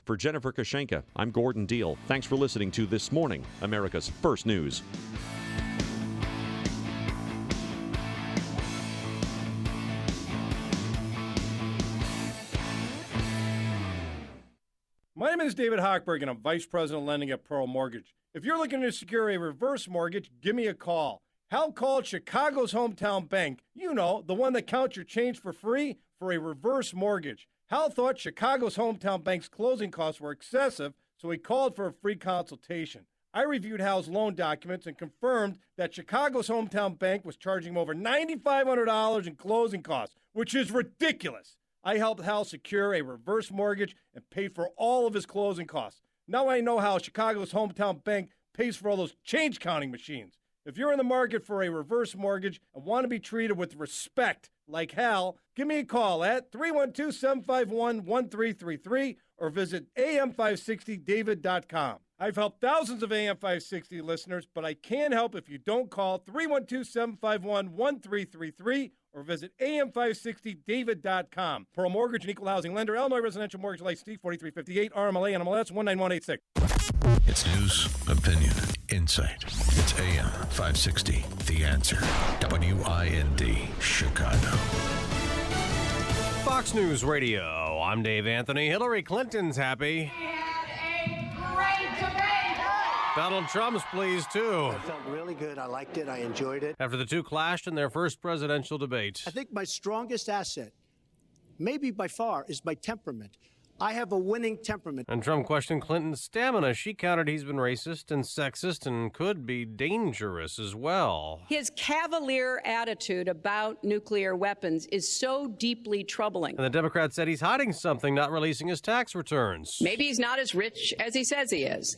For Jennifer Kashenka, I'm Gordon Deal. Thanks for listening to This Morning, America's First News. My name is David Hochberg, and I'm Vice President of Lending at Pearl Mortgage. If you're looking to secure a reverse mortgage, give me a call. Hal called Chicago's hometown bank, you know, the one that counts your change for free, for a reverse mortgage. Hal thought Chicago's hometown bank's closing costs were excessive, so he called for a free consultation. I reviewed Hal's loan documents and confirmed that Chicago's hometown bank was charging him over $9,500 in closing costs, which is ridiculous. I helped Hal secure a reverse mortgage and paid for all of his closing costs. Now I know how Chicago's hometown bank pays for all those change counting machines. If you're in the market for a reverse mortgage and want to be treated with respect like Hal, give me a call at 312-751-1333 or visit am560david.com. I've helped thousands of AM560 listeners, but I can't help if you don't call 312-751-1333 or visit am560david.com. For a mortgage and equal housing lender, Illinois Residential Mortgage License 4358, RMLA, NMLS 19186. It's news, opinion, insight. It's AM 560, The Answer. WIND, Chicago. Fox News Radio. I'm Dave Anthony. Hillary Clinton's happy. Donald Trump's pleased, too. I felt really good. I liked it. I enjoyed it. After the two clashed in their first presidential debate. I think my strongest asset, maybe by far, is my temperament. I have a winning temperament. And Trump questioned Clinton's stamina. She countered he's been racist and sexist and could be dangerous as well. His cavalier attitude about nuclear weapons is so deeply troubling. And the Democrat said he's hiding something, not releasing his tax returns. Maybe he's not as rich as he says he is.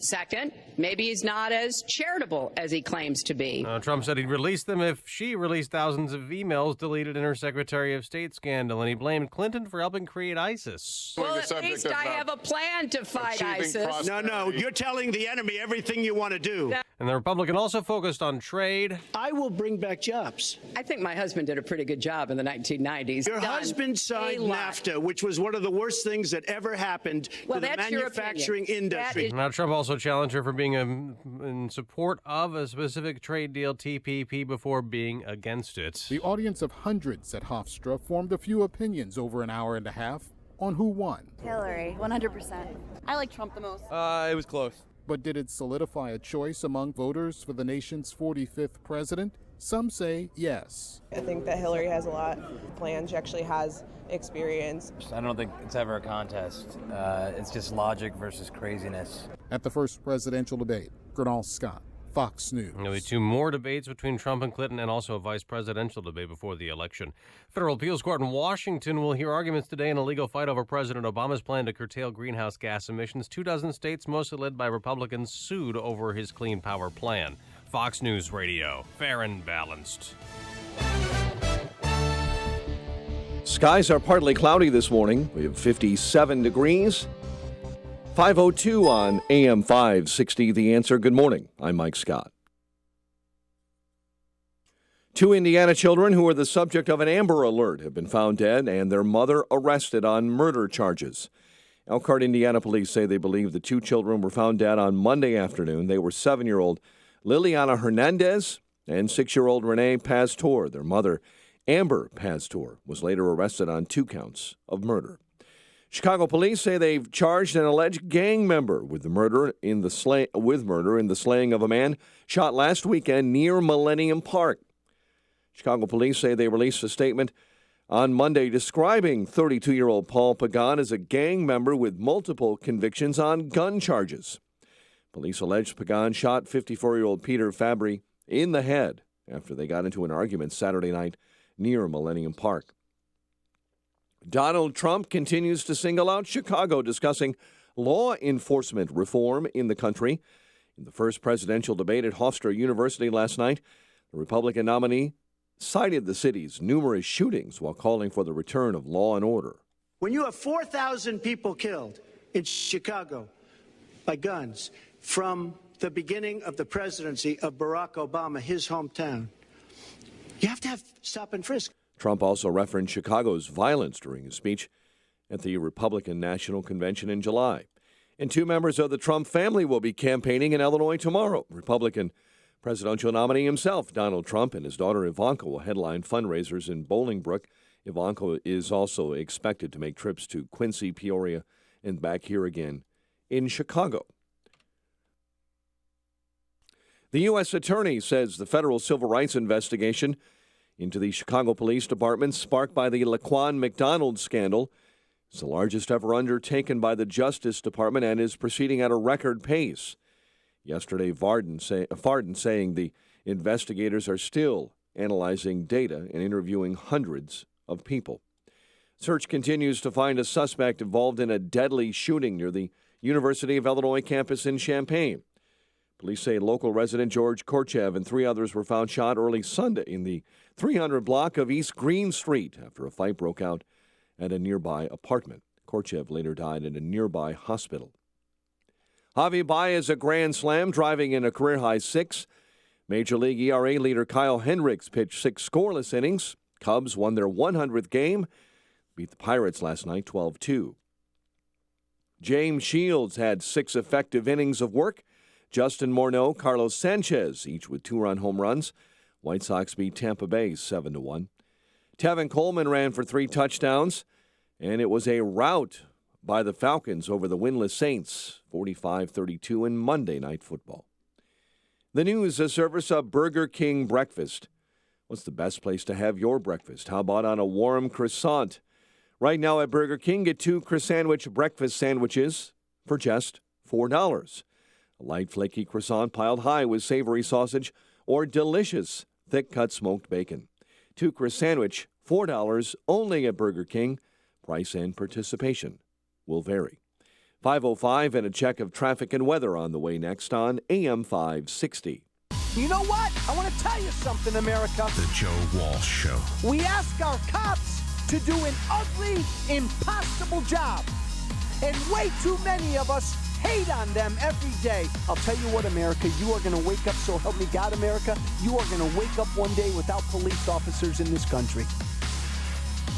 Second, maybe he's not as charitable as he claims to be. Trump said he'd release them if she released thousands of emails deleted in her Secretary of State scandal, and he blamed Clinton for helping create ISIS. Well, at least I have a plan to fight ISIS. No, you're telling the enemy everything you want to do. And the Republican also focused on trade. I will bring back jobs. I think my husband did a pretty good job in the 1990s. Your husband signed NAFTA, which was one of the worst things that ever happened to the manufacturing industry. Now, Trump also challenged her for being in support of a specific trade deal, TPP, before being against it. The audience of hundreds at Hofstra formed a few opinions over an hour and a half on who won. Hillary, 100%. I like Trump the most. It was close. But did it solidify a choice among voters for the nation's 45th president? Some say yes. I think that Hillary has a lot planned. She actually has experience. I don't think it's ever a contest. It's just logic versus craziness. At the first presidential debate, Gernal Scott, Fox News. There'll be two more debates between Trump and Clinton and also a vice presidential debate before the election. Federal appeals court in Washington will hear arguments today in a legal fight over President Obama's plan to curtail greenhouse gas emissions. 24 states, mostly led by Republicans, sued over his clean power plan. Fox News Radio, fair and balanced. Skies are partly cloudy this morning. We have 57 degrees. 5:02 on AM 560, The Answer. Good morning. I'm Mike Scott. Two Indiana children who were the subject of an Amber Alert have been found dead and their mother arrested on murder charges. Elkhart, Indiana police say they believe the two children were found dead on Monday afternoon. They were 7-year-old Liliana Hernandez and 6-year-old Renee Pastor. Their mother, Amber Pastor, was later arrested on 2 counts of murder. Chicago police say they've charged an alleged gang member with murder in the slaying of a man shot last weekend near Millennium Park. Chicago police say they released a statement on Monday describing 32-year-old Paul Pagan as a gang member with multiple convictions on gun charges. Police allege Pagan shot 54-year-old Peter Fabry in the head after they got into an argument Saturday night near Millennium Park. Donald Trump continues to single out Chicago, discussing law enforcement reform in the country. In the first presidential debate at Hofstra University last night, the Republican nominee cited the city's numerous shootings while calling for the return of law and order. When you have 4,000 people killed in Chicago by guns from the beginning of the presidency of Barack Obama, his hometown, you have to have stop and frisk. Trump also referenced Chicago's violence during his speech at the Republican National Convention in July. And 2 members of the Trump family will be campaigning in Illinois tomorrow. Republican presidential nominee himself, Donald Trump, and his daughter Ivanka will headline fundraisers in Bolingbrook. Ivanka is also expected to make trips to Quincy, Peoria, and back here again in Chicago. The U.S. Attorney says the federal civil rights investigation into the Chicago Police Department sparked by the Laquan McDonald scandal is the largest ever undertaken by the Justice Department and is proceeding at a record pace. Yesterday, Fardin saying the investigators are still analyzing data and interviewing hundreds of people. Search continues to find a suspect involved in a deadly shooting near the University of Illinois campus in Champaign. Police say local resident George Korchev and 3 others were found shot early Sunday in the 300 block of East Green Street after a fight broke out at a nearby apartment. Korchev later died in a nearby hospital. Javi Baez a grand slam, driving in a career-high 6. Major League ERA leader Kyle Hendricks pitched 6 scoreless innings. Cubs won their 100th game, beat the Pirates last night 12-2. James Shields had 6 effective innings of work. Justin Morneau, Carlos Sanchez, each with 2-run home runs. White Sox beat Tampa Bay 7-1. Tevin Coleman ran for 3 touchdowns, and it was a rout by the Falcons over the winless Saints, 45-32 in Monday Night Football. The news, a service of Burger King breakfast. What's the best place to have your breakfast? How about on a warm croissant? Right now at Burger King, get 2 croissant breakfast sandwiches for just $4. A light flaky croissant piled high with savory sausage or delicious thick-cut smoked bacon. 2 croissant, $4 only at Burger King. Price and participation will vary. 5:05 and a check of traffic and weather on the way next on AM 560. You know what? I want to tell you something, America. The Joe Walsh Show. We ask our cops to do an ugly, impossible job. And way too many of us hate on them every day. I'll tell you what, America, you are going to wake up, so help me God, America, you are going to wake up one day without police officers in this country.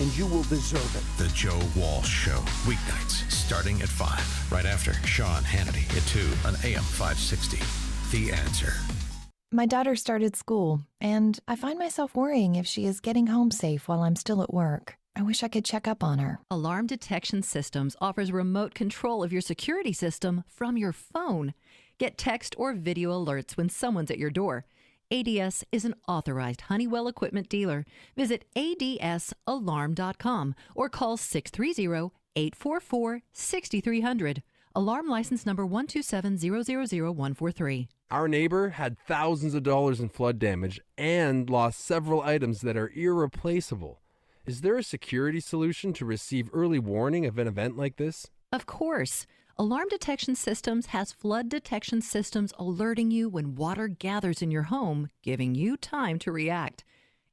And you will deserve it. The Joe Walsh Show. Weeknights starting at 5. Right after Sean Hannity at 2 on AM 560. The Answer. My daughter started school, and I find myself worrying if she is getting home safe while I'm still at work. I wish I could check up on her. Alarm Detection Systems offers remote control of your security system from your phone. Get text or video alerts when someone's at your door. ADS is an authorized Honeywell equipment dealer. Visit adsalarm.com or call 630-844-6300. Alarm license number 127000143. Our neighbor had thousands of dollars in flood damage and lost several items that are irreplaceable. Is there a security solution to receive early warning of an event like this? Of course. Alarm Detection Systems has flood detection systems alerting you when water gathers in your home, giving you time to react.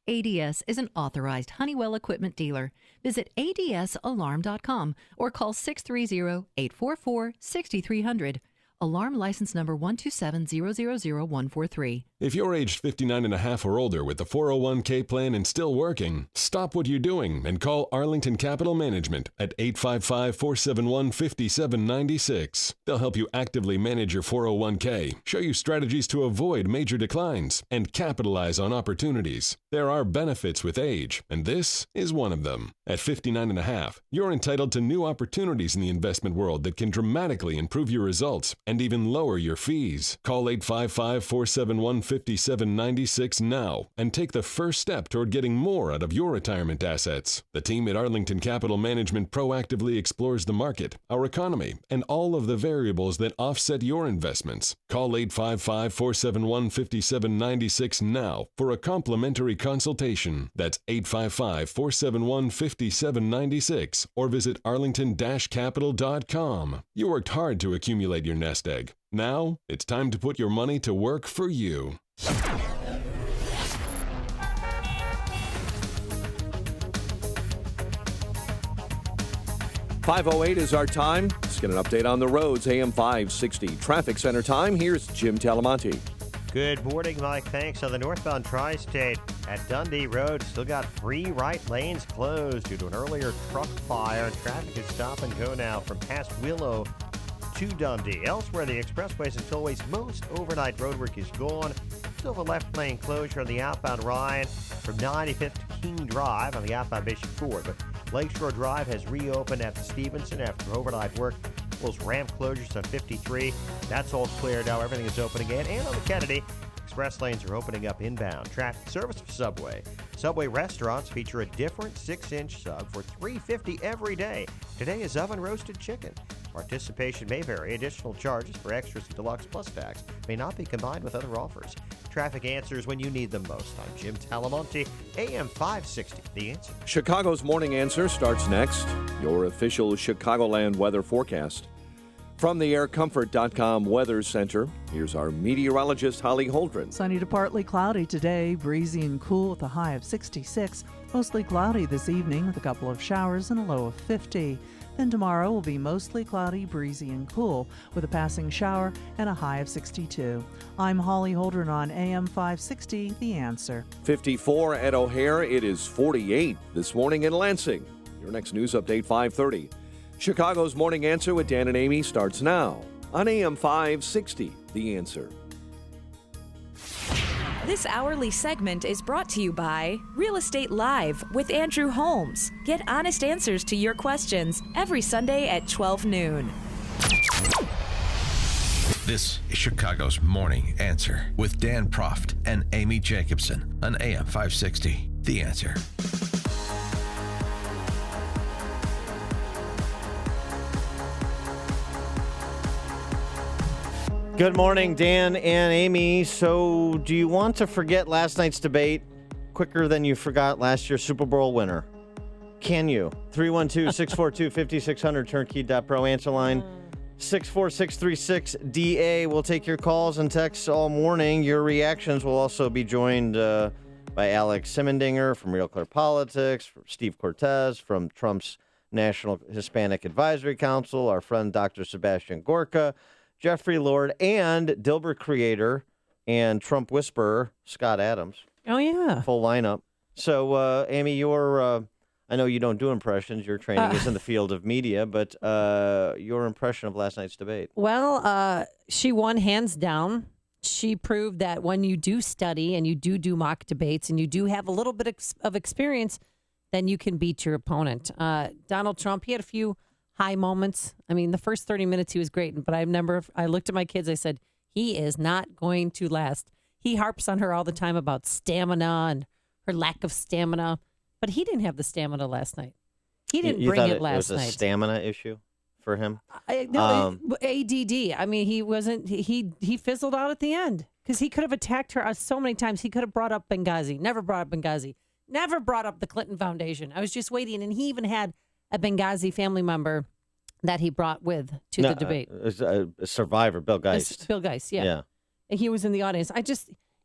ADS is an authorized Honeywell equipment dealer. Visit adsalarm.com or call 630-844-6300. Alarm license number 127000143. If you're aged 59 and a half or older with the 401k plan and still working, stop what you're doing and call Arlington Capital Management at 855-471-5796. They'll help you actively manage your 401k, show you strategies to avoid major declines, and capitalize on opportunities. There are benefits with age, and this is one of them. At 59 and a half, you're entitled to new opportunities in the investment world that can dramatically improve your results and even lower your fees. Call 855-471-5796 now and take the first step toward getting more out of your retirement assets. The team at Arlington Capital Management proactively explores the market, our economy, and all of the variables that offset your investments. Call 855-471-5796 now for a complimentary consultation. That's 855-471-5796 or visit arlington-capital.com. You worked hard to accumulate your nest egg. Now, it's time to put your money to work for you. 5:08 is our time. Let's get an update on the roads. AM 560 Traffic Center time. Here's Jim Talamonte. Good morning, Mike. Thanks. On the northbound tri-state, At Dundee Road, still got 3 right lanes closed due to an earlier truck fire. Traffic is stop and go now from past Willow to Dundee. Elsewhere, the expressways and tollways, most overnight roadwork is gone. Still the left lane closure on the outbound Ryan from 95th to King Drive on the outbound Bishop Ford. But Lakeshore Drive has reopened after Stevenson after overnight work. Those ramp closures on 53. That's all clear now. Everything is open again. And on the Kennedy, express lanes are opening up inbound. Traffic service for Subway. Subway restaurants feature a different 6-inch sub for $3.50 every day. Today is oven roasted chicken. Participation may vary. Additional charges for extras and deluxe plus tax may not be combined with other offers. Traffic answers when you need them most. I'm Jim Talamonte, AM 560. The Answer. Chicago's Morning Answer starts next. Your official Chicagoland weather forecast. From the aircomfort.com Weather Center, here's our meteorologist, Holly Holdren. Sunny to partly cloudy today, breezy and cool with a high of 66. Mostly cloudy this evening with a couple of showers and a low of 50. Then tomorrow will be mostly cloudy, breezy, and cool with a passing shower and a high of 62. I'm Holly Holdren on AM 560, The Answer. 54 at O'Hare. It is 48 this morning in Lansing. Your next news update, 5:30. Chicago's Morning Answer with Dan and Amy starts now on AM 560, The Answer. This hourly segment is brought to you by Real Estate Live with Andrew Holmes. Get honest answers to your questions every Sunday at 12 noon. This is Chicago's Morning Answer with Dan Proft and Amy Jacobson on AM 560, The Answer. Good morning, Dan and Amy. So, do you want to forget last night's debate quicker than you forgot last year's Super Bowl winner? Can you? 312-642-5600, turnkey.pro, answer line 64636-DA. We'll take your calls and texts all morning. Your reactions will also be joined by Alex Simendinger from Real Clear Politics, from Steve Cortez from Trump's National Hispanic Advisory Council, our friend Dr. Sebastian Gorka, Jeffrey Lord, and Dilbert creator and Trump whisperer Scott Adams. Oh, yeah. Full lineup. So, Amy, I know you don't do impressions. Your training is in the field of media, but your impression of last night's debate. Well, she won hands down. She proved that when you do study and you do mock debates and you do have a little bit of experience, then you can beat your opponent. Donald Trump, he had a few high moments. I mean, the first 30 minutes he was great, but I looked at my kids, I said, he is not going to last. He harps on her all the time about stamina and her lack of stamina, but he didn't have the stamina last night. He didn't bring it last night. It was a stamina issue for him? ADD. I mean, he fizzled out at the end because he could have attacked her so many times. He could have brought up Benghazi, never brought up Benghazi, never brought up the Clinton Foundation. I was just waiting, and he even had a Benghazi family member that he brought with to the debate. A survivor, Bill Geist. Bill Geist, yeah. And he was in the audience.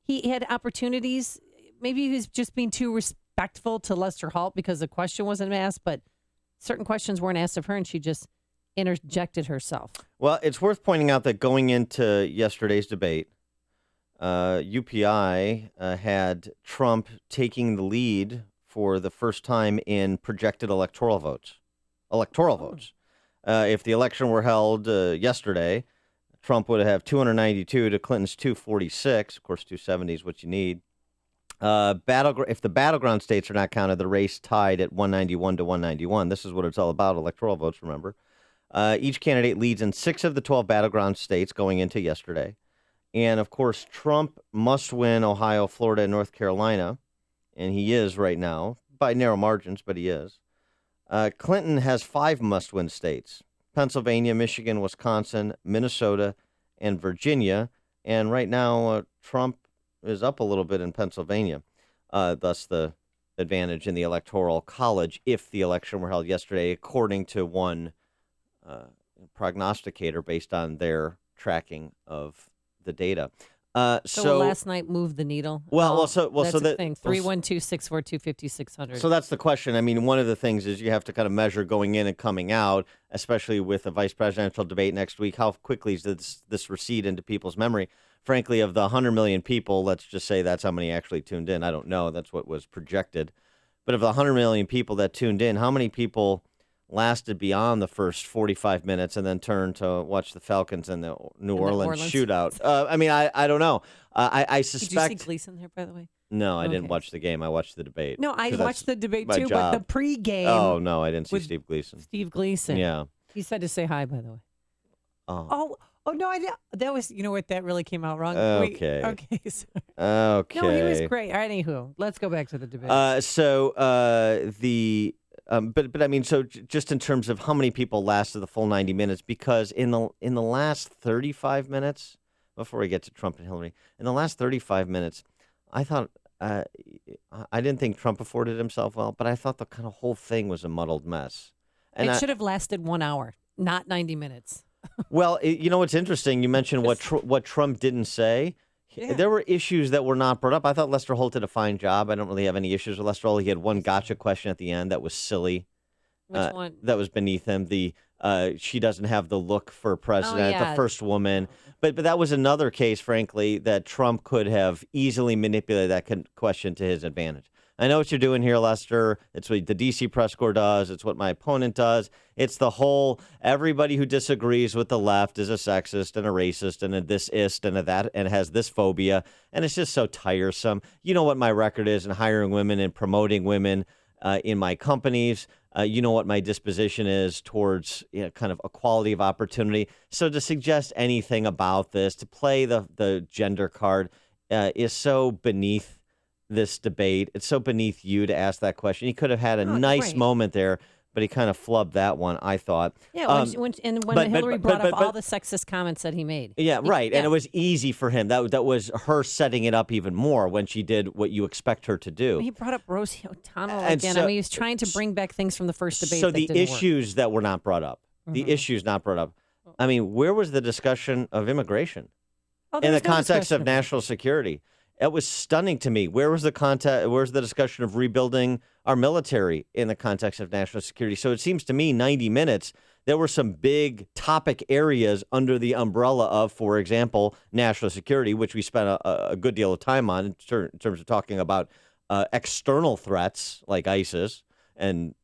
He had opportunities. Maybe he was just being too respectful to Lester Holt because the question wasn't asked, but certain questions weren't asked of her, and she just interjected herself. Well, it's worth pointing out that going into yesterday's debate, UPI had Trump taking the lead for the first time in projected electoral votes. If the election were held yesterday, Trump would have 292 to Clinton's 246. Of course, 270 is what you need. If the battleground states are not counted, the race tied at 191 to 191. This is what it's all about, electoral votes, remember. Each candidate leads in 6 of the 12 battleground states going into yesterday. And, of course, Trump must win Ohio, Florida, and North Carolina. And he is right now, by narrow margins, but he is. Clinton has 5 must-win states: Pennsylvania, Michigan, Wisconsin, Minnesota, and Virginia. And right now, Trump is up a little bit in Pennsylvania, thus the advantage in the Electoral College if the election were held yesterday, according to one prognosticator based on their tracking of the data. So last night moved the needle. That's the thing. 312-642-5600. So that's the question. I mean, one of the things is you have to kind of measure going in and coming out, especially with a vice presidential debate next week. How quickly does this recede into people's memory? Frankly, of the 100 million people, let's just say that's how many actually tuned in. I don't know. That's what was projected. But of the 100 million people that tuned in, how many people lasted beyond the first 45 minutes and then turned to watch the Falcons and the New Orleans shootout? I mean, I don't know. I suspect. Did you see Gleason there, by the way? No, I didn't watch the game. I watched the debate. No, I watched the debate too, job. but the pregame. Oh, no, I didn't see Steve Gleason. Steve Gleason. Yeah. He said to say hi, by the way. Oh, no, I didn't. That was, you know what, that really came out wrong. Okay. Okay. Sorry. Okay. No, he was great. All right, anywho, let's go back to the debate. But I mean, so just in terms of how many people lasted the full 90 minutes, because in the last 35 minutes, before we get to Trump and Hillary, in the last 35 minutes, I thought I didn't think Trump afforded himself well, but I thought the kind of whole thing was a muddled mess. And it should have lasted 1 hour, not 90 minutes. Well, you know what's interesting? You mentioned what Trump didn't say. Yeah. There were issues that were not brought up. I thought Lester Holt did a fine job. I don't really have any issues with Lester Holt. He had one gotcha question at the end that was silly. Which one? That was beneath him. She doesn't have the look for president, the first woman. But that was another case, frankly, that Trump could have easily manipulated that question to his advantage. I know what you're doing here, Lester. It's what the D.C. press corps does. It's what my opponent does. It's the whole everybody who disagrees with the left is a sexist and a racist and a this-ist and a that and has this phobia. And it's just so tiresome. You know what my record is in hiring women and promoting women in my companies. You know what my disposition is towards kind of equality of opportunity. So to suggest anything about this, to play the gender card is so beneath this debate. It's so beneath you to ask that question. He could have had a nice moment there, but he kind of flubbed that one, I thought. Yeah, when Hillary brought up all the sexist comments that he made. Yeah, right. And it was easy for him. That was her setting it up even more when she did what you expect her to do. He brought up Rosie O'Donnell again. I mean, he was trying to bring back things from the first debate. So the issues that were not brought up, I mean, where was the discussion of immigration in the context of national security? It was stunning to me. Where's the discussion of rebuilding our military in the context of national security? So it seems to me 90 minutes, there were some big topic areas under the umbrella of, for example, national security, which we spent a good deal of time on in terms of talking about external threats like ISIS and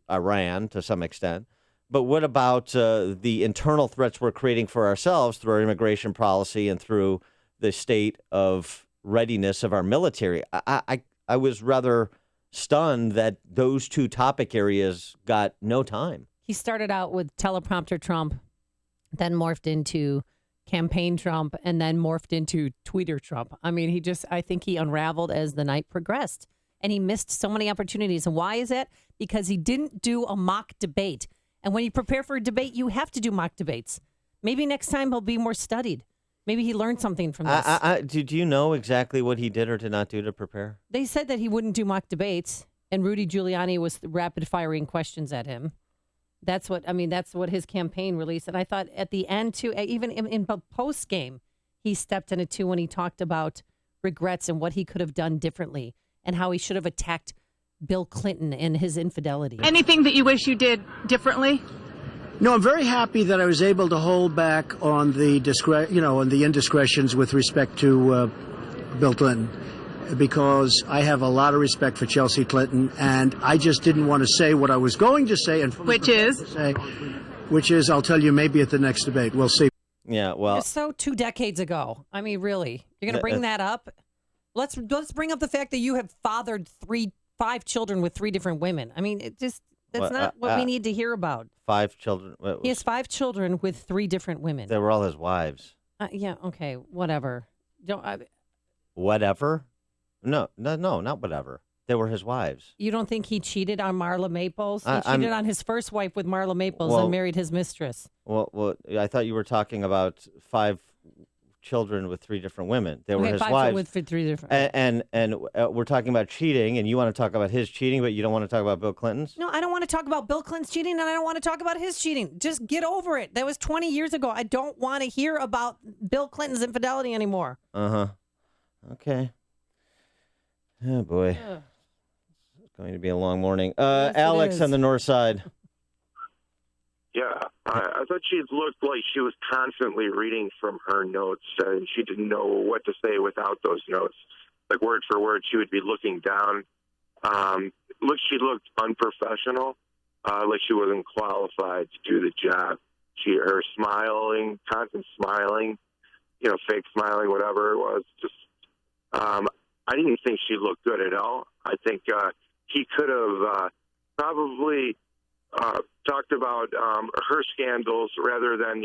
Iran to some extent. But what about the internal threats we're creating for ourselves through our immigration policy and through the state of readiness of our military? I was rather stunned that those two topic areas got no time. He started out with teleprompter Trump, then morphed into campaign Trump, and then morphed into tweeter Trump. I mean, I think he unraveled as the night progressed, and he missed so many opportunities. And why is that? Because he didn't do a mock debate. And when you prepare for a debate, you have to do mock debates. Maybe next time he'll be more studied. Maybe he learned something from this. Did you know exactly what he did or did not do to prepare? They said that he wouldn't do mock debates, and Rudy Giuliani was rapid firing questions at him. That's what his campaign released. And I thought at the end, too, even in post game, he stepped in it, too, when he talked about regrets and what he could have done differently and how he should have attacked Bill Clinton and his infidelity. Anything that you wish you did differently? No, I'm very happy that I was able to hold back on the indiscretions with respect to Bill Clinton, because I have a lot of respect for Chelsea Clinton, and I just didn't want to say what I was going to say, and which is I'll tell you maybe at the next debate. We'll see. Yeah, well, it's so 2 decades ago. I mean, really, you're going to bring that up? Let's bring up the fact that you have fathered 5 children with 3 different women. I mean, that's not what we need to hear about. 5 children. He has 5 children with 3 different women. They were all his wives. Yeah. Okay. Whatever. Whatever? No, not whatever. They were his wives. You don't think he cheated on Marla Maples? He cheated on his first wife with Marla Maples and married his mistress. Well, I thought you were talking about 5 children with 3 different women. They were his 5 wives. with 3 different. And we're talking about cheating, and you want to talk about his cheating, but you don't want to talk about Bill Clinton's? No, I don't want to talk about Bill Clinton's cheating, and I don't want to talk about his cheating. Just get over it. That was 20 years ago. I don't want to hear about Bill Clinton's infidelity anymore. Okay. Oh, boy. It's going to be a long morning. Alex on the north side. Yeah, I thought she looked like she was constantly reading from her notes, and she didn't know what to say without those notes. Like word for word, she would be looking down. She looked unprofessional, like she wasn't qualified to do the job. Her smiling, constant smiling, fake smiling, whatever it was. Just, I didn't think she looked good at all. I think he could have probably talked about her scandals rather than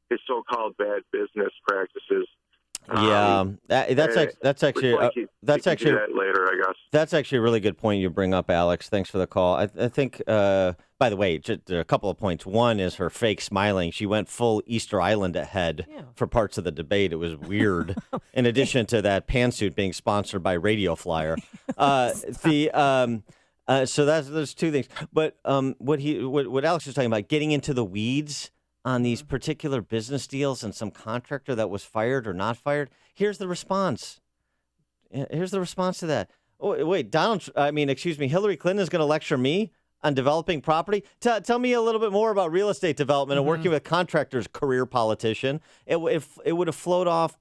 his so-called bad business practices. That's actually that later, I guess. That's actually a really good point you bring up, Alex. Thanks for the call. I think, by the way, just a couple of points. One is her fake smiling. She went full Easter Island ahead for parts of the debate. It was weird. In addition to that pantsuit being sponsored by Radio Flyer, so there's 2 things. But what Alex was talking about, getting into the weeds on these particular business deals and some contractor that was fired or not fired. Here's the response. Here's the response to that. Oh, wait, Hillary Clinton is going to lecture me on developing property? Tell me a little bit more about real estate development and working with contractors, career politician. It would have flowed off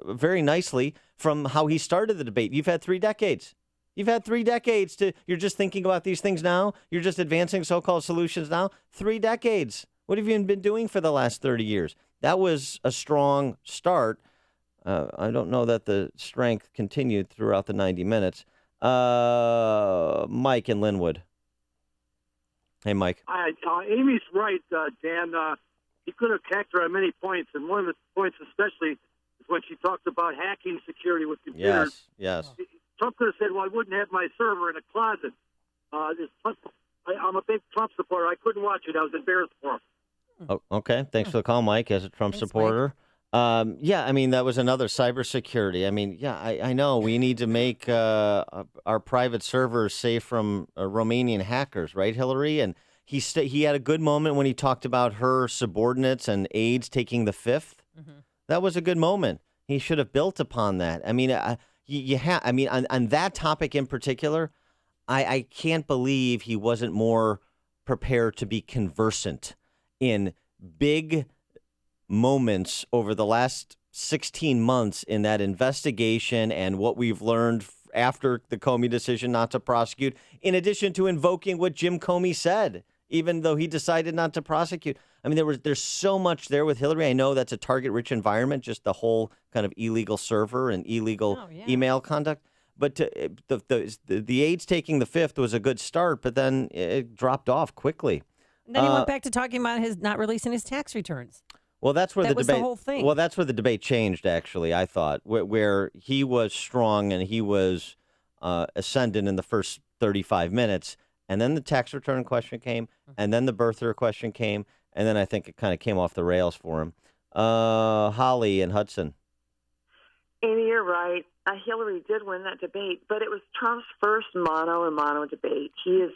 very nicely from how he started the debate. You've had 3 decades. You've had 3 decades you're just thinking about these things now? You're just advancing so-called solutions now? 3 decades. What have you been doing for the last 30 years? That was a strong start. I don't know that the strength continued throughout the 90 minutes. Mike in Linwood. Hey, Mike. Amy's right, Dan. He could have attacked her on many points, and one of the points especially is when she talked about hacking security with computers. Yes. Trump could have said, well, I wouldn't have my server in a closet. I'm a big Trump supporter. I couldn't watch it. I was embarrassed for him. Oh, okay. Thanks for the call, Mike, as a Trump supporter. That was another cybersecurity. I know we need to make our private servers safe from Romanian hackers, right, Hillary? And he had a good moment when he talked about her subordinates and aides taking the fifth. Mm-hmm. That was a good moment. He should have built upon that. On that topic in particular, I can't believe he wasn't more prepared to be conversant in big moments over the last 16 months in that investigation and what we've learned after the Comey decision not to prosecute, in addition to invoking what Jim Comey said, even though he decided not to prosecute. There's so much there with Hillary. I know that's a target-rich environment, just the whole kind of illegal server and illegal email conduct. But the aides taking the fifth was a good start, but then it dropped off quickly. And then he went back to talking about his not releasing his tax returns. Well, that's where the whole thing. Well, that's where the debate changed. Actually, I thought where he was strong and he was ascendant in the first 35 minutes, and then the tax return question came, and then the birther question came, and then I think it kind of came off the rails for him. Holly and Hudson. Amy, you're right. Hillary did win that debate, but it was Trump's first mono debate. This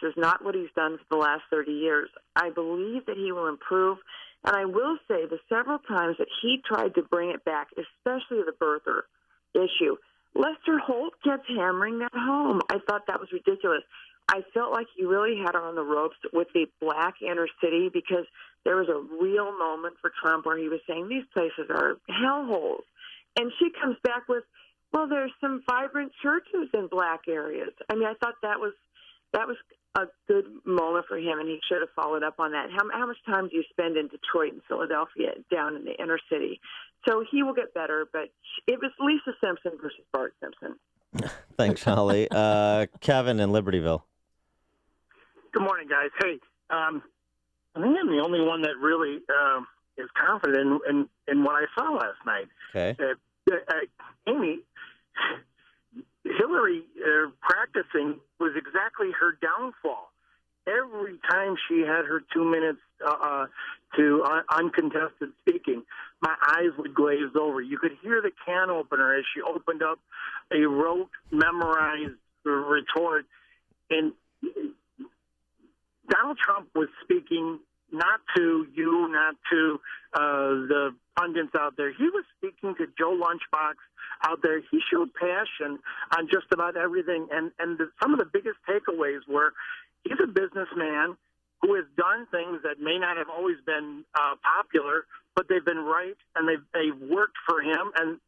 is not what he's done for the last 30 years. I believe that he will improve, and I will say the several times that he tried to bring it back, especially the birther issue, Lester Holt kept hammering that home. I thought that was ridiculous. I felt like he really had her on the ropes with the black inner city because there was a real moment for Trump where he was saying these places are hellholes. And she comes back with, well, there's some vibrant churches in black areas. I thought that was a good moment for him, and he should have followed up on that. How much time do you spend in Detroit and Philadelphia down in the inner city? So he will get better, but it was Lisa Simpson versus Bart Simpson. Thanks, Holly. Kevin in Libertyville. Good morning, guys. Hey, I think I'm the only one that really is confident in what I saw last night. Okay. Amy, Hillary practicing was exactly her downfall. Every time she had her 2 minutes to uncontested speaking, my eyes would glaze over. You could hear the can opener as she opened up a rote, memorized retort. And Donald Trump was speaking not to you, not to the pundits out there. He was speaking to Joe Lunchbox out there. He showed passion on just about everything. And some of the biggest takeaways were he's a businessman who has done things that may not have always been popular, but they've been right, and they've worked for him. And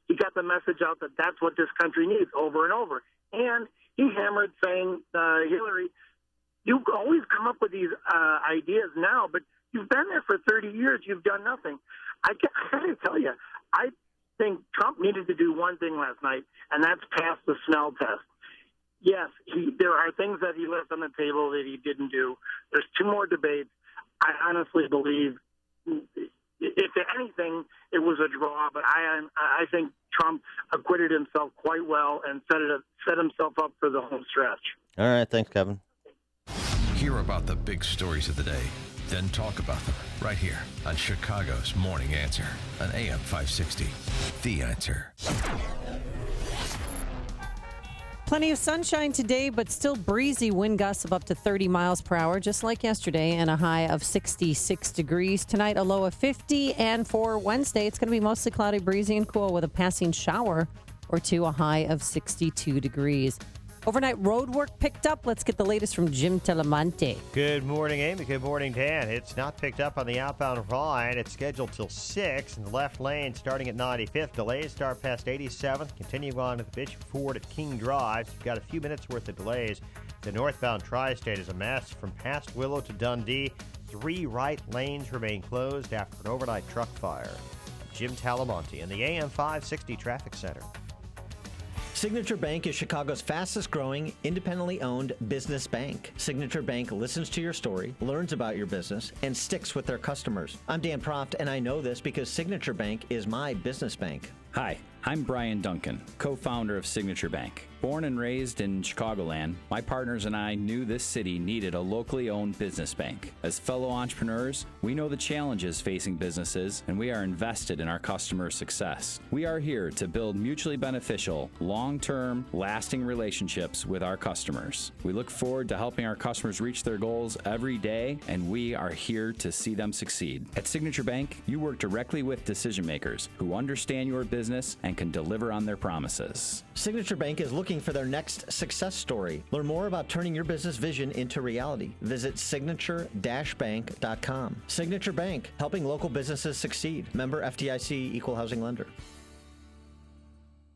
he got the message out that that's what this country needs over and over. And he hammered saying, Hillary, you always come up with these ideas now, but you've been there for 30 years. You've done nothing. I got to tell you, I think Trump needed to do one thing last night, and that's pass the smell test. Yes, there are things that he left on the table that he didn't do. There's 2 more debates. I honestly believe, if anything, it was a draw, but I think Trump acquitted himself quite well and set himself up for the home stretch. All right, thanks, Kevin. Hear about the big stories of the day, then talk about them right here on Chicago's Morning Answer on AM 560. The Answer. Plenty of sunshine today, but still breezy wind gusts of up to 30 miles per hour, just like yesterday, and a high of 66 degrees. Tonight, a low of 50, and for Wednesday, it's going to be mostly cloudy, breezy, and cool with a passing shower or 2, a high of 62 degrees. Overnight road work picked up. Let's get the latest from Jim Telemonte. Good morning, Amy. Good morning, Dan. It's not picked up on the outbound line. It's scheduled till 6 in the left lane starting at 95th. Delays start past 87th, continue on to the Bishop Ford at King Drive. You've got a few minutes worth of delays. The northbound tri-state is a mess from past Willow to Dundee. 3 right lanes remain closed after an overnight truck fire. Jim Talamonte in the AM 560 Traffic Center. Signature Bank is Chicago's fastest growing, independently owned business bank. Signature Bank listens to your story, learns about your business, and sticks with their customers. I'm Dan Proft, and I know this because Signature Bank is my business bank. Hi, I'm Brian Duncan, co-founder of Signature Bank. Born and raised in Chicagoland, my partners and I knew this city needed a locally owned business bank. As fellow entrepreneurs, we know the challenges facing businesses, and we are invested in our customers' success. We are here to build mutually beneficial, long-term, lasting relationships with our customers. We look forward to helping our customers reach their goals every day, and we are here to see them succeed. At Signature Bank, you work directly with decision makers who understand your business and can deliver on their promises. Signature Bank is looking for their next success story. Learn more about turning your business vision into reality. Visit signature-bank.com. Signature Bank, helping local businesses succeed. Member FDIC, Equal Housing Lender.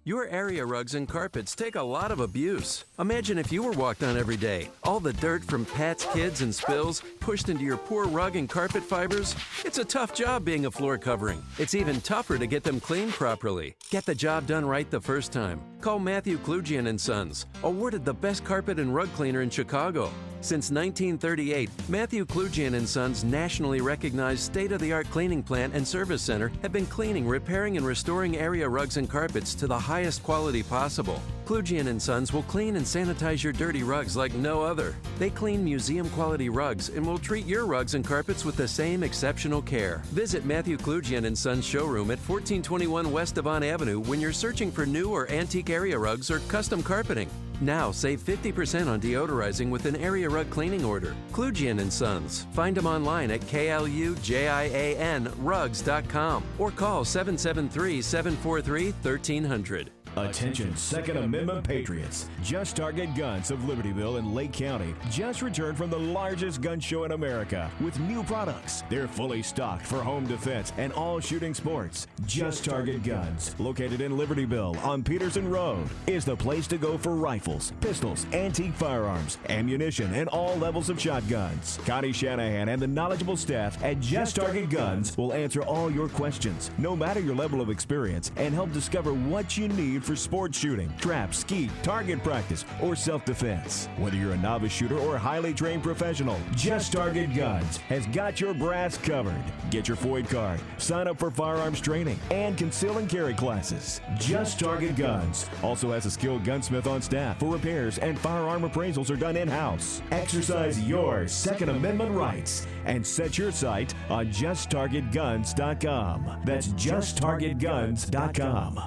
Your area rugs and carpets take a lot of abuse. Imagine if you were walked on every day. All the dirt from pets, kids, and spills pushed into your poor rug and carpet fibers. It's a tough job being a floor covering. It's even tougher to get them cleaned properly. Get the job done right the first time. Call Matthew Klugian & Sons, awarded the best carpet and rug cleaner in Chicago. Since 1938, Matthew Klugian & Sons nationally recognized state-of-the-art cleaning plant and service center have been cleaning, repairing, and restoring area rugs and carpets to the highest quality possible. Klugian & Sons will clean and sanitize your dirty rugs like no other. They clean museum-quality rugs and will treat your rugs and carpets with the same exceptional care. Visit Matthew Klugian & Sons showroom at 1421 West Devon Avenue when you're searching for new or antique area rugs or custom carpeting. Now save 50% on deodorizing with an area rug cleaning order. Klugian & Sons. Find them online at KLUJIANrugs.com or call 773-743-1300. Attention Second Amendment patriots. Just Target Guns of Libertyville in Lake County just returned from the largest gun show in America with new products. They're fully stocked for home defense and all shooting sports. Just Target Guns, located in Libertyville on Peterson Road, is the place to go for rifles, pistols, antique firearms, ammunition, and all levels of shotguns. Connie Shanahan and the knowledgeable staff at Just Target Guns will answer all your questions, no matter your level of experience, and help discover what you need for sports shooting, trap, skeet, target practice, or self-defense. Whether you're a novice shooter or a highly trained professional, Just Target Guns has got your brass covered. Get your FOID card, sign up for firearms training, and conceal and carry classes. Just Target Guns also has a skilled gunsmith on staff for repairs, and firearm appraisals are done in-house. Exercise your Second Amendment rights and set your sight on JustTargetGuns.com. That's JustTargetGuns.com.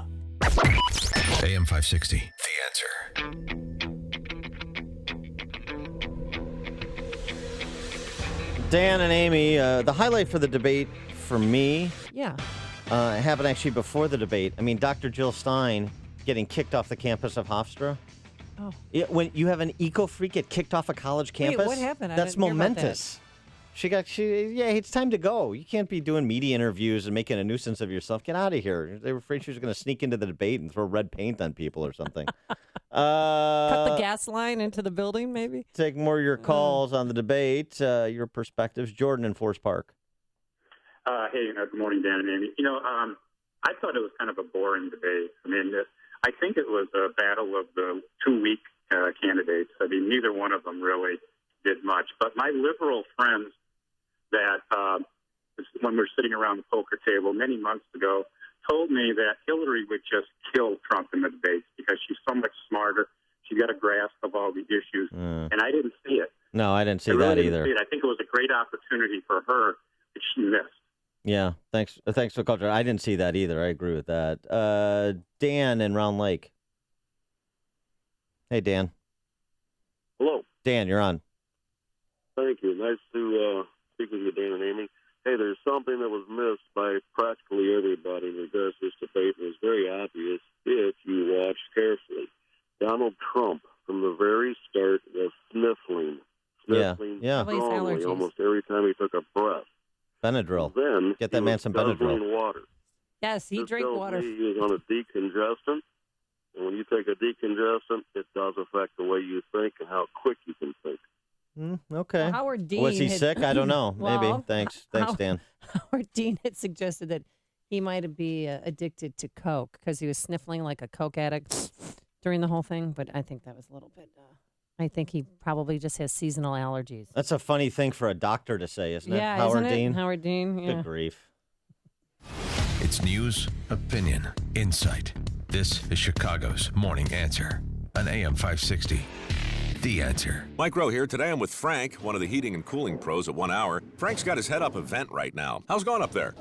AM 560, The Answer. Dan and Amy, the highlight for the debate for me Yeah. happened actually before the debate. I mean, Dr. Jill Stein getting kicked off the campus of Hofstra. Oh. Yeah, when you have an eco-freak get kicked off a college campus, what happened? I That's didn't hear about momentous. It's time to go. You can't be doing media interviews and making a nuisance of yourself. Get out of here. They were afraid she was going to sneak into the debate and throw red paint on people or something. Cut the gas line into the building, maybe? Take more of your calls on the debate, your perspectives. Jordan in Forest Park. Hey, good morning, Dan and Amy. I thought it was kind of a boring debate. I mean, I think it was a battle of the two weak candidates. I mean, neither one of them really did much. But my liberal friends that when we were sitting around the poker table many months ago told me that Hillary would just kill Trump in the debates because she's so much smarter. She's got a grasp of all the issues. And I didn't see it. No, I didn't see I really that didn't either. see it. I think it was a great opportunity for her that she missed. Yeah, thanks for the culture. I didn't see that either. I agree with that. Dan in Round Lake. Hey, Dan. Hello. Dan, you're on. Thank you. Nice to speak with you, Dan and Amy. Hey, there's something that was missed by practically everybody in regards to this debate, and it's very obvious if you watch carefully. Donald Trump, from the very start, was sniffling strongly almost every time he took a breath. Benadryl. Then Get that man some Benadryl. guzzling water. Yes, he This drank tells water. me he was on a decongestant, and when you take a decongestant, it does affect the way you think and how quick you can think. Okay. Well, Howard Dean Was he had- sick? I don't know. Maybe. Well, Thanks, Dan. Howard Dean had suggested that he might be addicted to Coke because he was sniffling like a Coke addict during the whole thing. But I think that was a little bit. I think he probably just has seasonal allergies. That's a funny thing for a doctor to say, isn't it? Yeah, Howard isn't it? Dean. Howard Dean. Yeah. Good grief. It's news, opinion, insight. This is Chicago's Morning Answer on AM 560. The Answer. Mike Rowe here. Today I'm with Frank, one of the heating and cooling pros at 1 Hour. Frank's got his head up a vent right now. How's it going up there?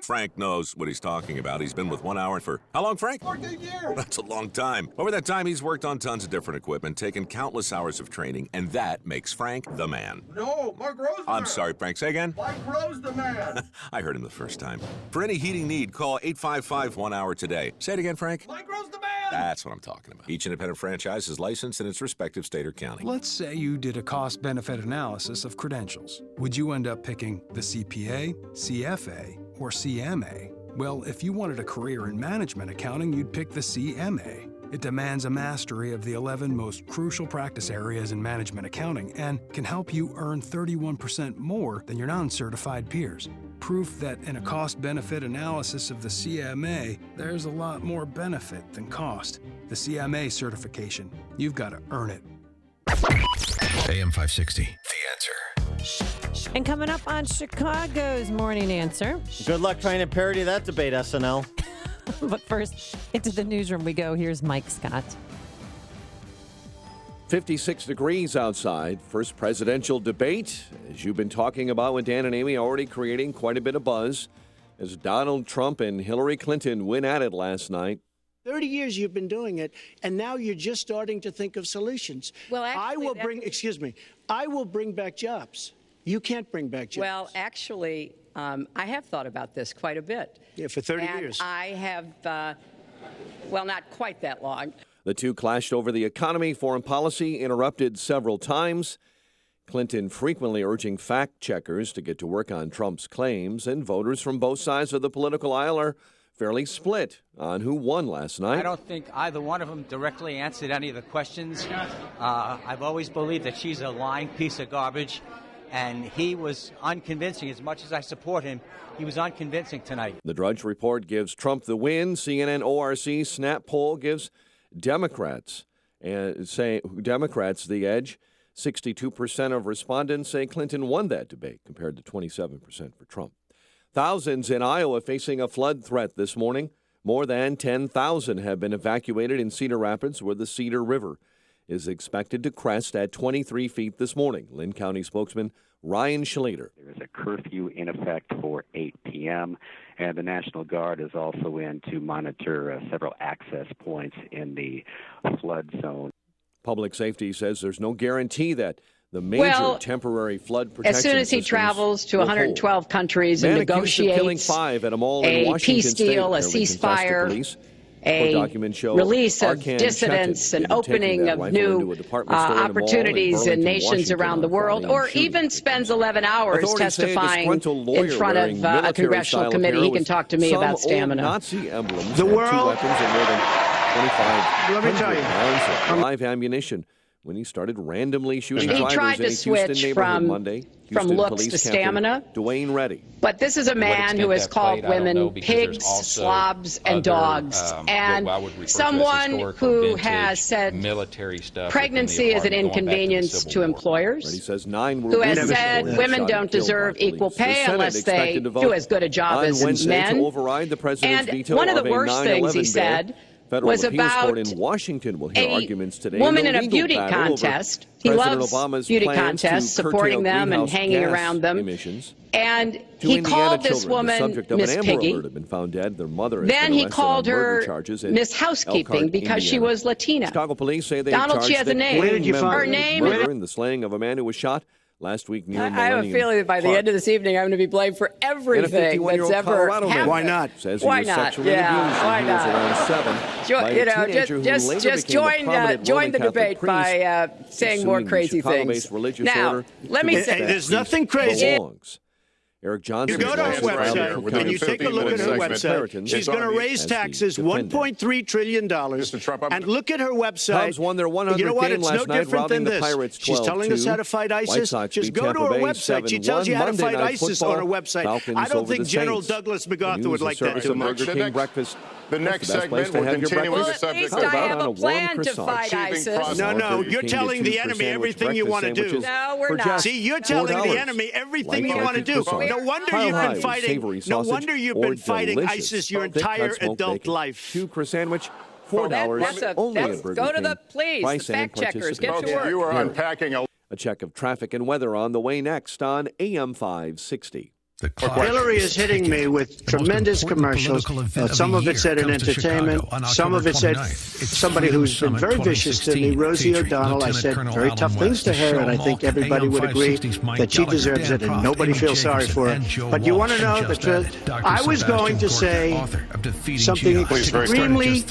Frank knows what he's talking about. He's been with 1 Hour for how long, Frank? 14 years. That's a long time. Over that time, he's worked on tons of different equipment, taken countless hours of training, and that makes Frank the man. No, Mark Rowe's the I'm man. sorry, Frank. Say again? Mike Rowe's the man. I heard him the first time. For any heating need, call 855 1 Hour today. Say it again, Frank. Mike Rowe's the man. That's what I'm talking about. Each independent franchise is licensed in its respective state or county. Let's say you did a cost-benefit analysis of credentials. Would you end up picking the CPA, CFA, or CMA? Well, if you wanted a career in management accounting, you'd pick the CMA. It demands a mastery of the 11 most crucial practice areas in management accounting and can help you earn 31% more than your non-certified peers. Proof that in a cost-benefit analysis of the CMA, there's a lot more benefit than cost. The CMA certification. You've got to earn it. AM 560. The Answer. And coming up on Chicago's Morning Answer. Good luck trying to parody that debate, SNL. But first, into the newsroom we go. Here's Mike Scott. 56 degrees outside. First presidential debate, as you've been talking about with Dan and Amy, already creating quite a bit of buzz as Donald Trump and Hillary Clinton went at it last night. 30 years you've been doing it, and now you're just starting to think of solutions. Well, actually, I will bring back jobs. You can't bring back jobs. Well, actually, I have thought about this quite a bit. Yeah, for 30 and years. I have, well, not quite that long. The two clashed over the economy. Foreign policy interrupted several times. Clinton frequently urging fact checkers to get to work on Trump's claims, and voters from both sides of the political aisle are fairly split on who won last night. I don't think either one of them directly answered any of the questions. I've always believed that she's a lying piece of garbage, and he was unconvincing. As much as I support him, he was unconvincing tonight. The Drudge Report gives Trump the win. CNN ORC Snap poll gives Democrats the edge. 62% of respondents say Clinton won that debate, compared to 27% for Trump. Thousands in Iowa facing a flood threat this morning. More than 10,000 have been evacuated in Cedar Rapids, where the Cedar River is expected to crest at 23 feet this morning. Lynn County spokesman Ryan Schlater. There is a curfew in effect for 8 p.m., and the National Guard is also in to monitor several access points in the flood zone. Public safety says there's no guarantee that the major temporary flood protection as soon as he travels to 112 countries and negotiates a peace deal, a ceasefire, a release of dissidents, an opening of new opportunities in nations around the world, or even spends 11 hours testifying in front of a congressional committee, he can talk to me about stamina. Nazi emblems, the world, 2 weapons and more than 2,500 rounds of live ammunition when he started randomly shooting he drivers tried in to a Houston switch neighborhood Monday. from Houston looks Police to Captain stamina. Dwayne Reddy. But this is a man who has called women pigs, slobs, and dogs, and someone who has said military stuff pregnancy is an inconvenience to employers, Reddy says 9 were who has wounded said or women shot don't and killed deserve by police. equal The pay Senate unless they expected to vote do as good a job on as Wednesday men. to override the president's And veto one of the a worst 9/11 things he bill. said Federal was Appeals about Court in Washington will hear a arguments today woman in in the a legal beauty battle over contest. He President loves Obama's beauty plans to contests, curtail supporting them and greenhouse hanging gas around them. emissions. And Two he Indiana called this children, the woman subject of Miss an Amber Piggy. Alert, have been found dead. Their mother has Then been he arrested called on murder her charges in Miss Housekeeping Elkhart, because she Indiana. was Latina. Chicago police say they Donald, charged she has a the name. gang Where did you member find in her name? murder in the slaying of a man who was shot last week near I have a Millennium feeling that by the Park. end of this evening, I'm going to be blamed for And a everything 51-year-old that's ever Colorado man happened. Why not? says he Why was not? sexually Yeah, abused why when he was not? around 7 by a teenager who later Just became a join prominent join Roman the Catholic debate priest. by saying more Suing the crazy Chicago-based things. religious Now, order let to me which say, that there's priest nothing crazy. belongs. Eric Johnson You go to her is filed a website Cook and County you take a look at her website. She's going to raise taxes $1.3 trillion. And look at her website. Cubs won their 100th you know what? game It's last no night, different than routing the this. Pirates 12-2. She's telling us how to fight White ISIS. Sox Just beat go to Tampa her Bay website. She 7-1. tells you how to Monday fight Night ISIS Football, on her website. Falcons I don't over think the General Saints. Douglas The MacArthur news would is like that service too of much. Burger King breakfast. The That's next the best place segment, to we're have your continuing breakfast. the Well, at least subject I of have a warm plan to croissant. fight ISIS. No, Burger you're King telling get the 2 for enemy sandwich everything you breakfast want to do. sandwiches No, we're for not. just See, you're telling the $4. enemy everything you Light want to do. croissant. No wonder Pile you've high been with fighting. savory No sausage wonder you've or been fighting delicious ISIS your thick cut entire smoked adult bacon. life. 2 for sandwich, $4 only at Burger go to King. the please, Price the and fact checkers, get participation to work. You are vary. unpacking a A check of traffic and weather on the way next on AM 560. Hillary is hitting me with tremendous commercials. Some of it said in entertainment. Some of it said somebody who's been very vicious to me, Rosie O'Donnell. I said very tough things to her, and I think everybody would agree that she deserves it, and nobody feels sorry for her. But you want to know the truth? I was going to say something extremely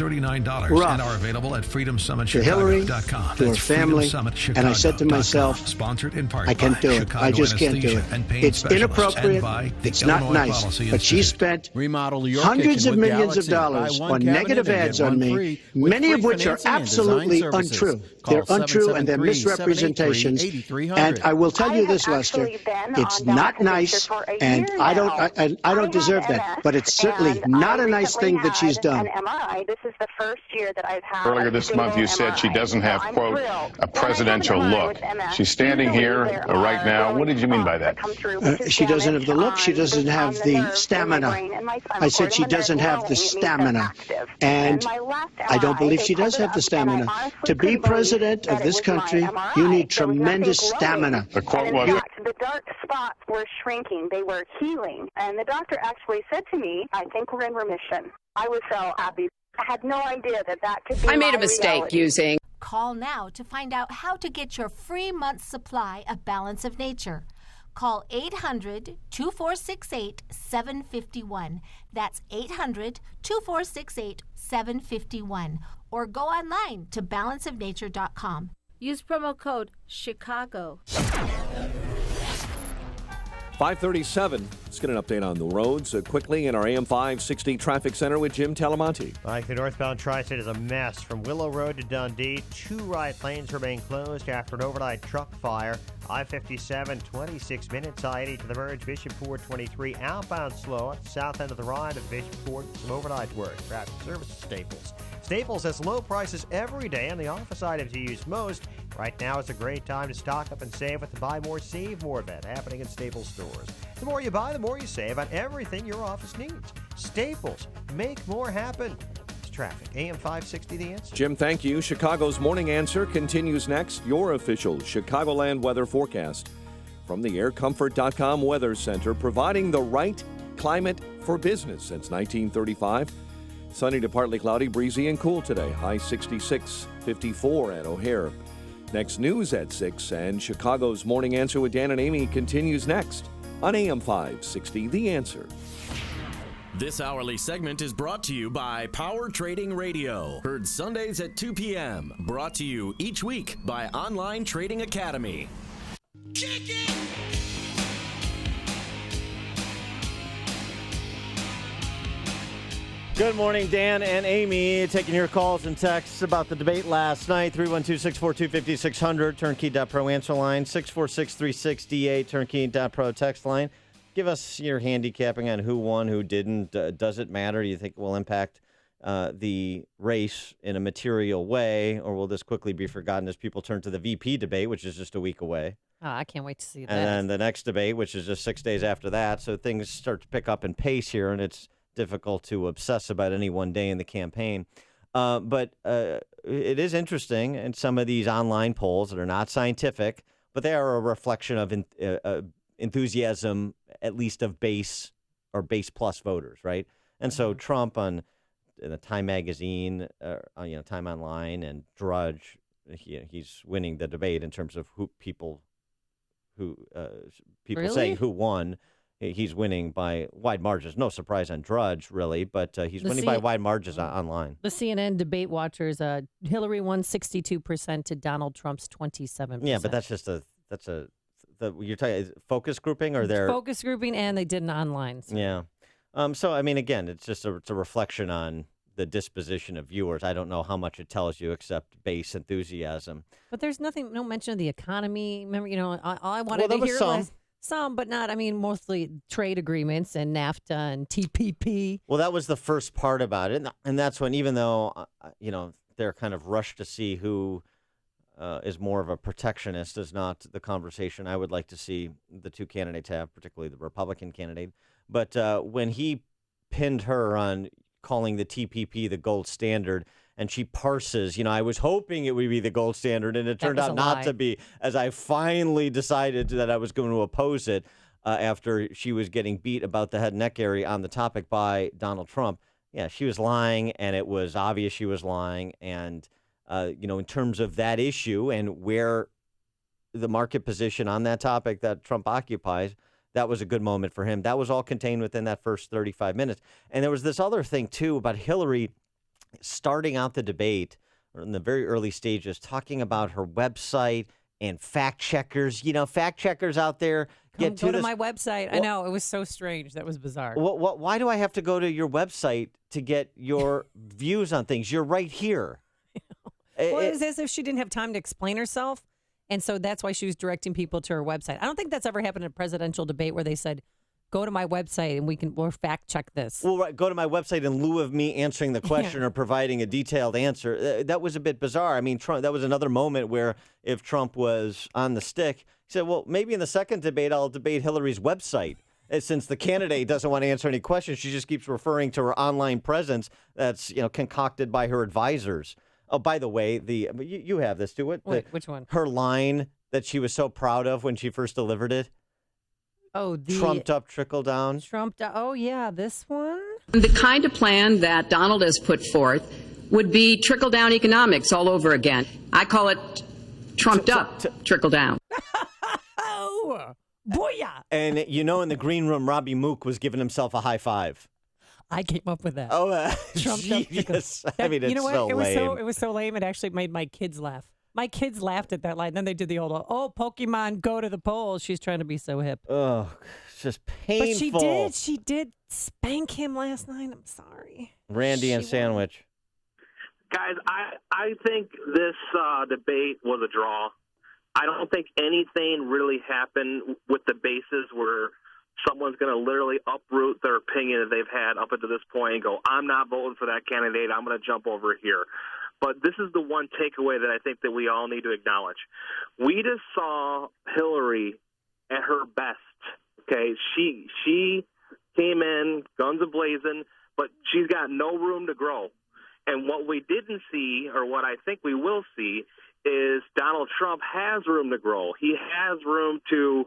rough to Hillary, to her family, and I said to myself, I can't do it. I just can't do it. It's inappropriate. It's not nice, but she spent hundreds of millions of dollars on negative ads on me, many of which are absolutely untrue. They're untrue and they're misrepresentations. And I will tell you this, Lester, it's not nice, and I don't deserve that. But it's certainly not a nice thing that she's done. This is the first year that I've had. Earlier this month, you said she doesn't have, quote, a presidential look. She's standing here right now. What did you mean by that? She doesn't have the look. She doesn't have the stamina. I said she doesn't have the stamina. And I don't believe she does have the stamina. To be president of this country, you need tremendous stamina. The quote was, the dark spots were shrinking. They were healing. And the doctor actually said to me, I think we're in remission. I was so happy. I had no idea that could be I made a my mistake reality. using. Call now to find out how to get your free month's supply of Balance of Nature. Call 800-2468-751. That's 800-2468-751. Or go online to balanceofnature.com. Use promo code CHICAGO. 537. Let's get an update on the roads quickly in our AM 560 traffic center with Jim Talamonte. Like the northbound tri-state is a mess from Willow Road to Dundee. 2 right lanes remain closed after an overnight truck fire. I-57, 26 minutes. I-80 to the merge. Bishop Ford, 23. Outbound slow at the south end of the ride of Bishop Ford. Some overnight work. Traffic service at Staples. Staples has low prices every day on the office items you use most. Right now is a great time to stock up and save with the Buy More, Save More event happening in Staples stores. The more you buy, the more you save on everything your office needs. Staples, make more happen. It's traffic. AM 560, The Answer. Jim, thank you. Chicago's Morning Answer continues next. Your official Chicagoland weather forecast from the aircomfort.com Weather Center, providing the right climate for business since 1935. Sunny to partly cloudy, breezy and cool today. High 66, 54 at O'Hare. Next, news at 6, and Chicago's Morning Answer with Dan and Amy continues next on AM 560, The Answer. This hourly segment is brought to you by Power Trading Radio. Heard Sundays at 2 p.m. Brought to you each week by Online Trading Academy. Kick it! Good morning, Dan and Amy. Taking your calls and texts about the debate last night. 312-642-5600, turnkey.pro answer line. 646-3668, turnkey.pro text line. Give us your handicapping on who won, who didn't. Does it matter? Do you think it will impact the race in a material way, or will this quickly be forgotten as people turn to the VP debate, which is just a week away? Oh, I can't wait to see that. And then the next debate, which is just 6 days after that. So things start to pick up in pace here, and it's difficult to obsess about any one day in the campaign. But it is interesting in some of these online polls that are not scientific, but they are a reflection of enthusiasm, at least of base or base plus voters, right? And so Trump in the Time Magazine, Time Online, and Drudge, he's winning the debate in terms of people really? saying who won. He's winning by wide margins. No surprise on Drudge, really, but he's winning by wide margins online. The CNN debate watchers, Hillary won 62% to Donald Trump's 27%. Yeah, but that's just you're talking focus grouping, or they're focus grouping, and they did an online. So. Yeah. So I mean, again, it's just it's a reflection on the disposition of viewers. I don't know how much it tells you except base enthusiasm. But there's no mention of the economy. Remember, all I wanted to hear was some, but not. I mean, mostly trade agreements and NAFTA and TPP. Well, that was the first part about it, and that's when, even though they're kind of rushed to see who is more of a protectionist, is not the conversation I would like to see the two candidates have, particularly the Republican candidate. But when he pinned her on calling the TPP the gold standard, and she parses, I was hoping it would be the gold standard, and it turned out not to be, as I finally decided that I was going to oppose it after she was getting beat about the head and neck area on the topic by Donald Trump. Yeah, she was lying, and it was obvious she was lying. And, in terms of that issue and where the market position on that topic that Trump occupies, that was a good moment for him. That was all contained within that first 35 minutes. And there was this other thing, too, about Hillary starting out the debate, or in the very early stages, talking about her website and fact checkers. Fact checkers out there Go to my website. Well, I know, it was so strange. That was bizarre. Why do I have to go to your website to get your views on things? You're right here. Well, it was as if she didn't have time to explain herself, and so that's why she was directing people to her website. I don't think that's ever happened in a presidential debate where they said, go to my website and we'll fact check this. Well, right, go to my website in lieu of me answering the question or providing a detailed answer. That was a bit bizarre. I mean, Trump, that was another moment where if Trump was on the stick, he said, well, maybe in the second debate, I'll debate Hillary's website. Since the candidate doesn't want to answer any questions, she just keeps referring to her online presence that's concocted by her advisors. Oh, by the way, you have this too. Wait, which one? Her line that she was so proud of when she first delivered it. Oh, the trumped up, trickle down. Oh, yeah, this one. The kind of plan that Donald has put forth would be trickle down economics all over again. I call it trumped up, trickle down. Oh, booyah! And in the green room, Robbie Mook was giving himself a high five. I came up with that. Oh, genius. I mean, it's so lame. It was so lame, it actually made my kids laugh. My kids laughed at that line. Then they did the old, Pokemon, go to the polls. She's trying to be so hip. Oh, it's just painful. But she did spank him last night. I'm sorry. Randy and Sandwich. Guys, I think this debate was a draw. I don't think anything really happened with the bases where someone's going to literally uproot their opinion that they've had up until this point and go, I'm not voting for that candidate. I'm going to jump over here. But this is the one takeaway that I think that we all need to acknowledge. We just saw Hillary at her best. Okay, she came in guns a-blazing, but she's got no room to grow. And what we didn't see, or what I think we will see, is Donald Trump has room to grow. He has room to,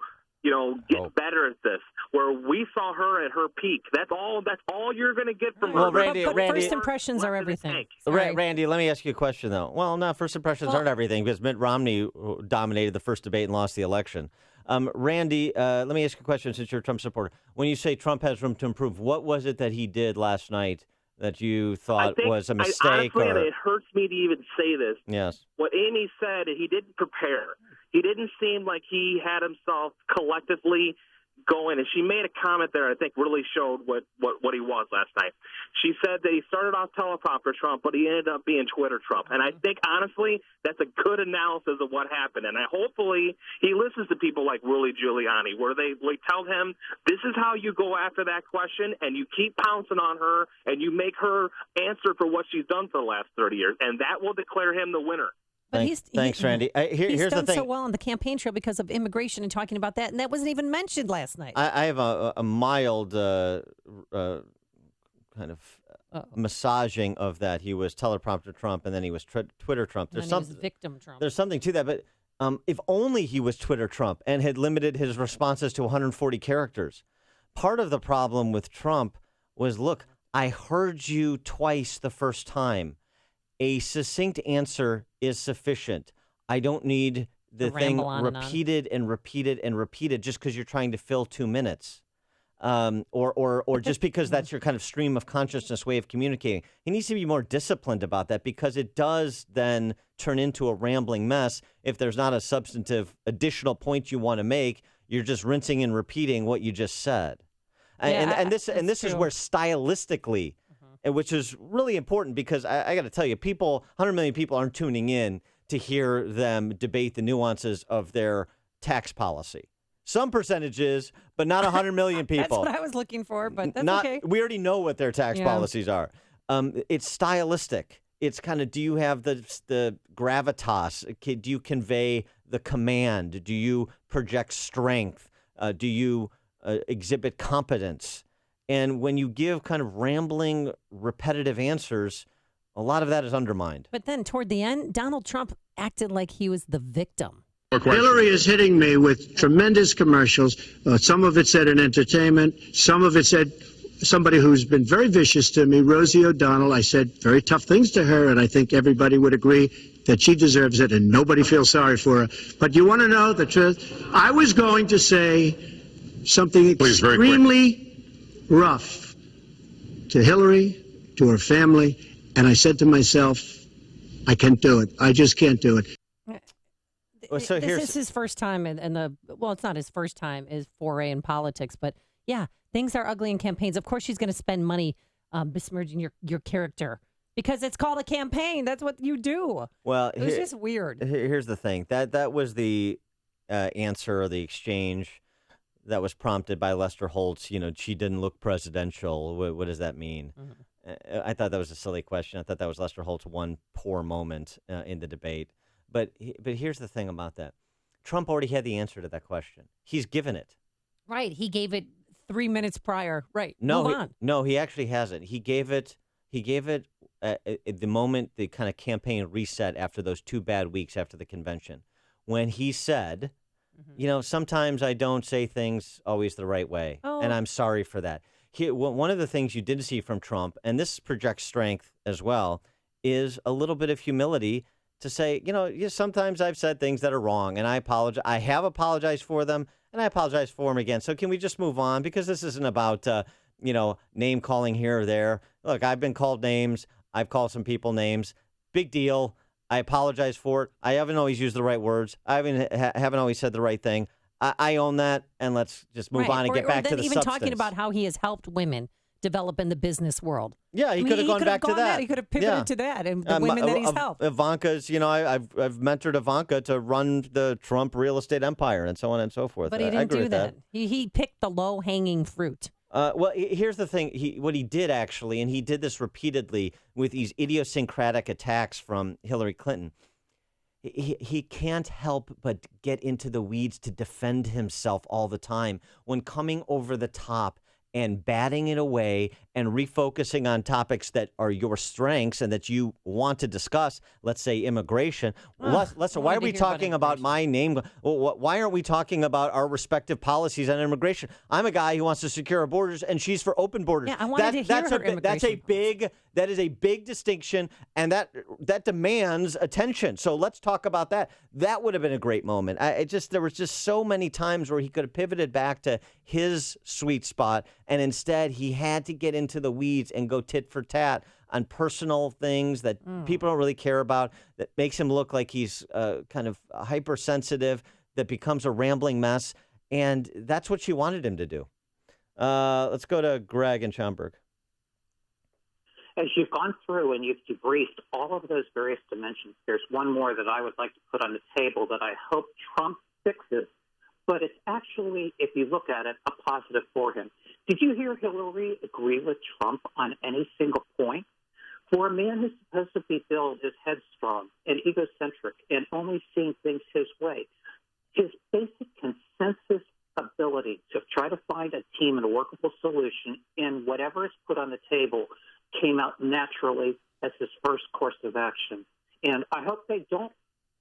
get better at this. Where we saw her at her peak. That's all you're going to get from her. Randy, first impressions are everything. Randy, let me ask you a question, though. Well, no, first impressions aren't everything, because Mitt Romney dominated the first debate and lost the election. Randy, let me ask you a question, since you're a Trump supporter. When you say Trump has room to improve, what was it that he did last night that you thought was a mistake? Honestly, and it hurts me to even say this. Yes. What Amy said, he didn't prepare. He didn't seem like he had himself collectively going, and she made a comment there I think really showed what he was last night. She said that he started off teleprompter Trump, but he ended up being Twitter Trump. And I think, honestly, that's a good analysis of what happened. And hopefully he listens to people like Rudy Giuliani, where they tell him, this is how you go after that question, and you keep pouncing on her, and you make her answer for what she's done for the last 30 years, and that will declare him the winner. But Thanks, Randy. He's here's done the thing. so well on the campaign trail because of immigration and talking about that, and that wasn't even mentioned last night. I have a mild kind of massaging of that. He was teleprompter Trump, and then he was Twitter Trump. There's some victim Trump. There's something to that, but if only he was Twitter Trump and had limited his responses to 140 characters. Part of the problem with Trump was, look, I heard you twice the first time. A succinct answer is sufficient. I don't need the thing repeated and repeated and repeated just because you're trying to fill 2 minutes, or just because that's your kind of stream of consciousness way of communicating. He needs to be more disciplined about that, because it does then turn into a rambling mess if there's not a substantive additional point you want to make. You're just rinsing and repeating what you just said, and this is where stylistically. Which is really important, because I got to tell you, 100 million people aren't tuning in to hear them debate the nuances of their tax policy. Some percentages, but not 100 million people. That's what I was looking for, but that's okay. We already know what their tax policies are. It's stylistic. It's kind of, do you have the gravitas? Do you convey the command? Do you project strength? Do you exhibit competence? And when you give kind of rambling, repetitive answers, a lot of that is undermined. But then toward the end, Donald Trump acted like he was the victim. Hillary is hitting me with tremendous commercials. Some of it said in entertainment. Some of it said somebody who's been very vicious to me, Rosie O'Donnell. I said very tough things to her, and I think everybody would agree that she deserves it, and nobody feels sorry for her. But you want to know the truth? I was going to say something extremely rough to Hillary, to her family, and I said to myself, I can't do it. I just can't do it. So this is his first time it's not his first time, his foray in politics, but yeah, things are ugly in campaigns. Of course she's going to spend money besmirching your character, because it's called a campaign. That's what you do. Well, it was just weird. Here's the thing. That was the answer, or the exchange that was prompted by Lester Holtz. She didn't look presidential. What does that mean? Mm-hmm. I thought that was a silly question. I thought that was Lester Holt's one poor moment in the debate. But here's the thing about that. Trump already had the answer to that question. He's given it. Right. He gave it 3 minutes prior. Right. No, he actually hasn't. He gave it at the moment the kind of campaign reset after those 2 bad weeks after the convention, when he said, sometimes I don't say things always the right way, and I'm sorry for that. One of the things you did see from Trump, and this projects strength as well, is a little bit of humility to say, sometimes I've said things that are wrong, and I apologize. I have apologized for them, and I apologize for them again. So can we just move on? Because this isn't about, name calling here or there. Look, I've been called names. I've called some people names. Big deal. I apologize for it. I haven't always used the right words. I haven't always said the right thing. I own that, and let's just move on and get back to the substance. Even talking about how he has helped women develop in the business world. Yeah, he could have gone back to that. He could have pivoted to that, and the women that he's helped. Ivanka's, I've mentored Ivanka to run the Trump real estate empire and so on and so forth. But he didn't do that. He picked the low-hanging fruit. Well, here's the thing. What he did actually, and he did this repeatedly with these idiosyncratic attacks from Hillary Clinton, he can't help but get into the weeds to defend himself all the time when coming over the top and batting it away and refocusing on topics that are your strengths and that you want to discuss, let's say immigration. Lester, why are we talking about my name? Why aren't we talking about our respective policies on immigration? I'm a guy who wants to secure our borders, and she's for open borders. Yeah, I wanted to hear her immigration. That is a big distinction, and that demands attention. So let's talk about that. That would have been a great moment. There was just so many times where he could have pivoted back to his sweet spot, and instead he had to get into the weeds and go tit for tat on personal things that people don't really care about, that makes him look like he's kind of hypersensitive, that becomes a rambling mess, and that's what she wanted him to do. Let's go to Greg in Schaumburg. As you've gone through and you've debriefed all of those various dimensions, there's one more that I would like to put on the table that I hope Trump fixes. But it's actually, if you look at it, a positive for him. Did you hear Hillary agree with Trump on any single point? For a man who's supposed to be billed as headstrong and egocentric and only seeing things his way, his basic consensus ability to try to find a team and a workable solution in whatever is put on the table came out naturally as his first course of action. And I hope they don't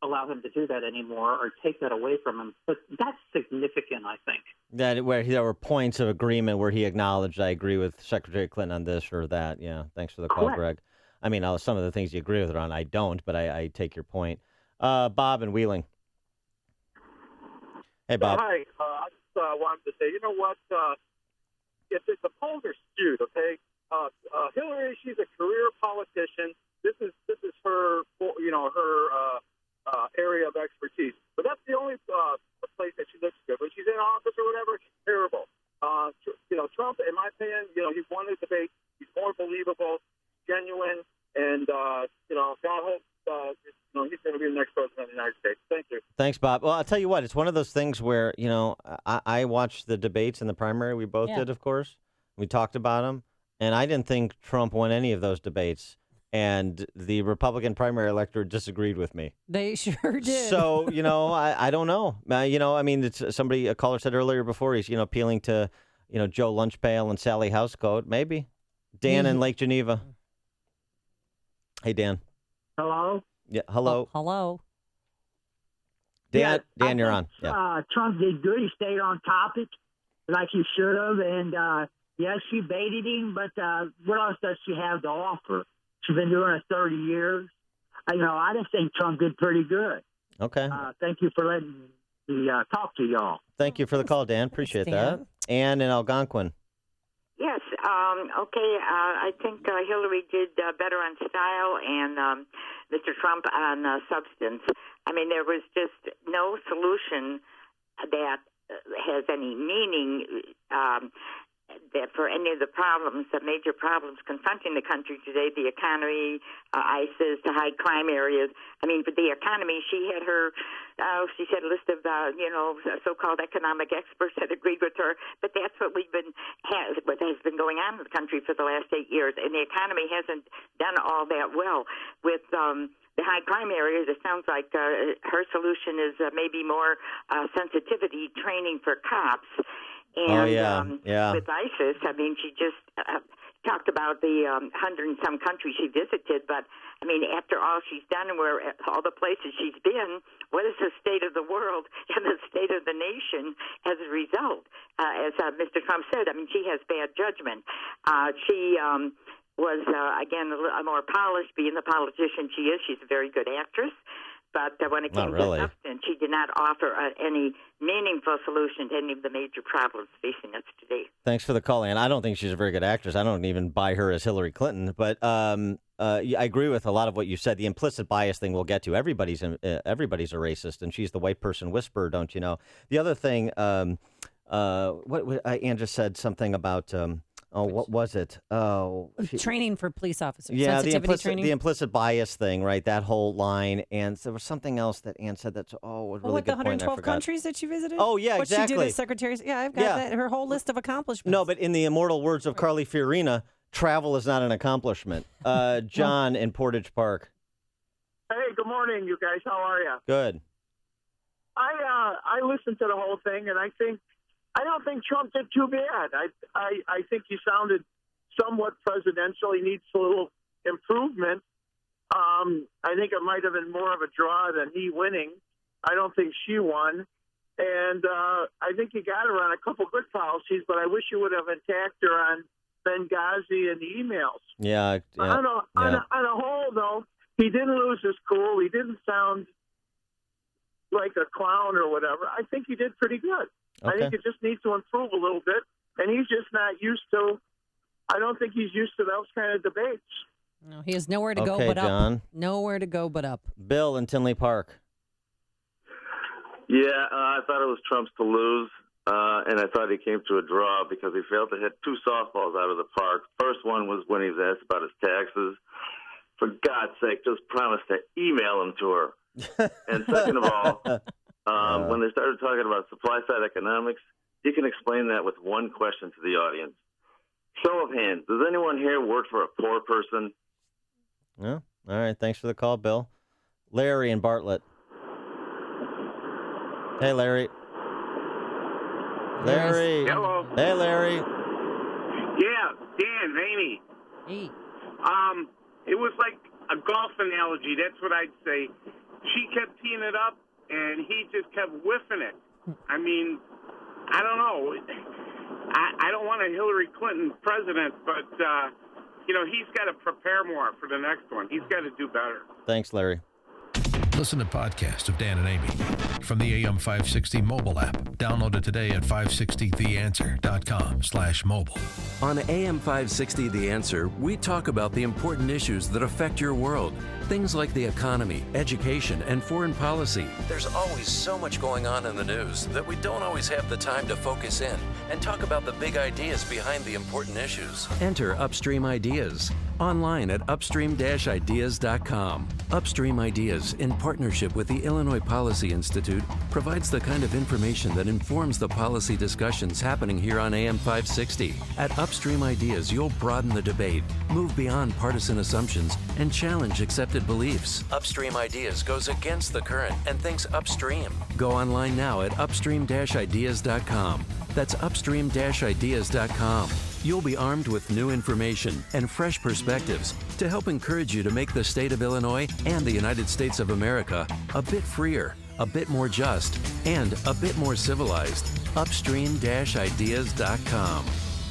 allow him to do that anymore or take that away from him. But that's significant, I think. That where there were points of agreement where he acknowledged, I agree with Secretary Clinton on this or that. Yeah, thanks for the call, Greg. I mean, some of the things you agree with her on, I don't, but I take your point. Bob in Wheeling. Hey, Bob. Hi. I just wanted to say, you know what? If the polls are skewed, okay? Hillary, she's a career politician. This is her, area of expertise. But that's the only place that she looks good. When she's in office or whatever, she's terrible. Trump, in my opinion, he won the debate. He's more believable, genuine, and God hope he's going to be the next president of the United States. Thank you. Thanks, Bob. Well, I'll tell you what, it's one of those things where, I watched the debates in the primary. We both did, of course. We talked about them. And I didn't think Trump won any of those debates. And the Republican primary electorate disagreed with me. They sure did. So, I don't know. It's a caller said earlier before he's, appealing to, Joe Lunchpail and Sally Housecoat. Maybe. Dan in Lake Geneva. Hey, Dan. Hello? Yeah, hello. Hello. Dan, you're on. Yeah. Trump did good. He stayed on topic like he should have. And, yes, she baited him, but what else does she have to offer? She's been doing it 30 years. I just think Trump did pretty good. Okay. Thank you for letting me talk to y'all. Thank you for the call, Dan. Appreciate that. Ann in Algonquin. Yes. Okay. I think Hillary did better on style and Mr. Trump on substance. I mean, there was just no solution that has any meaning that for any of the major problems confronting the country today, the economy, ISIS, the high crime areas. I mean, for the economy, she had she had a list of, so-called economic experts that agreed with her. But that's what what has been going on in the country for the last 8 years. And the economy hasn't done all that well. With the high crime areas, it sounds like her solution is maybe more sensitivity training for cops. And with ISIS, I mean, she just talked about the 100 and some countries she visited. But, I mean, after all she's done and all the places she's been, what is the state of the world and the state of the nation as a result? As Mr. Trump said, I mean, she has bad judgment. She was, again, a more polished, being the politician she is. She's a very good actress. But when it came to substance, she did not offer any meaningful solution to any of the major problems facing us today. Thanks for the call, Ann. I don't think she's a very good actress. I don't even buy her as Hillary Clinton. But I agree with a lot of what you said. The implicit bias thing we'll get to. Everybody's a racist, and she's the white person whisperer, don't you know? The other thing, what Ann just said something about what was it? Oh, training for police officers. Yeah, training. The implicit bias thing, right? That whole line. And there was something else that Ann said that's, was really what, good the point. 112 countries that she visited? Oh, yeah, what exactly. What she did as secretary. Yeah, I've got that, her whole list of accomplishments. No, but in the immortal words of Carly Fiorina, travel is not an accomplishment. John in Portage Park. Hey, good morning, you guys. How are you? Good. I listened to the whole thing, and I don't think Trump did too bad. I think he sounded somewhat presidential. He needs a little improvement. I think it might have been more of a draw than he winning. I don't think she won. And I think he got her on a couple good policies, but I wish you would have attacked her on Benghazi and the emails. Yeah. On a whole, though, he didn't lose his cool. He didn't sound like a clown or whatever. I think he did pretty good. Okay. I think it just needs to improve a little bit, and he's just not used to. I don't think he's used to those kind of debates. No, he has nowhere to go but John. up. Nowhere to go but up. Bill in Tinley Park. Yeah, I thought it was Trump's to lose, and I thought he came to a draw because he failed to hit 2 softballs out of the park. First one was when he was asked about his taxes. For God's sake, just promise to email them to her. And second of all, when they started talking about supply-side economics, you can explain that with one question to the audience. Show of hands, does anyone here work for a poor person? Yeah. All right. Thanks for the call, Bill. Larry in Bartlett. Hey, Larry. Larry. Hello. Hey, Larry. Yeah, Dan, Amy. Hey. It was like a golf analogy. That's what I'd say. She kept teeing it up, and he just kept whiffing it. I mean, I don't know. I don't want a Hillary Clinton president, but, he's got to prepare more for the next one. He's got to do better. Thanks, Larry. Listen to podcasts of Dan and Amy from the AM 560 mobile app. Download it today at 560theanswer.com/mobile. On AM 560 The Answer, we talk about the important issues that affect your world. Things like the economy, education, and foreign policy. There's always so much going on in the news that we don't always have the time to focus in and talk about the big ideas behind the important issues. Enter Upstream Ideas online at upstream-ideas.com. Upstream Ideas, in partnership with the Illinois Policy Institute, provides the kind of information that informs the policy discussions happening here on AM 560. At Upstream Ideas, you'll broaden the debate, move beyond partisan assumptions, and challenge accepted beliefs. Upstream Ideas goes against the current and thinks upstream. Go online now at upstream-ideas.com. That's upstream-ideas.com. You'll be armed with new information and fresh perspectives to help encourage you to make the state of Illinois and the United States of America a bit freer, a bit more just, and a bit more civilized. Upstream-ideas.com.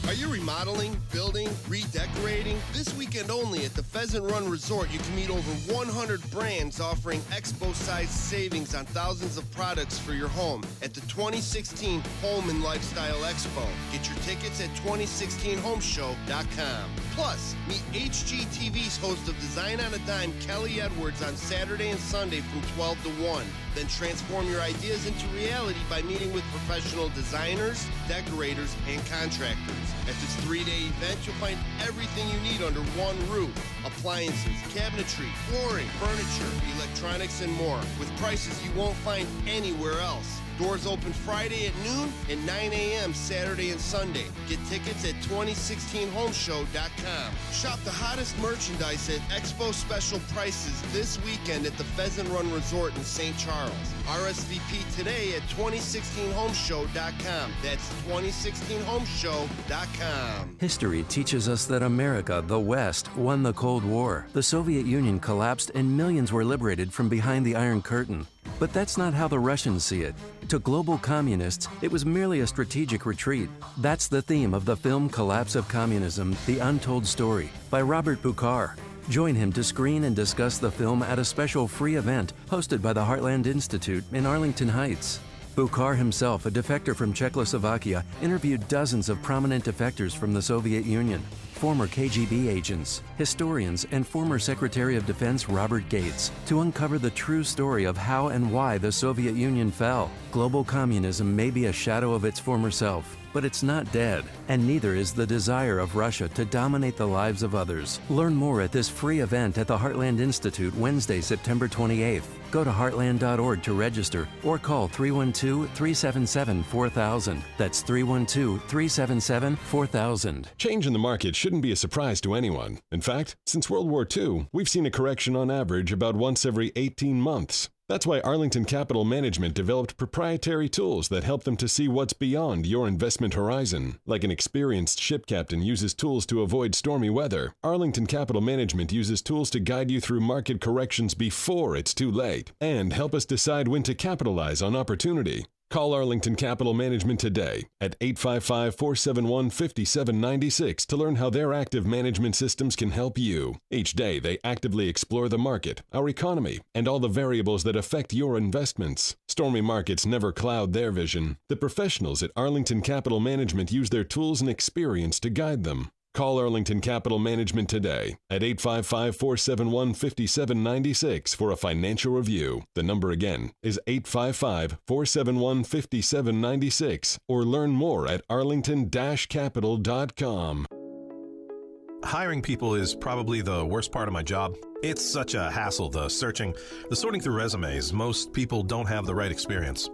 Are you remodeling, building, redecorating? This weekend only at the Pheasant Run Resort, you can meet over 100 brands offering expo-sized savings on thousands of products for your home at the 2016 Home and Lifestyle Expo. Get your tickets at 2016homeshow.com. Plus, meet HGTV's host of Design on a Dime, Kelly Edwards, on Saturday and Sunday from 12 to 1. Then transform your ideas into reality by meeting with professional designers, decorators, and contractors. At this 3-day event, you'll find everything you need under one roof. Appliances, cabinetry, flooring, furniture, electronics, and more, with prices you won't find anywhere else. Doors open Friday at noon and 9 a.m. Saturday and Sunday. Get tickets at 2016homeshow.com. Shop the hottest merchandise at Expo special prices this weekend at the Pheasant Run Resort in St. Charles. RSVP today at 2016homeshow.com. That's 2016homeshow.com. History teaches us that America, the West, won the Cold War. The Soviet Union collapsed and millions were liberated from behind the Iron Curtain. But that's not how the Russians see it. To global communists, it was merely a strategic retreat. That's the theme of the film Collapse of Communism, The Untold Story, by Robert Buchar. Join him to screen and discuss the film at a special free event hosted by the Heartland Institute in Arlington Heights. Buchar himself, a defector from Czechoslovakia, interviewed dozens of prominent defectors from the Soviet Union, former KGB agents, historians, and former Secretary of Defense Robert Gates to uncover the true story of how and why the Soviet Union fell. Global communism may be a shadow of its former self, but it's not dead, and neither is the desire of Russia to dominate the lives of others. Learn more at this free event at the Heartland Institute Wednesday, September 28th. Go to heartland.org to register or call 312-377-4000. That's 312-377-4000. Change in the market shouldn't be a surprise to anyone. In fact, since World War II, we've seen a correction on average about once every 18 months. That's why Arlington Capital Management developed proprietary tools that help them to see what's beyond your investment horizon. Like an experienced ship captain uses tools to avoid stormy weather, Arlington Capital Management uses tools to guide you through market corrections before it's too late and help us decide when to capitalize on opportunity. Call Arlington Capital Management today at 855-471-5796 to learn how their active management systems can help you. Each day, they actively explore the market, our economy, and all the variables that affect your investments. Stormy markets never cloud their vision. The professionals at Arlington Capital Management use their tools and experience to guide them. Call Arlington Capital Management today at 855-471-5796 for a financial review. The number again is 855-471-5796 or learn more at arlington-capital.com. Hiring people is probably the worst part of my job. It's such a hassle, the searching, the sorting through resumes. Most people don't have the right experience.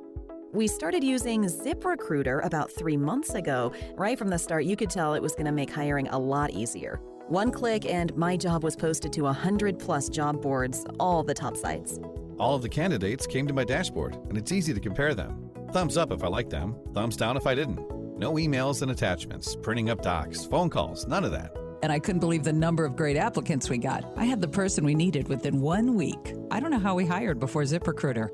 We started using ZipRecruiter about 3 months ago. Right from the start, you could tell it was going to make hiring a lot easier. One click and my job was posted to 100-plus job boards, all the top sites. All of the candidates came to my dashboard, and it's easy to compare them. Thumbs up if I liked them, thumbs down if I didn't. No emails and attachments, printing up docs, phone calls, none of that. And I couldn't believe the number of great applicants we got. I had the person we needed within 1 week. I don't know how we hired before ZipRecruiter.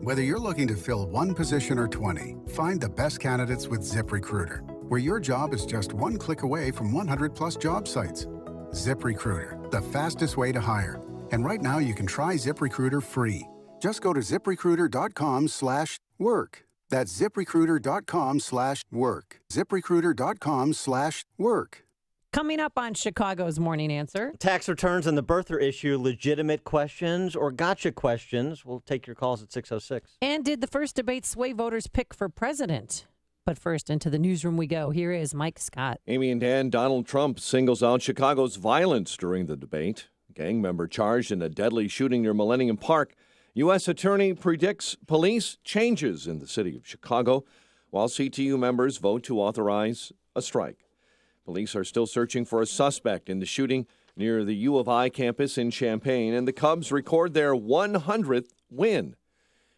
Whether you're looking to fill one position or 20, find the best candidates with ZipRecruiter, where your job is just one click away from 100-plus job sites. ZipRecruiter, the fastest way to hire. And right now you can try ZipRecruiter free. Just go to ZipRecruiter.com/work. That's ZipRecruiter.com/work. ZipRecruiter.com/work. Coming up on Chicago's Morning Answer. Tax returns and the birther issue, legitimate questions or gotcha questions. We'll take your calls at 606. And did the first debate sway voters' pick for president? But first, into the newsroom we go. Here is Mike Scott. Amy and Dan, Donald Trump singles out Chicago's violence during the debate. A gang member charged in a deadly shooting near Millennium Park. U.S. Attorney predicts police changes in the city of Chicago, while CTU members vote to authorize a strike. Police are still searching for a suspect in the shooting near the U of I campus in Champaign, and the Cubs record their 100th win.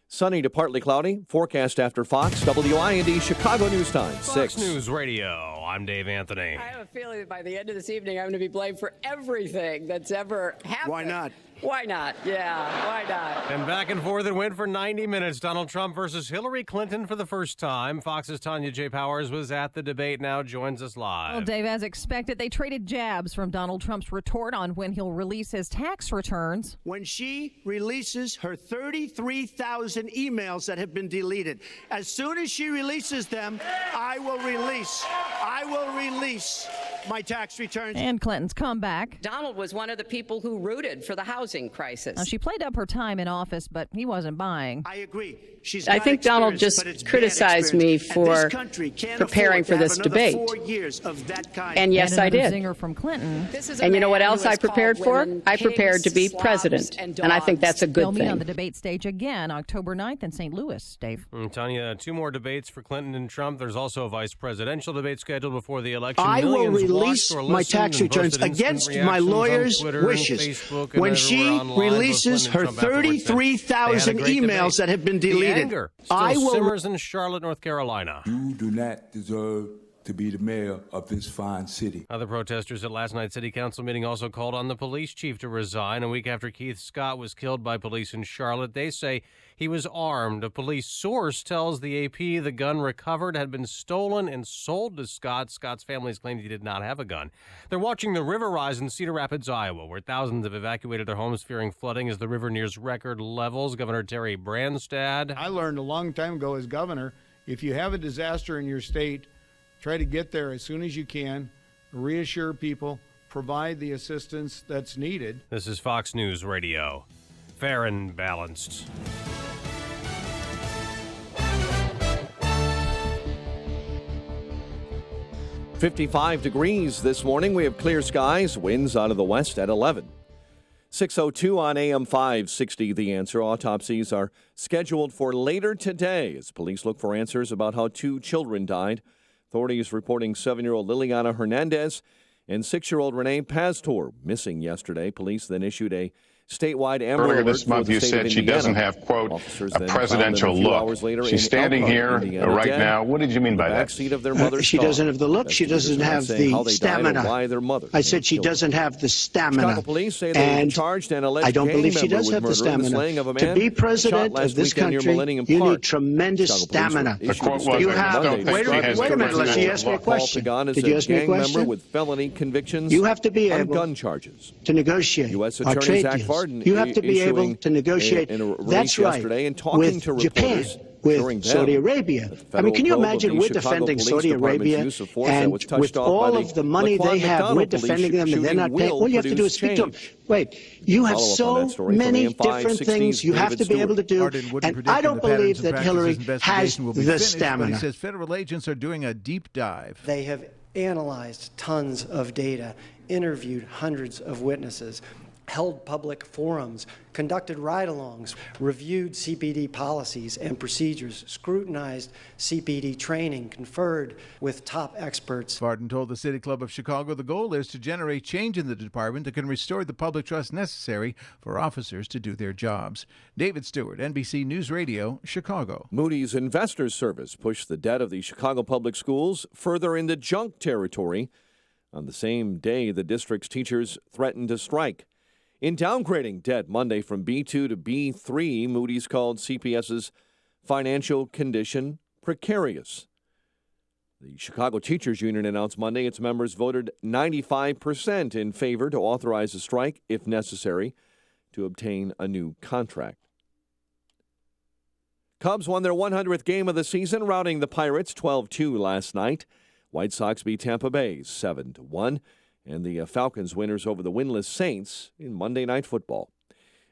Sunny to partly cloudy. Forecast after Fox, WIND Chicago News Time, 6. Fox News Radio. I'm Dave Anthony. I have a feeling that by the end of this evening, I'm going to be blamed for everything that's ever happened. Why not? Why not? Yeah, why not? And back and forth it went for 90 minutes. Donald Trump versus Hillary Clinton for the first time. Fox's Tanya J. Powers was at the debate, now joins us live. Well, Dave, as expected, they traded jabs from Donald Trump's retort on when he'll release his tax returns. When she releases her 33,000 emails that have been deleted, as soon as she releases them, I will release my tax returns. And Clinton's comeback. Donald was one of the people who rooted for the housing crisis. Now, she played up her time in office, but he wasn't buying. I agree. I think Donald just criticized me for preparing for this debate. And yes, I did. Zinger from Clinton. And you know what else I prepared for? I prepared to be president. And I think that's a good thing. They'll meet on the debate stage again October 9th in St. Louis, Dave. Tanya, 2 more debates for Clinton and Trump. There's also a vice presidential debate scheduled before the election. I will release my tax returns against my lawyer's wishes. When she releases her 33,000 emails that have been deleted, I will. Simmers in Charlotte, North Carolina. You do not deserve to be the mayor of this fine city. Other protesters at last night's city council meeting also called on the police chief to resign a week after Keith Scott was killed by police in Charlotte. They say he was armed. A police source tells the AP the gun recovered had been stolen and sold to Scott. Scott's family has claimed he did not have a gun. They're watching the river rise in Cedar Rapids, Iowa, where thousands have evacuated their homes fearing flooding as the river nears record levels. Governor Terry Branstad. I learned a long time ago as governor, if you have a disaster in your state, try to get there as soon as you can, reassure people, provide the assistance that's needed. This is Fox News Radio. Fair and balanced. 55 degrees this morning. We have clear skies, winds out of the west at 11. 6:02 on AM 560, The Answer. Autopsies are scheduled for later today as police look for answers about how 2 children died. Authorities reporting 7-year-old Liliana Hernandez and 6-year-old Renee Pastor missing yesterday. Police then issued a statewide Amber Earlier Alert this month, you said she doesn't have, quote, a presidential look. She's standing here right now. What did you mean by that? She doesn't have the look. She doesn't have the stamina. I said she doesn't have the stamina. Chicago police say they charged an alleged I don't gang believe she member does with have the murder in the stamina. slaying of a To man be president shot last of this weekend near country, Millennium you Park. need tremendous stamina. The quote was, You have. Wait a minute. Let me ask me a question. Did you ask me a question? Member with felony convictions. You have to be on able gun charges to negotiate U.S. our Attorney trade Zach deals. Varden You have to be able to negotiate. That's right. Yesterday and talking with to Japan, with Saudi Arabia. I mean, can you imagine we're defending Saudi Arabia, and with all of the money they have, we're defending them, and they're not paying. All you have to do is speak to them. Wait, you have so many different things you have to be able to do, and I don't believe that Hillary has the stamina. He says federal agents are doing a deep dive. They have analyzed tons of data, interviewed hundreds of witnesses, held public forums, conducted ride-alongs, reviewed CPD policies and procedures, scrutinized CPD training, conferred with top experts. Varden told the City Club of Chicago the goal is to generate change in the department that can restore the public trust necessary for officers to do their jobs. David Stewart, NBC News Radio, Chicago. Moody's Investors Service pushed the debt of the Chicago Public Schools further into junk territory. On the same day, the district's teachers threatened to strike. In downgrading debt Monday from B2 to B3, Moody's called CPS's financial condition precarious. The Chicago Teachers Union announced Monday its members voted 95% in favor to authorize a strike, if necessary, to obtain a new contract. Cubs won their 100th game of the season, routing the Pirates 12-2 last night. White Sox beat Tampa Bay 7-1. And the Falcons winners over the winless Saints in Monday Night Football.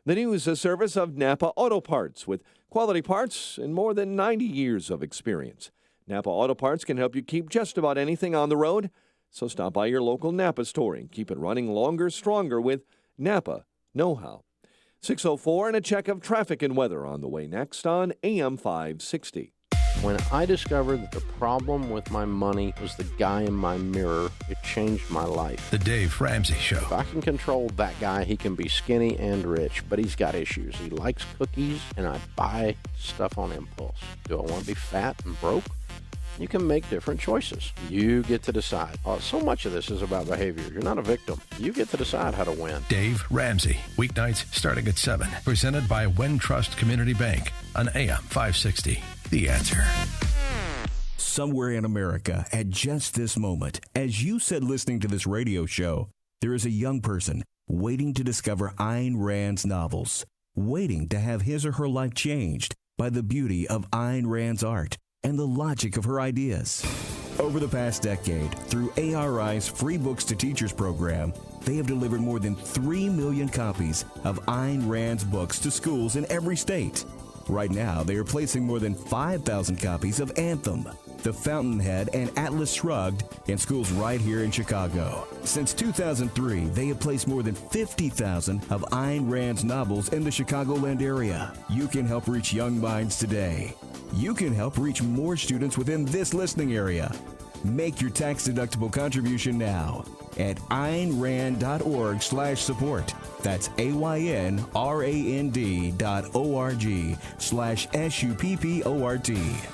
The news a service of Napa Auto Parts with quality parts and more than 90 years of experience. Napa Auto Parts can help you keep just about anything on the road, so stop by your local Napa store and keep it running longer, stronger with Napa know-how. 6:04 and a check of traffic and weather on the way next on AM 560. When I discovered that the problem with my money was the guy in my mirror, it changed my life. The Dave Ramsey Show. If I can control that guy, he can be skinny and rich, but he's got issues. He likes cookies, and I buy stuff on impulse. Do I want to be fat and broke? You can make different choices. You get to decide. So much of this is about behavior. You're not a victim. You get to decide how to win. Dave Ramsey, weeknights starting at 7. Presented by Wintrust Community Bank on AM 560. The Answer. Somewhere in America, at just this moment, as you said listening to this radio show, there is a young person waiting to discover Ayn Rand's novels, waiting to have his or her life changed by the beauty of Ayn Rand's art and the logic of her ideas. Over the past decade, through ARI's Free Books to Teachers program, they have delivered more than 3 million copies of Ayn Rand's books to schools in every state. Right now, they are placing more than 5,000 copies of Anthem, The Fountainhead, and Atlas Shrugged in schools right here in Chicago. Since 2003, they have placed more than 50,000 of Ayn Rand's novels in the Chicagoland area. You can help reach young minds today. You can help reach more students within this listening area. Make your tax-deductible contribution now at AynRand.org/support. That's AYNRAND.org/SUPPORT.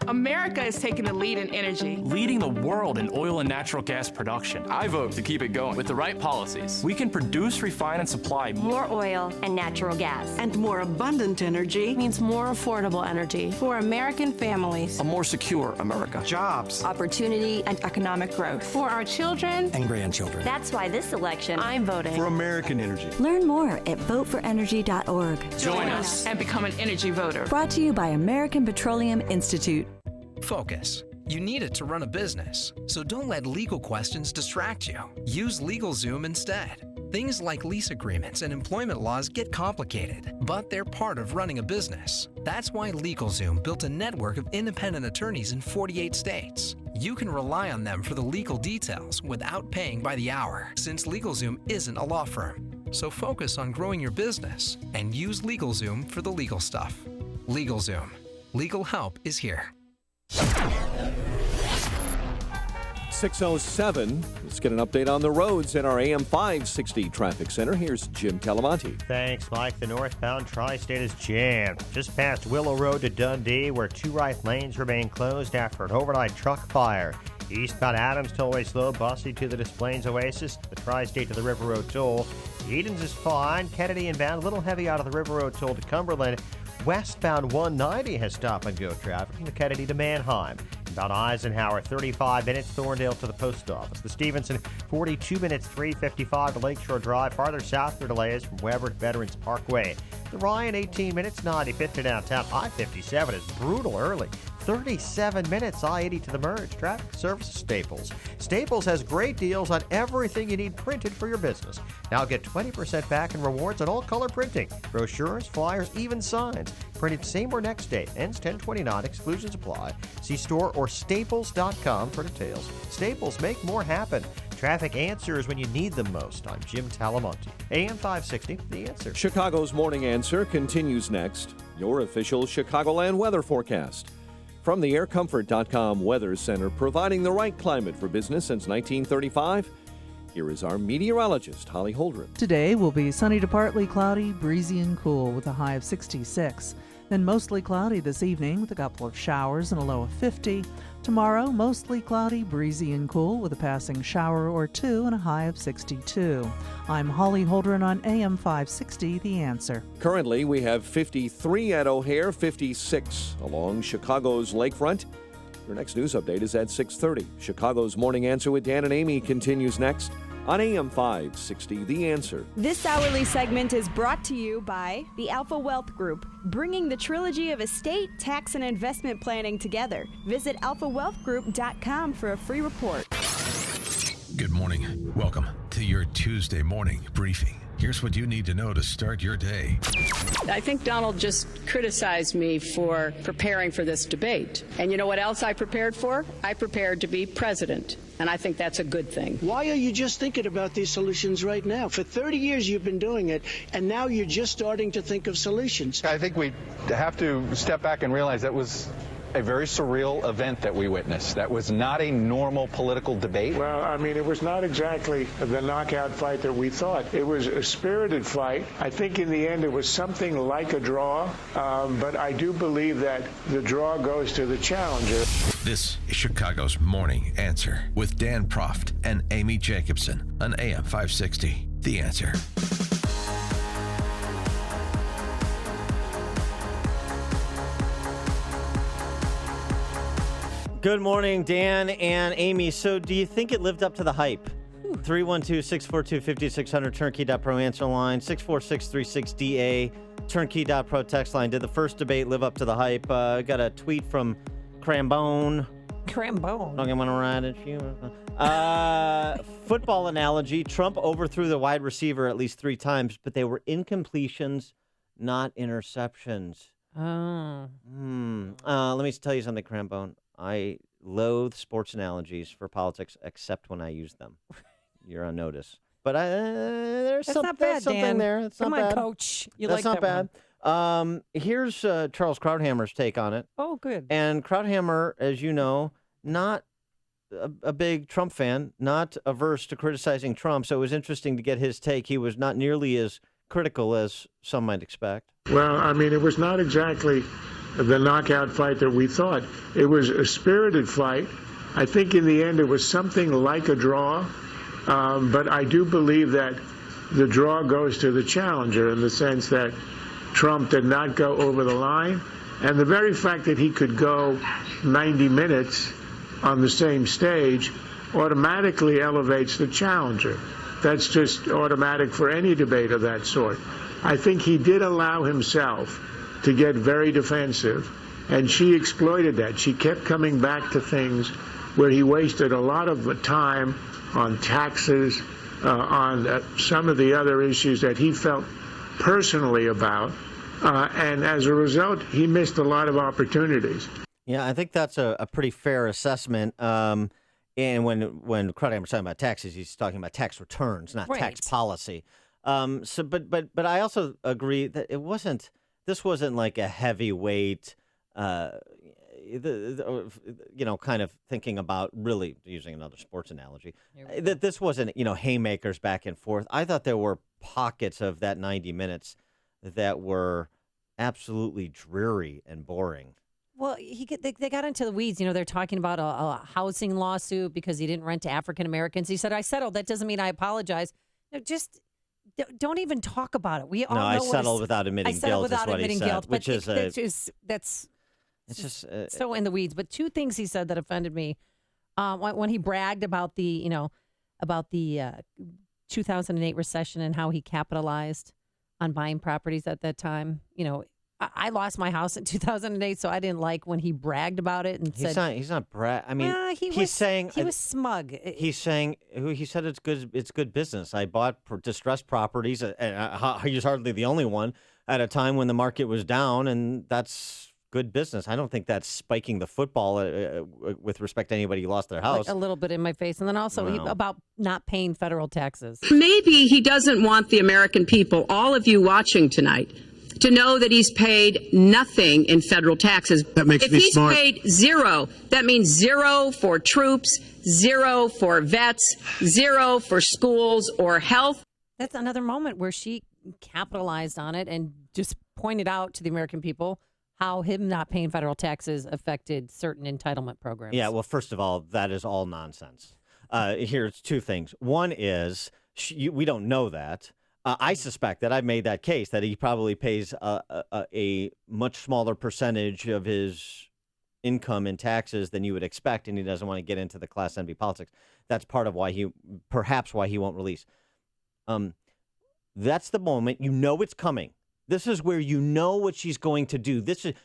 America is taking the lead in energy. Leading the world in oil and natural gas production. I vote to keep it going. With the right policies, we can produce, refine, and supply more oil and natural gas. And more abundant energy means more affordable energy for American families. A more secure America. Jobs, opportunity, and economic growth for our children and grandchildren. That's why this election, I'm voting for American energy. Learn more at voteforenergy.org. Join us and become an energy voter. Brought to you by American Petroleum Institute. Focus. You need it to run a business, so don't let legal questions distract you. Use LegalZoom instead. Things like lease agreements and employment laws get complicated, but they're part of running a business. That's why LegalZoom built a network of independent attorneys in 48 states. You can rely on them for the legal details without paying by the hour, since LegalZoom isn't a law firm. So focus on growing your business and use LegalZoom for the legal stuff. LegalZoom. Legal help is here. 6:07. Let's get an update on the roads in our AM 560 traffic center. Here's Jim Talamonte. Thanks, Mike. The northbound tri-state is jammed just past Willow Road to Dundee, where 2 right lanes remain closed after an overnight truck fire. Eastbound Adams Tollway slow, Bussy to the Des Plaines Oasis, the tri-state to the River Road toll. Edens is fine. Kennedy inbound, a little heavy out of the River Road toll to Cumberland. Westbound 190 has stop-and-go traffic from the Kennedy to Manheim. About Eisenhower, 35 minutes, Thorndale to the post office. The Stevenson, 42 minutes, 355 to Lakeshore Drive. Farther south, there delays from Weber to Veterans Parkway. The Ryan, 18 minutes, 95th to downtown. I-57 is brutal early. 37 minutes, I-80 to the merge. Traffic services Staples. Staples has great deals on everything you need printed for your business. Now get 20% back in rewards on all color printing. Brochures, flyers, even signs. Printed same or next day. Ends 10/29. Exclusions apply. See store or staples.com for details. Staples, make more happen. Traffic answers when you need them most. I'm Jim Talamonte. AM 560, The Answer. Chicago's Morning Answer continues next. Your official Chicagoland weather forecast. From the aircomfort.com Weather Center, providing the right climate for business since 1935, here is our meteorologist, Holly Holdren. Today will be sunny to partly cloudy, breezy and cool with a high of 66. Then mostly cloudy this evening with a couple of showers and a low of 50. Tomorrow, mostly cloudy, breezy and cool with a passing shower or two and a high of 62. I'm Holly Holdren on AM 560, The Answer. Currently, we have 53 at O'Hare, 56 along Chicago's lakefront. Your next news update is at 6:30. Chicago's Morning Answer with Dan and Amy continues next on AM 560, The Answer. This hourly segment is brought to you by the Alpha Wealth Group, bringing the trilogy of estate, tax, and investment planning together. Visit alphawealthgroup.com for a free report. Good morning. Welcome to your Tuesday morning briefing. Here's what you need to know to start your day. I think Donald just criticized me for preparing for this debate. And you know what else I prepared for? I prepared to be president. And I think that's a good thing. Why are you just thinking about these solutions right now? For 30 years you've been doing it, and now you're just starting to think of solutions. I think we have to step back and realize that was a very surreal event that we witnessed. That was not a normal political debate. Well, I mean, it was not exactly the knockout fight that we thought. It was a spirited fight. I think in the end it was something like a draw, but I do believe that the draw goes to the challenger. This is Chicago's Morning Answer with Dan Proft and Amy Jacobson on AM 560, The Answer. Good morning, Dan and Amy. So do you think it lived up to the hype? 312-642-5600, turnkey.pro answer line, 64636DA, turnkey.pro text line. Did the first debate live up to the hype? Got a tweet from Crambone. Crambone. I'm going to ride at you. Football analogy. Trump overthrew the wide receiver at least 3 times, but they were incompletions, not interceptions. Oh. Let me tell you something, Crambone. I loathe sports analogies for politics, except when I use them. You're on notice. But there's not bad, something Dan. there. It's Come not on, bad. Coach. You That's like not that bad. Here's Charles Krauthammer's take on it. Oh, good. And Krauthammer, as you know, not a big Trump fan, not averse to criticizing Trump. So it was interesting to get his take. He was not nearly as critical as some might expect. Well, I mean, it was not exactly the knockout fight that we thought. It was a spirited fight. I think in the end it was something like a draw, but I do believe that the draw goes to the challenger in the sense that Trump did not go over the line, and the very fact that he could go 90 minutes on the same stage automatically elevates the challenger. That's just automatic for any debate of that sort. I think he did allow himself to get very defensive, and she exploited that. She kept coming back to things where he wasted a lot of time on taxes on some of the other issues that he felt personally about. And as a result, he missed a lot of opportunities. Yeah, I think that's a pretty fair assessment. And when Krauthammer's talking about taxes, he's talking about tax returns, not tax policy. But I also agree that this wasn't like a heavyweight, kind of thinking about really using another sports analogy, that this wasn't, haymakers back and forth. I thought there were pockets of that 90 minutes that were absolutely dreary and boring. Well, they got into the weeds. They're talking about a housing lawsuit because he didn't rent to African Americans. He said, I settled. That doesn't mean I apologize. No, just don't even talk about it. We all know I settled without admitting guilt is what he said, guilt, which is that's so in the weeds. But two things he said that offended me. When he bragged about the 2008 recession and how he capitalized on buying properties at that time. I lost my house in 2008, so I didn't like when he bragged about it and said he's not brag. I mean, he was smug. He said it's good. It's good business. I bought distressed properties, and he's hardly the only one at a time when the market was down, and that's good business. I don't think that's spiking the football with respect to anybody who lost their house. Like a little bit in my face, and then also about not paying federal taxes. Maybe he doesn't want the American people, all of you watching tonight, to know that he's paid nothing in federal taxes. That makes me smart. If he's paid zero, that means zero for troops, zero for vets, zero for schools or health. That's another moment where she capitalized on it and just pointed out to the American people how him not paying federal taxes affected certain entitlement programs. Yeah, well, first of all, that is all nonsense. Here's two things. One is we don't know that. I suspect that I've made that case that he probably pays a much smaller percentage of his income in taxes than you would expect, and he doesn't want to get into the class envy politics. That's part of why he won't release. That's the moment it's coming. This is where you know what she's going to do.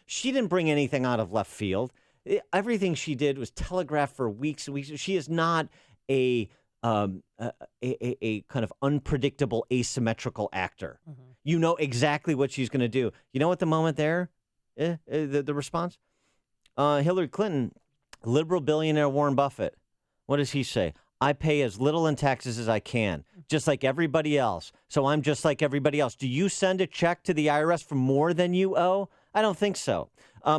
She didn't bring anything out of left field. Everything she did was telegraphed for weeks and weeks. She is not a kind of unpredictable, asymmetrical actor. Mm-hmm. You know exactly what she's going to do. You know what the moment there? The response? Hillary Clinton, liberal billionaire Warren Buffett. What does he say? I pay as little in taxes as I can, just like everybody else. So I'm just like everybody else. Do you send a check to the IRS for more than you owe? I don't think so.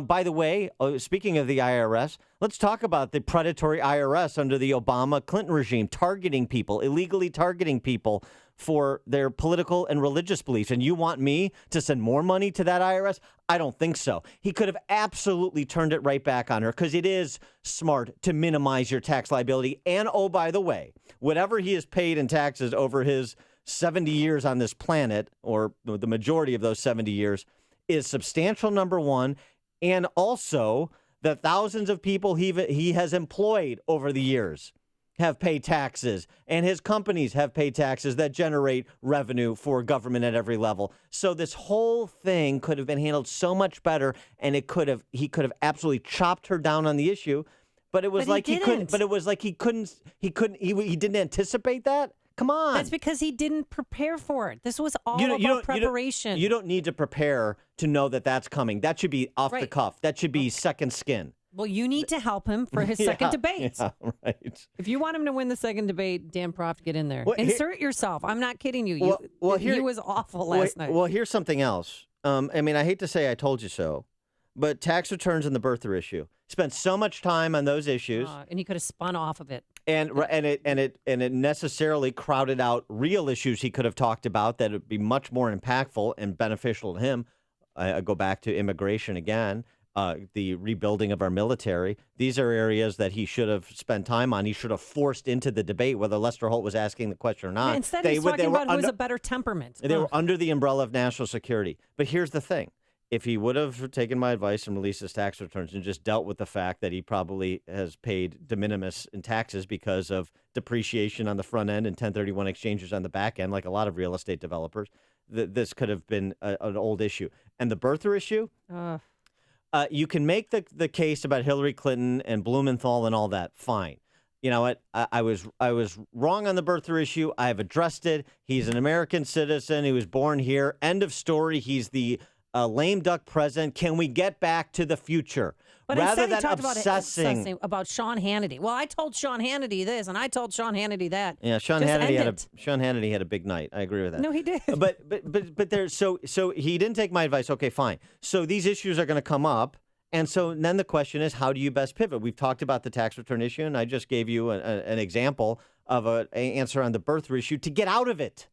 By the way, speaking of the IRS, let's talk about the predatory IRS under the Obama-Clinton regime, targeting people, illegally targeting people for their political and religious beliefs. And you want me to send more money to that IRS? I don't think so. He could have absolutely turned it right back on her because it is smart to minimize your tax liability. And, oh, by the way, whatever he has paid in taxes over his 70 years on this planet, or the majority of those 70 years, is substantial, number one, and also the thousands of people he has employed over the years have paid taxes, and his companies have paid taxes that generate revenue for government at every level. So this whole thing could have been handled so much better, and he could have absolutely chopped her down on the issue. But it was he didn't anticipate that. Come on. That's because he didn't prepare for it. This was all about preparation. You don't need to prepare to know that that's coming. That should be off the cuff. That should be second skin. Well, you need to help him for his second debate. Yeah, right. If you want him to win the second debate, Dan Proft, get in there. Insert yourself. I'm not kidding you. He was awful last night. Well, here's something else. I hate to say I told you so, but tax returns and the birther issue. Spent so much time on those issues, and he could have spun off of it. And it necessarily crowded out real issues he could have talked about that would be much more impactful and beneficial to him. I go back to immigration again. The rebuilding of our military. These are areas that he should have spent time on. He should have forced into the debate, whether Lester Holt was asking the question or not. Yeah, instead, he's talking about who has a better temperament. They were under the umbrella of national security. But here's the thing. If he would have taken my advice and released his tax returns and just dealt with the fact that he probably has paid de minimis in taxes because of depreciation on the front end and 1031 exchanges on the back end, like a lot of real estate developers, this could have been an old issue. And the birther issue? You can make the case about Hillary Clinton and Blumenthal and all that, fine. you know what, I was wrong on the birther issue. I have addressed it. He's an American citizen. He was born here. End of story. He's the lame duck president. Can we get back to the future? But rather instead he than talked obsessing about Sean Hannity. Well, I told Sean Hannity this, and I told Sean Hannity that. Yeah, Sean Hannity had a big night. I agree with that. No, he did. But there's so he didn't take my advice. Okay, fine. So these issues are going to come up, and so then the question is, how do you best pivot? We've talked about the tax return issue, and I just gave you an example of an answer on the birther issue to get out of it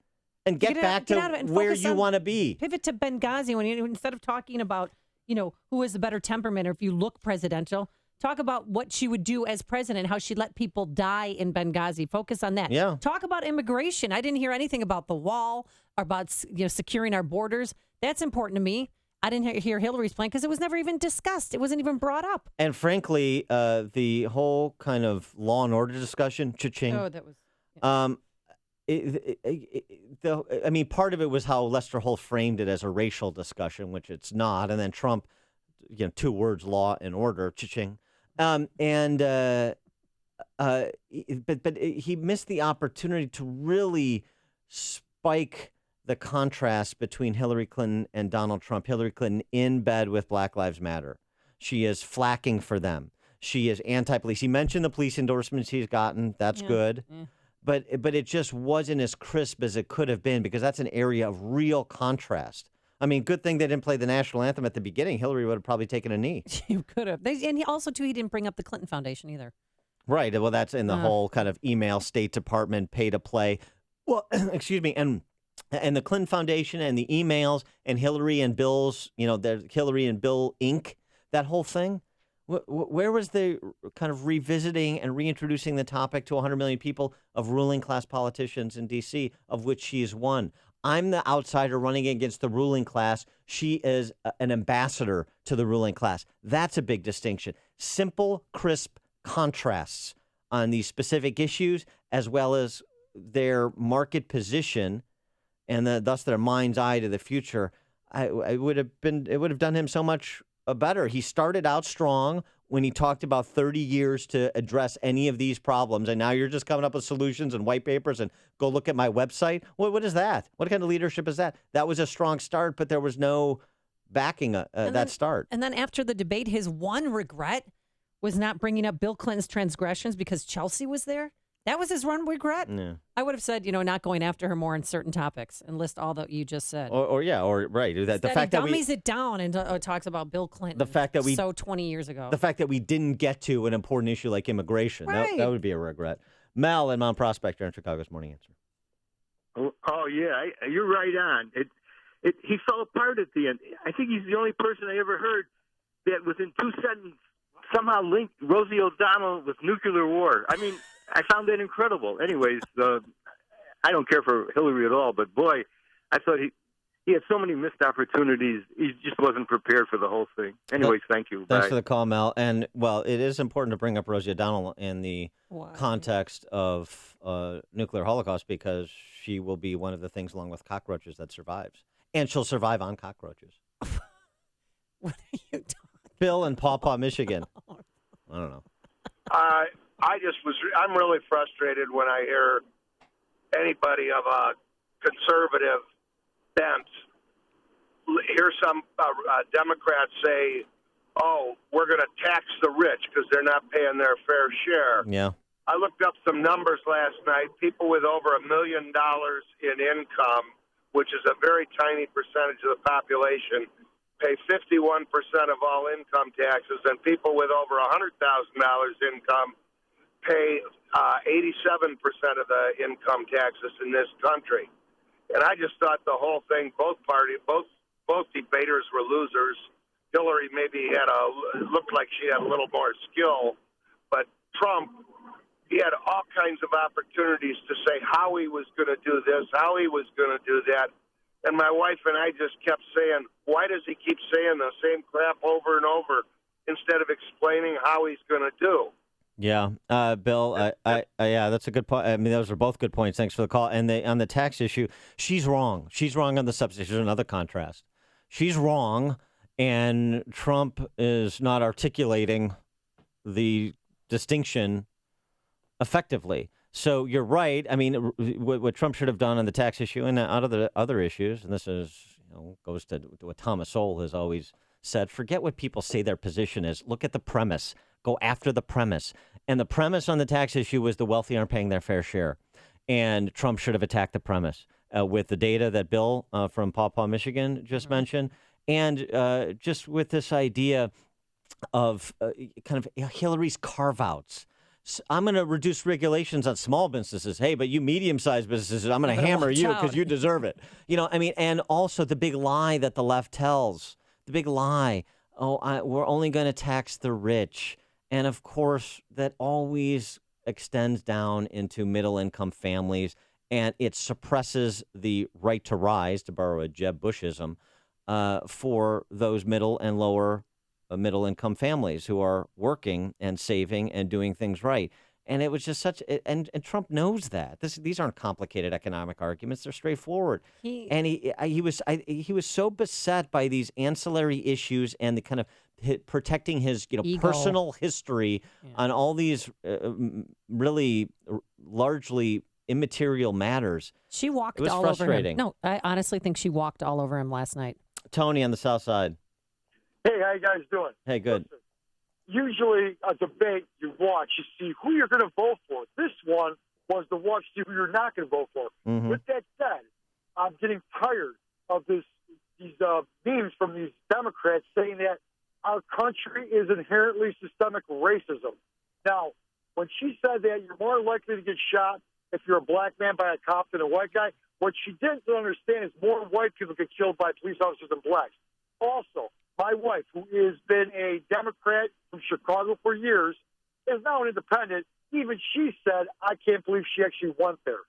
and get back to where you want to be. Pivot to Benghazi instead of talking about who has the better temperament, or if you look presidential. Talk about what she would do as president, how she let people die in Benghazi. Focus on that. Yeah. Talk about immigration. I didn't hear anything about the wall or about securing our borders. That's important to me. I didn't hear Hillary's plan because it was never even discussed. It wasn't even brought up. And frankly, the whole kind of law and order discussion, cha-ching. Oh, that was. Yeah. Part of it was how Lester Holt framed it as a racial discussion, which it's not. And then Trump, 2 words, law and order, cha-ching. But he missed the opportunity to really spike the contrast between Hillary Clinton and Donald Trump. Hillary Clinton in bed with Black Lives Matter. She is flacking for them. She is anti-police. He mentioned the police endorsements he's gotten. That's good. Yeah. But it just wasn't as crisp as it could have been, because that's an area of real contrast. I mean, good thing they didn't play the national anthem at the beginning. Hillary would have probably taken a knee. You could have. And he didn't bring up the Clinton Foundation either. Right. Well, that's in the whole kind of email State Department pay to play. Well, excuse me. And the Clinton Foundation and the emails and Hillary and Bill's, the Hillary and Bill Inc., that whole thing. Where was the kind of revisiting and reintroducing the topic to 100 million people of ruling class politicians in D.C., of which she is one? I'm the outsider running against the ruling class. She is an ambassador to the ruling class. That's a big distinction. Simple, crisp contrasts on these specific issues, as well as their market position and thus their mind's eye to the future. It would have done him so much better. He started out strong when he talked about 30 years to address any of these problems, and now you're just coming up with solutions and white papers and go look at my website. What is that? What kind of leadership is that? That was a strong start, but there was no backing that start. And then after the debate, his one regret was not bringing up Bill Clinton's transgressions because Chelsea was there. That was his one regret. Yeah. I would have said, not going after her more on certain topics and list all that you just said. Right. The fact that he dummies it down and talks about Bill Clinton. The fact that 20 years ago. The fact that we didn't get to an important issue like immigration. Right. That would be a regret. Mel in Mount Prospect on Chicago's Morning Answer. Oh yeah, you're right on. He fell apart at the end. I think he's the only person I ever heard that within 2 sentences somehow linked Rosie O'Donnell with nuclear war. I mean, I found that incredible. Anyways, I don't care for Hillary at all, but boy, I thought he had so many missed opportunities. He just wasn't prepared for the whole thing. Anyways, thank you. Thanks Bye. for the call, Mel. And, well, it is important to bring up Rosie O'Donnell in the context of nuclear holocaust, because she will be one of the things, along with cockroaches, that survives. And she'll survive on cockroaches. What are you talking? Bill in Paw Paw, Michigan. I don't know. I'm really frustrated when I hear anybody of a conservative bent hear some Democrats say, oh, we're going to tax the rich because they're not paying their fair share. Yeah. I looked up some numbers last night. People with over $1 million in income, which is a very tiny percentage of the population, pay 51% of all income taxes, and people with over $100,000 income pay 87% of the income taxes in this country. And I just thought the whole thing, both debaters were losers. Hillary maybe looked like she had a little more skill, but Trump, he had all kinds of opportunities to say how he was going to do this, how he was going to do that. And my wife and I just kept saying, why does he keep saying the same crap over and over instead of explaining how he's going to do? Yeah, Bill, yeah, that's a good point. I mean, those are both good points. Thanks for the call. And on the tax issue, she's wrong. She's wrong on the subsidies. There's another contrast. She's wrong, and Trump is not articulating the distinction effectively. So you're right. I mean, what Trump should have done on the tax issue and out of the other issues, and this is, goes to what Thomas Sowell has always said, forget what people say their position is. Look at the premise. Go after the premise. And the premise on the tax issue was the wealthy aren't paying their fair share. And Trump should have attacked the premise with the data that Bill from Paw Paw, Michigan just mentioned. And just with this idea of kind of Hillary's carve-outs. I'm going to reduce regulations on small businesses. Hey, but you medium-sized businesses, I'm going to hammer you because you deserve it. And also the big lie that the left tells, the big lie, we're only going to tax the rich. And, of course, that always extends down into middle-income families, and it suppresses the right to rise, to borrow a Jeb Bushism, for those middle and lower middle-income families who are working and saving and doing things right. And it was just and Trump knows that. These aren't complicated economic arguments; they're straightforward. He was so beset by these ancillary issues and the kind of protecting his personal history on all these really largely immaterial matters. She walked all over him. No, I honestly think she walked all over him last night. Tony on the South Side. Hey, how you guys doing? Hey, good. Listen, usually a debate you watch, you see who you're going to vote for. This one was to watch see who you're not going to vote for. Mm-hmm. With that said, I'm getting tired of these memes from these Democrats saying that our country is inherently systemic racism. Now, when she said that you're more likely to get shot if you're a black man by a cop than a white guy, what she didn't understand is more white people get killed by police officers than blacks. Also, my wife, who has been a Democrat from Chicago for years, is now an independent. Even she said, I can't believe she actually went there.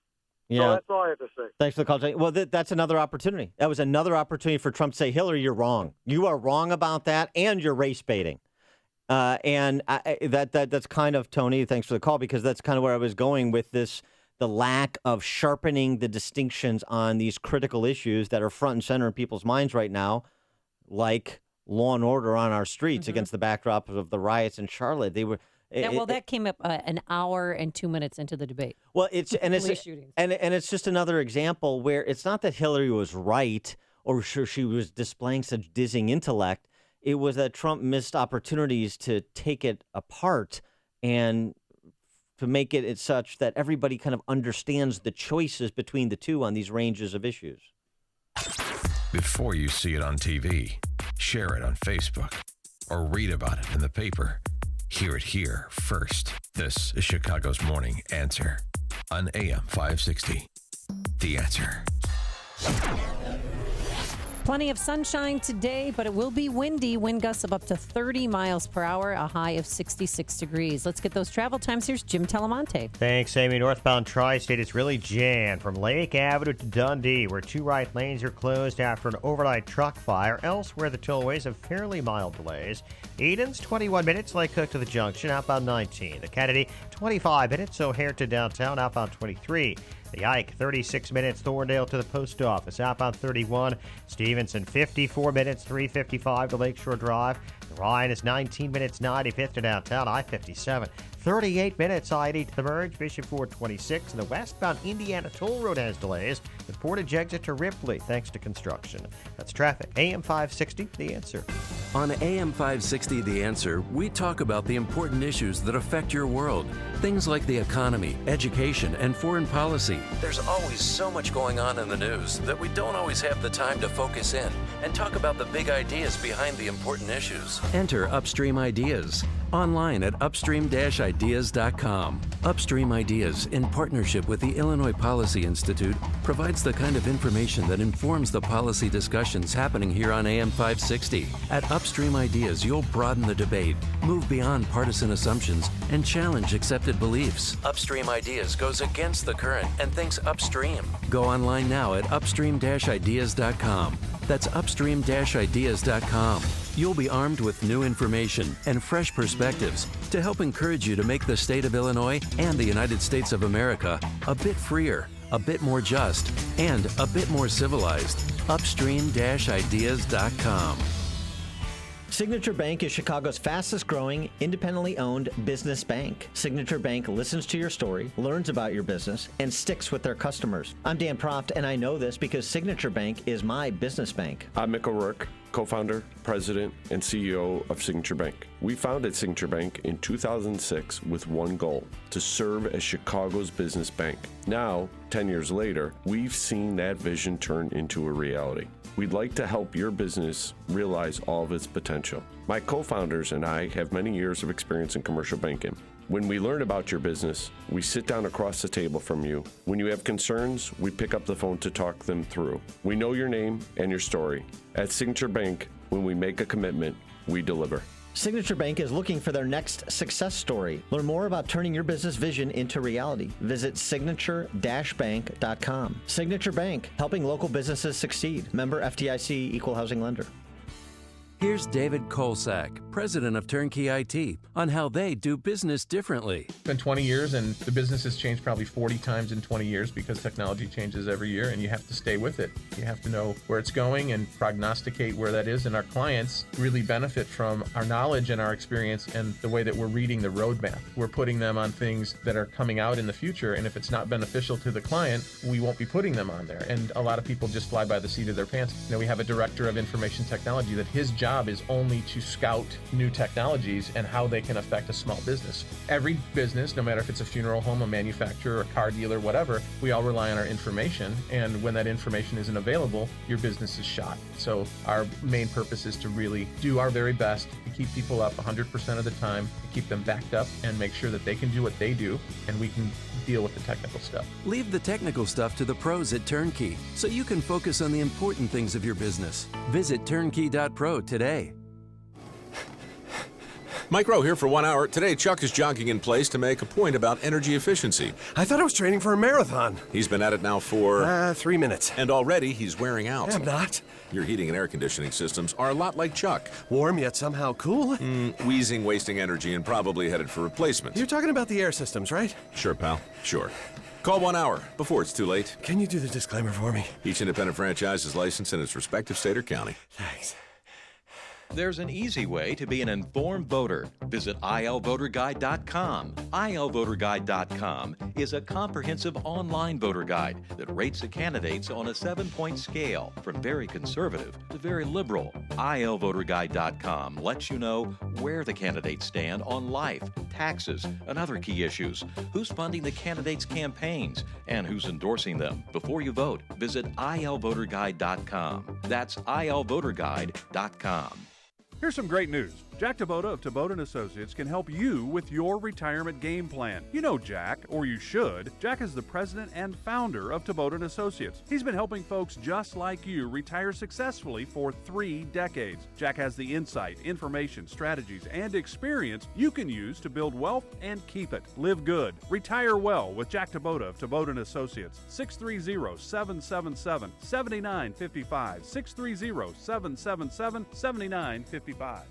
Yeah. So that's all I have to say. Thanks for the call, Jay. Well, that's another opportunity. That was another opportunity for Trump to say, Hillary, you're wrong. You are wrong about that, and you're race baiting. That's kind of, Tony, thanks for the call, because that's kind of where I was going with this, the lack of sharpening the distinctions on these critical issues that are front and center in people's minds right now, like law and order on our streets against the backdrop of the riots in Charlotte. They were that came up an hour and 2 minutes into the debate. Well, it's just another example where it's not that Hillary was right or she was displaying such dizzying intellect. It was that Trump missed opportunities to take it apart and to make it such that everybody kind of understands the choices between the two on these ranges of issues. Before you see it on TV, share it on Facebook, or read about it in the paper. Hear it here first. This is Chicago's Morning Answer on AM 560. The Answer. Plenty of sunshine today, but it will be windy. Wind gusts of up to 30 miles per hour, a high of 66 degrees. Let's get those travel times. Here's Jim Telemonte. Thanks, Amy. Northbound Tri-State is really jammed from Lake Avenue to Dundee, where two right lanes are closed after an overnight truck fire. Elsewhere, the tollways have fairly mild delays. Eden's 21 minutes, Lake Cook to the junction, outbound 19. The Kennedy, 25 minutes, O'Hare to downtown, outbound 23. The Ike, 36 minutes, Thorndale to the post office, outbound 31. Stevenson, 54 minutes, 355 to Lakeshore Drive. The Ryan is 19 minutes, 95th to downtown, I-57. 38 minutes, I-80 to the merge, Bishop 426. And the westbound Indiana Toll Road has delays with Portage exit to Ripley, thanks to construction. That's traffic. AM 560, The Answer. On AM 560, The Answer, we talk about the important issues that affect your world. Things like the economy, education, and foreign policy. There's always so much going on in the news that we don't always have the time to focus in and talk about the big ideas behind the important issues. Enter Upstream Ideas online at upstream-ideas.com. Upstream Ideas, in partnership with the Illinois Policy Institute, provides the kind of information that informs the policy discussions happening here on AM 560. At Upstream Ideas, you'll broaden the debate, move beyond partisan assumptions, and challenge accepted beliefs. Upstream Ideas goes against the current and thinks upstream. Go online now at upstream-ideas.com. That's upstream-ideas.com. You'll be armed with new information and fresh perspectives to help encourage you to make the state of Illinois and the United States of America a bit freer, a bit more just, and a bit more civilized. Upstream-ideas.com. Signature Bank is Chicago's fastest growing, independently owned business bank. Signature Bank listens to your story, learns about your business, and sticks with their customers. I'm Dan Proft, and I know this because Signature Bank is my business bank. I'm Mick O'Rourke, co-founder, president, and CEO of Signature Bank. We founded Signature Bank in 2006 with one goal: to serve as Chicago's business bank. Now, 10 years later, we've seen that vision turn into a reality. We'd like to help your business realize all of its potential. My co-founders and I have many years of experience in commercial banking. When we learn about your business, we sit down across the table from you. When you have concerns, we pick up the phone to talk them through. We know your name and your story. At Signature Bank, when we make a commitment, we deliver. Signature Bank is looking for their next success story. Learn more about turning your business vision into reality. Visit signature-bank.com. Signature Bank, helping local businesses succeed. Member FDIC, Equal Housing Lender. Here's David Kolsak, president of Turnkey IT, on how they do business differently. It's been 20 years, and the business has changed probably 40 times in 20 years because technology changes every year, and you have to stay with it. You have to know where it's going and prognosticate where that is, and our clients really benefit from our knowledge and our experience and the way that we're reading the roadmap. We're putting them on things that are coming out in the future, and if it's not beneficial to the client, we won't be putting them on there. And a lot of people just fly by the seat of their pants. You know, we have a director of information technology that his job is only to scout new technologies and how they can affect a small business. Every business, no matter if it's a funeral home, a manufacturer, a car dealer, whatever, we all rely on our information, and when that information isn't available, your business is shot. So our main purpose is to really do our very best to keep people up 100% of the time, to keep them backed up, and make sure that they can do what they do, and we can deal with the technical stuff. Leave the technical stuff to the pros at Turnkey so you can focus on the important things of your business. Visit turnkey.pro today. Mike Rowe here for 1 hour. Today, Chuck is jogging in place to make a point about energy efficiency. I thought I was training for a marathon. He's been at it now for... 3 minutes. And already he's wearing out. I'm not. Your heating and air conditioning systems are a lot like Chuck. Warm yet somehow cool? Wheezing, wasting energy, and probably headed for replacement. You're talking about the air systems, right? Sure, pal. Sure. Call 1 hour before it's too late. Can you do the disclaimer for me? Each independent franchise is licensed in its respective state or county. Thanks. There's an easy way to be an informed voter. Visit ilvoterguide.com. ilvoterguide.com is a comprehensive online voter guide that rates the candidates on a 7-point scale from very conservative to very liberal. ilvoterguide.com lets you know where the candidates stand on life, taxes, and other key issues, who's funding the candidates' campaigns, and who's endorsing them. Before you vote, visit ilvoterguide.com. That's ilvoterguide.com. Here's some great news. Jack Tabota of Tabota & Associates can help you with your retirement game plan. You know Jack, or you should. Jack is the president and founder of Tabota & Associates. He's been helping folks just like you retire successfully for 3 decades. Jack has the insight, information, strategies, and experience you can use to build wealth and keep it. Live good. Retire well with Jack Tabota of Tabota & Associates. 630-777-7955. 630-777-7955.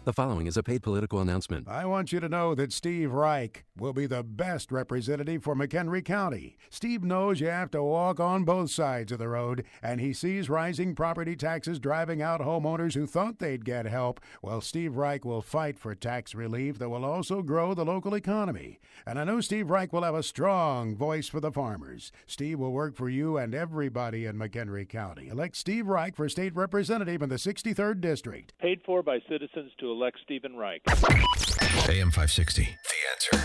The following is a paid political announcement. I want you to know that Steve Reich will be the best representative for McHenry County. Steve knows you have to walk on both sides of the road, and he sees rising property taxes driving out homeowners who thought they'd get help. Well, Steve Reich will fight for tax relief that will also grow the local economy. And I know Steve Reich will have a strong voice for the farmers. Steve will work for you and everybody in McHenry County. Elect Steve Reich for state representative in the 63rd District. Paid for by citizens to elect Stephen Reich. AM 560, The Answer.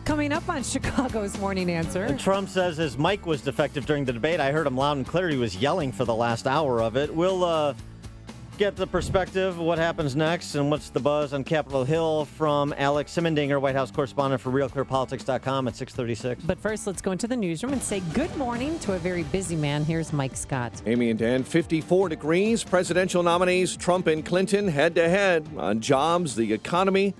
Coming up on Chicago's Morning Answer. Trump says his mic was defective during the debate. I heard him loud and clear. He was yelling for the last hour of it. We'll get the perspective of what happens next and what's the buzz on Capitol Hill from Alex Simmendinger, White House correspondent for RealClearPolitics.com at 6:36. But first, let's go into the newsroom and say good morning to a very busy man. Here's Mike Scott. Amy and Dan, 54 degrees. Presidential nominees Trump and Clinton head-to-head on jobs, the economy,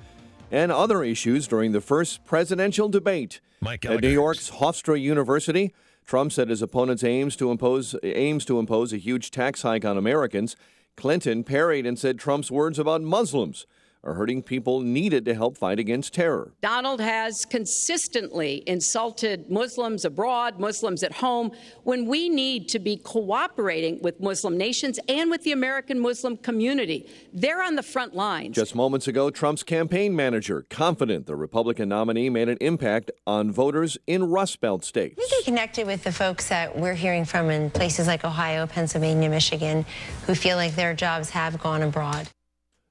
and other issues during the first presidential debate. At New York's Hofstra University, Trump said his opponent's aims to impose a huge tax hike on Americans. Clinton parried and said Trump's words about Muslims are hurting people needed to help fight against terror. Donald has consistently insulted Muslims abroad, Muslims at home, when we need to be cooperating with Muslim nations and with the American Muslim community. They're on the front lines. Just moments ago, Trump's campaign manager confident the Republican nominee made an impact on voters in Rust Belt states. You get connected with the folks that we're hearing from in places like Ohio, Pennsylvania, Michigan, who feel like their jobs have gone abroad.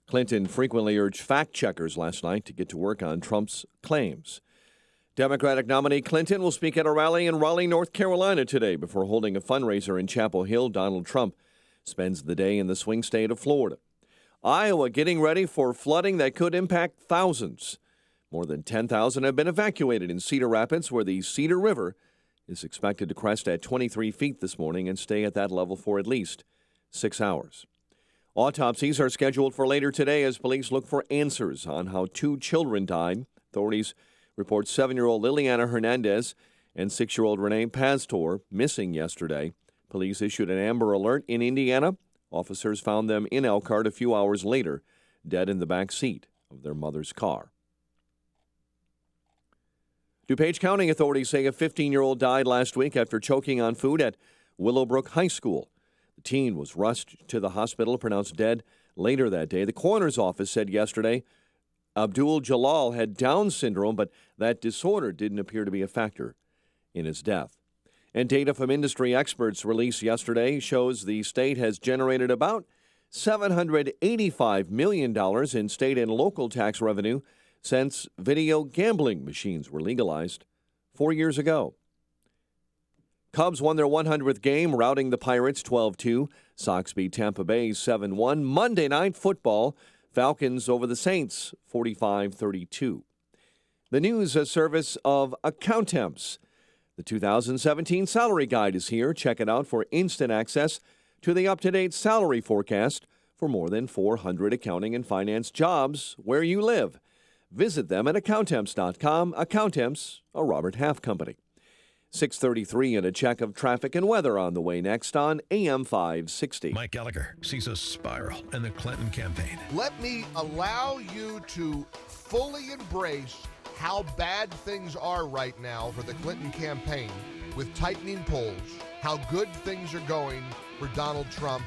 Clinton frequently urged fact-checkers last night to get to work on Trump's claims. Democratic nominee Clinton will speak at a rally in Raleigh, North Carolina today before holding a fundraiser in Chapel Hill. Donald Trump spends the day in the swing state of Florida. Iowa getting ready for flooding that could impact thousands. More than 10,000 have been evacuated in Cedar Rapids, where the Cedar River is expected to crest at 23 feet this morning and stay at that level for at least 6 hours. Autopsies are scheduled for later today as police look for answers on how 2 children died. Authorities report 7-year-old Liliana Hernandez and 6-year-old Renee Pastor missing yesterday. Police issued an Amber Alert in Indiana. Officers found them in Elkhart a few hours later, dead in the back seat of their mother's car. DuPage County authorities say a 15-year-old died last week after choking on food at Willowbrook High School. The teen was rushed to the hospital, pronounced dead later that day. The coroner's office said yesterday Abdul Jalal had Down syndrome, but that disorder didn't appear to be a factor in his death. And data from industry experts released yesterday shows the state has generated about $785 million in state and local tax revenue since video gambling machines were legalized 4 years ago. Cubs won their 100th game, routing the Pirates 12-2. Sox beat Tampa Bay 7-1. Monday Night Football, Falcons over the Saints 45-32. The news, a service of Accountemps. The 2017 salary guide is here. Check it out for instant access to the up-to-date salary forecast for more than 400 accounting and finance jobs where you live. Visit them at accountemps.com. Accountemps, a Robert Half company. 6:33 and a check of traffic and weather on the way next on AM 560. Mike Gallagher sees a spiral in the Clinton campaign. Let me allow you to fully embrace how bad things are right now for the Clinton campaign with tightening polls, how good things are going for Donald Trump.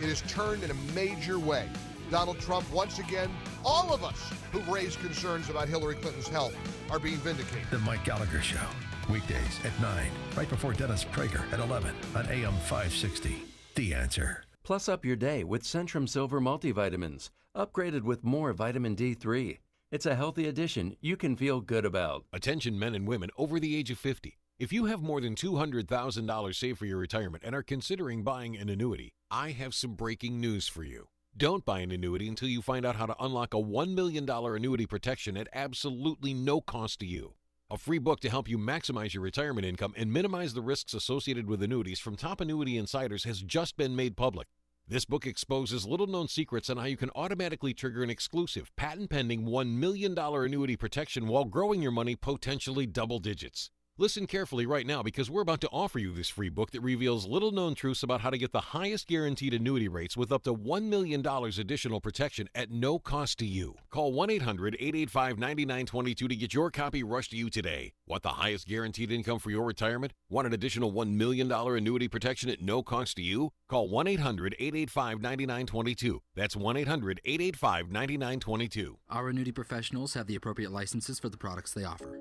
It has turned in a major way. Donald Trump, once again, all of us who've raised concerns about Hillary Clinton's health are being vindicated. The Mike Gallagher Show, weekdays at 9, right before Dennis Prager at 11 on AM 560. The Answer. Plus up your day with Centrum Silver multivitamins, upgraded with more vitamin D3. It's a healthy addition you can feel good about. Attention men and women over the age of 50. If you have more than $200,000 saved for your retirement and are considering buying an annuity, I have some breaking news for you. Don't buy an annuity until you find out how to unlock a $1 million annuity protection at absolutely no cost to you. A free book to help you maximize your retirement income and minimize the risks associated with annuities from top annuity insiders has just been made public. This book exposes little-known secrets on how you can automatically trigger an exclusive, patent-pending $1 million annuity protection while growing your money potentially double digits. Listen carefully right now because we're about to offer you this free book that reveals little-known truths about how to get the highest guaranteed annuity rates with up to $1 million additional protection at no cost to you. Call 1-800-885-9922 to get your copy rushed to you today. Want the highest guaranteed income for your retirement? Want an additional $1 million annuity protection at no cost to you? Call 1-800-885-9922. That's 1-800-885-9922. Our annuity professionals have the appropriate licenses for the products they offer.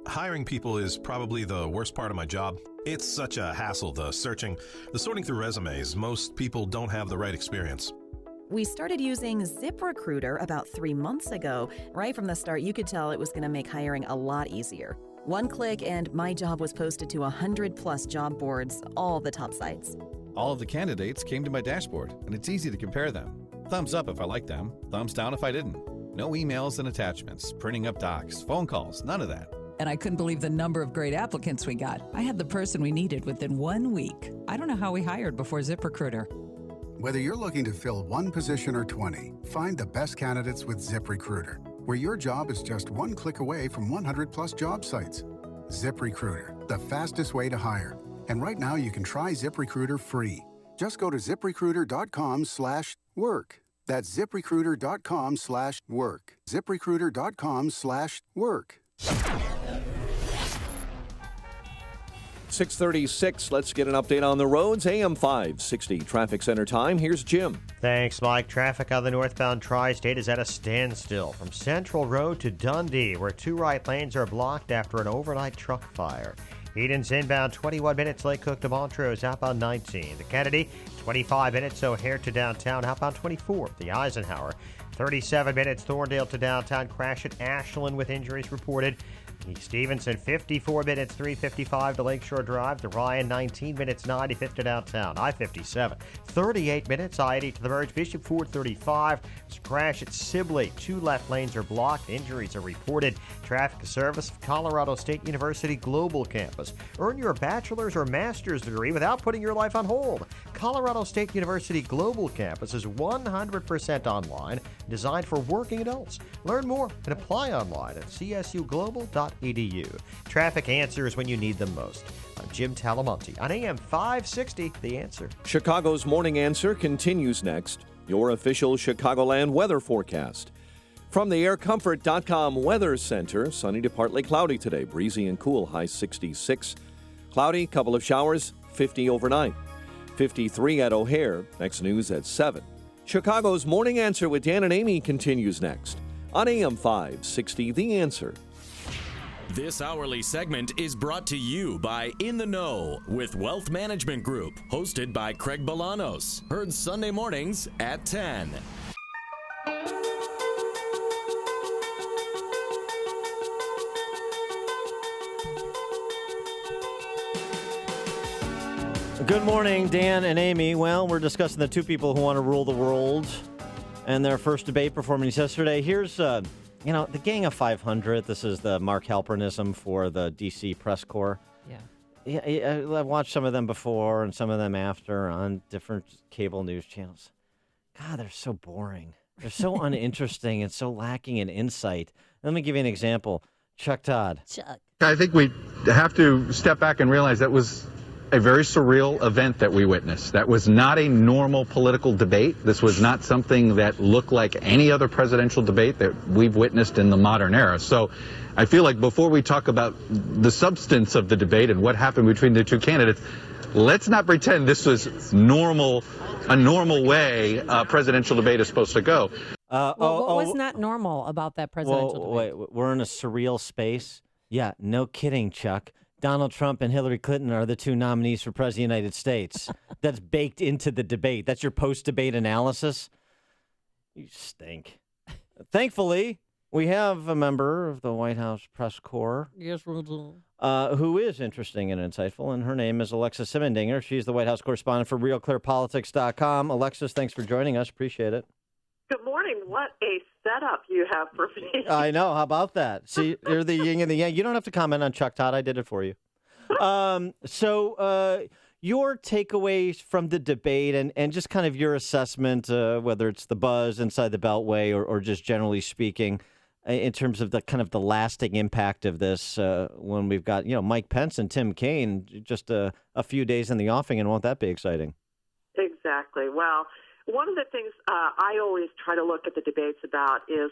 Hiring people is probably the worst part of my job. It's such a hassle, the searching, the sorting through resumes. Most people don't have the right experience. We started using ZipRecruiter about 3 months ago. Right from the start, you could tell it was going to make hiring a lot easier. One click and my job was posted to 100+ job boards, all the top sites. All of the candidates came to my dashboard, and it's easy to compare them. Thumbs up if I liked them, thumbs down if I didn't. No emails and attachments, printing up docs, phone calls, none of that. And I couldn't believe the number of great applicants we got. I had the person we needed within 1 week. I don't know how we hired before ZipRecruiter. Whether you're looking to fill one position or 20, find the best candidates with ZipRecruiter, where your job is just one click away from 100+ job sites. ZipRecruiter, the fastest way to hire. And right now you can try ZipRecruiter free. Just go to ZipRecruiter.com/work. That's ZipRecruiter.com/work. ZipRecruiter.com/work. 6:36. Let's get an update on the roads. AM 560 traffic center time. Here's Jim. Thanks, Mike. Traffic on the northbound tri-state is at a standstill from Central Road to Dundee, where 2 right lanes are blocked after an overnight truck fire. Eden's inbound 21 minutes, Lake Cook to Montrose, outbound 19. The Kennedy, 25 minutes, O'Hare to downtown, outbound 24. The Eisenhower, 37 minutes, Thorndale to downtown, crash at Ashland with injuries reported. Stevenson, 54 minutes, 355 to Lakeshore Drive. The Ryan, 19 minutes, 95th to downtown. I-57, 38 minutes, I-80 to the Verge. Bishop Ford, 35. There's a crash at Sibley. 2 left lanes are blocked. Injuries are reported. Traffic service of Colorado State University Global Campus. Earn your bachelor's or master's degree without putting your life on hold. Colorado State University Global Campus is 100% online, designed for working adults. Learn more and apply online at csuglobal.edu. Traffic answers when you need them most. I'm Jim Talamonte on AM 560, The Answer. Chicago's Morning Answer continues next. Your official Chicagoland weather forecast. From the aircomfort.com Weather Center, sunny to partly cloudy today. Breezy and cool, high 66. Cloudy, couple of showers, 50 overnight. 53 at O'Hare. Next news at 7. Chicago's Morning Answer with Dan and Amy continues next on AM 560, The Answer. This hourly segment is brought to you by In the Know with Wealth Management Group, hosted by Craig Bolanos. Heard Sunday mornings at 10. Good morning, Dan and Amy. Well, we're discussing the 2 people who want to rule the world and their first debate performance yesterday. Here's, the Gang of 500. This is the Mark Halperinism for the D.C. press corps. Yeah, I've watched some of them before and some of them after on different cable news channels. God, they're so boring. They're so uninteresting and so lacking in insight. Let me give you an example. Chuck Todd. I think we have to step back and realize that was a very surreal event that we witnessed. That was not a normal political debate. This was not something that looked like any other presidential debate that we've witnessed in the modern era. So I feel like before we talk about the substance of the debate and what happened between the 2 candidates, let's not pretend this was a normal way a presidential debate is supposed to go. What was not normal about that presidential debate? Wait, we're in a surreal space? Yeah, no kidding, Chuck. Donald Trump and Hillary Clinton are the 2 nominees for President of the United States. That's baked into the debate. That's your post-debate analysis? You stink. Thankfully, we have a member of the White House press corps. Yes, we do. Who is interesting and insightful, and her name is Alexis Simendinger. She's the White House correspondent for RealClearPolitics.com. Alexis, thanks for joining us. Appreciate it. Good morning. What a setup you have for me. I know. How about that? See, you're the yin and the yang. You don't have to comment on Chuck Todd. I did it for you. So your takeaways from the debate and just kind of your assessment, whether it's the buzz inside the Beltway or just generally speaking, in terms of the kind of the lasting impact of this when we've got, Mike Pence and Tim Kaine just a few days in the offing, and won't that be exciting? Exactly. Well, one of the things I always try to look at the debates about is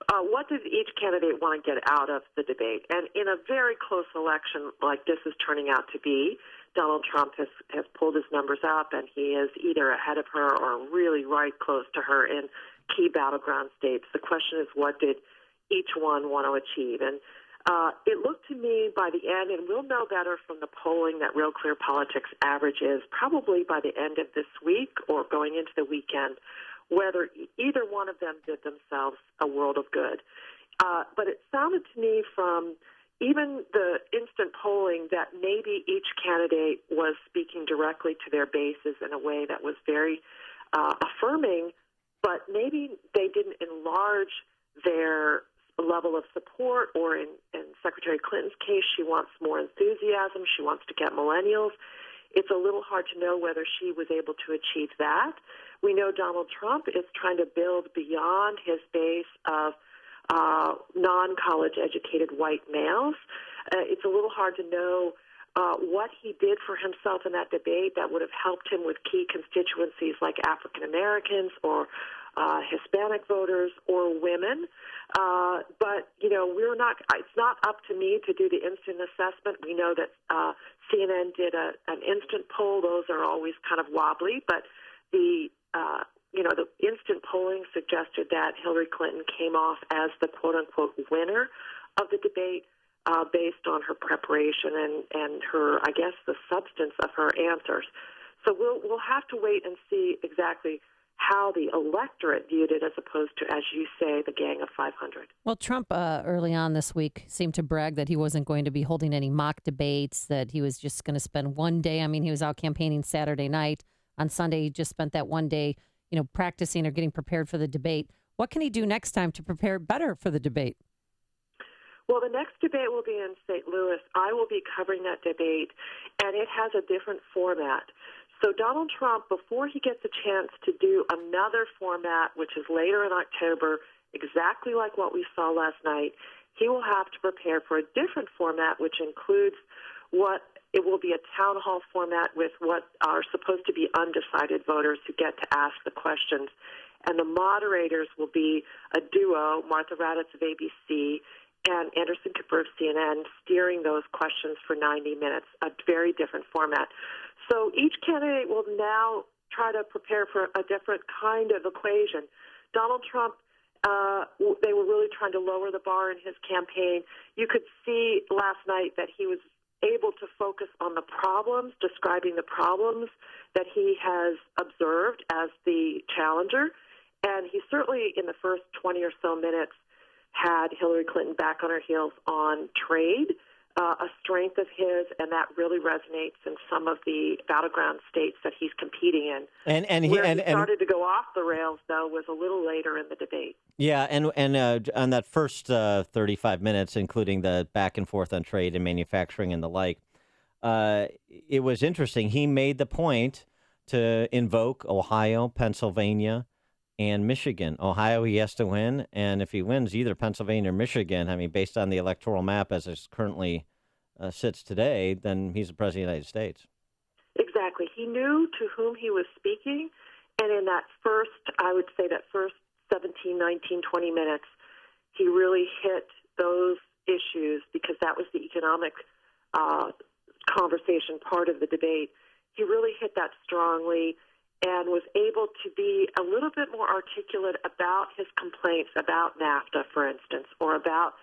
what does each candidate want to get out of the debate? And in a very close election like this is turning out to be, Donald Trump has pulled his numbers up, and he is either ahead of her or really right close to her in key battleground states. The question is, what did each one want to achieve? And it looked to me by the end, and we'll know better from the polling that Real Clear Politics averages probably by the end of this week or going into the weekend, whether either one of them did themselves a world of good. But it sounded to me from even the instant polling that maybe each candidate was speaking directly to their bases in a way that was very affirming, but maybe they didn't enlarge their level of support, or in Secretary Clinton's case, she wants more enthusiasm. She wants to get millennials. It's a little hard to know whether she was able to achieve that. We know Donald Trump is trying to build beyond his base of non-college educated white males. It's a little hard to know what he did for himself in that debate that would have helped him with key constituencies like African Americans or Hispanic voters or women. But, it's not up to me to do the instant assessment. We know that CNN did an instant poll. Those are always kind of wobbly, but the instant polling suggested that Hillary Clinton came off as the quote-unquote winner of the debate based on her preparation and her, I guess, the substance of her answers. So we'll have to wait and see exactly how the electorate viewed it as opposed to, as you say, the Gang of 500. Well, Trump early on this week seemed to brag that he wasn't going to be holding any mock debates, that he was just going to spend one day. I mean, he was out campaigning Saturday night. On Sunday, he just spent that one day, practicing or getting prepared for the debate. What can he do next time to prepare better for the debate? Well, the next debate will be in St. Louis. I will be covering that debate, and it has a different format. So Donald Trump, before he gets a chance to do another format, which is later in October, exactly like what we saw last night, he will have to prepare for a different format, which includes it will be a town hall format with what are supposed to be undecided voters who get to ask the questions. And the moderators will be a duo, Martha Raddatz of ABC and Anderson Cooper of CNN, steering those questions for 90 minutes, a very different format. So each candidate will now try to prepare for a different kind of equation. Donald Trump, they were really trying to lower the bar in his campaign. You could see last night that he was able to focus on the problems, describing the problems that he has observed as the challenger. And he certainly, in the first 20 or so minutes, had Hillary Clinton back on her heels on trade, a strength of his, and that really resonates in some of the battleground states that he's competing in. And he started to go off the rails, though, was a little later in the debate. Yeah, and on that first 35 minutes, including the back and forth on trade and manufacturing and the like, it was interesting. He made the point to invoke Ohio, Pennsylvania, and Michigan. Ohio, he has to win, and if he wins either Pennsylvania or Michigan, I mean, based on the electoral map as it currently sits today, then he's the president of the United States. Exactly. He knew to whom he was speaking, and in that first, I would say that first 17, 19, 20 minutes, he really hit those issues because that was the economic conversation part of the debate. He really hit that strongly and was able to be a little bit more articulate about his complaints about NAFTA, for instance, or about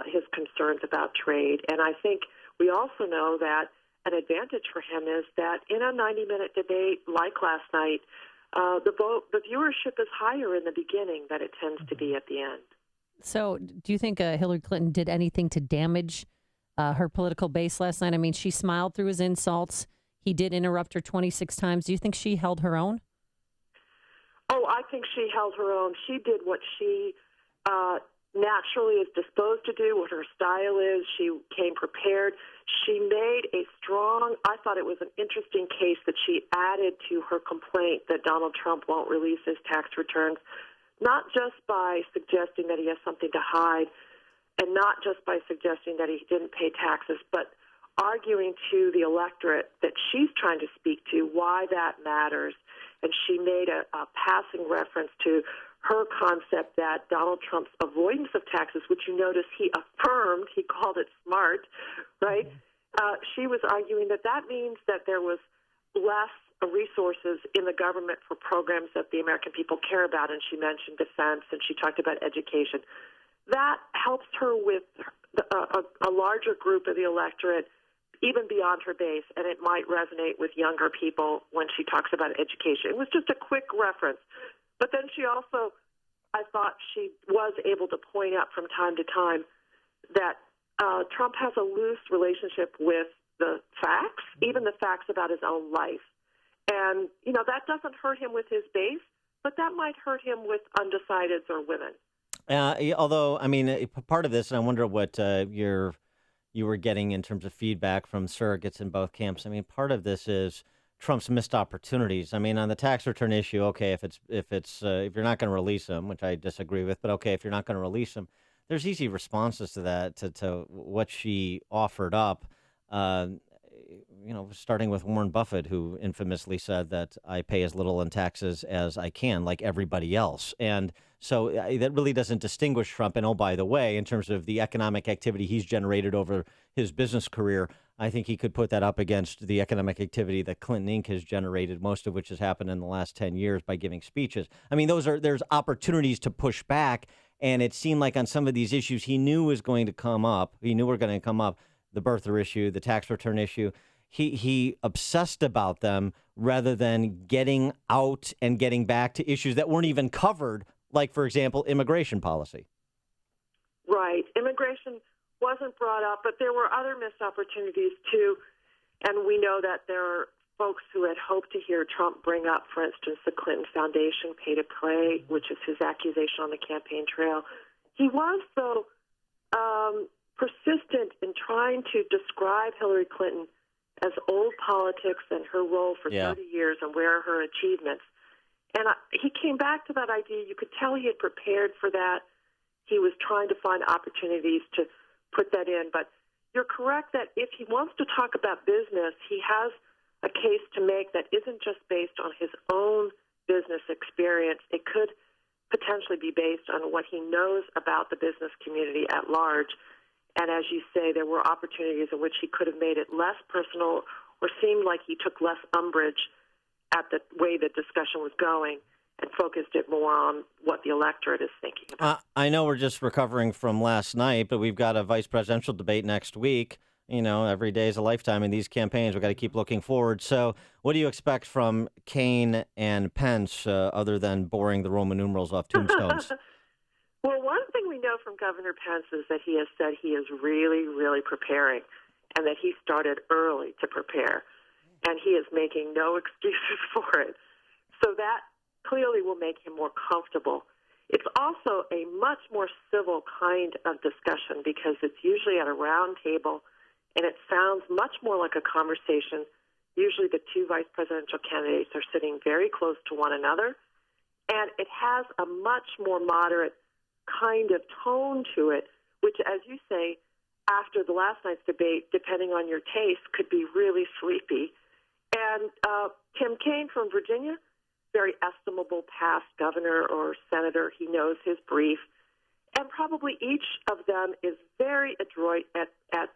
his concerns about trade. And I think we also know that an advantage for him is that in a 90-minute debate like last night, the viewership is higher in the beginning than it tends to be at the end. So do you think Hillary Clinton did anything to damage her political base last night? I mean, she smiled through his insults. He did interrupt her 26 times. Do you think she held her own? Oh, I think she held her own. She did what she naturally is disposed to do, what her style is. She came prepared. She made a strong, I thought it was an interesting case that she added to her complaint that Donald Trump won't release his tax returns, not just by suggesting that he has something to hide and not just by suggesting that he didn't pay taxes, but arguing to the electorate that she's trying to speak to why that matters. And she made a passing reference to her concept that Donald Trump's avoidance of taxes, which you notice he affirmed, he called it smart, right? She was arguing that that means that there was less resources in the government for programs that the American people care about. And she mentioned defense and she talked about education. That helps her with a larger group of the electorate, even beyond her base, and it might resonate with younger people when she talks about education. It was just a quick reference. But then she also, I thought she was able to point out from time to time that Trump has a loose relationship with the facts, even the facts about his own life. And, that doesn't hurt him with his base, but that might hurt him with undecideds or women. Although, I mean, part of this, and I wonder what you were getting in terms of feedback from surrogates in both camps. I mean, part of this is Trump's missed opportunities. I mean, on the tax return issue, okay, if you're not going to release them, which I disagree with, but okay, if you're not going to release them, there's easy responses to that, to what she offered up. starting with Warren Buffett, who infamously said that I pay as little in taxes as I can, like everybody else. And so that really doesn't distinguish Trump. And, oh, by the way, in terms of the economic activity he's generated over his business career, I think he could put that up against the economic activity that Clinton Inc. has generated, most of which has happened in the last 10 years by giving speeches. I mean, there's opportunities to push back. And it seemed like on some of these issues he knew was going to come up. He knew were going to come up. The birther issue, the tax return issue. He obsessed about them rather than getting out and getting back to issues that weren't even covered, like, for example, immigration policy. Right. Immigration wasn't brought up, but there were other missed opportunities, too. And we know that there are folks who had hoped to hear Trump bring up, for instance, the Clinton Foundation pay to play, which is his accusation on the campaign trail. He was, though, persistent in trying to describe Hillary Clinton as old politics and her role for 30 years and where are her achievements. And he came back to that idea. You could tell he had prepared for that. He was trying to find opportunities to put that in. But you're correct that if he wants to talk about business, he has a case to make that isn't just based on his own business experience. It could potentially be based on what he knows about the business community at large. And as you say, there were opportunities in which he could have made it less personal or seemed like he took less umbrage at the way the discussion was going and focused it more on what the electorate is thinking about. I know we're just recovering from last night, but we've got a vice presidential debate next week. Every day is a lifetime in these campaigns. We've got to keep looking forward. So what do you expect from Kaine and Pence other than boring the Roman numerals off tombstones? Well, one thing we know from Governor Pence is that he has said he is really, really preparing and that he started early to prepare, and he is making no excuses for it. So that clearly will make him more comfortable. It's also a much more civil kind of discussion because it's usually at a round table, and it sounds much more like a conversation. Usually the two vice presidential candidates are sitting very close to one another, and it has a much more moderate kind of tone to it, which, as you say, after the last night's debate, depending on your taste, could be really sleepy. And Tim Kaine from Virginia, very estimable past governor or senator. He knows his brief. And probably each of them is very adroit at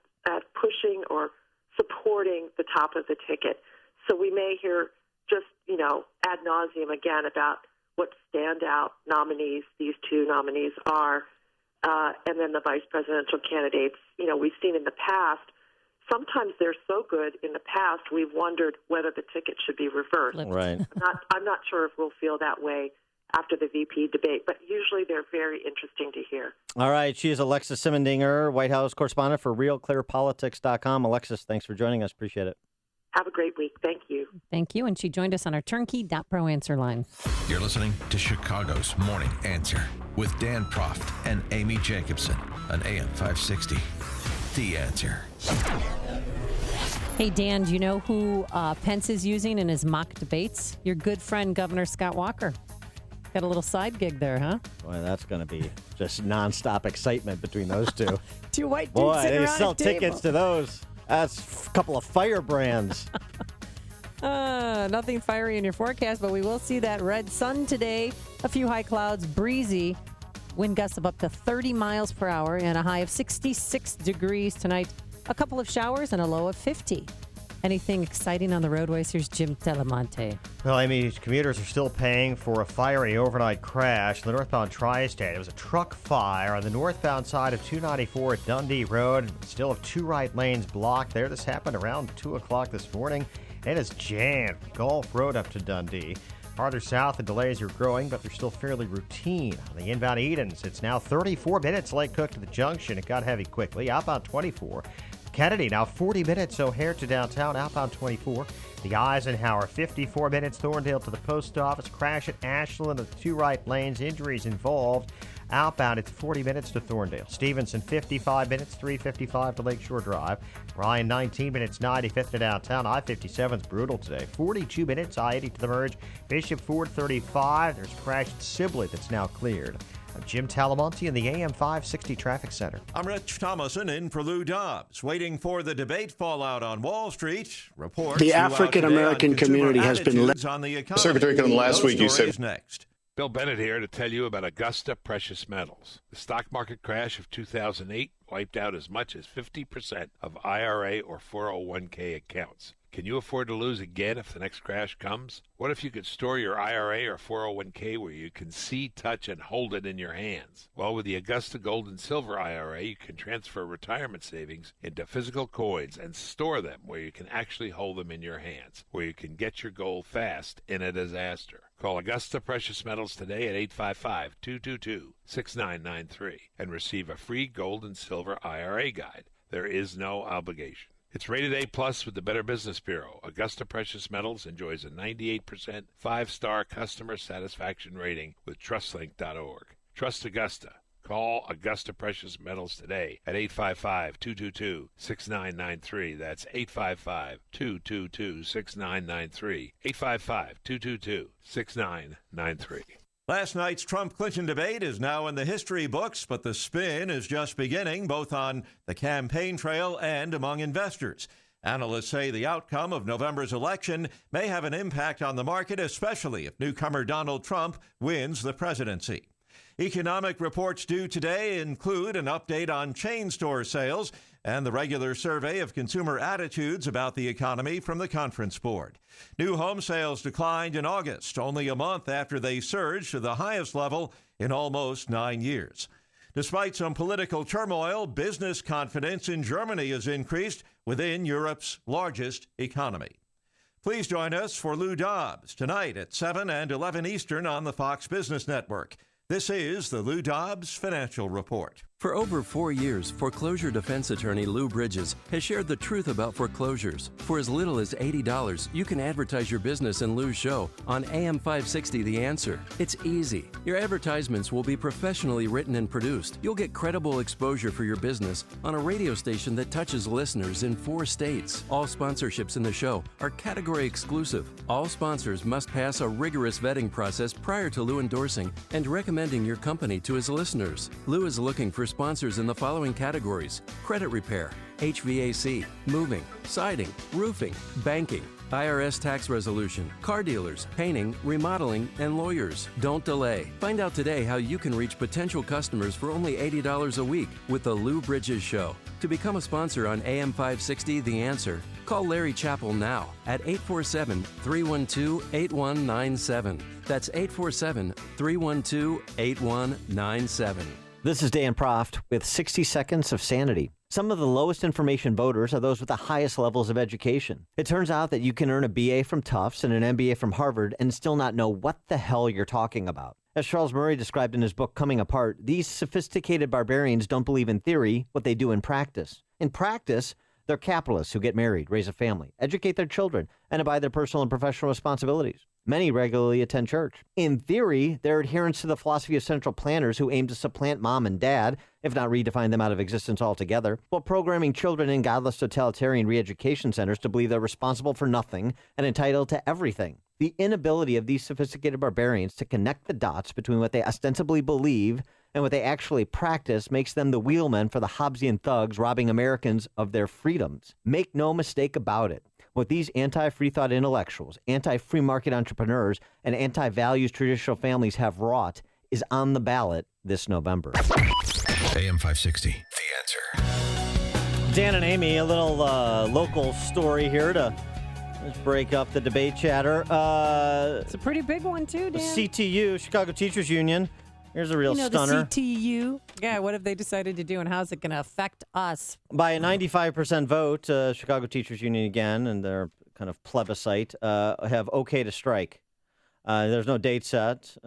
pushing or supporting the top of the ticket. So we may hear just, ad nauseum again about what standout nominees these two nominees are. And then the vice presidential candidates, we've seen in the past, sometimes they're so good in the past, we've wondered whether the ticket should be reversed. Right. I'm not sure if we'll feel that way after the VP debate, but usually they're very interesting to hear. All right. She is Alexis Simendinger, White House correspondent for RealClearPolitics.com. Alexis, thanks for joining us. Appreciate it. Have a great week. Thank you. Thank you. And she joined us on our turnkey.pro answer line. You're listening to Chicago's Morning Answer with Dan Proft and Amy Jacobson on AM 560. The Answer. Hey, Dan, do you know who Pence is using in his mock debates? Your good friend, Governor Scott Walker. Got a little side gig there, huh? Boy, that's going to be just nonstop excitement between those two. Two white dudes Boy, sitting they around sell a table. tickets to those. That's a couple of firebrands. Nothing fiery in your forecast, but we will see that red sun today. A few high clouds, breezy. Wind gusts of up to 30 miles per hour and a high of 66 degrees tonight. A couple of showers and a low of 50. Anything exciting on the roadways? Here's Jim Telemonte. Well, Amy, commuters are still paying for a fiery overnight crash in the northbound tri-state. It was a truck fire on the northbound side of 294 at Dundee Road. Still have two right lanes blocked there. This happened around 2 o'clock this morning. It is jammed Gulf Road up to Dundee. Farther south, the delays are growing, but they're still fairly routine. On the inbound Edens, it's now 34 minutes Lake Cook to the junction. It got heavy quickly. Outbound 24. Kennedy, now 40 minutes O'Hare to downtown, outbound 24. The Eisenhower, 54 minutes Thorndale to the post office. Crash at Ashland with two right lanes, injuries involved. Outbound, it's 40 minutes to Thorndale. Stevenson, 55 minutes, 355 to Lakeshore Drive. Ryan, 19 minutes, 95th to downtown. I-57's brutal today. 42 minutes, I-80 to the merge. Bishop Ford, 35. There's a crash at Sibley that's now cleared. I'm Jim Talamonte in the AM 560 Traffic Center. I'm Rich Thomason in for Lou Dobbs. Waiting for the debate fallout on Wall Street. Reports the African American community has been on the economy. Secretary, last week you said next. Bill Bennett here to tell you about Augusta Precious Metals. The stock market crash of 2008 wiped out as much as 50% of IRA or 401k accounts. Can you afford to lose again if the next crash comes? What if you could store your IRA or 401k where you can see, touch, and hold it in your hands? Well, with the Augusta Gold and Silver IRA, you can transfer retirement savings into physical coins and store them where you can actually hold them in your hands, where you can get your gold fast in a disaster. Call Augusta Precious Metals today at 855-222-6993 and receive a free gold and silver IRA guide. There is no obligation. It's rated A+ with the Better Business Bureau. Augusta Precious Metals enjoys a 98% 5-star customer satisfaction rating with TrustLink.org. Trust Augusta. Call Augusta Precious Metals today at 855-222-6993. That's 855-222-6993. 855-222-6993. Last night's Trump-Clinton debate is now in the history books, but the spin is just beginning, both on the campaign trail and among investors. Analysts say the outcome of November's election may have an impact on the market, especially if newcomer Donald Trump wins the presidency. Economic reports due today include an update on chain store sales and the regular survey of consumer attitudes about the economy from the Conference Board. New home sales declined in August, only a month after they surged to the highest level in almost 9 years. Despite some political turmoil, business confidence in Germany has increased within Europe's largest economy. Please join us for Lou Dobbs tonight at 7 and 11 Eastern on the Fox Business Network. This is the Lou Dobbs Financial Report. For over 4 years, foreclosure defense attorney Lou Bridges has shared the truth about foreclosures. For as little as $80, you can advertise your business in Lou's show on AM 560 The Answer. It's easy. Your advertisements will be professionally written and produced. You'll get credible exposure for your business on a radio station that touches listeners in 4 states. All sponsorships in the show are category exclusive. All sponsors must pass a rigorous vetting process prior to Lou endorsing and recommending your company to his listeners. Lou is looking for sponsors in the following categories: credit repair, HVAC, moving, siding, roofing, banking, IRS tax resolution, car dealers, painting, remodeling, and lawyers. Don't delay. Find out today how you can reach potential customers for only $80 a week with the Lou Bridges Show. To become a sponsor on AM 560 The Answer, call Larry Chappell now at 847-312-8197. That's 847-312-8197. This is Dan Proft with 60 Seconds of Sanity. Some of the lowest information voters are those with the highest levels of education. It turns out that you can earn a BA from Tufts and an MBA from Harvard and still not know what the hell you're talking about. As Charles Murray described in his book, Coming Apart, these sophisticated barbarians don't believe in theory, what they do in practice. In practice, they're capitalists who get married, raise a family, educate their children, and abide their personal and professional responsibilities. Many regularly attend church. In theory, they're adherents to the philosophy of central planners who aim to supplant mom and dad, if not redefine them out of existence altogether, while programming children in godless totalitarian re-education centers to believe they're responsible for nothing and entitled to everything. The inability of these sophisticated barbarians to connect the dots between what they ostensibly believe and what they actually practice makes them the wheelmen for the Hobbesian thugs robbing Americans of their freedoms. Make no mistake about it. What these anti-free thought intellectuals, anti-free market entrepreneurs, and anti-values traditional families have wrought is on the ballot this November. AM 560, The Answer. Dan and Amy, a little local story here to just break up the debate chatter. It's a pretty big one, too, Dan. CTU, Chicago Teachers Union. Here's a real stunner. The CTU. Yeah, what have they decided to do, and how's it going to affect us? By a 95% vote, Chicago Teachers Union again, and their kind of plebiscite, have okay to strike. There's no date set,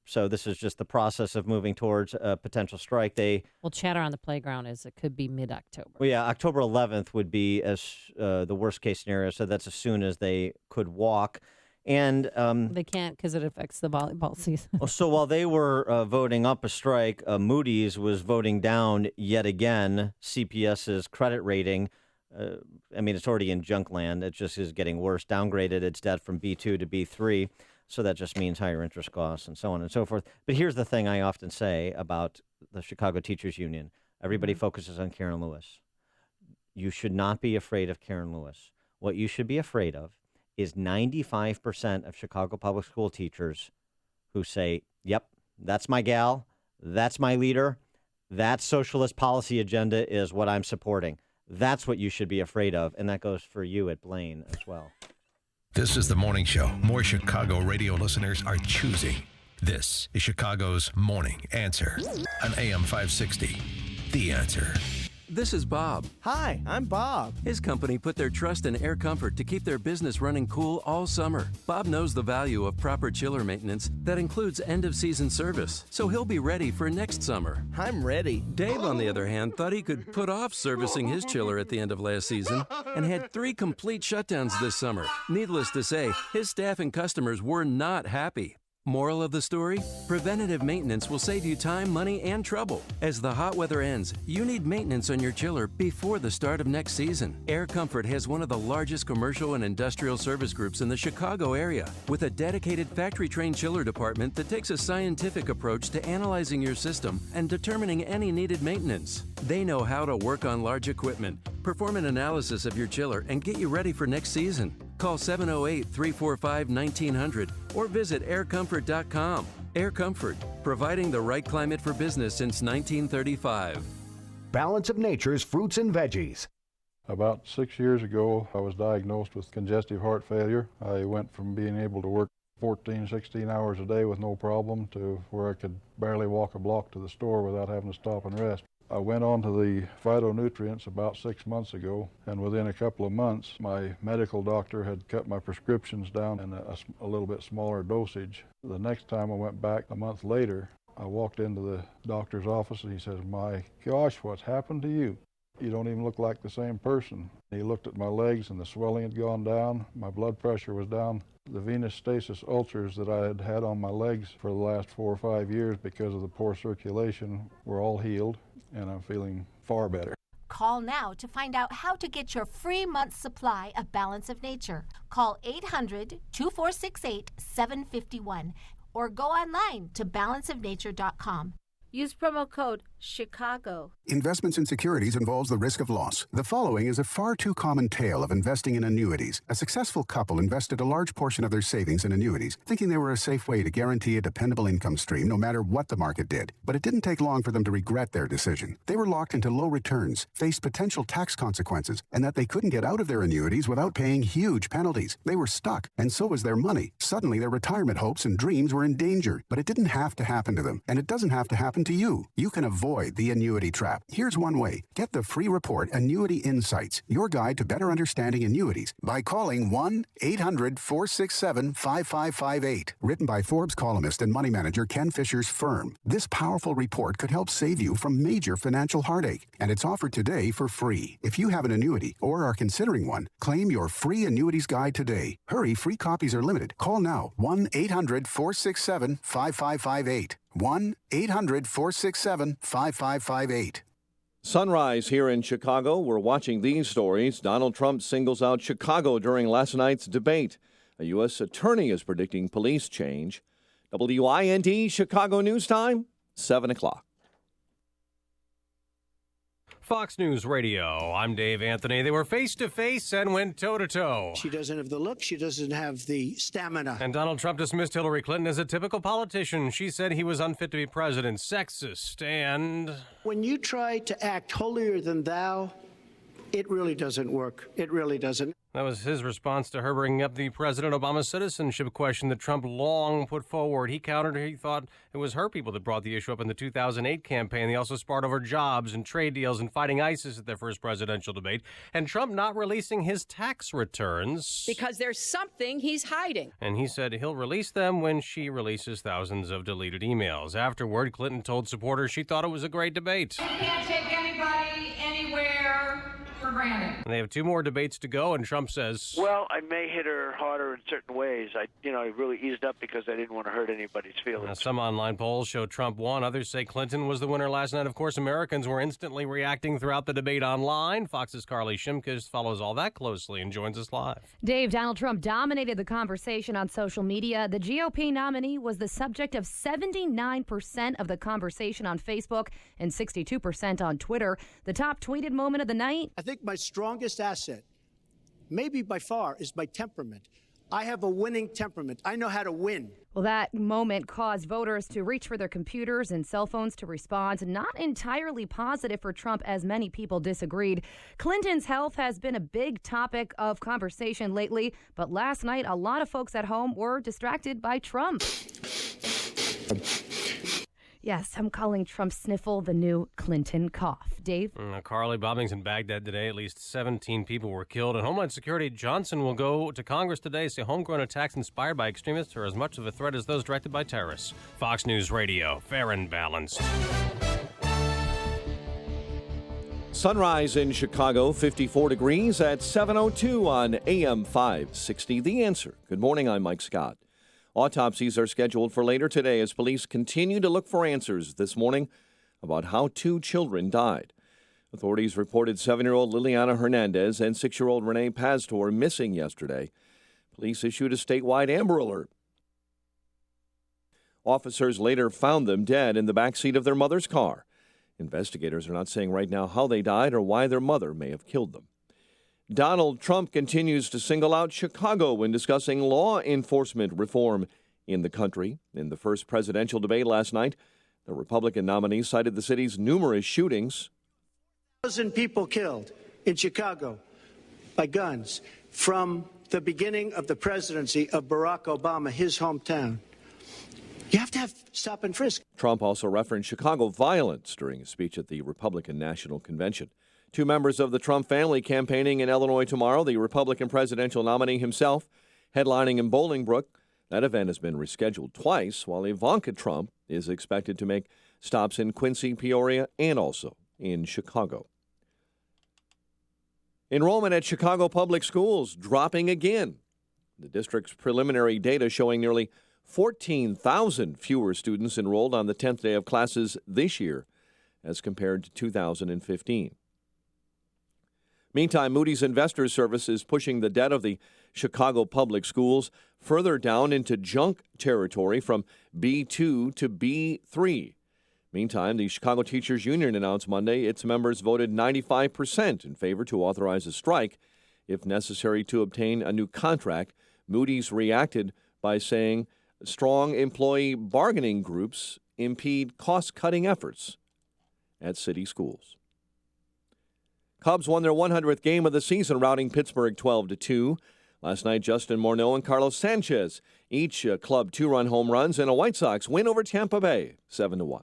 so this is just the process of moving towards a potential strike. Well, chatter on the playground is it could be mid-October. Well, yeah, October 11th would be as the worst-case scenario, so that's as soon as they could walk. And they can't because it affects the volleyball season. So while they were voting up a strike, Moody's was voting down yet again CPS's credit rating. I mean, it's already in junk land. It just is getting worse. Downgraded its debt from B2 to B3. So that just means higher interest costs and so on and so forth. But here's the thing I often say about the Chicago Teachers Union. Everybody focuses on Karen Lewis. You should not be afraid of Karen Lewis. What you should be afraid of is 95% of Chicago public school teachers who say, yep, that's my gal, that's my leader, that socialist policy agenda is what I'm supporting. That's what you should be afraid of, and that goes for you at Blaine as well. This is the morning show more Chicago radio listeners are choosing. This is Chicago's Morning Answer on AM 560. The Answer. This is Bob. Hi, I'm Bob. His company put their trust in Air Comfort to keep their business running cool all summer. Bob knows the value of proper chiller maintenance that includes end-of-season service, so he'll be ready for next summer. I'm ready. Dave, on the other hand, thought he could put off servicing his chiller at the end of last season and had 3 complete shutdowns this summer. Needless to say, his staff and customers were not happy. Moral of the story? Preventative maintenance will save you time, money, and trouble. As the hot weather ends, you need maintenance on your chiller before the start of next season. Air Comfort has one of the largest commercial and industrial service groups in the Chicago area, with a dedicated factory-trained chiller department that takes a scientific approach to analyzing your system and determining any needed maintenance. They know how to work on large equipment, perform an analysis of your chiller, and get you ready for next season. Call 708-345-1900 or visit aircomfort.com. Air Comfort, providing the right climate for business since 1935. Balance of Nature's fruits and veggies. About 6 years ago, I was diagnosed with congestive heart failure. I went from being able to work 14, 16 hours a day with no problem to where I could barely walk a block to the store without having to stop and rest. I went on to the phytonutrients about 6 months ago, and within a couple of months, my medical doctor had cut my prescriptions down in a little bit smaller dosage. The next time I went back a month later, I walked into the doctor's office and he says, "My gosh, what's happened to you? You don't even look like the same person." He looked at my legs and the swelling had gone down, my blood pressure was down. The venous stasis ulcers that I had had on my legs for the last 4 or 5 years because of the poor circulation were all healed, and I'm feeling far better. Call now to find out how to get your free month's supply of Balance of Nature. Call 800-2468-751 or go online to balanceofnature.com. Use promo code CHICAGO. Investments in securities involves the risk of loss. The following is a far too common tale of investing in annuities. A successful couple invested a large portion of their savings in annuities, thinking they were a safe way to guarantee a dependable income stream no matter what the market did. But it didn't take long for them to regret their decision. They were locked into low returns, faced potential tax consequences, and that they couldn't get out of their annuities without paying huge penalties. They were stuck, and so was their money. Suddenly, their retirement hopes and dreams were in danger. But it didn't have to happen to them, and it doesn't have to happen to you. You can avoid the annuity trap. Here's one way. Get the free report, Annuity Insights, your guide to better understanding annuities, by calling 1-800-467-5558. Written by Forbes columnist and money manager Ken Fisher's firm. This powerful report could help save you from major financial heartache, and it's offered today for free. If you have an annuity or are considering one, claim your free annuities guide today. Hurry, free copies are limited. Call now. 1-800-467-5558. 1-800-467-5558. Sunrise here in Chicago. We're watching these stories. Donald Trump singles out Chicago during last night's debate. A U.S. attorney is predicting police change. WIND Chicago News Time, 7 o'clock. Fox News Radio, I'm Dave Anthony. They were face-to-face and went toe-to-toe. She doesn't have the look. She doesn't have the stamina. And Donald Trump dismissed Hillary Clinton as a typical politician. She said he was unfit to be president, sexist, and... When you try to act holier than thou, it really doesn't work. It really doesn't. That was his response to her bringing up the President Obama citizenship question that Trump long put forward. He countered he thought it was her people that brought the issue up in the 2008 campaign. They also sparred over jobs and trade deals and fighting ISIS at their first presidential debate. And Trump not releasing his tax returns. Because there's something he's hiding. And he said he'll release them when she releases thousands of deleted emails. Afterward, Clinton told supporters she thought it was a great debate. You can't take anybody anywhere for granted. And they have 2 more debates to go, and Trump says, Well, I may hit her harder in certain ways. I really eased up because I didn't want to hurt anybody's feelings. Some online polls show Trump won. Others say Clinton was the winner last night. Of course, Americans were instantly reacting throughout the debate online. Fox's Carly Shimkus follows all that closely and joins us live. Dave, Donald Trump dominated the conversation on social media. The GOP nominee was the subject of 79% of the conversation on Facebook and 62% on Twitter. The top tweeted moment of the night? I think my strongest asset, maybe by far, is my temperament. I have a winning temperament. I know how to win. Well, that moment caused voters to reach for their computers and cell phones to respond. Not entirely positive for Trump, as many people disagreed. Clinton's health has been a big topic of conversation lately, but last night, a lot of folks at home were distracted by Trump. Yes, I'm calling Trump's sniffle the new Clinton cough. Dave? Carly, bombings in Baghdad today. At least 17 people were killed. And Homeland Security Johnson will go to Congress today to say homegrown attacks inspired by extremists are as much of a threat as those directed by terrorists. Fox News Radio, fair and balanced. Sunrise in Chicago, 54 degrees at 7:02 on AM 560. The Answer. Good morning, I'm Mike Scott. Autopsies are scheduled for later today as police continue to look for answers this morning about how 2 children died. Authorities reported 7-year-old Liliana Hernandez and 6-year-old Renee Pastor missing yesterday. Police issued a statewide Amber Alert. Officers later found them dead in the backseat of their mother's car. Investigators are not saying right now how they died or why their mother may have killed them. Donald Trump continues to single out Chicago when discussing law enforcement reform in the country. In the first presidential debate last night, the Republican nominee cited the city's numerous shootings. 1,000 people killed in Chicago by guns from the beginning of the presidency of Barack Obama, his hometown. You have to have stop and frisk. Trump also referenced Chicago violence during a speech at the Republican National Convention. 2 members of the Trump family campaigning in Illinois tomorrow. The Republican presidential nominee himself headlining in Bolingbrook. That event has been rescheduled twice, while Ivanka Trump is expected to make stops in Quincy, Peoria, and also in Chicago. Enrollment at Chicago public schools dropping again. The district's preliminary data showing nearly 14,000 fewer students enrolled on the 10th day of classes this year as compared to 2015. Meantime, Moody's Investors Service is pushing the debt of the Chicago public schools further down into junk territory from B2 to B3. Meantime, the Chicago Teachers Union announced Monday its members voted 95% in favor to authorize a strike if necessary to obtain a new contract. Moody's reacted by saying strong employee bargaining groups impede cost-cutting efforts at city schools. Cubs won their 100th game of the season, routing Pittsburgh 12-2. Last night, Justin Morneau and Carlos Sanchez each clubbed 2-run home runs, and a White Sox win over Tampa Bay 7-1.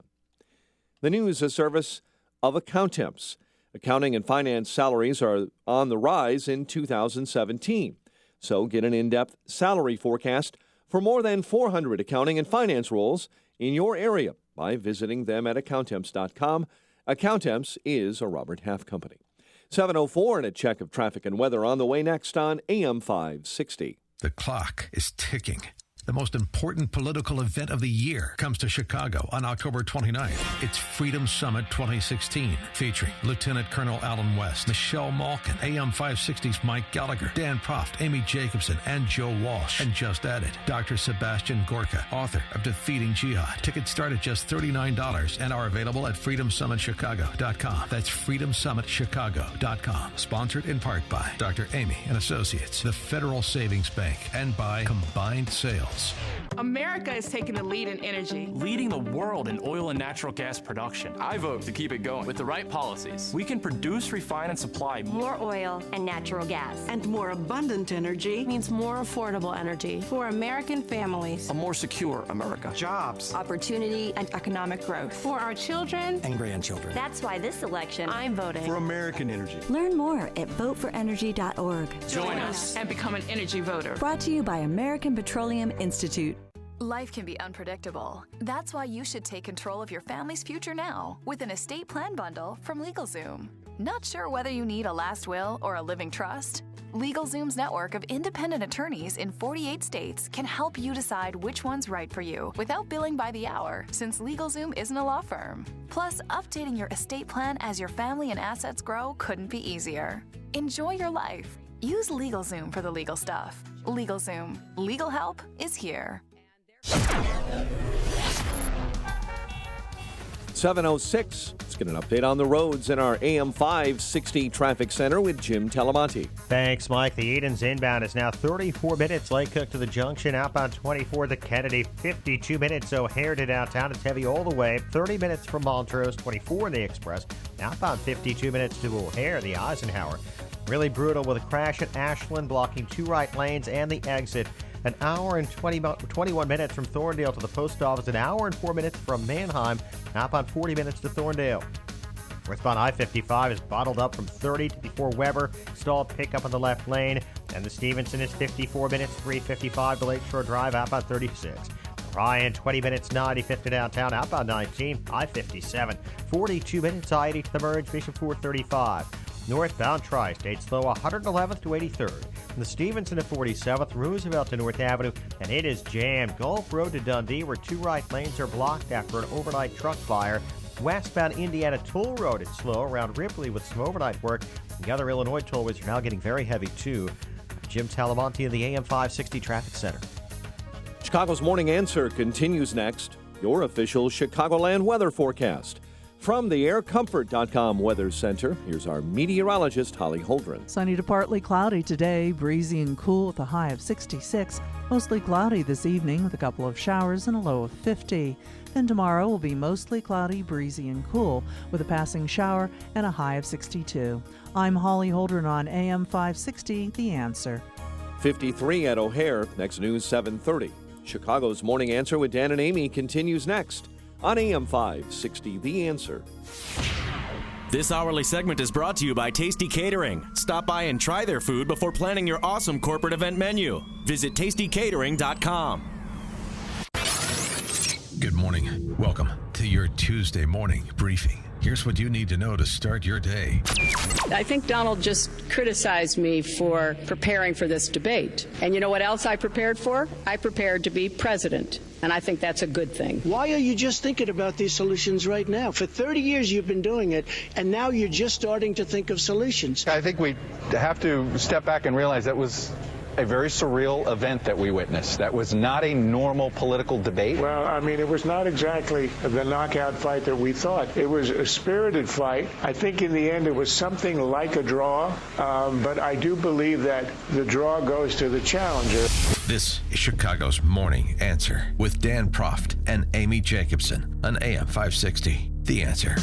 The news is a service of Accountemps. Accounting and finance salaries are on the rise in 2017. So get an in-depth salary forecast for more than 400 accounting and finance roles in your area by visiting them at accountemps.com. Accountemps is a Robert Half company. 7:04 and a check of traffic and weather on the way next on AM 560. The clock is ticking. The most important political event of the year comes to Chicago on October 29th. It's Freedom Summit 2016, featuring Lieutenant Colonel Alan West, Michelle Malkin, AM 560's Mike Gallagher, Dan Proft, Amy Jacobson, and Joe Walsh. And just added, Dr. Sebastian Gorka, author of Defeating Jihad. Tickets start at just $39 and are available at freedomsummitchicago.com. That's freedomsummitchicago.com. Sponsored in part by Dr. Amy and Associates, the Federal Savings Bank, and by Combined Sales. America is taking the lead in energy, leading the world in oil and natural gas production. I vote to keep it going. With the right policies, we can produce, refine, and supply more oil and natural gas. And more abundant energy means more affordable energy for American families. A more secure America. Jobs, opportunity, and economic growth for our children and grandchildren. That's why this election, I'm voting for American energy. Learn more at voteforenergy.org. Join us and become an energy voter. Brought to you by American Petroleum Institute. Life can be unpredictable. That's why you should take control of your family's future now with an estate plan bundle from LegalZoom. Not sure whether you need a last will or a living trust? LegalZoom's network of independent attorneys in 48 states can help you decide which one's right for you without billing by the hour, since LegalZoom isn't a law firm. Plus, updating your estate plan as your family and assets grow couldn't be easier. Enjoy your life. Use LegalZoom for the legal stuff. LegalZoom. Legal help is here. 7:06. Let's get an update on the roads in our AM 560 traffic center with Jim Talamonte. Thanks, Mike. The Edens inbound is now 34 minutes. Lake Cook to the junction, outbound 24 to Kennedy, 52 minutes. O'Hare to downtown. It's heavy all the way. 30 minutes from Montrose, 24 in the Express. Outbound 52 minutes to O'Hare, the Eisenhower. Really brutal with a crash at Ashland, blocking 2 right lanes and the exit. An hour and 21 minutes from Thorndale to the post office. An hour and 4 minutes from Manheim. Outbound 40 minutes to Thorndale. Northbound I-55 is bottled up from 30 to before Weber. Stalled pickup on the left lane. And the Stevenson is 54 minutes, 355 to Lakeshore Drive. Outbound 36. Ryan, 20 minutes, 95th to downtown. Outbound 19, I-57. 42 minutes, I-80 to the merge. Bishop 435. Northbound Tri-State slow 111th to 83rd. From the Stevenson to 47th, Roosevelt to North Avenue, and it is jammed. Gulf Road to Dundee, where 2 right lanes are blocked after an overnight truck fire. Westbound Indiana Toll Road is slow around Ripley with some overnight work. The other Illinois tollways are now getting very heavy too. Jim Talamonte in the AM 560 Traffic Center. Chicago's Morning Answer continues next. Your official Chicagoland weather forecast. From the AirComfort.com Weather Center, here's our meteorologist, Holly Holdren. Sunny to partly cloudy today, breezy and cool with a high of 66. Mostly cloudy this evening with a couple of showers and a low of 50. Then tomorrow will be mostly cloudy, breezy and cool with a passing shower and a high of 62. I'm Holly Holdren on AM 560, The Answer. 53 at O'Hare. Next news, 7:30. Chicago's Morning Answer with Dan and Amy continues next on AM 560, The Answer. This hourly segment is brought to you by Tasty Catering. Stop by and try their food before planning your awesome corporate event menu. Visit tastycatering.com. Good morning. Welcome to your Tuesday morning briefing. Here's what you need to know to start your day. I think Donald just criticized me for preparing for this debate. And you know what else I prepared for? I prepared to be president. And I think that's a good thing. Why are you just thinking about these solutions right now? For 30 years you've been doing it, and now you're just starting to think of solutions. I think we have to step back and realize that was a very surreal event that we witnessed. That was not a normal political debate. Well, I mean, it was not exactly the knockout fight that we thought. It was a spirited fight. I think in the end it was something like a draw, but I do believe that the draw goes to the challenger. This is Chicago's Morning Answer with Dan Proft and Amy Jacobson on AM 560. The Answer.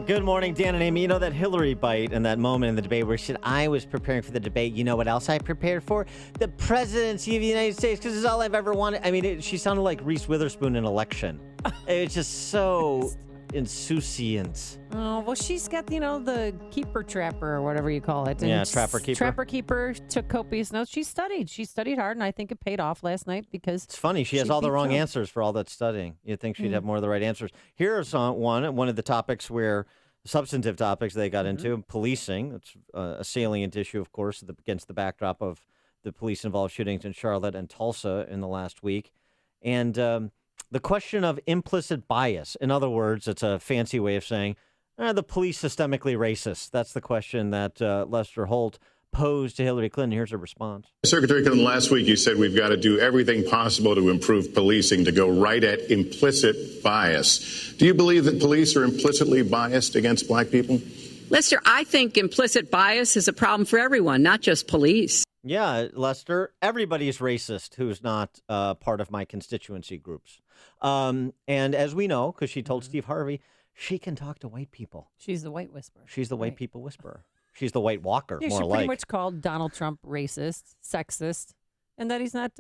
Good morning, Dan and Amy. You know that Hillary bite and that moment in the debate where she said, I was preparing for the debate. You know what else I prepared for? The presidency of the United States, because it's all I've ever wanted. I mean, she sounded like Reese Witherspoon in Election. It's just so insouciant. Oh, well, she's got, the keeper trapper or whatever you call it. And yeah, trapper keeper. Trapper keeper took copious notes. She studied hard, and I think it paid off last night because it's funny. She has all the wrong answers for all that studying. You'd think she'd have more of the right answers. Here's one of the topics where substantive topics they got into, policing. It's a salient issue, of course, against the backdrop of the police-involved shootings in Charlotte and Tulsa in the last week. And the question of implicit bias. In other words, it's a fancy way of saying, are the police systemically racist? That's the question that Lester Holt posed to Hillary Clinton. Here's her response. Secretary Clinton, last week you said we've got to do everything possible to improve policing, to go right at implicit bias. Do you believe that police are implicitly biased against black people? Lester, I think implicit bias is a problem for everyone, not just police. Yeah, Lester, everybody is racist who's not part of my constituency groups. And as we know, because she told Steve Harvey, she can talk to white people. She's the white whisperer. She's the white people whisperer. She's the white walker, yeah, more she like. pretty much called Donald Trump racist, sexist, and that he's not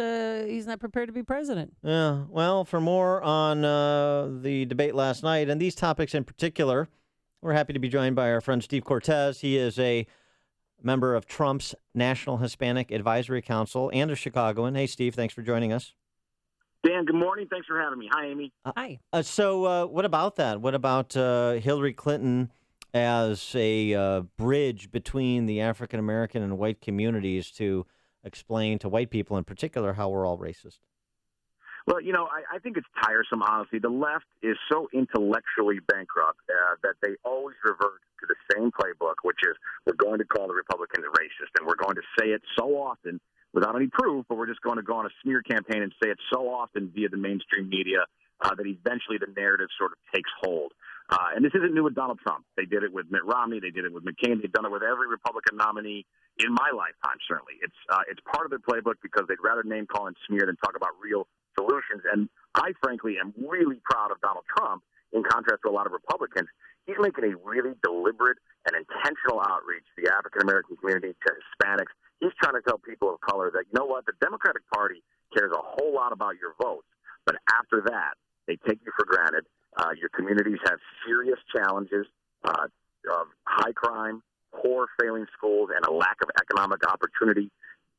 prepared to be president. Yeah, well, for more on the debate last night and these topics in particular, we're happy to be joined by our friend Steve Cortez. He is a member of Trump's National Hispanic Advisory Council and a Chicagoan. Hey, Steve, thanks for joining us. Dan, good morning. Thanks for having me. Hi, Amy. Hi. So what about that? What about Hillary Clinton as a bridge between the African American and white communities to explain to white people in particular how we're all racist? Well, I think it's tiresome, honestly. The left is so intellectually bankrupt that they always revert to the same playbook, which is we're going to call the Republicans racist, and we're going to say it so often without any proof, but we're just going to go on a smear campaign and say it so often via the mainstream media that eventually the narrative sort of takes hold. And this isn't new with Donald Trump. They did it with Mitt Romney. They did it with McCain. They've done it with every Republican nominee in my lifetime, certainly. It's part of their playbook because they'd rather name call and smear than talk about real solutions. And I, frankly, am really proud of Donald Trump in contrast to a lot of Republicans. He's making a really deliberate and intentional outreach to the African-American community, to Hispanics. He's trying to tell people of color that, you know what, the Democratic Party cares a whole lot about your votes, but after that, they take you for granted. Your communities have serious challenges of high crime, poor failing schools, and a lack of economic opportunity.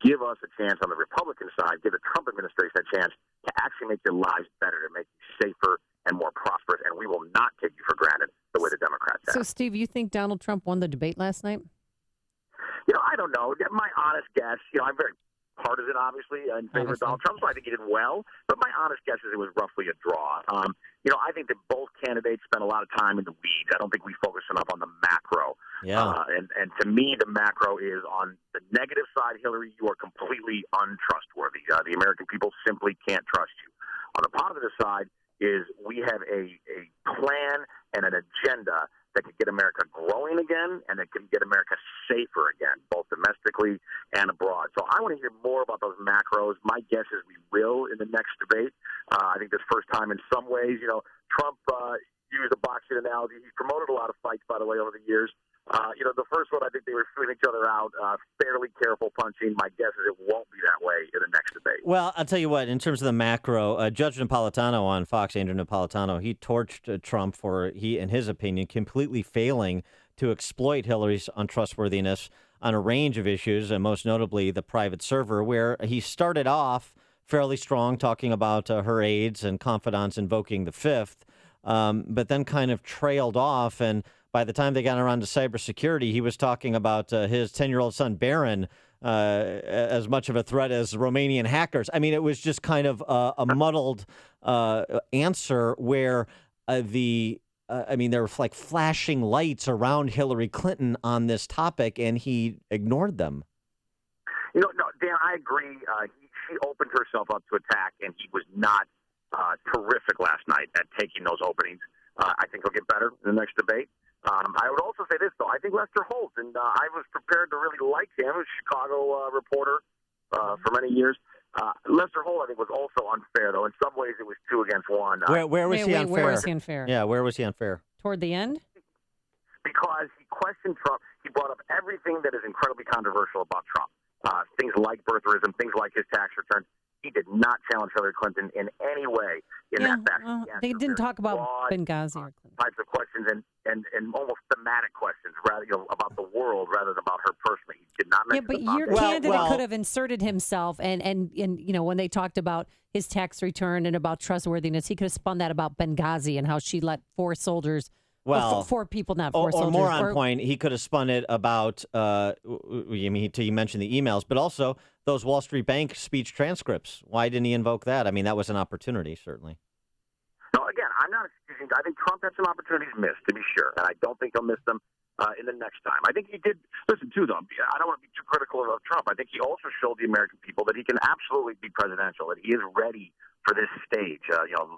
Give us a chance on the Republican side, give the Trump administration a chance to actually make your lives better, to make you safer and more prosperous, and we will not take you for granted the way the Democrats have. So, Steve, you think Donald Trump won the debate last night? I don't know. My honest guess, I'm very partisan, obviously, in favor of Donald Trump, so I think he did well. But my honest guess is it was roughly a draw. I think that both candidates spent a lot of time in the weeds. I don't think we focus enough on the macro. Yeah. And to me, the macro is on the negative side, Hillary, you are completely untrustworthy. The American people simply can't trust you. On the positive side is we have a plan and an agenda that could get America growing again and that can get America safer again, both domestically and abroad. So I want to hear more about those macros. My guess is we will in the next debate. I think this first time in some ways, Trump used a boxing analogy. He's promoted a lot of fights, by the way, over the years. The first one, I think they were feeling each other out, fairly careful punching. My guess is it won't be that way in the next debate. Well, I'll tell you what, in terms of the macro, Judge Napolitano on Fox, Andrew Napolitano, he torched Trump for, in his opinion, completely failing to exploit Hillary's untrustworthiness on a range of issues, and most notably the private server, where he started off fairly strong, talking about her aides and confidants invoking the fifth, but then kind of trailed off. And by the time they got around to cybersecurity, he was talking about his 10-year-old son, Barron, as much of a threat as Romanian hackers. I mean, it was just kind of a muddled answer where there were like flashing lights around Hillary Clinton on this topic, and he ignored them. No, Dan, I agree. She opened herself up to attack, and he was not terrific last night at taking those openings. I think he'll get better in the next debate. I would also say this, though. I think Lester Holt, and I was prepared to really like him, a Chicago reporter for many years. Lester Holt, I think, was also unfair, though. In some ways, it was 2 against 1. Where was he unfair? Where was he unfair? Yeah, where was he unfair? Toward the end? Because he questioned Trump. He brought up everything that is incredibly controversial about Trump. Things like birtherism, things like his tax returns. He did not challenge Hillary Clinton in any way in that fashion. Well, they didn't talk about Benghazi or Clinton. Types of questions and almost thematic questions, rather about the world rather than about her personally. He did not mention. Yeah, but your candidate could have inserted himself, and when they talked about his tax return and about trustworthiness, he could have spun that about Benghazi and how she let 4 soldiers. Well, 4 people, not 4 soldiers. Or more on point, he could have spun it about, you mentioned the emails, but also those Wall Street Bank speech transcripts. Why didn't he invoke that? I mean, that was an opportunity, certainly. No, again, I'm not excusing. I think Trump had some opportunities missed, to be sure, and I don't think he'll miss them in the next time. I think he did. Listen, too, though, I don't want to be too critical of Trump. I think he also showed the American people that he can absolutely be presidential, that he is ready for this stage,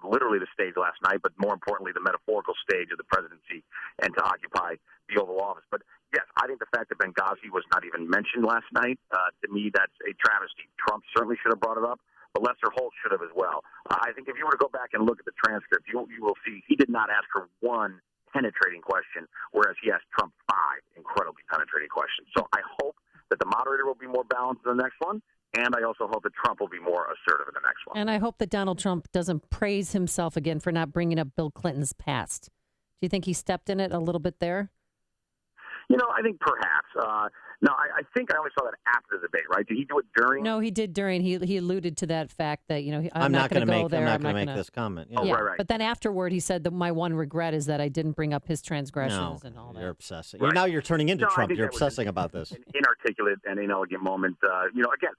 literally the stage last night, but more importantly, the metaphorical stage of the presidency and to occupy the Oval Office. But yes, I think the fact that Benghazi was not even mentioned last night, to me, that's a travesty. Trump certainly should have brought it up, but Lester Holt should have as well. I think if you were to go back and look at the transcript, you will see he did not ask her 1 penetrating question, whereas he asked Trump 5 incredibly penetrating questions. So I hope that the moderator will be more balanced in the next one. And I also hope that Trump will be more assertive in the next one. And I hope that Donald Trump doesn't praise himself again for not bringing up Bill Clinton's past. Do you think he stepped in it a little bit there? I think perhaps. No, I think I only saw that after the debate, right? Did he do it during? No, he did during. He alluded to that fact that I'm not going to go there. I'm not going to make this comment. Yeah. Oh, right. But then afterward, he said that my one regret is that I didn't bring up his transgressions and all that. You're obsessing. Right. Now you're turning into Trump. You're was obsessing about this. An inarticulate and inelegant moment. Again,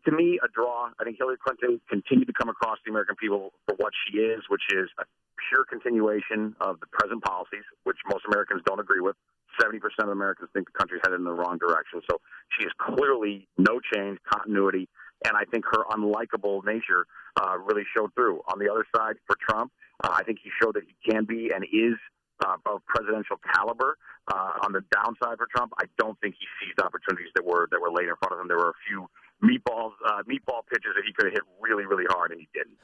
to me, a draw. I think Hillary Clinton continued to come across the American people for what she is, which is a pure continuation of the present policies, which most Americans don't agree with. 70% of Americans think the country's headed in the wrong direction. So she is clearly no change, continuity, and I think her unlikable nature really showed through. On the other side, for Trump, I think he showed that he can be and is of presidential caliber. On the downside for Trump, I don't think he seized opportunities that were laid in front of him. There were a few meatball pitches that he could have hit really, really hard, and he didn't.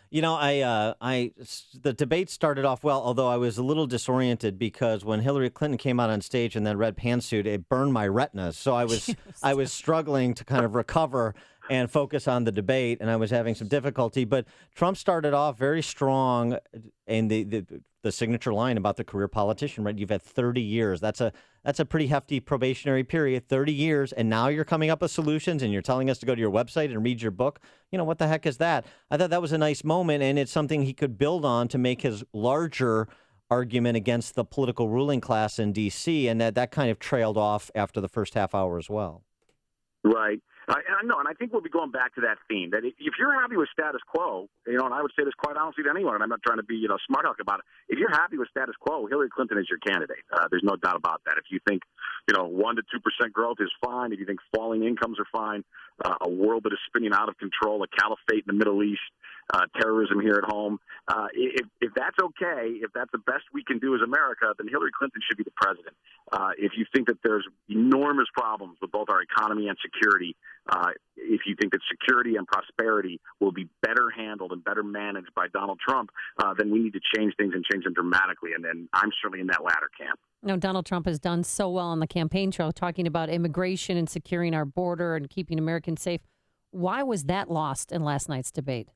The debate started off well, although I was a little disoriented because when Hillary Clinton came out on stage in that red pantsuit, it burned my retinas. So I was struggling to kind of recover and focus on the debate, and I was having some difficulty. But Trump started off very strong in the signature line about the career politician, right? You've had 30 years. That's a pretty hefty probationary period, 30 years, and now you're coming up with solutions and you're telling us to go to your website and read your book. What the heck is that? I thought that was a nice moment, and it's something he could build on to make his larger argument against the political ruling class in D.C., and that kind of trailed off after the first half hour as well. Right. And I think we'll be going back to that theme, that if you're happy with status quo, and I would say this quite honestly to anyone, and I'm not trying to be, smart aleck about it. If you're happy with status quo, Hillary Clinton is your candidate. There's no doubt about that. If you think, 1% to 2% growth is fine, if you think falling incomes are fine, a world that is spinning out of control, a caliphate in the Middle East, terrorism here at home, if that's okay, if that's the best we can do as America, then Hillary Clinton should be the president. If you think that there's enormous problems with both our economy and security, if you think that security and prosperity will be better handled and better managed by Donald Trump, then we need to change things and change them dramatically. And then I'm certainly in that latter camp. Donald Trump has done so well on the campaign trail, talking about immigration and securing our border and keeping Americans safe. Why was that lost in last night's debate?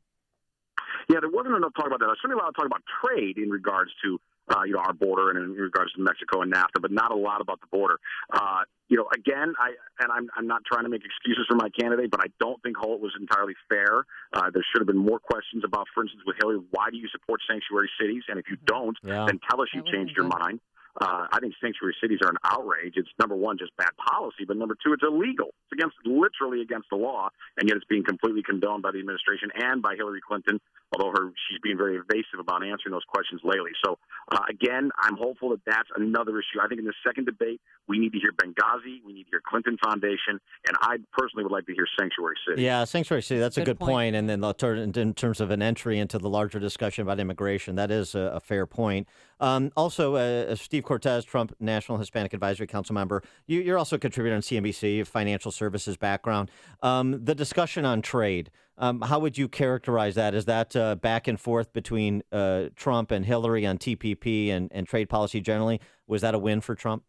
Yeah, there wasn't enough talk about that. There's certainly a lot of talk about trade in regards to our border and in regards to Mexico and NAFTA, but not a lot about the border. Again, I'm not trying to make excuses for my candidate, but I don't think Holt was entirely fair. There should have been more questions about, for instance, with Hillary, why do you support sanctuary cities? And if you don't, then tell us you changed your mind. I think sanctuary cities are an outrage. It's, number one, just bad policy, but number two, it's illegal. It's literally against the law, and yet it's being completely condoned by the administration and by Hillary Clinton, although she's being very evasive about answering those questions lately. So, again, I'm hopeful that that's another issue. I think in the second debate, we need to hear Benghazi, we need to hear Clinton Foundation, and I personally would like to hear sanctuary city. Yeah, sanctuary city, that's a good point. And then in terms of an entry into the larger discussion about immigration, that is a fair point. Also, Steve Cortez, Trump National Hispanic Advisory Council member, you're also a contributor on CNBC, financial services background. The discussion on trade, how would you characterize that? Is that back and forth between Trump and Hillary on TPP and trade policy generally? Was that a win for Trump?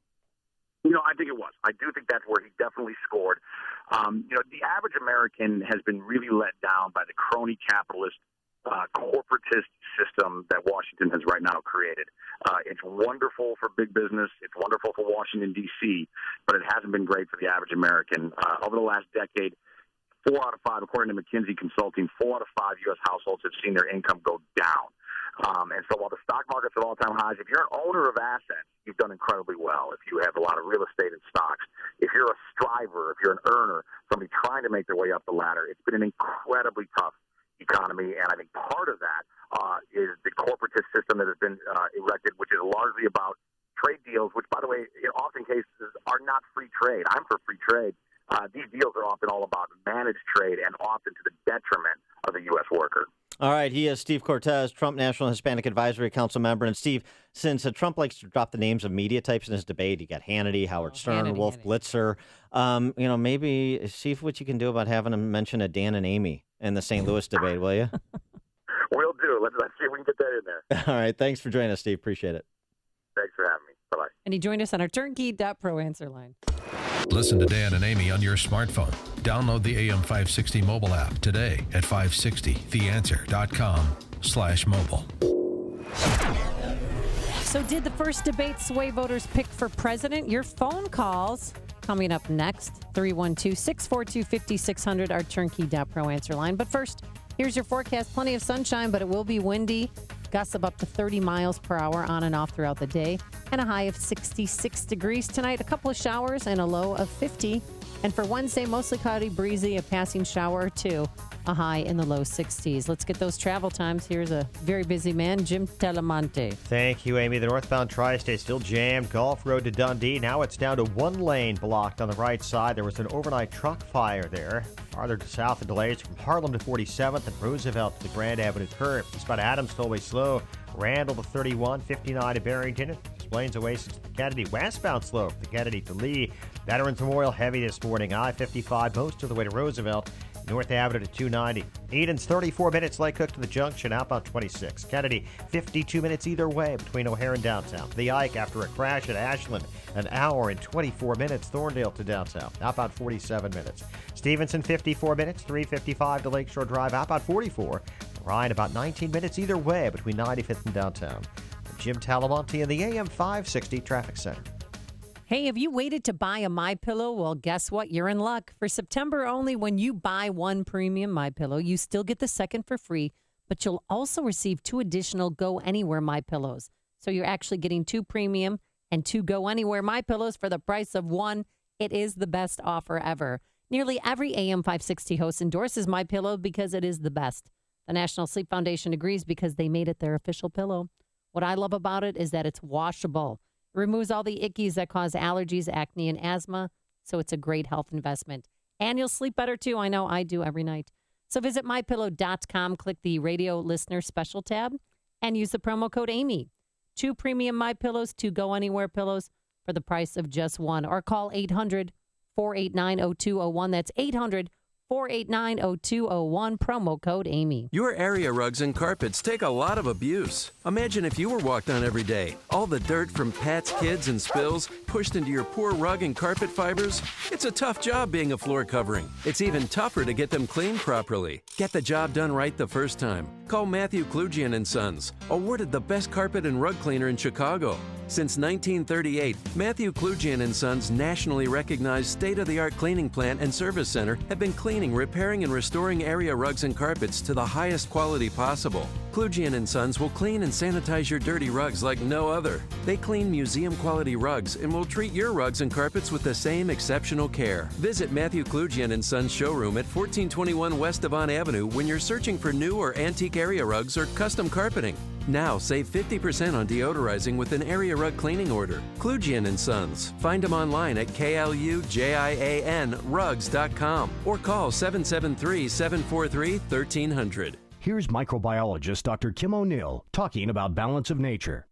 I think it was. I do think that's where he definitely scored. The average American has been really let down by the crony capitalist corporatist system that Washington has right now created. It's wonderful for big business. It's wonderful for Washington, D.C., but it hasn't been great for the average American. Over the last decade, 4 out of 5, according to McKinsey Consulting, 4 out of 5 U.S. households have seen their income go down. And so while the stock market's at all-time highs, if you're an owner of assets, you've done incredibly well. If you have a lot of real estate and stocks, if you're a striver, if you're an earner, somebody trying to make their way up the ladder, it's been an incredibly tough economy. And I think part of that is the corporatist system that has been erected, which is largely about trade deals, which, by the way, in often cases are not free trade. I'm for free trade. These deals are often all about managed trade and often to the detriment of the U.S. worker. All right. He is Steve Cortez, Trump National Hispanic Advisory Council member. And Steve, since Trump likes to drop the names of media types in his debate, you got Hannity, Howard Stern, Wolf Blitzer. Maybe see what you can do about having him mention a Dan and Amy in the St. Louis debate, will you? Will do. Let's see if we can get that in there. All right. Thanks for joining us, Steve. Appreciate it. Thanks for having me. Bye-bye. And he joined us on our turnkey.pro answer line. Listen to Dan and Amy on your smartphone. Download the AM 560 mobile app today at 560theanswer.com/mobile. So did the first debate sway voters' pick for president? Your phone calls coming up next. 312-642-5600, our turnkey.pro answer line. But first, here's your forecast. Plenty of sunshine, but it will be windy. Gusts of up to 30 miles per hour on and off throughout the day. And a high of 66 degrees tonight. A couple of showers and a low of 50. And for Wednesday, mostly cloudy, breezy, a passing shower or two. A high in the low 60s. Let's get those travel times. Here's a very busy man, Jim Talamonte. Thank you, Amy. The northbound tri-state still jammed. Gulf Road to Dundee. Now it's down to one lane blocked on the right side. There was an overnight truck fire there. Farther to south, the delays from Harlem to 47th and Roosevelt to the Grand Avenue curve. Eastbound Adams tollway slow. Randall to 31, 59 to Barrington. Explains Oasis to the Kennedy. Westbound slow from the Kennedy to Lee. Veterans Memorial heavy this morning. I-55 most of the way to Roosevelt. North Avenue to 290. Eden's 34 minutes. Lake Cook to the Junction. Outbound 26. Kennedy 52 minutes either way between O'Hare and downtown. The Ike after a crash at Ashland. An hour and 24 minutes. Thorndale to downtown. Outbound 47 minutes. Stevenson 54 minutes. 355 to Lakeshore Drive. Outbound 44. Ryan about 19 minutes either way between 95th and downtown. Jim Talamonte in the AM 560 Traffic Center. Hey, have you waited to buy a MyPillow? Well, guess what? You're in luck. For September only, when you buy one premium MyPillow, you still get the second for free, but you'll also receive 2 additional Go Anywhere MyPillows. So you're actually getting 2 premium and 2 Go Anywhere MyPillows for the price of 1. It is the best offer ever. Nearly every AM 560 host endorses MyPillow because it is the best. The National Sleep Foundation agrees because they made it their official pillow. What I love about it is that it's washable. Removes all the ickies that cause allergies, acne, and asthma, so it's a great health investment. And you'll sleep better, too. I know I do every night. So visit MyPillow.com, click the radio listener special tab, and use the promo code Amy. 2 premium MyPillows, 2 Go Anywhere pillows for the price of just 1. Or call 800-489-0201. That's 800-489-0201, promo code Amy. Your area rugs and carpets take a lot of abuse. Imagine if you were walked on every day. All the dirt from pets, kids, and spills pushed into your poor rug and carpet fibers. It's a tough job being a floor covering. It's even tougher to get them cleaned properly. Get the job done right the first time. Call Matthew Klugian & Sons, awarded the best carpet and rug cleaner in Chicago. Since 1938, Matthew Klugian & Sons' nationally recognized state-of-the-art cleaning plant and service center have been cleaning, repairing, and restoring area rugs and carpets to the highest quality possible. Klugian & Sons will clean and sanitize your dirty rugs like no other. They clean museum-quality rugs and will treat your rugs and carpets with the same exceptional care. Visit Matthew Klugian & Sons showroom at 1421 West Devon Avenue when you're searching for new or antique area rugs or custom carpeting. Now, save 50% on deodorizing with an area rug cleaning order. Klugian & Sons. Find them online at KLUJIANrugs.com or call 773-743-1300. Here's microbiologist Dr. Kim O'Neill talking about balance of nature.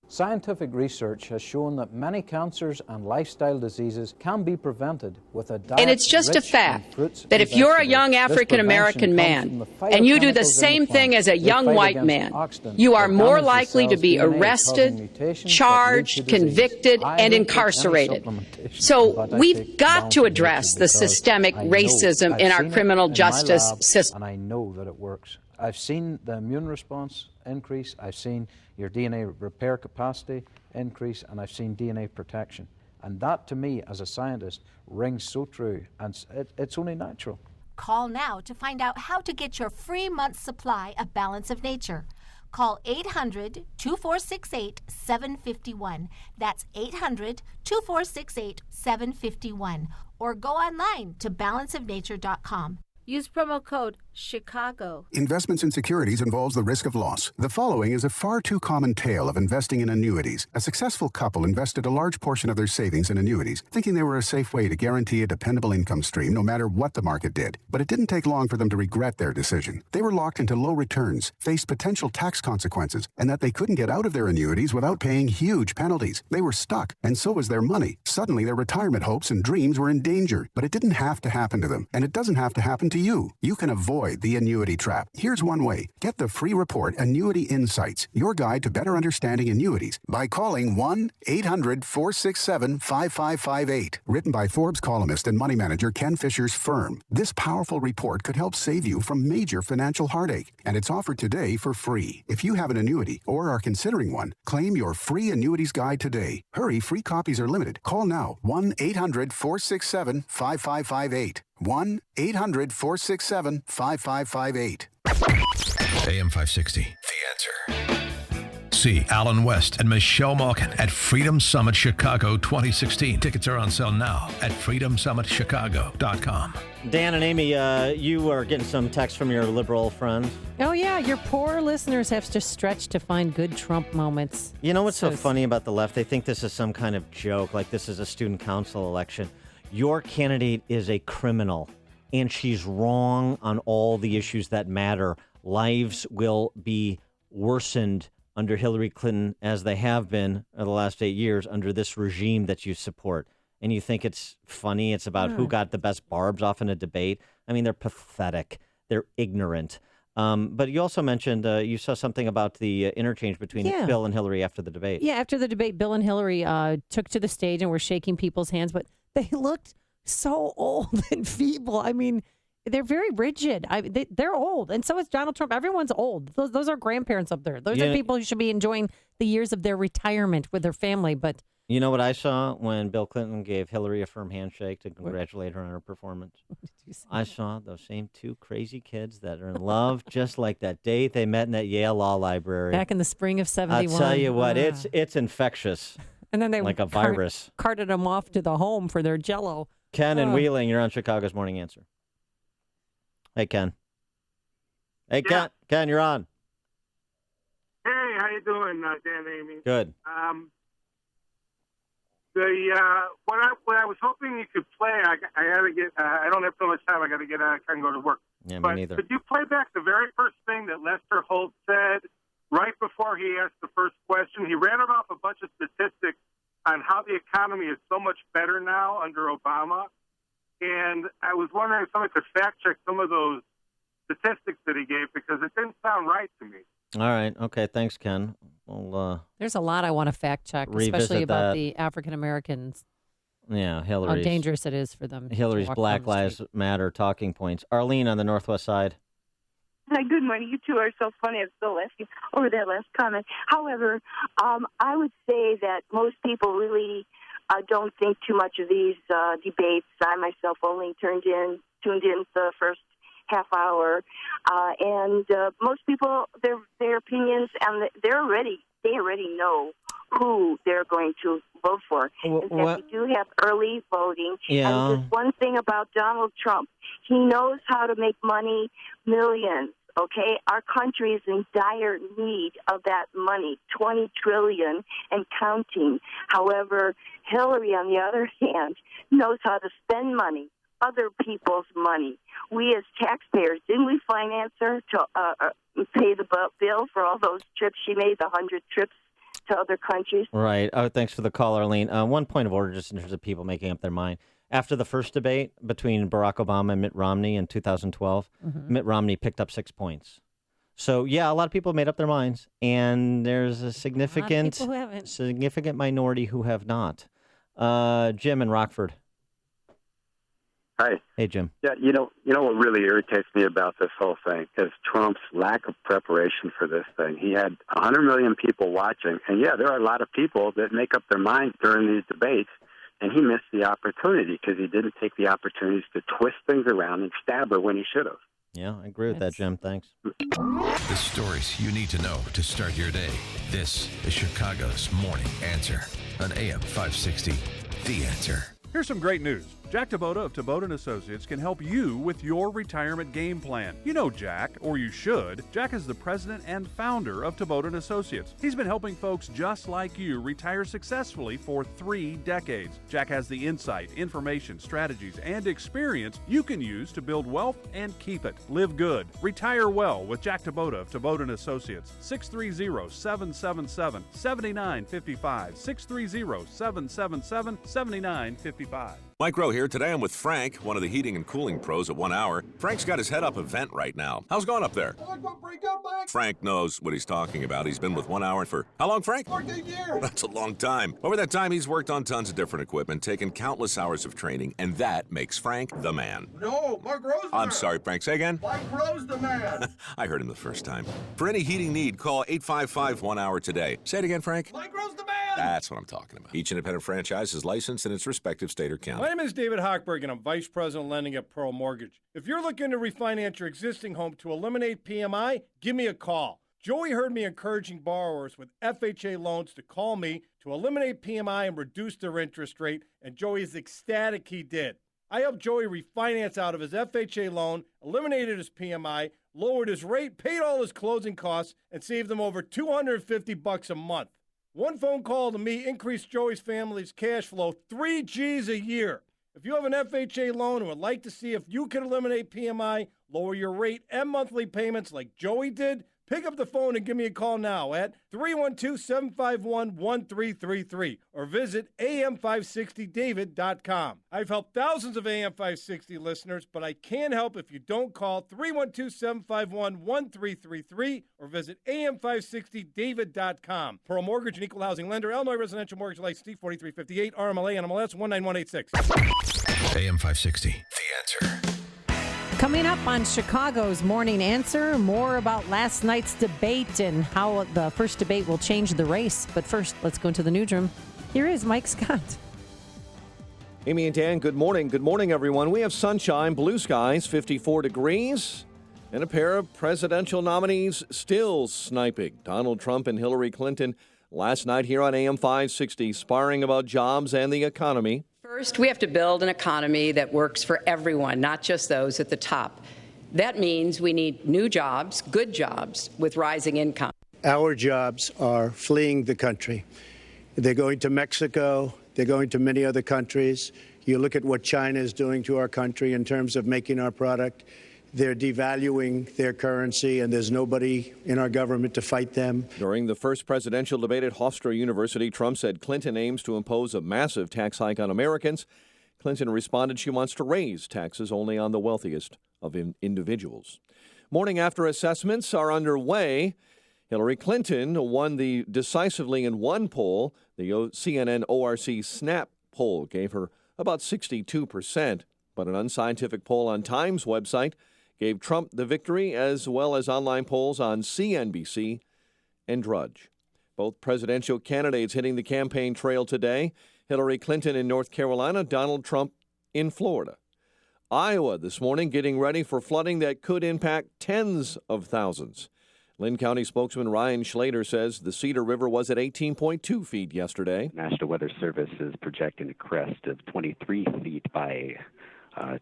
Scientific research has shown that many cancers and lifestyle diseases can be prevented with a diet. And it's just a fact that if you're a young African American man and you do the same thing as a young white man, you are more likely to be arrested, charged, convicted, and incarcerated. So we've got to address the systemic racism in our criminal justice system. And I know that it works. I've seen the immune response increase. I've seen your DNA repair capacity increase, and I've seen DNA protection. And that, to me, as a scientist, rings so true, and it's only natural. Call now to find out how to get your free month's supply of Balance of Nature. Call 800-2468-751. That's 800-2468-751. Or go online to balanceofnature.com. Use promo code Chicago. Investments in securities involves the risk of loss. The following is a far too common tale of investing in annuities. A successful couple invested a large portion of their savings in annuities, thinking they were a safe way to guarantee a dependable income stream no matter what the market did. But it didn't take long for them to regret their decision. They were locked into low returns, faced potential tax consequences, and that they couldn't get out of their annuities without paying huge penalties. They were stuck, and so was their money. Suddenly, their retirement hopes and dreams were in danger. But it didn't have to happen to them, and it doesn't have to happen to you. You can avoid the annuity trap. Here's one way. Get the free report, Annuity Insights, your guide to better understanding annuities, by calling 1-800-467-5558. Written by Forbes columnist and money manager Ken Fisher's firm. This powerful report could help save you from major financial heartache, and it's offered today for free. If you have an annuity or are considering one, claim your free annuities guide today. Hurry, free copies are limited. Call now, 1-800-467-5558. 1-800-467-5558. AM 560, The Answer. See Alan West and Michelle Malkin at Freedom Summit Chicago 2016. Tickets are on sale now at freedomsummitchicago.com. Dan and Amy, you are getting some text from your liberal friends. Oh, yeah. Your poor listeners have to stretch to find good Trump moments. You know what's so funny about the left? They think this is some kind of joke, like this is a student council election. Your candidate is a criminal, and she's wrong on all the issues that matter. Lives will be worsened under Hillary Clinton, as they have been in the last 8 years under this regime that you support. And you think it's funny? It's about who got the best barbs off in a debate. I mean, they're pathetic. They're ignorant. But you also mentioned you saw something about the interchange between Bill and Hillary after the debate. Yeah, after the debate, Bill and Hillary took to the stage and were shaking people's hands, but they looked so old and feeble. I mean, they're very rigid. They're old, and so is Donald Trump. Everyone's old. Those are grandparents up there. Those are people who should be enjoying the years of their retirement with their family. But you know what I saw when Bill Clinton gave Hillary a firm handshake to congratulate her on her performance? I saw those same two crazy kids that are in love, just like that day they met in that Yale Law Library back in the spring of '71. I'll tell you what, it's infectious. And then they like a virus carted them off to the home for their Jell-O. Ken and Wheeling, you're on Chicago's Morning Answer. Hey, Ken. Hey, Ken. Ken, you're on. Hey, how you doing, Dan, Amy? Good. What I was hoping you could play, I gotta get. I don't have so much time. I gotta get. I can't go to work. Yeah, but me neither. Could you play back the very first thing that Lester Holt said right before he asked the first question? He ran off a bunch of statistics on how the economy is so much better now under Obama. And I was wondering if someone could fact-check some of those statistics that he gave, because it didn't sound right to me. All right. Okay. Thanks, Ken. Well, there's a lot I want to fact-check, especially about the African-Americans. Yeah, Hillary. How dangerous it is for them. Hillary's Black Lives Matter talking points. Arlene on the Northwest Side. Hi, good morning. You two are so funny. I'm still laughing over that last comment. However, I would say that most people really don't think too much of these debates. I myself only tuned in the first half hour, and most people, their opinions, and they already know who they're going to vote for. In fact, we do have early voting. Yeah. And just one thing about Donald Trump, he knows how to make money, millions. Okay, our country is in dire need of that money, $20 trillion and counting. However, Hillary, on the other hand, knows how to spend money, other people's money. We as taxpayers, didn't we finance her to pay the bill for all those trips she made, the 100 trips to other countries? Right. Oh, thanks for the call, Arlene. One point of order, just in terms of people making up their mind. After the first debate between Barack Obama and Mitt Romney in 2012, Mitt Romney picked up 6 points. So, yeah, a lot of people made up their minds, and there's a significant minority who have not. Jim in Rockford. Hi. Hey, Jim. Yeah, you know what really irritates me about this whole thing is Trump's lack of preparation for this thing. He had 100 million people watching, and yeah, there are a lot of people that make up their minds during these debates. And he missed the opportunity because he didn't take the opportunities to twist things around and stab her when he should have. Yeah, I agree with that, Jim. Thanks. The stories you need to know to start your day. This is Chicago's Morning Answer on AM 560. The Answer. Here's some great news. Jack Taboda of Taboda & Associates can help you with your retirement game plan. You know Jack, or you should. Jack is the president and founder of Taboda & Associates. He's been helping folks just like you retire successfully for 3 decades. Jack has the insight, information, strategies, and experience you can use to build wealth and keep it. Live good. Retire well with Jack Taboda of Taboda & Associates. 630-777-7955. 630-777-7955. Mike Rowe here. Today I'm with Frank, one of the heating and cooling pros at 1 Hour. Frank's got his head up a vent right now. How's it going up there? Frank knows what he's talking about. He's been with 1 Hour for how long, Frank? 14 years. That's a long time. Over that time, he's worked on tons of different equipment, taken countless hours of training, and that makes Frank the man. No, Mark Rowe's the I'm man. sorry, Frank. Say again? Mike Rowe's the man. I heard him the first time. For any heating need, call 855-1 Hour today. Say it again, Frank. Mike Rowe's the man. That's what I'm talking about. Each independent franchise is licensed in its respective state or county. My name is David Hochberg, and I'm Vice President of Lending at Pearl Mortgage. If you're looking to refinance your existing home to eliminate PMI, give me a call. Joey heard me encouraging borrowers with FHA loans to call me to eliminate PMI and reduce their interest rate, and Joey is ecstatic he did. I helped Joey refinance out of his FHA loan, eliminated his PMI, lowered his rate, paid all his closing costs, and saved him over $250 a month. One phone call to me increased Joey's family's cash flow 3 G's a year. If you have an FHA loan and would like to see if you can eliminate PMI, lower your rate and monthly payments like Joey did, pick up the phone and give me a call now at 312-751-1333 or visit am560david.com. I've helped thousands of AM560 listeners, but I can't help if you don't call 312-751-1333 or visit am560david.com. Pearl Mortgage and Equal Housing Lender, Illinois Residential Mortgage License 4358, RMLA, NMLS 19186. AM560, The Answer. Coming up on Chicago's Morning Answer, more about last night's debate and how the first debate will change the race. But first, let's go into the newsroom. Here is Mike Scott. Amy and Dan, good morning. Good morning, everyone. We have sunshine, blue skies, 54 degrees, and a pair of presidential nominees still sniping. Donald Trump and Hillary Clinton last night here on AM 560, sparring about jobs and the economy. First, we have to build an economy that works for everyone, not just those at the top. That means we need new jobs, good jobs, with rising income. Our jobs are fleeing the country. They're going to Mexico. They're going to many other countries. You look at what China is doing to our country in terms of making our product. They're devaluing their currency, and there's nobody in our government to fight them. During the first presidential debate at Hofstra University, Trump said Clinton aims to impose a massive tax hike on Americans. Clinton responded she wants to raise taxes only on the wealthiest of individuals. Morning after assessments are underway. Hillary Clinton won decisively in one poll. The CNN ORC Snap poll gave her about 62%, but an unscientific poll on Time's website gave Trump the victory, as well as online polls on CNBC and Drudge. Both presidential candidates hitting the campaign trail today. Hillary Clinton in North Carolina, Donald Trump in Florida. Iowa this morning getting ready for flooding that could impact tens of thousands. Lynn County spokesman Ryan Schlater says the Cedar River was at 18.2 feet yesterday. National Weather Service is projecting a crest of 23 feet by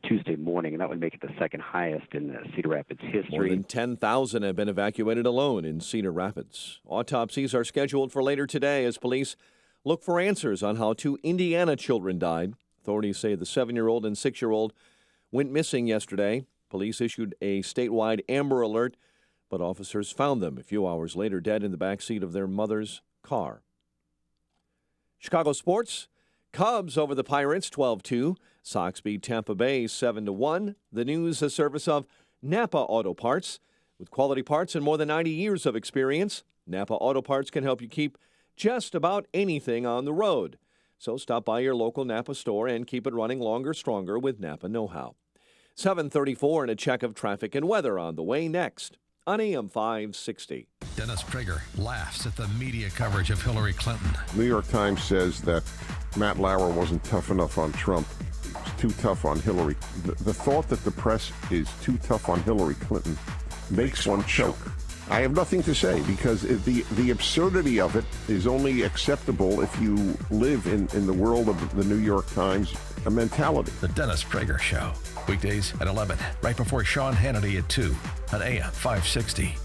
Tuesday morning, and that would make it the second highest in Cedar Rapids history. More than 10,000 have been evacuated alone in Cedar Rapids. Autopsies are scheduled for later today as police look for answers on how 2 Indiana children died. Authorities say the 7-year-old and 6-year-old went missing yesterday. Police issued a statewide Amber Alert, but officers found them a few hours later dead in the backseat of their mother's car. Chicago sports. Cubs over the Pirates 12-2. Sox beat Tampa Bay 7-1. The news, a service of Napa Auto Parts. With quality parts and more than 90 years of experience, Napa Auto Parts can help you keep just about anything on the road. So stop by your local Napa store and keep it running longer, stronger with Napa know-how. 7:34 and a check of traffic and weather on the way next on AM 560. Dennis Prager laughs at the media coverage of Hillary Clinton. New York Times says that Matt Lauer wasn't tough enough on Trump. It's too tough on Hillary. The thought that the press is too tough on Hillary Clinton makes one choke. I have nothing to say because the absurdity of it is only acceptable if you live in the world of the New York Times mentality. The Dennis Prager Show. Weekdays at 11, right before Sean Hannity at 2 on AM 560.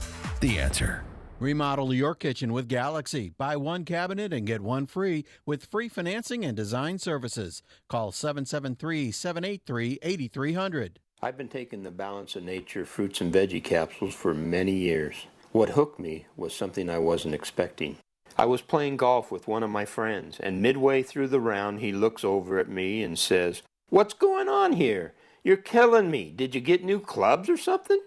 The Answer. Remodel your kitchen with Galaxy. Buy one cabinet and get one free with free financing and design services. Call 773-783-8300. I've been taking the Balance of Nature fruits and veggie capsules for many years. What hooked me was something I wasn't expecting. I was playing golf with one of my friends, and midway through the round, he looks over at me and says, What's going on here? You're killing me. Did you get new clubs or something?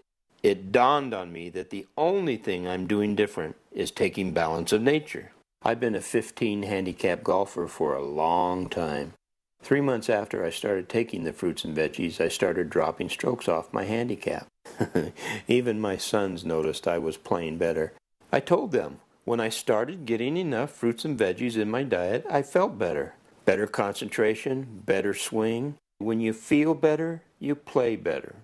It dawned on me that the only thing I'm doing different is taking balance of nature. I've been a 15 handicap golfer for a long time. 3 months after I started taking the fruits and veggies, I started dropping strokes off my handicap. Even my sons noticed I was playing better. I told them, when I started getting enough fruits and veggies in my diet, I felt better. Better concentration, better swing. When you feel better, you play better.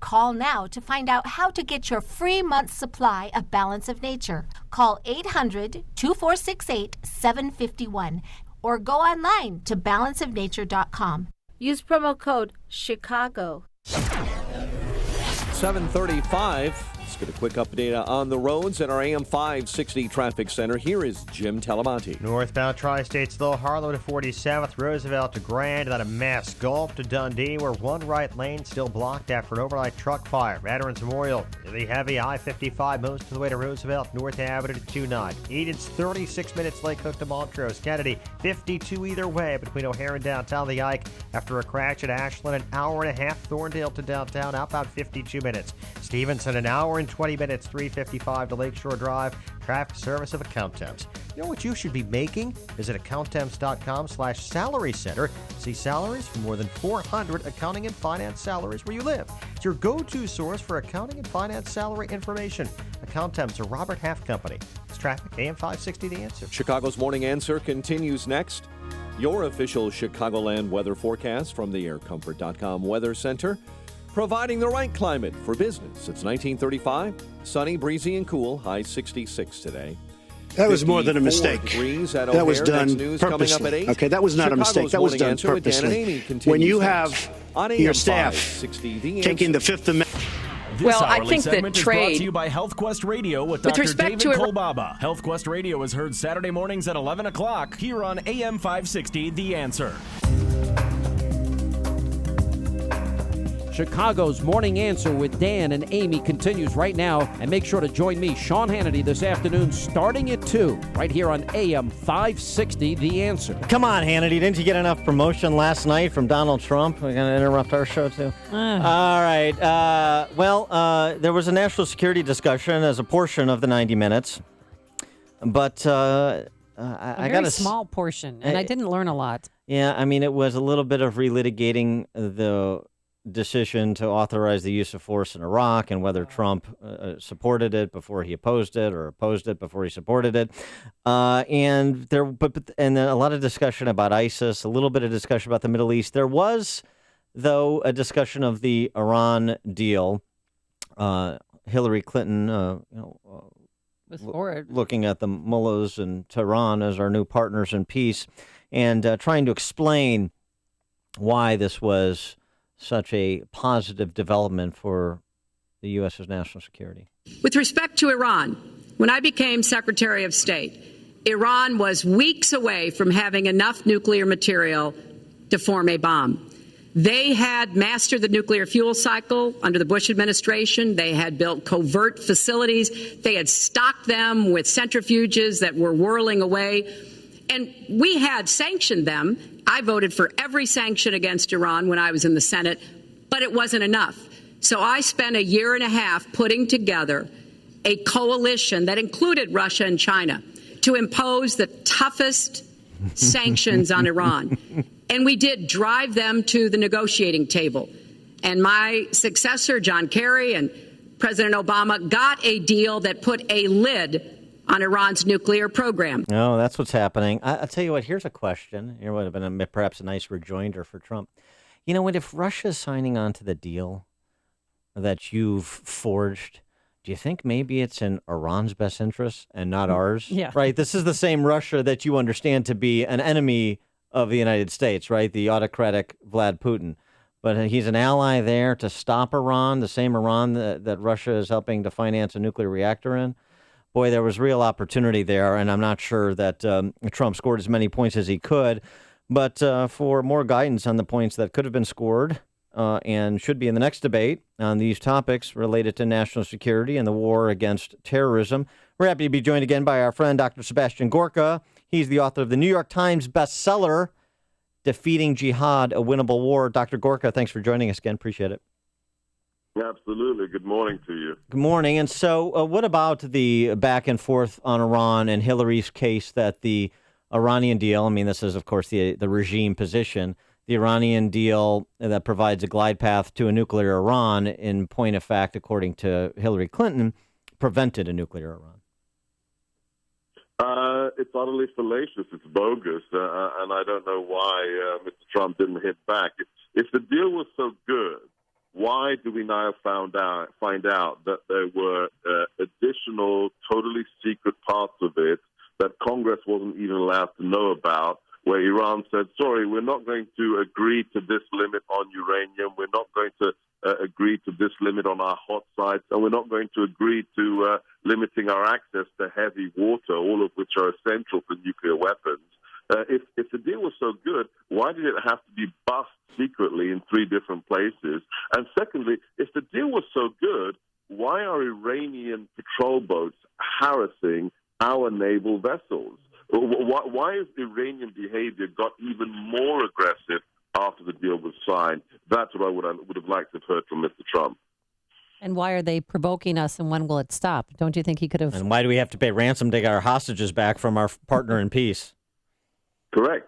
Call now to find out how to get your free month's supply of Balance of Nature. Call 800-2468-751 or go online to balanceofnature.com. Use promo code CHICAGO. 7:35. Let's get a quick update on the roads at our AM 560 traffic center. Here is Jim Talamonte. Northbound Tri-State still Harlow to 47th, Roosevelt to Grand, then a Mass Gulf to Dundee, where one right lane still blocked after an overnight truck fire. Veterans Memorial, really heavy, I-55 most of the way to Roosevelt, North Avenue to 29. Eden's 36 minutes, Lake Hook to Montrose. Kennedy, 52 either way between O'Hare and downtown the Ike after a crash at Ashland, an hour and a half. Thorndale to downtown, outbound 52 minutes. Stevenson, an hour and 20 minutes, 355 to Lakeshore Drive. Traffic service of Accountemps. You know what you should be making? Visit accountemps.com/salary center. See salaries for more than 400 accounting and finance salaries where you live. It's your go-to source for accounting and finance salary information. Accountemps, a Robert Half company. It's traffic, AM 560 The Answer. Chicago's Morning Answer continues next. Your official Chicagoland weather forecast from the aircomfort.com Weather Center. Providing the right climate for business. It's 1935, sunny, breezy, and cool. High 66 today. That was more than a mistake. That was done purposely. Okay, that was not a mistake. That was done purposely. When you have your staff taking the Fifth Amendment. Well, I think that trade. Brought to you by HealthQuest Radio with Dr. David Kolbaba. HealthQuest Radio is heard Saturday mornings at 11 o'clock here on AM 560, The Answer. Chicago's Morning Answer with Dan and Amy continues right now. And make sure to join me, Sean Hannity, this afternoon starting at 2, right here on AM 560, The Answer. Come on, Hannity. Didn't you get enough promotion last night from Donald Trump? We're going to interrupt our show, too? All right. There was a national security discussion as a portion of the 90 minutes. But I got a small portion, and I didn't learn a lot. Yeah, I mean, it was a little bit of relitigating the decision to authorize the use of force in Iraq and whether Trump supported it before he opposed it or opposed it before he supported it. And then a lot of discussion about ISIS, a little bit of discussion about the Middle East. There was, though, a discussion of the Iran deal. Hillary Clinton, was for it. Looking at the mullahs in Tehran as our new partners in peace and trying to explain why this was such a positive development for the U.S.'s national security. With respect to Iran, when I became Secretary of State, Iran was weeks away from having enough nuclear material to form a bomb. They had mastered the nuclear fuel cycle under the Bush administration. They had built covert facilities. They had stocked them with centrifuges that were whirling away. And we had sanctioned them. I voted for every sanction against Iran when I was in the Senate, but it wasn't enough. So I spent a year and a half putting together a coalition that included Russia and China to impose the toughest sanctions on Iran. And we did drive them to the negotiating table. And my successor, John Kerry, and President Obama got a deal that put a lid on Iran's nuclear program. Oh, that's what's happening. I'll tell you what, here's a question. Here would have been perhaps a nice rejoinder for Trump. You know what, if Russia's signing on to the deal that you've forged, do you think maybe it's in Iran's best interest and not ours? Yeah. Right? This is the same Russia that you understand to be an enemy of the United States, right? The autocratic Vlad Putin. But he's an ally there to stop Iran, the same Iran that Russia is helping to finance a nuclear reactor in. Boy, there was real opportunity there, and I'm not sure that Trump scored as many points as he could. But for more guidance on the points that could have been scored and should be in the next debate on these topics related to national security and the war against terrorism, we're happy to be joined again by our friend Dr. Sebastian Gorka. He's the author of the New York Times bestseller, Defeating Jihad, a Winnable War. Dr. Gorka, thanks for joining us again. Appreciate it. Absolutely. Good morning to you. Good morning. And so what about the back and forth on Iran and Hillary's case that the Iranian deal, I mean, this is, of course, the regime position, the Iranian deal that provides a glide path to a nuclear Iran, in point of fact, according to Hillary Clinton, prevented a nuclear Iran? It's utterly fallacious. It's bogus. And I don't know why Mr. Trump didn't hit back. If the deal was so good, why do we now find out that there were additional, totally secret parts of it that Congress wasn't even allowed to know about, where Iran said, sorry, we're not going to agree to this limit on uranium, we're not going to agree to this limit on our hot sites, and we're not going to agree to limiting our access to heavy water, all of which are essential for nuclear weapons. If the deal was so good, why did it have to be bust secretly in 3 different places? And secondly, if the deal was so good, why are Iranian patrol boats harassing our naval vessels? Why has Iranian behavior got even more aggressive after the deal was signed? That's what I would have liked to have heard from Mr. Trump. And why are they provoking us, and when will it stop? Don't you think he could have... And why do we have to pay ransom to get our hostages back from our partner in peace? Correct.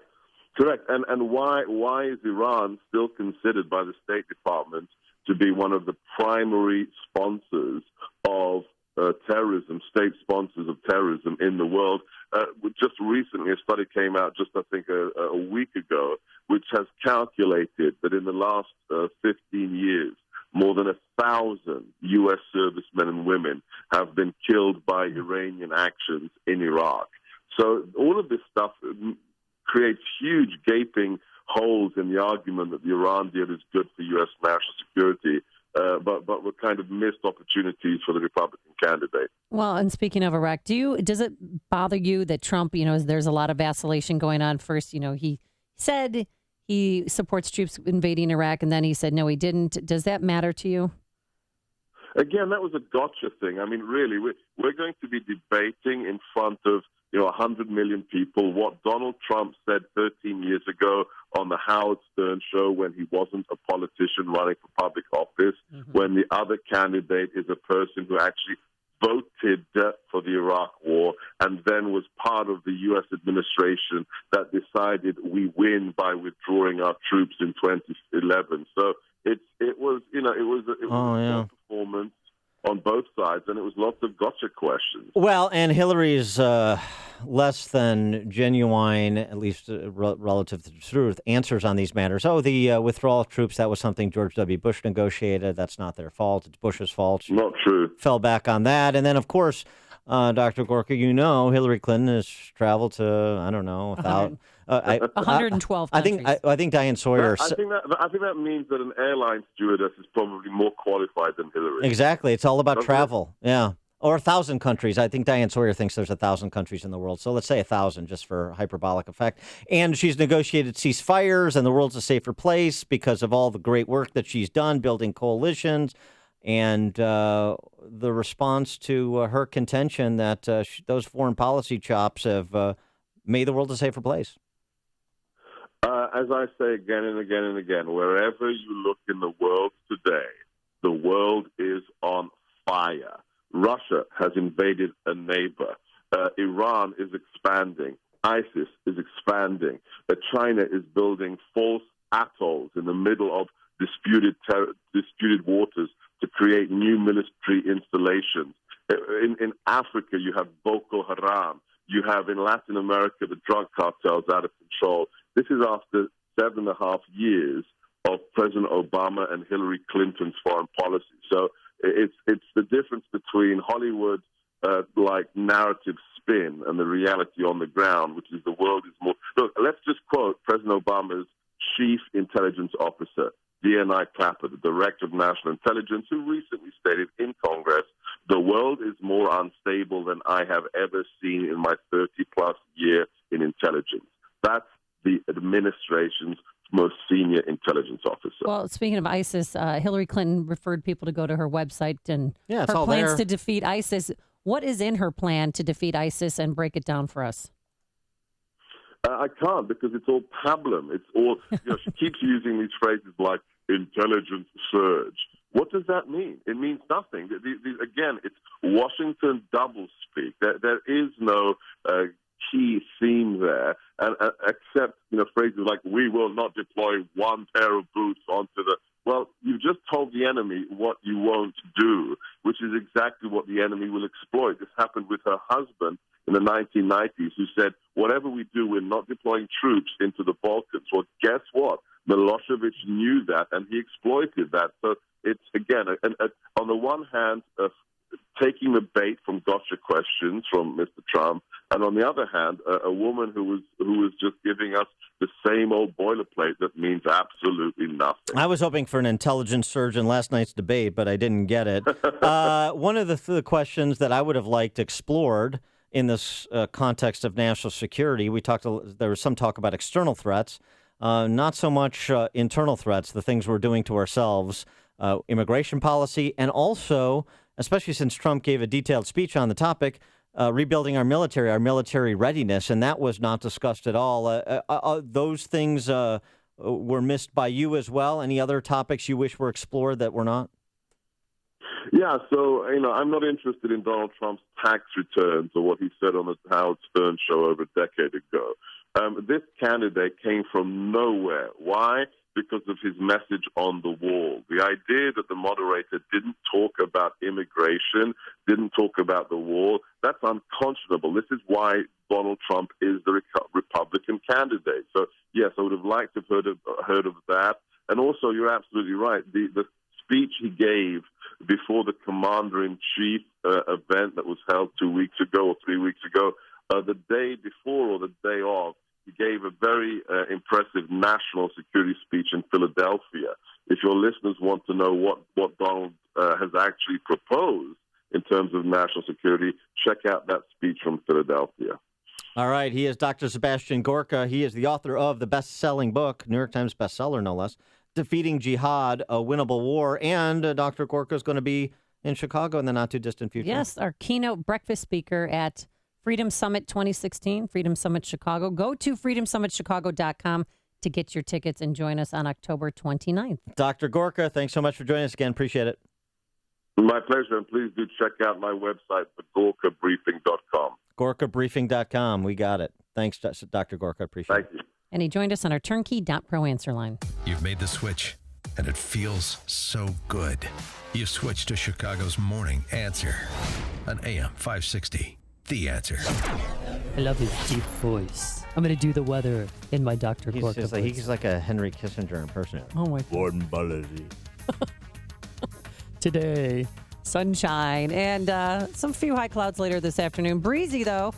And why is Iran still considered by the State Department to be one of the primary sponsors of terrorism, state sponsors of terrorism in the world? Just recently, a study came out just, I think, a week ago, which has calculated that in the last 15 years, more than 1,000 U.S. servicemen and women have been killed by Iranian actions in Iraq. So all of this stuff creates huge gaping holes in the argument that the Iran deal is good for U.S. national security, but were kind of missed opportunities for the Republican candidate. Well, and speaking of Iraq, does it bother you that Trump, there's a lot of vacillation going on? First, he said he supports troops invading Iraq, and then he said, no, he didn't. Does that matter to you? Again, that was a gotcha thing. I mean, really, we're going to be debating in front of 100 million people what Donald Trump said 13 years ago on the Howard Stern show when he wasn't a politician running for public office, when the other candidate is a person who actually voted for the Iraq war and then was part of the U.S. administration that decided we win by withdrawing our troops in 2011. So it was a performance on both sides, and it was lots of gotcha questions. Well, and Hillary's less than genuine, at least relative to the truth, answers on these matters. Oh, the withdrawal of troops, that was something George W. Bush negotiated. That's not their fault. It's Bush's fault. She not true. Fell back on that. And then, of course, Dr. Gorka, Hillary Clinton has traveled to, I don't know, 112 countries. I think Diane Sawyer. I think that means that an airline stewardess is probably more qualified than Hillary. Exactly. It's all about travel. Yeah. Or 1,000 countries. I think Diane Sawyer thinks there's 1,000 countries in the world. So let's say 1,000 just for hyperbolic effect. And she's negotiated ceasefires, and the world's a safer place because of all the great work that she's done building coalitions. And the response to her contention that those foreign policy chops have made the world a safer place. As I say again and again and again, wherever you look in the world today, the world is on fire. Russia has invaded a neighbor. Iran is expanding. ISIS is expanding. China is building false atolls in the middle of disputed waters to create new military installations. In Africa, you have Boko Haram. You have in Latin America the drug cartels out of control. This is after 7.5 years of President Obama and Hillary Clinton's foreign policy. So it's the difference between Hollywood like narrative spin and the reality on the ground, which is the world is more. Look, let's just quote President Obama's chief intelligence officer, D.N.I. Clapper, the director of national intelligence, who recently stated in Congress, "The world is more unstable than I have ever seen in my 30-plus year in intelligence." That's the administration's most senior intelligence officer. Well, speaking of ISIS, Hillary Clinton referred people to go to her website and her plans to defeat ISIS. What is in her plan to defeat ISIS, and break it down for us? I can't, because it's all pablum. It's all, she keeps using these phrases like intelligence surge. What does that mean? It means nothing. Again, it's Washington doublespeak. There is no key theme there, and except phrases like "we will not deploy one pair of boots onto the." Well, you've just told the enemy what you won't do, which is exactly what the enemy will exploit. This happened with her husband in the 1990s, who said, "Whatever we do, we're not deploying troops into the Balkans." Well, guess what? Milosevic knew that, and he exploited that. So it's, again, on the one hand, taking the bait from gotcha questions from Mr. Trump, and on the other hand, a woman who was just giving us the same old boilerplate that means absolutely nothing. I was hoping for an intelligence surge in last night's debate, but I didn't get it. One of the questions that I would have liked explored in this context of national security, there was some talk about external threats, not so much internal threats, the things we're doing to ourselves, immigration policy, and also, especially since Trump gave a detailed speech on the topic, rebuilding our military readiness, and that was not discussed at all. Those things were missed by you as well. Any other topics you wish were explored that were not? Yeah, so, I'm not interested in Donald Trump's tax returns or what he said on the Howard Stern show over a decade ago. This candidate came from nowhere. Why? Because of his message on the wall. The idea that the moderator didn't talk about immigration, didn't talk about the wall, that's unconscionable. This is why Donald Trump is the Republican candidate. So, yes, I would have liked to have heard of that. And also, you're absolutely right. The speech he gave before the Commander-in-Chief event that was held 2 weeks ago or 3 weeks ago, the day before or the day of, he gave a very impressive national security speech in Philadelphia. If your listeners want to know what Donald has actually proposed in terms of national security, check out that speech from Philadelphia. All right. He is Dr. Sebastian Gorka. He is the author of the best-selling book, New York Times bestseller, no less, Defeating Jihad, A Winnable War. And Dr. Gorka is going to be in Chicago in the not-too-distant future. Yes, our keynote breakfast speaker at Freedom Summit 2016, Freedom Summit Chicago. Go to freedomsummitchicago.com to get your tickets and join us on October 29th. Dr. Gorka, thanks so much for joining us again. Appreciate it. My pleasure, and please do check out my website, thegorkabriefing.com. GorkaBriefing.com. We got it. Thanks, Dr. Gorka. Appreciate it. Thank you. And he joined us on our turnkey.pro answer line. You've made the switch, and it feels so good. You've switched to Chicago's Morning Answer on AM 560. The Answer. I love his deep voice. I'm going to do the weather in my Dr. Gorka voice. He's like a Henry Kissinger impersonator. Oh, my God. Today, sunshine and some few high clouds later this afternoon. Breezy, though.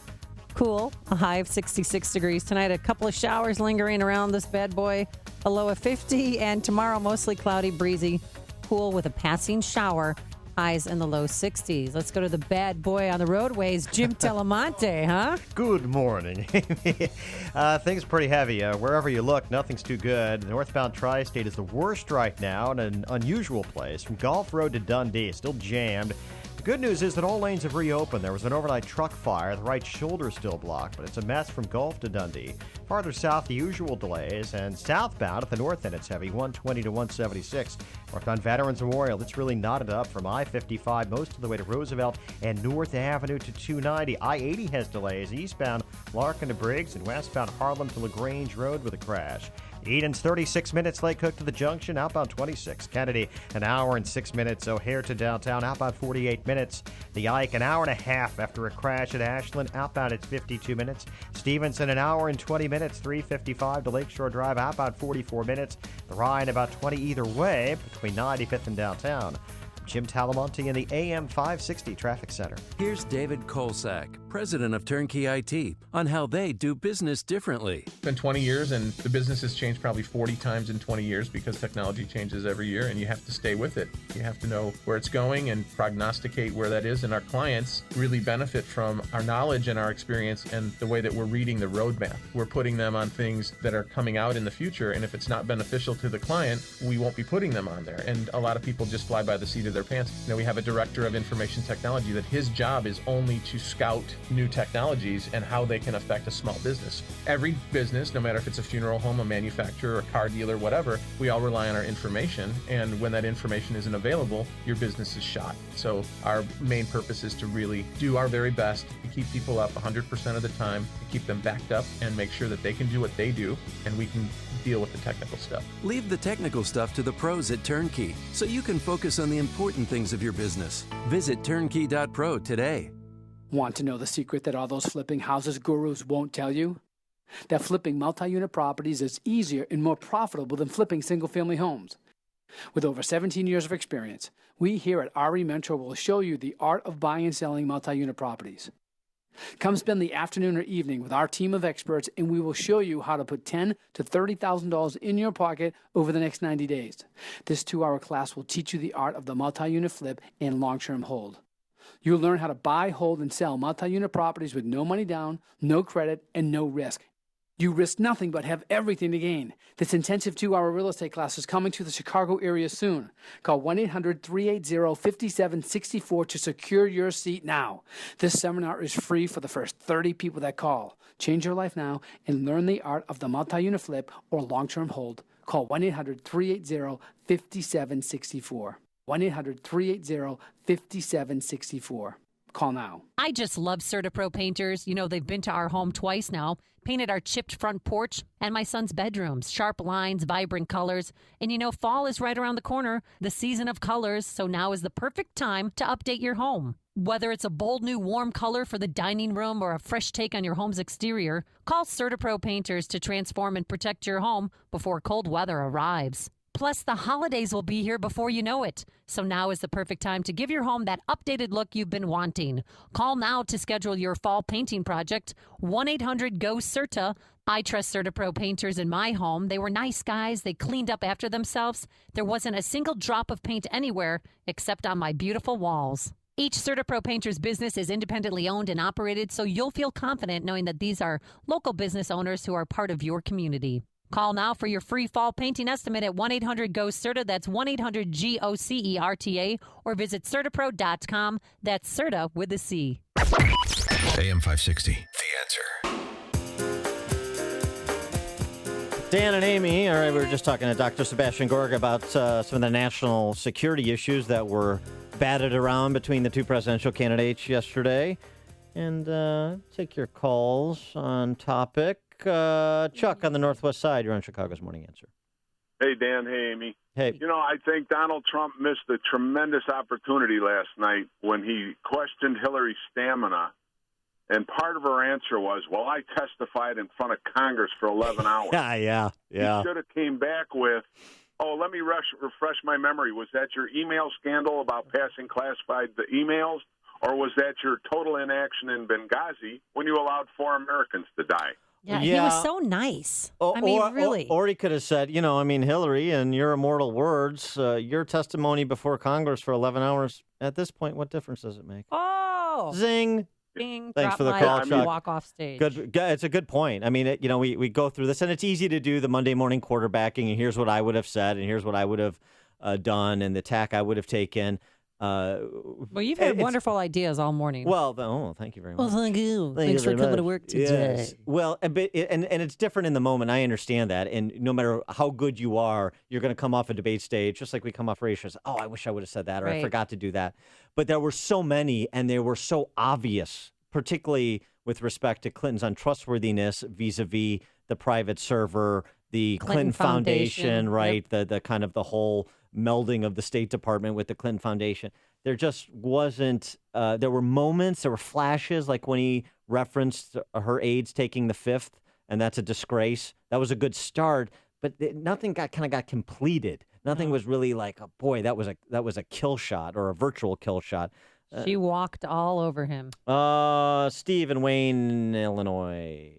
Cool. A high of 66 degrees. Tonight, a couple of showers lingering around this bad boy. A low of 50. And tomorrow, mostly cloudy, breezy, cool with a passing shower. Highs in the low 60s. Let's go to the bad boy on the roadways, Jim Telemonte, huh? Good morning. Things are pretty heavy. Wherever you look, nothing's too good. The northbound tri-state is the worst right now in an unusual place. From Gulf Road to Dundee, still jammed. The good news is that all lanes have reopened. There was an overnight truck fire. The right shoulder is still blocked, but it's a mess from Gulf to Dundee. Farther south, the usual delays, and southbound at the north end, it's heavy, 120 to 176. Northbound Veterans Memorial, it's really knotted up from I-55 most of the way to Roosevelt and North Avenue to 290. I-80 has delays, eastbound Larkin to Briggs and westbound Harlem to LaGrange Road with a crash. Eden's 36 minutes, Lake Cook to the junction, outbound 26. Kennedy, an hour and 6 minutes. O'Hare to downtown, outbound 48 minutes. The Ike, an hour and a half after a crash at Ashland, outbound it's 52 minutes. Stevenson, an hour and 20 minutes, 355 to Lakeshore Drive, outbound 44 minutes. The Rhine, about 20 either way between 95th and downtown. Jim Talamonte in the AM 560 Traffic Center. Here's David Kolsak, president of Turnkey IT, on how they do business differently. It's been 20 years, and the business has changed probably 40 times in 20 years because technology changes every year, and you have to stay with it. You have to know where it's going and prognosticate where that is, and our clients really benefit from our knowledge and our experience and the way that we're reading the roadmap. We're putting them on things that are coming out in the future, and if it's not beneficial to the client, we won't be putting them on there. And a lot of people just fly by the seat of their pants. We have a director of information technology that his job is only to scout new technologies and how they can affect a small business. Every business, no matter if it's a funeral home, a manufacturer, a car dealer, whatever, we all rely on our information. And when that information isn't available, your business is shot. So our main purpose is to really do our very best to keep people up 100% of the time, to keep them backed up and make sure that they can do what they do and we can deal with the technical stuff. Leave the technical stuff to the pros at Turnkey so you can focus on the important things of your business. Visit turnkey.pro today. Want to know the secret that all those flipping houses gurus won't tell you? That flipping multi-unit properties is easier and more profitable than flipping single-family homes. With over 17 years of experience, we here at RE Mentor will show you the art of buying and selling multi-unit properties. Come spend the afternoon or evening with our team of experts, and we will show you how to put $10,000 to $30,000 in your pocket over the next 90 days. This 2-hour class will teach you the art of the multi-unit flip and long-term hold. You'll learn how to buy, hold, and sell multi-unit properties with no money down, no credit, and no risk. You risk nothing but have everything to gain. This intensive 2-hour real estate class is coming to the Chicago area soon. Call 1-800-380-5764 to secure your seat now. This seminar is free for the first 30 people that call. Change your life now and learn the art of the multi-unit flip or long-term hold. Call 1-800-380-5764. 1-800-380-5764. Call now. I just love CertaPro painters. You know, they've been to our home twice now, painted our chipped front porch and my son's bedrooms. Sharp lines, vibrant colors. And you know, fall is right around the corner, the season of colors, so now is the perfect time to update your home. Whether it's a bold new warm color for the dining room or a fresh take on your home's exterior, call CertaPro painters to transform and protect your home before cold weather arrives. Plus, the holidays will be here before you know it. So now is the perfect time to give your home that updated look you've been wanting. Call now to schedule your fall painting project. 1-800-GO-CERTA. I trust CertaPro painters in my home. They were nice guys. They cleaned up after themselves. There wasn't a single drop of paint anywhere except on my beautiful walls. Each CertaPro painter's business is independently owned and operated, so you'll feel confident knowing that these are local business owners who are part of your community. Call now for your free fall painting estimate at 1-800-GO-CERTA. That's 1-800-GOCERTA. Or visit CertaPro.com. That's Certa with a C. AM 560, The Answer. Dan and Amy, all right, we were just talking to Dr. Sebastian Gorga about some of the national security issues that were batted around between the two presidential candidates yesterday. And take your calls on topic. Chuck on the Northwest Side, you're on Chicago's Morning Answer. Hey, Dan. Hey, Amy. Hey. You know, I think Donald Trump missed a tremendous opportunity last night when he questioned Hillary's stamina. And part of her answer was, well, I testified in front of Congress for 11 hours. Yeah. He should have came back with, oh, let me refresh my memory. Was that your email scandal about passing classified the emails? Or was that your total inaction in Benghazi when you allowed 4 Americans to die? Yeah, he was so nice. Really. Or he could have said, Hillary, in your immortal words, your testimony before Congress for 11 hours, at this point, what difference does it make? Oh. Zing. Bing. Thanks for the mic, call, Chuck. walk off stage. Good. It's a good point. I mean, we go through this, and it's easy to do the Monday morning quarterbacking, and here's what I would have said, and here's what I would have done, and the tack I would have taken. Well, you've had wonderful ideas all morning. Well, thank you very much. Well, thank you. Thanks for coming to work today. Yes. Well, and it's different in the moment. I understand that. And no matter how good you are, you're going to come off a debate stage, just like we come off ratios. Oh, I wish I would have said that, or I forgot to do that. But there were so many, and they were so obvious, particularly with respect to Clinton's untrustworthiness vis-a-vis the private server, the Clinton Foundation, right? Yep. The kind of the whole melding of the State Department with the Clinton Foundation. There just wasn't, there were moments, there were flashes, like when he referenced her aides taking the 5th, and that's a disgrace. That was a good start, but nothing got completed. Nothing was really like, oh boy, that was a kill shot or a virtual kill shot. She walked all over him. Steve in Wayne, Illinois.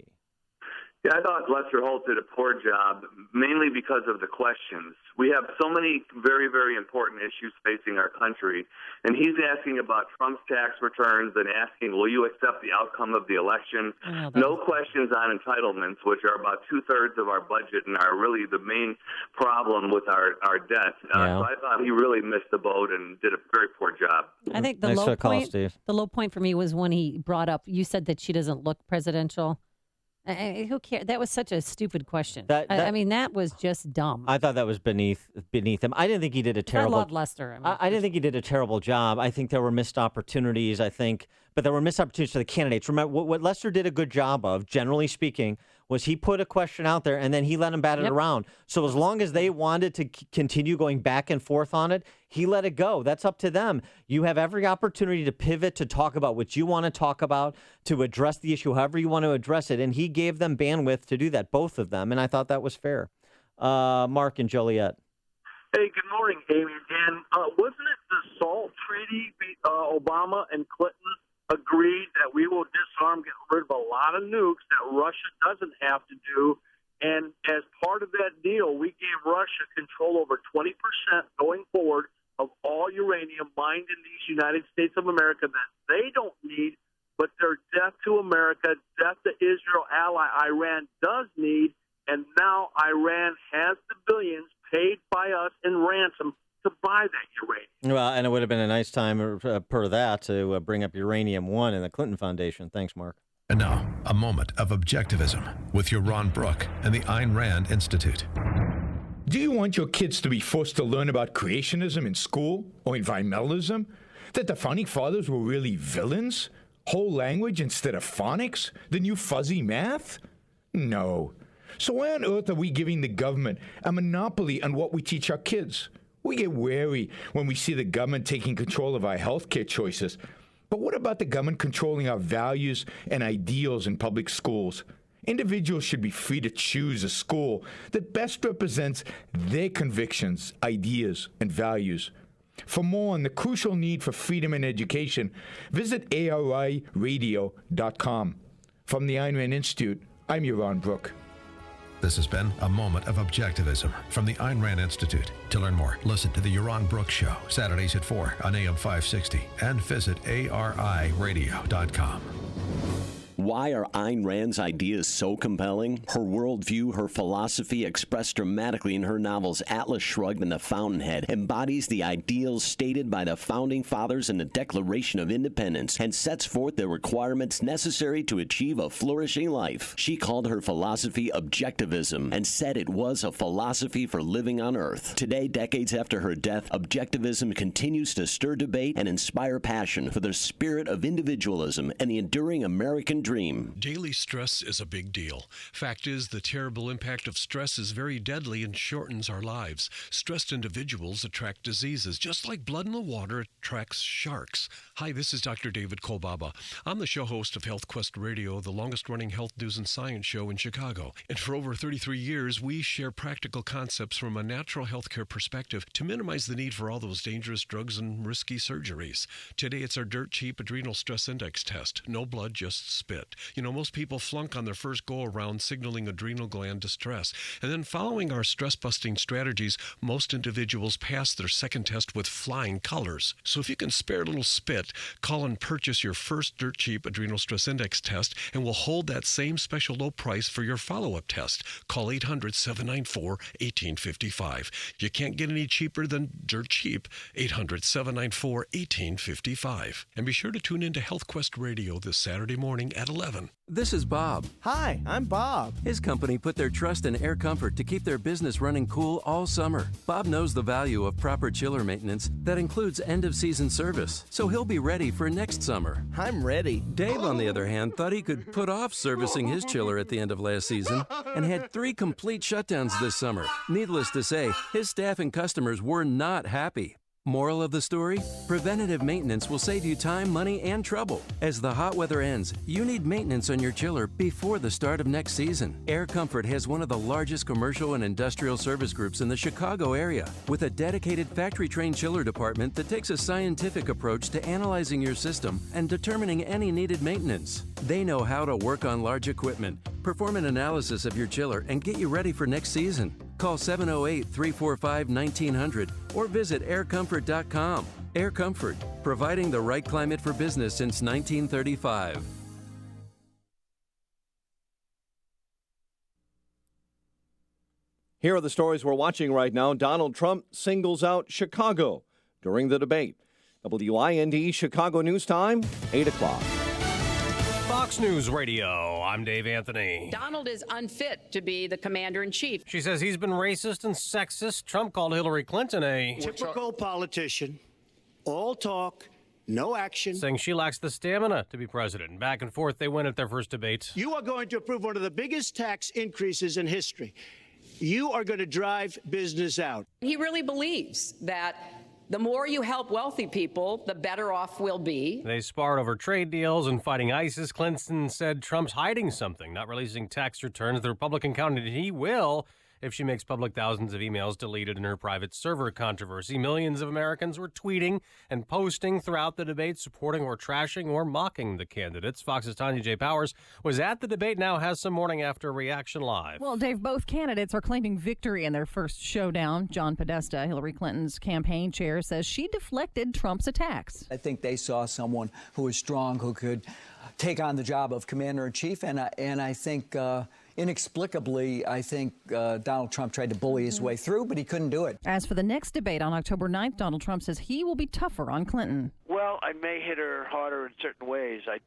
Yeah, I thought Lester Holt did a poor job, mainly because of the questions. We have so many very, very important issues facing our country, and he's asking about Trump's tax returns and asking, will you accept the outcome of the election? No questions on entitlements, which are about two-thirds of our budget and are really the main problem with our debt. So I thought he really missed the boat and did a very poor job. I think the low point for me was when he brought up, you said that she doesn't look presidential. Who cares? That was such a stupid question. I mean, that was just dumb. I thought that was beneath him. I didn't think he did a terrible. I love Lester. I didn't think he did a terrible job. I think there were missed opportunities. But there were missed opportunities for the candidates. Remember, what Lester did a good job of, generally speaking, was he put a question out there and then he let them bat it around. So as long as they wanted to continue going back and forth on it, he let it go. That's up to them. You have every opportunity to pivot, to talk about what you want to talk about, to address the issue however you want to address it. And he gave them bandwidth to do that, both of them. And I thought that was fair. Mark and Joliet. Hey, good morning, Amy. And wasn't it the SALT Treaty, Obama and Clinton agreed that we will disarm, get rid of a lot of nukes that Russia doesn't have to do. And as part of that deal, we gave Russia control over 20% going forward of all uranium mined in these United States of America that they don't need, but their death to America, death to Israel ally Iran does need. And now Iran has the billions paid by us in ransom to buy that uranium. Well, and it would have been a nice time per that to bring up Uranium One in the Clinton Foundation. Thanks, Mark. And now, a moment of objectivism with Yaron Brook and the Ayn Rand Institute. Do you want your kids to be forced to learn about creationism in school or environmentalism? That the Founding Fathers were really villains? Whole language instead of phonics? The new fuzzy math? No. So why on earth are we giving the government a monopoly on what we teach our kids? We get wary when we see the government taking control of our healthcare choices. But what about the government controlling our values and ideals in public schools? Individuals should be free to choose a school that best represents their convictions, ideas, and values. For more on the crucial need for freedom in education, visit ARIradio.com. From the Ayn Rand Institute, I'm Yaron Brook. This has been a moment of objectivism from the Ayn Rand Institute. To learn more, listen to the Yaron Brook Show, Saturdays at 4 on AM 560, and visit ARIradio.com. Why are Ayn Rand's ideas so compelling? Her worldview, her philosophy, expressed dramatically in her novels Atlas Shrugged and The Fountainhead, embodies the ideals stated by the Founding Fathers in the Declaration of Independence and sets forth the requirements necessary to achieve a flourishing life. She called her philosophy objectivism and said it was a philosophy for living on Earth. Today, decades after her death, objectivism continues to stir debate and inspire passion for the spirit of individualism and the enduring American dream. Daily stress is a big deal. Fact is, the terrible impact of stress is very deadly and shortens our lives. Stressed individuals attract diseases, just like blood in the water attracts sharks. Hi, this is Dr. David Kolbaba. I'm the show host of Health Quest Radio, the longest-running health news and science show in Chicago. And for over 33 years, we share practical concepts from a natural healthcare perspective to minimize the need for all those dangerous drugs and risky surgeries. Today, it's our dirt-cheap adrenal stress index test. No blood, just spit. You know, most people flunk on their first go-around signaling adrenal gland distress. And then following our stress-busting strategies, most individuals pass their second test with flying colors. So if you can spare a little spit, call and purchase your first dirt-cheap adrenal stress index test, and we'll hold that same special low price for your follow-up test. Call 800-794-1855. You can't get any cheaper than dirt cheap. 800-794-1855. And be sure to tune in to Health Quest Radio this Saturday morning at 11. This is Bob. Hi, I'm Bob. His company put their trust in Air Comfort to keep their business running cool all summer. Bob knows the value of proper chiller maintenance that includes end-of-season service, so he'll be ready for next summer. I'm ready. Dave, on the other hand, thought he could put off servicing his chiller at the end of last season and had 3 complete shutdowns this summer. Needless to say, his staff and customers were not happy. Moral of the story? Preventative maintenance will save you time, money, and trouble. As the hot weather ends, you need maintenance on your chiller before the start of next season. Air Comfort has one of the largest commercial and industrial service groups in the Chicago area, with a dedicated factory-trained chiller department that takes a scientific approach to analyzing your system and determining any needed maintenance. They know how to work on large equipment, perform an analysis of your chiller, and get you ready for next season. Call 708-345-1900 or visit aircomfort.com. Air Comfort, providing the right climate for business since 1935. Here are the stories we're watching right now. Donald Trump singles out Chicago during the debate. WIND Chicago News Time, 8 o'clock. Fox News Radio, I'm Dave Anthony. Donald is unfit to be the commander-in-chief. She says he's been racist and sexist. Trump called Hillary Clinton a typical politician. All talk, no action. Saying she lacks the stamina to be president. Back and forth, they win at their first debate. You are going to approve one of the biggest tax increases in history. You are going to drive business out. He really believes that the more you help wealthy people, the better off we'll be. They sparred over trade deals and fighting ISIS. Clinton said Trump's hiding something, not releasing tax returns. The Republican counted he will if she makes public thousands of emails deleted in her private server controversy. Millions of Americans were tweeting and posting throughout the debate, supporting or trashing or mocking the candidates. Fox's Tanya J. Powers was at the debate, now has some morning after reaction live. Well, Dave, both candidates are claiming victory in their first showdown. John Podesta, Hillary Clinton's campaign chair, says she deflected Trump's attacks. I think they saw someone who was strong, who could take on the job of commander-in-chief, and I think inexplicably, I think Donald Trump tried to bully his way through, but he couldn't do it. As for the next debate on October 9th, Donald Trump says he will be tougher on Clinton. Well, I may hit her harder in certain ways. I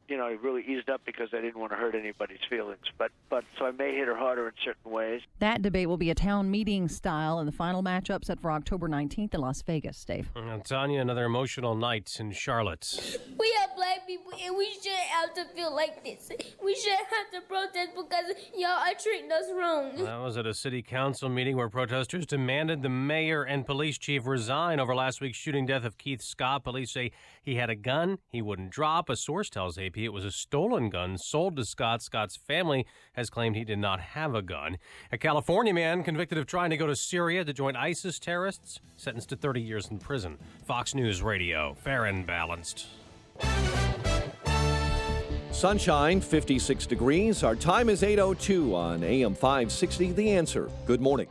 really eased up because I didn't want to hurt anybody's feelings. But so I may hit her harder in certain ways. That debate will be a town meeting style, and the final matchup set for October 19th in Las Vegas, Dave. And Tanya, another emotional night in Charlotte. We are black people, and we shouldn't have to feel like this. We shouldn't have to protest because y'all are treating us wrong. That was at a city council meeting where protesters demanded the mayor and police chief resign over last week's shooting death of Keith Scott. Police say he had a gun he wouldn't drop. A source tells AP it was a stolen gun sold to Scott. Scott's family has claimed he did not have a gun. A California man convicted of trying to go to Syria to join ISIS terrorists, sentenced to 30 years in prison. Fox News Radio, fair and balanced. Sunshine, 56 degrees. Our time is 8:02 on AM 560, The Answer. Good morning.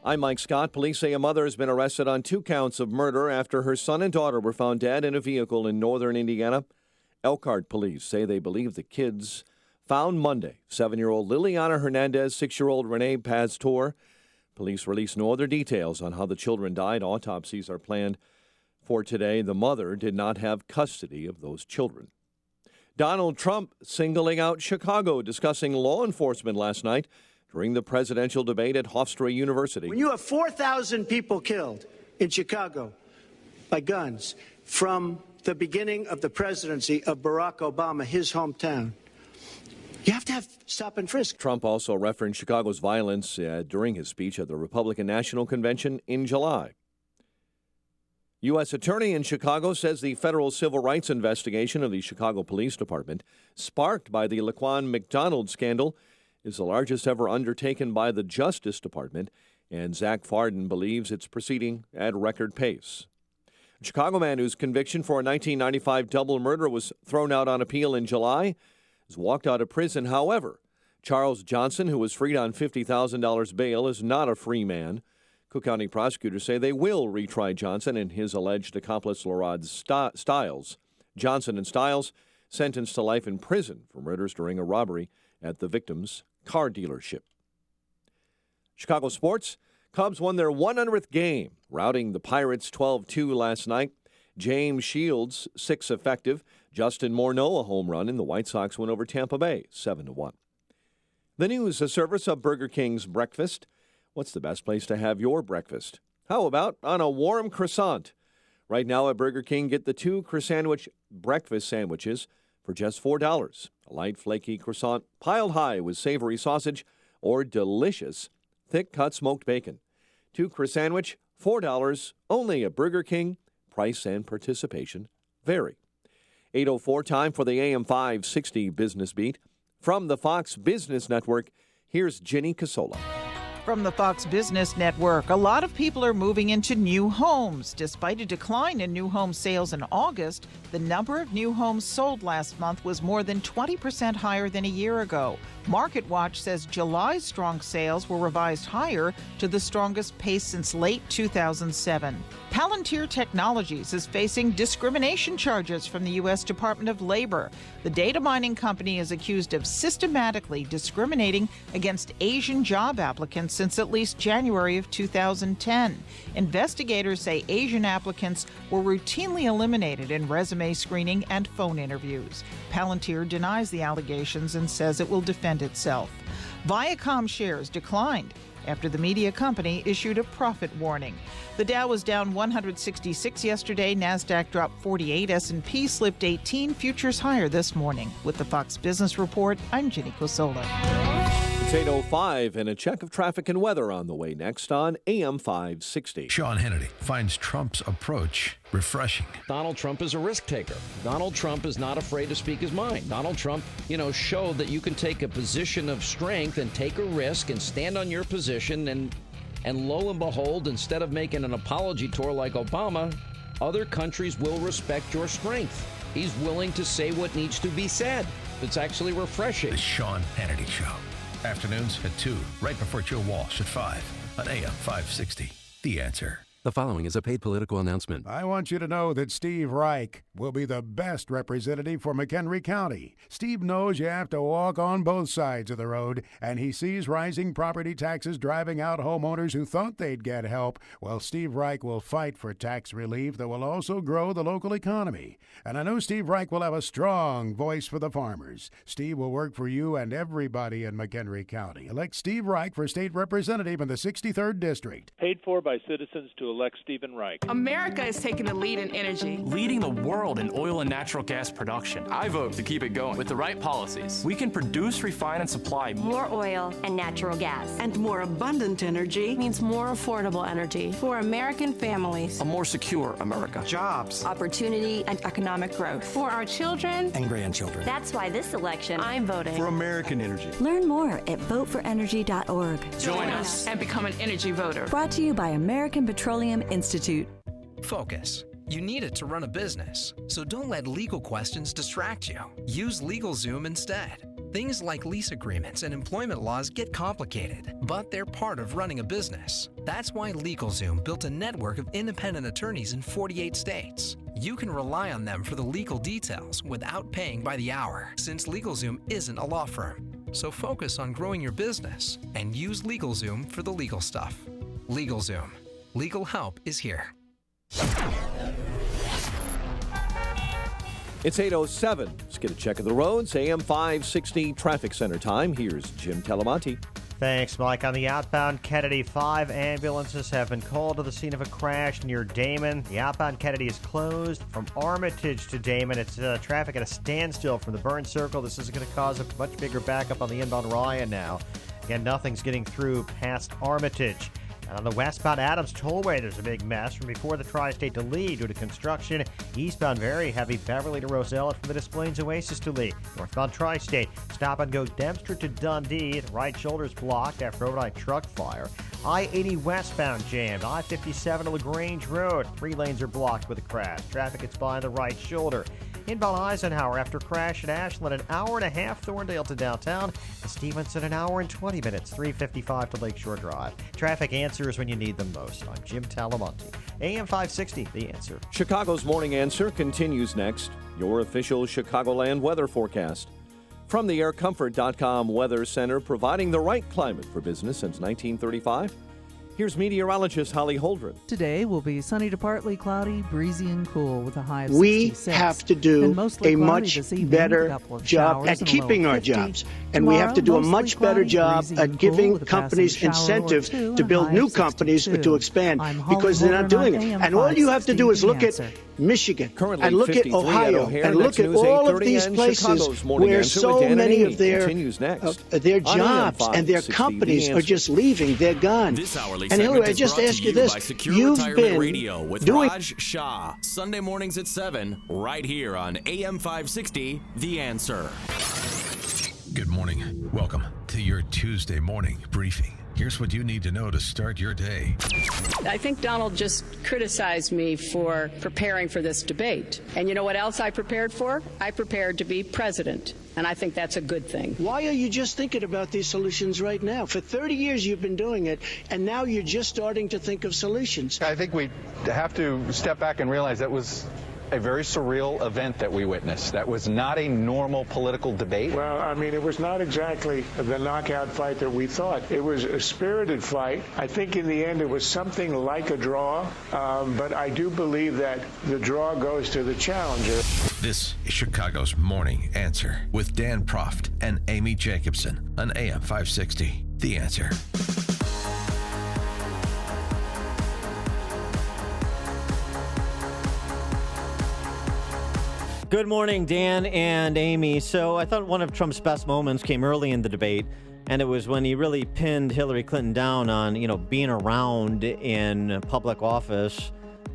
I'm Mike Scott. Police say a mother has been arrested on 2 counts of murder after her son and daughter were found dead in a vehicle in northern Indiana. Elkhart police say they believe the kids found Monday 7-year-old Liliana Hernandez, 6-year-old Renee Pastor. Police released no other details on how the children died. Autopsies are planned for today. The mother did not have custody of those children. Donald Trump singling out Chicago, discussing law enforcement last night during the presidential debate at Hofstra University. When you have 4,000 people killed in Chicago by guns from the beginning of the presidency of Barack Obama, his hometown, you have to have stop and frisk. Trump also referenced Chicago's violence during his speech at the Republican National Convention in July. U.S. Attorney in Chicago says the federal civil rights investigation of the Chicago Police Department, sparked by the Laquan McDonald scandal, is the largest ever undertaken by the Justice Department, and Zach Farden believes it's proceeding at record pace. A Chicago man whose conviction for a 1995 double murder was thrown out on appeal in July has walked out of prison. However, Charles Johnson, who was freed on $50,000 bail, is not a free man. Cook County prosecutors say they will retry Johnson and his alleged accomplice, Lorad Stiles. Johnson and Stiles sentenced to life in prison for murders during a robbery at the victim's car dealership. Chicago sports. Cubs won their 100th game, routing the Pirates 12-2 last night. James Shields, 6 effective. Justin Morneau, a home run, and the White Sox win over Tampa Bay, 7-1. The news, a service of Burger King's breakfast. What's the best place to have your breakfast? How about on a warm croissant? Right now at Burger King, get the 2 croissant breakfast sandwiches for just $4. A light, flaky croissant piled high with savory sausage or delicious thick-cut smoked bacon. 2 croissant sandwich, $4 only at Burger King. Price and participation vary. 8:04, time for the AM 560 Business Beat. From the Fox Business Network, here's Ginny Casola. From the Fox Business Network, a lot of people are moving into new homes. Despite a decline in new home sales in August, the number of new homes sold last month was more than 20% higher than a year ago. MarketWatch says July's strong sales were revised higher to the strongest pace since late 2007. Palantir Technologies is facing discrimination charges from the U.S. Department of Labor. The data mining company is accused of systematically discriminating against Asian job applicants since at least January of 2010. Investigators say Asian applicants were routinely eliminated in resume screening and phone interviews. Palantir denies the allegations and says it will defend itself. Viacom shares declined after the media company issued a profit warning. The Dow was down 166 yesterday. NASDAQ dropped 48. S&P slipped 18. Futures higher this morning. With the Fox Business Report, I'm Ginny Cosola. It's 8:05 and a check of traffic and weather on the way next on AM 560. Sean Hannity finds Trump's approach refreshing. Donald Trump is a risk taker. Donald Trump is not afraid to speak his mind. Donald Trump, showed that you can take a position of strength and take a risk and stand on your position and lo and behold, instead of making an apology tour like Obama, other countries will respect your strength. He's willing to say what needs to be said. It's actually refreshing. The Sean Hannity Show. Afternoons at 2, right before Joe Walsh at 5 on AM 560. The Answer. The following is a paid political announcement. I want you to know that Steve Reich will be the best representative for McHenry County. Steve knows you have to walk on both sides of the road, and he sees rising property taxes driving out homeowners who thought they'd get help. Well, Steve Reich will fight for tax relief that will also grow the local economy. And I know Steve Reich will have a strong voice for the farmers. Steve will work for you and everybody in McHenry County. Elect Steve Reich for state representative in the 63rd District. Paid for by citizens to elect Stephen Reich. America is taking the lead in energy. Leading the world in oil and natural gas production. I vote to keep it going. With the right policies, we can produce, refine, and supply more oil and natural gas. And more abundant energy means more affordable energy for American families. A more secure America. Jobs. Opportunity and economic growth. For our children and grandchildren. That's why this election, I'm voting for American energy. Learn more at voteforenergy.org. Join us and become an energy voter. Brought to you by American Petroleum Institute. Focus. You need it to run a business, so don't let legal questions distract you. Use LegalZoom instead. Things like lease agreements and employment laws get complicated, but they're part of running a business. That's why LegalZoom built a network of independent attorneys in 48 states. You can rely on them for the legal details without paying by the hour, since LegalZoom isn't a law firm. So focus on growing your business and use LegalZoom for the legal stuff. LegalZoom. Legal help is here. It's 8:07. Let's get a check of the roads. AM 560 traffic center time. Here's Jim Talamonte. Thanks, Mike. On the outbound Kennedy, 5 ambulances have been called to the scene of a crash near Damon. The outbound Kennedy is closed from Armitage to Damon. It's traffic at a standstill from the Burn Circle. This is going to cause a much bigger backup on the inbound Ryan now. Again, nothing's getting through past Armitage. And on the westbound Adams Tollway, there's a big mess from before the Tri-State to Lee due to construction. Eastbound, very heavy Beverly to Roselle and from the Des Plaines Oasis to Lee. Northbound Tri-State, stop and go Dempster to Dundee. The right shoulder's blocked after overnight truck fire. I-80 westbound jammed. I-57 to LaGrange Road. 3 lanes are blocked with a crash. Traffic gets by on the right shoulder. Inbound Eisenhower after crash at Ashland, an hour and a half Thorndale to downtown. And Stevenson, an hour and 20 minutes, 3:55 to Lakeshore Drive. Traffic answers when you need them most. I'm Jim Talamonte. AM 560, The Answer. Chicago's Morning Answer continues next. Your official Chicagoland weather forecast. From the AirComfort.com Weather Center, providing the right climate for business since 1935. Here's meteorologist Holly Holdren. Today will be sunny to partly cloudy, breezy and cool with a high of we 66. Have to do a much better job at keeping our jobs. And we have to do a much better job at giving companies incentives to build new companies to expand because they're not doing it. And all you have to do is look at Michigan, Currently and look at 53 Ohio, O'Hare, and look at News all of 8:30 these and places Chicago's Morning where Answer so with Dan many and of their continues next. jobs On AM and their 560, companies The are Answer. just leaving. They're gone. This hourly And Hillary, segment I is just brought ask to you you this: by Secure you've Retirement been Radio with doing. Raj Shah. Sunday mornings at 7, right here on AM 560, The Answer. Good morning. Welcome to your Tuesday morning briefing. Here's what you need to know to start your day. I think Donald just criticized me for preparing for this debate. And you know what else I prepared for? I prepared to be president. And I think that's a good thing. Why are you just thinking about these solutions right now? For 30 years you've been doing it, and now you're just starting to think of solutions. I think we have to step back and realize that was a very surreal event that we witnessed. That was not a normal political debate. Well, I mean, it was not exactly the knockout fight that we thought. It was a spirited fight. I think in the end it was something like a draw, but I do believe that the draw goes to the challenger. This is Chicago's Morning Answer with Dan Proft and Amy Jacobson on AM 560. The Answer. Good morning, Dan and Amy. So I thought one of Trump's best moments came early in the debate, and it was when he really pinned Hillary Clinton down on, being around in public office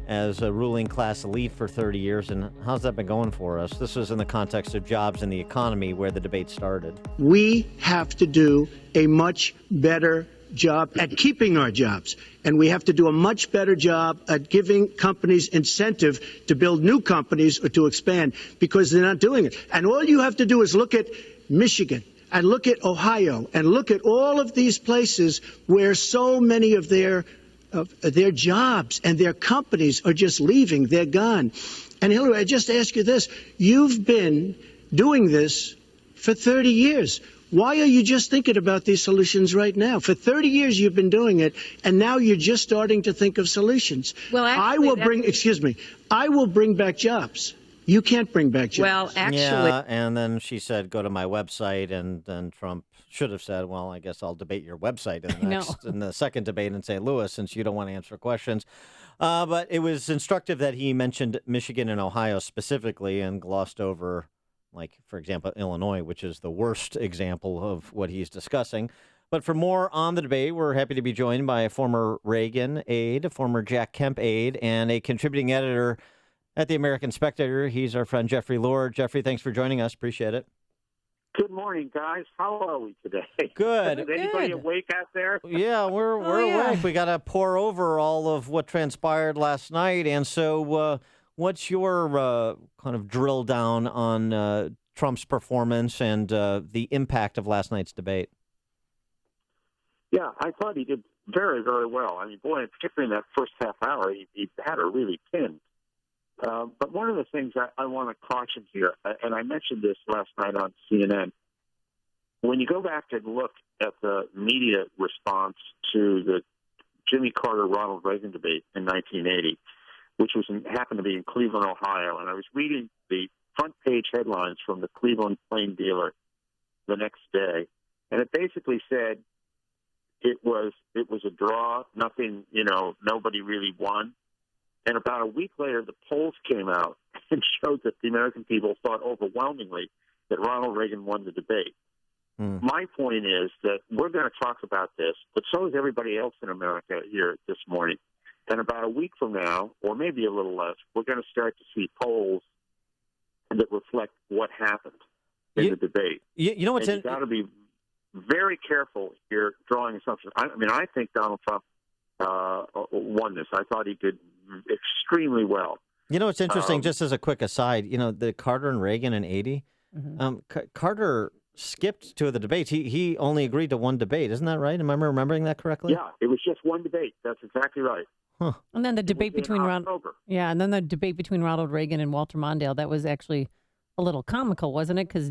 as a ruling class elite for 30 years. And how's that been going for us? This was in the context of jobs and the economy where the debate started. We have to do a much better job at keeping our jobs. And we have to do a much better job at giving companies incentive to build new companies or to expand, because they're not doing it. And all you have to do is look at Michigan and look at Ohio and look at all of these places where so many of their jobs and their companies are just leaving. They're gone. And Hillary, I just ask you this. You've been doing this for 30 years. Why are you just thinking about these solutions right now? For 30 years you've been doing it, and now you're just starting to think of solutions. Well, actually, I will bring back jobs. You can't bring back jobs. Well, actually. Yeah, and then she said, go to my website, and then Trump should have said, well, I guess I'll debate your website in the second debate in St. Louis, since you don't want to answer questions. But it was instructive that he mentioned Michigan and Ohio specifically and glossed over, like, for example, Illinois, which is the worst example of what he's discussing. But for more on the debate, we're happy to be joined by a former Reagan aide, a former Jack Kemp aide, and a contributing editor at the American Spectator. He's our friend Jeffrey Lord. Jeffrey, thanks for joining us. Appreciate it. Good morning, guys. How are we today? Good. Is anybody awake out there? Yeah, we're awake. We got to pour over all of what transpired last night. And so what's your kind of drill down on Trump's performance and the impact of last night's debate? Yeah, I thought he did very, very well. I mean, boy, particularly in that first half hour, he had her really pinned. But one of the things I want to caution here, and I mentioned this last night on CNN, when you go back and look at the media response to the Jimmy Carter-Ronald Reagan debate in 1980, which happened to be in Cleveland, Ohio, and I was reading the front page headlines from the Cleveland Plain Dealer the next day, and it basically said it was a draw, nothing, nobody really won. And about a week later, the polls came out and showed that the American people thought overwhelmingly that Ronald Reagan won the debate. My point is that we're going to talk about this, but so is everybody else in America here this morning. And about a week from now, or maybe a little less, we're going to start to see polls that reflect what happened in the debate. You know what's you've got to be very careful here drawing assumptions. I think Donald Trump won this. I thought he did extremely well. You know, it's interesting, just as a quick aside, the Carter and Reagan in 80, Carter skipped two of the debates. He only agreed to one debate. Isn't that right? Am I remembering that correctly? Yeah, it was just one debate. That's exactly right. Huh. And then the debate between Ronald Reagan and Walter Mondale, that was actually a little comical, wasn't it? Because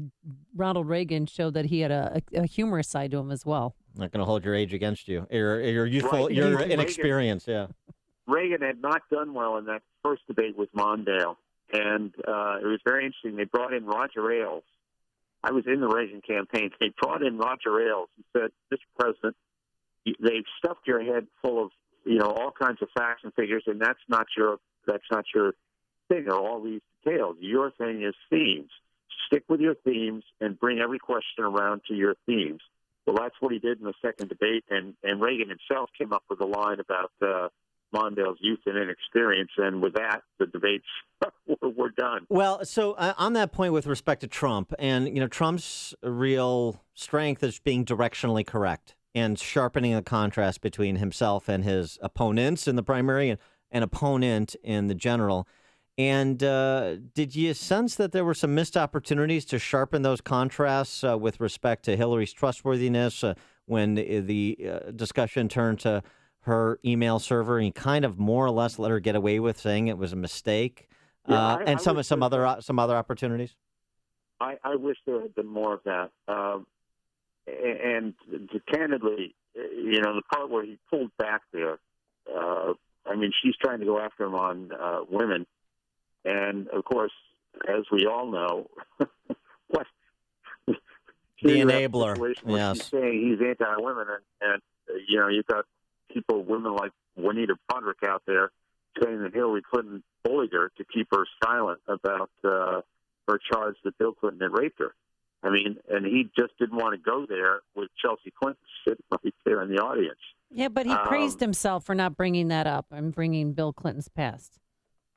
Ronald Reagan showed that he had a humorous side to him as well. I'm not going to hold your age against you. Your youthful, right. Your inexperience, yeah. Reagan had not done well in that first debate with Mondale, and it was very interesting. They brought in Roger Ailes. I was in the Reagan campaign. They brought in Roger Ailes and said, "Mr. President, they've stuffed your head full of all kinds of facts and figures, and that's not your thing are all these details. Your thing is themes. Stick with your themes and bring every question around to your themes. Well, that's what he did in the second debate, and Reagan himself came up with a line about Mondale's youth and inexperience, and with that, the debates were done. Well, so on that point with respect to Trump, and Trump's real strength is being directionally correct and sharpening the contrast between himself and his opponents in the primary and an opponent in the general. And did you sense that there were some missed opportunities to sharpen those contrasts with respect to Hillary's trustworthiness when the discussion turned to her email server, and he kind of more or less let her get away with saying it was a mistake, and some other opportunities? I wish there had been more of that. And candidly, the part where he pulled back there, she's trying to go after him on women. And, of course, as we all know, what the enabler, yes. He's saying he's anti-women, and you've got women like Juanita Podrick out there saying that Hillary Clinton bullied her to keep her silent about her charge that Bill Clinton had raped her. And he just didn't want to go there with Chelsea Clinton sitting right there in the audience. Yeah, but he praised himself for not bringing that up and bringing Bill Clinton's past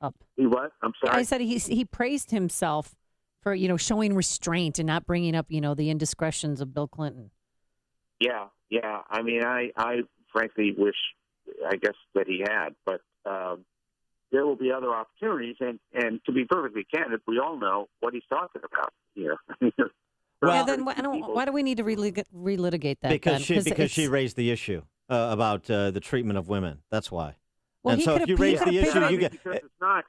up. He what? I'm sorry? I said he praised himself for, showing restraint and not bringing up, the indiscretions of Bill Clinton. Yeah. I frankly wish, I guess, that he had. But there will be other opportunities. And to be perfectly candid, we all know what he's talking about here. Well, then why do we need to relitigate that? Because she raised the issue about the treatment of women. That's why. Well, and so if you raise the issue, you get because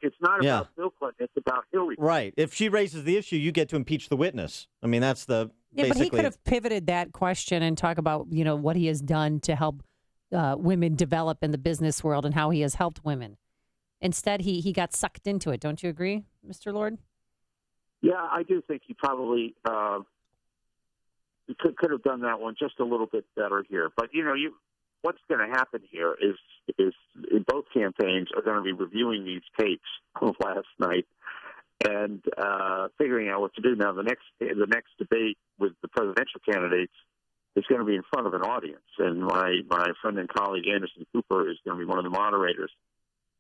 it's not about Bill Clinton. It's about Hillary. Right. If she raises the issue, you get to impeach the witness. That's the basically. But he could have pivoted that question and talk about what he has done to help women develop in the business world and how he has helped women. Instead, he got sucked into it. Don't you agree, Mr. Lord? Yeah, I do think he probably could have done that one just a little bit better here. But what's going to happen here is both campaigns are going to be reviewing these tapes of last night and figuring out what to do. Now, the next debate with the presidential candidates is going to be in front of an audience, and my friend and colleague Anderson Cooper is going to be one of the moderators.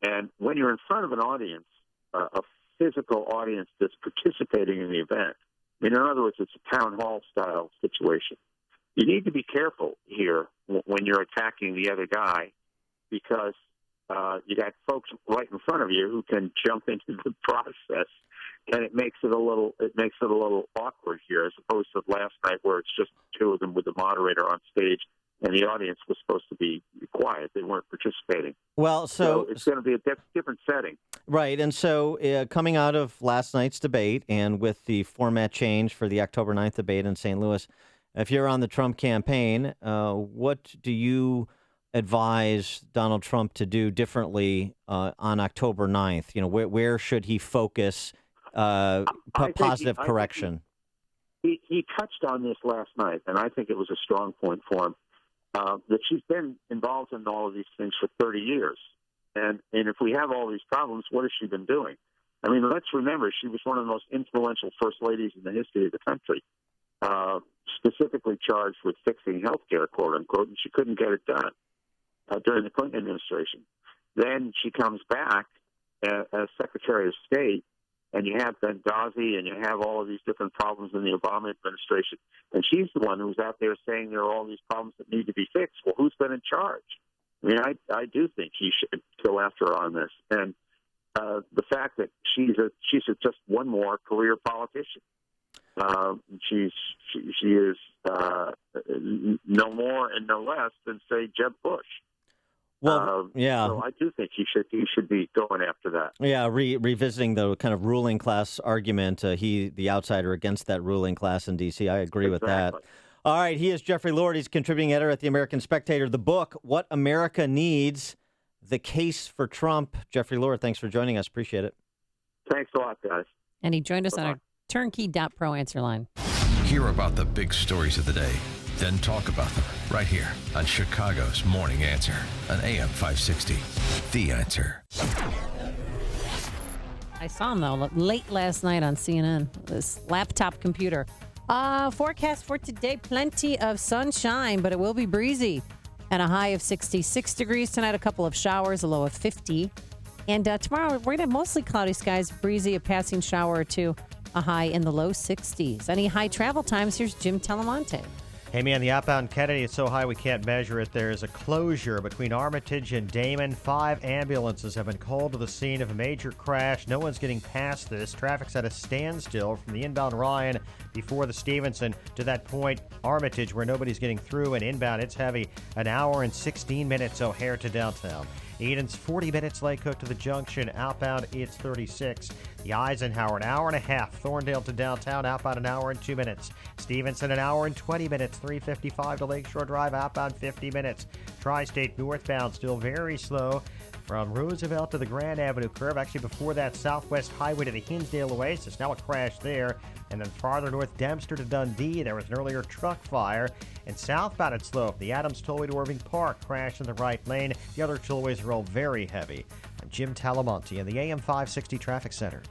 And when you're in front of an audience, a physical audience that's participating in the event, in other words, it's a town hall style situation. You need to be careful here when you're attacking the other guy, because you got folks right in front of you who can jump into the process, and it makes it a little awkward here, as opposed to last night where it's just two of them with the moderator on stage, and the audience was supposed to be quiet. They weren't participating. Well, so it's going to be a different setting. Right. And so coming out of last night's debate and with the format change for the October 9th debate in St. Louis, if you're on the Trump campaign, what do you advise Donald Trump to do differently on October 9th? Where should he focus positive correction? He touched on this last night, and I think it was a strong point for him. That she's been involved in all of these things for 30 years. And if we have all these problems, what has she been doing? Let's remember, she was one of the most influential first ladies in the history of the country, specifically charged with fixing health care, quote unquote, and she couldn't get it done during the Clinton administration. Then she comes back as Secretary of State, and you have Benghazi, and you have all of these different problems in the Obama administration. And she's the one who's out there saying there are all these problems that need to be fixed. Well, who's been in charge? I do think he should go after her on this. And the fact that she's just one more career politician. She is no more and no less than, say, Jeb Bush. Well, yeah. So I do think he should be going after that. Yeah, revisiting the kind of ruling class argument, the outsider against that ruling class in D.C. I agree with that. All right, he is Jeffrey Lord. He's contributing editor at the American Spectator. The book, What America Needs, The Case for Trump. Jeffrey Lord, thanks for joining us. Appreciate it. Thanks a lot, guys. And he joined us on our turnkey.pro answer line. Hear about the big stories of the day, then talk about them right here on Chicago's Morning Answer on AM 560. The Answer. I I saw him, though, late last night on CNN, this laptop computer. Forecast for today, plenty of sunshine, but it will be breezy. And a high of 66 degrees tonight, a couple of showers, a low of 50. And tomorrow, we're going to have mostly cloudy skies, breezy, a passing shower or two, a high in the low 60s. Any high travel times? Here's Jim Talamonte. Hey, man, the outbound Kennedy is so high we can't measure it. There's a closure between Armitage and Damon. 5 ambulances have been called to the scene of a major crash. No one's getting past this. Traffic's at a standstill from the inbound Ryan before the Stevenson to that point, Armitage, where nobody's getting through. And inbound, it's heavy. An hour and 16 minutes O'Hare to downtown. Eden's 40 minutes, Lake Hook to the junction. Outbound, it's 36. The Eisenhower, an hour and a half. Thorndale to downtown, outbound an hour and 2 minutes. Stevenson, an hour and 20 minutes. 3:55 to Lakeshore Drive, outbound 50 minutes. Tri-State northbound, still very slow. From Roosevelt to the Grand Avenue curve, actually before that, Southwest Highway to the Hinsdale Oasis. Now a crash there. And then farther north, Dempster to Dundee. There was an earlier truck fire. And southbound at slow. The Adams Tollway to Irving Park, crash in the right lane. The other tollways are all very heavy. I'm Jim Talamonte in the AM 560 Traffic Center.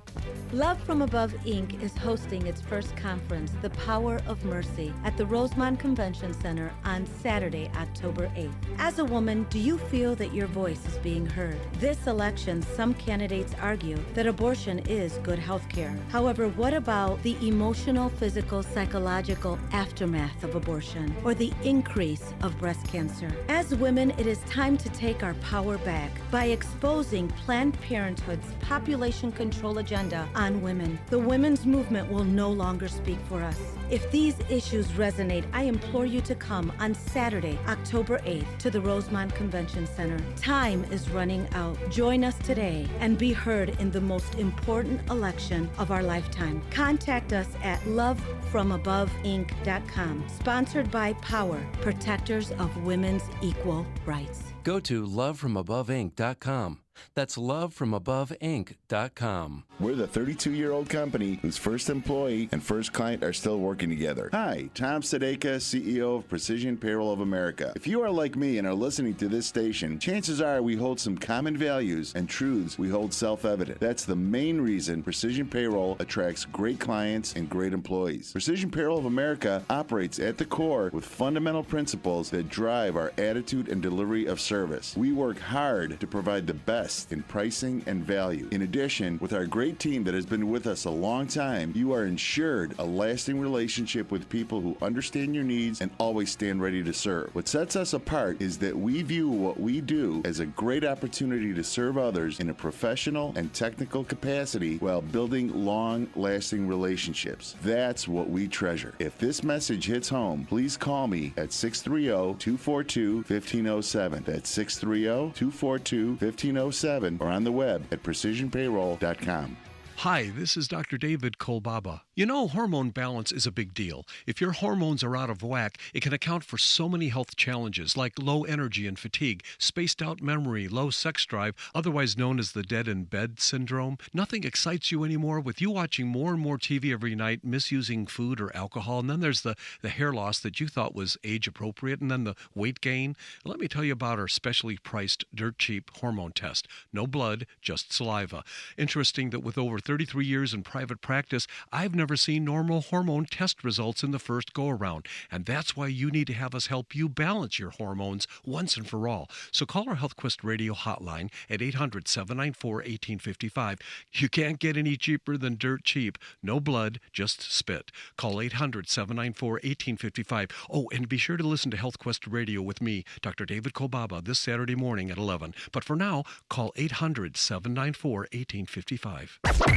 Love from Above, Inc. is hosting its first conference, The Power of Mercy, at the Rosemont Convention Center on Saturday, October 8th. As a woman, do you feel that your voice is being heard? This election, some candidates argue that abortion is good health care. However, what about the emotional, physical, psychological aftermath of abortion, or the increase of breast cancer? As women, it is time to take our power back by exposing Planned Parenthood's population control agenda on women. The women's movement will no longer speak for us. If these issues resonate, I implore you to come on Saturday, October 8th, to the Rosemont Convention Center. Time is running out. Join us today and be heard in the most important election of our lifetime. Contact us at lovefromaboveinc.com. Sponsored by Power, protectors of women's equal rights. Go to lovefromaboveinc.com. That's lovefromaboveinc.com. We're the 32-year-old company whose first employee and first client are still working together. Hi, Tom Sadeka, CEO of Precision Payroll of America. If you are like me and are listening to this station, chances are we hold some common values and truths we hold self-evident. That's the main reason Precision Payroll attracts great clients and great employees. Precision Payroll of America operates at the core with fundamental principles that drive our attitude and delivery of service. We work hard to provide the best in pricing and value. In addition, with our great team that has been with us a long time, you are ensured a lasting relationship with people who understand your needs and always stand ready to serve. What sets us apart is that we view what we do as a great opportunity to serve others in a professional and technical capacity while building long-lasting relationships. That's what we treasure. If this message hits home, please call me at 630-242-1507. That's 630-242-1507. Or on the web at precisionpayroll.com. Hi, this is Dr. David Kolbaba. You know, hormone balance is a big deal. If your hormones are out of whack, it can account for so many health challenges like low energy and fatigue, spaced out memory, low sex drive, otherwise known as the dead in bed syndrome. Nothing excites you anymore with you watching more and more TV every night, misusing food or alcohol, and then there's the hair loss that you thought was age appropriate, and then the weight gain. Let me tell you about our specially priced, dirt cheap hormone test. No blood, just saliva. Interesting that with over 33 years in private practice, I've never seen normal hormone test results in the first go-around. And that's why you need to have us help you balance your hormones once and for all. So call our HealthQuest radio hotline at 800-794-1855. You can't get any cheaper than dirt cheap. No blood, just spit. Call 800-794-1855. Oh, and be sure to listen to HealthQuest radio with me, Dr. David Kolbaba, this Saturday morning at 11. But for now, call 800-794-1855.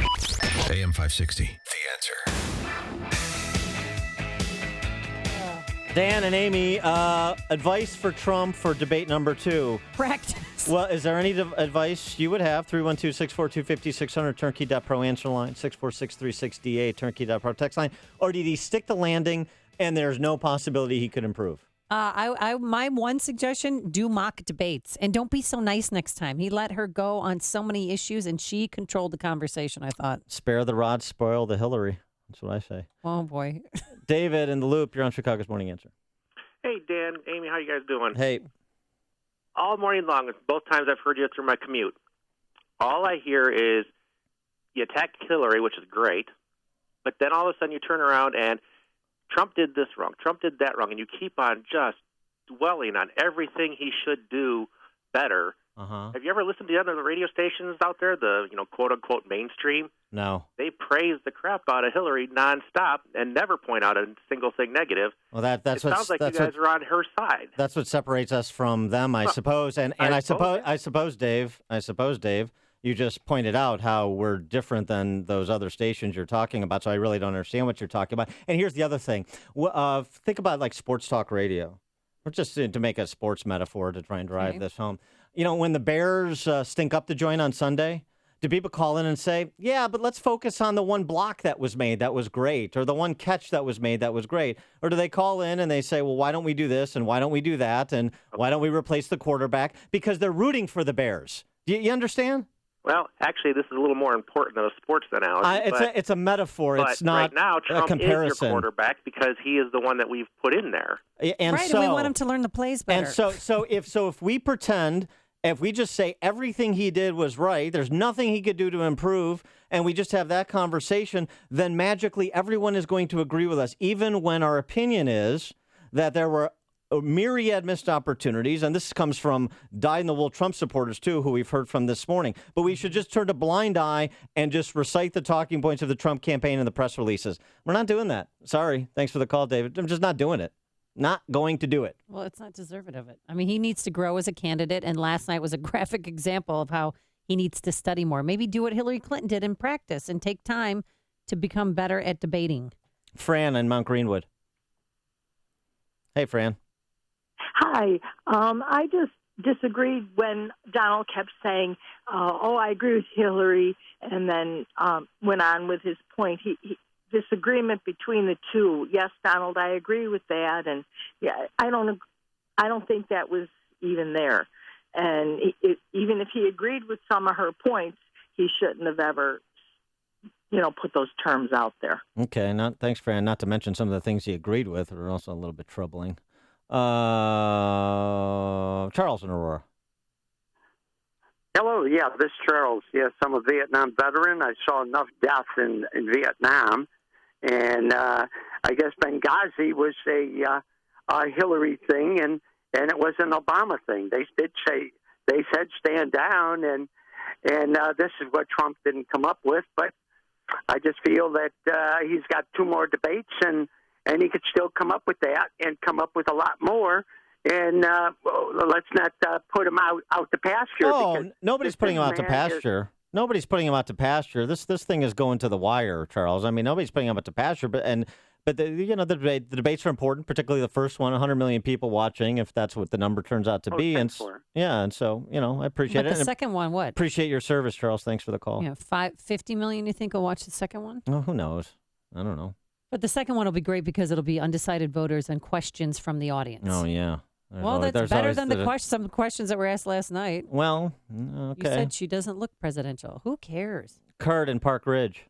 AM 560, The Answer. Dan and Amy, advice for Trump for debate number 2. Practice. Well, is there any advice you would have? 312-642-5600, turnkey.pro answer line, 646-36DA, turnkey.pro text line. Or did he stick the landing and there's no possibility he could improve? My one suggestion, do mock debates and don't be so nice next time. He let her go on so many issues and she controlled the conversation, I thought. Spare the rod, spoil the Hillary. That's what I say. Oh, boy. David in the Loop, you're on Chicago's Morning Answer. Hey, Dan, Amy, how you guys doing? Hey. All morning long, both times I've heard you through my commute. All I hear is you attack Hillary, which is great, but then all of a sudden you turn around and Trump did this wrong, Trump did that wrong, and you keep on just dwelling on everything he should do better. Have you ever listened to the other radio stations out there, the quote unquote mainstream? No. They praise the crap out of Hillary nonstop and never point out a single thing negative. Well, that's what sounds like you guys are on her side. That's what separates us from them, I suppose. And I suppose, Dave, you just pointed out how we're different than those other stations you're talking about. So I really don't understand what you're talking about. And here's the other thing: think about like sports talk radio, or just to make a sports metaphor to try and drive this home. When the Bears stink up the joint on Sunday, do people call in and say, yeah, but let's focus on the one block that was made that was great, or the one catch that was made that was great? Or do they call in and they say, well, why don't we do this and why don't we do that and why don't we replace the quarterback? Because they're rooting for the Bears. Do you understand? Well, actually, this is a little more important than a sports analogy. It's a metaphor. It's not right now, Trump a comparison. is your quarterback because he is the one that we've put in there. And right, and we want him to learn the plays better. And so if we pretend, if we just say everything he did was right, there's nothing he could do to improve, and we just have that conversation, then magically everyone is going to agree with us, even when our opinion is that there were a myriad missed opportunities, and this comes from dyed-in-the-wool Trump supporters, too, who we've heard from this morning. But we should just turn a blind eye and just recite the talking points of the Trump campaign and the press releases. We're not doing that. Sorry. Thanks for the call, David. I'm just not doing it. Not going to do it. Well, it's not deserving of it. I mean, he needs to grow as a candidate, and last night was a graphic example of how he needs to study more. Maybe do what Hillary Clinton did in practice and take time to become better at debating. Fran in Mount Greenwood. Hey, Fran. Hi. I just disagreed when Donald kept saying, I agree with Hillary, and then went on with his point. Disagreement between the two. Yes, Donald, I agree with that, and yeah, I don't think that was even there. And even if he agreed with some of her points, he shouldn't have ever, put those terms out there. Okay, thanks, Fran. Not to mention some of the things he agreed with are also a little bit troubling. Charles in Aurora. Hello, yeah, this is Charles. Yes, I'm a Vietnam veteran. I saw enough death in Vietnam. And I guess Benghazi was a Hillary thing, and it was an Obama thing. They said stand down, and this is what Trump didn't come up with. But I just feel that he's got two more debates, and he could still come up with that and come up with a lot more. And let's not put him out to pasture. Oh, nobody's putting him out to pasture. Nobody's putting him out to pasture. This thing is going to the wire, Charles. I mean, nobody's putting him out to pasture. But the debates are important, particularly the first one. 100 million people watching, if that's what the number turns out to be. And so I appreciate it. But the second one, what? Appreciate your service, Charles. Thanks for the call. 50 million. You think will watch the second one? Oh, who knows? I don't know. But the second one will be great because it'll be undecided voters and questions from the audience. Oh yeah. That's better than some questions that were asked last night. Well, okay. You said she doesn't look presidential. Who cares? Kurt in Park Ridge.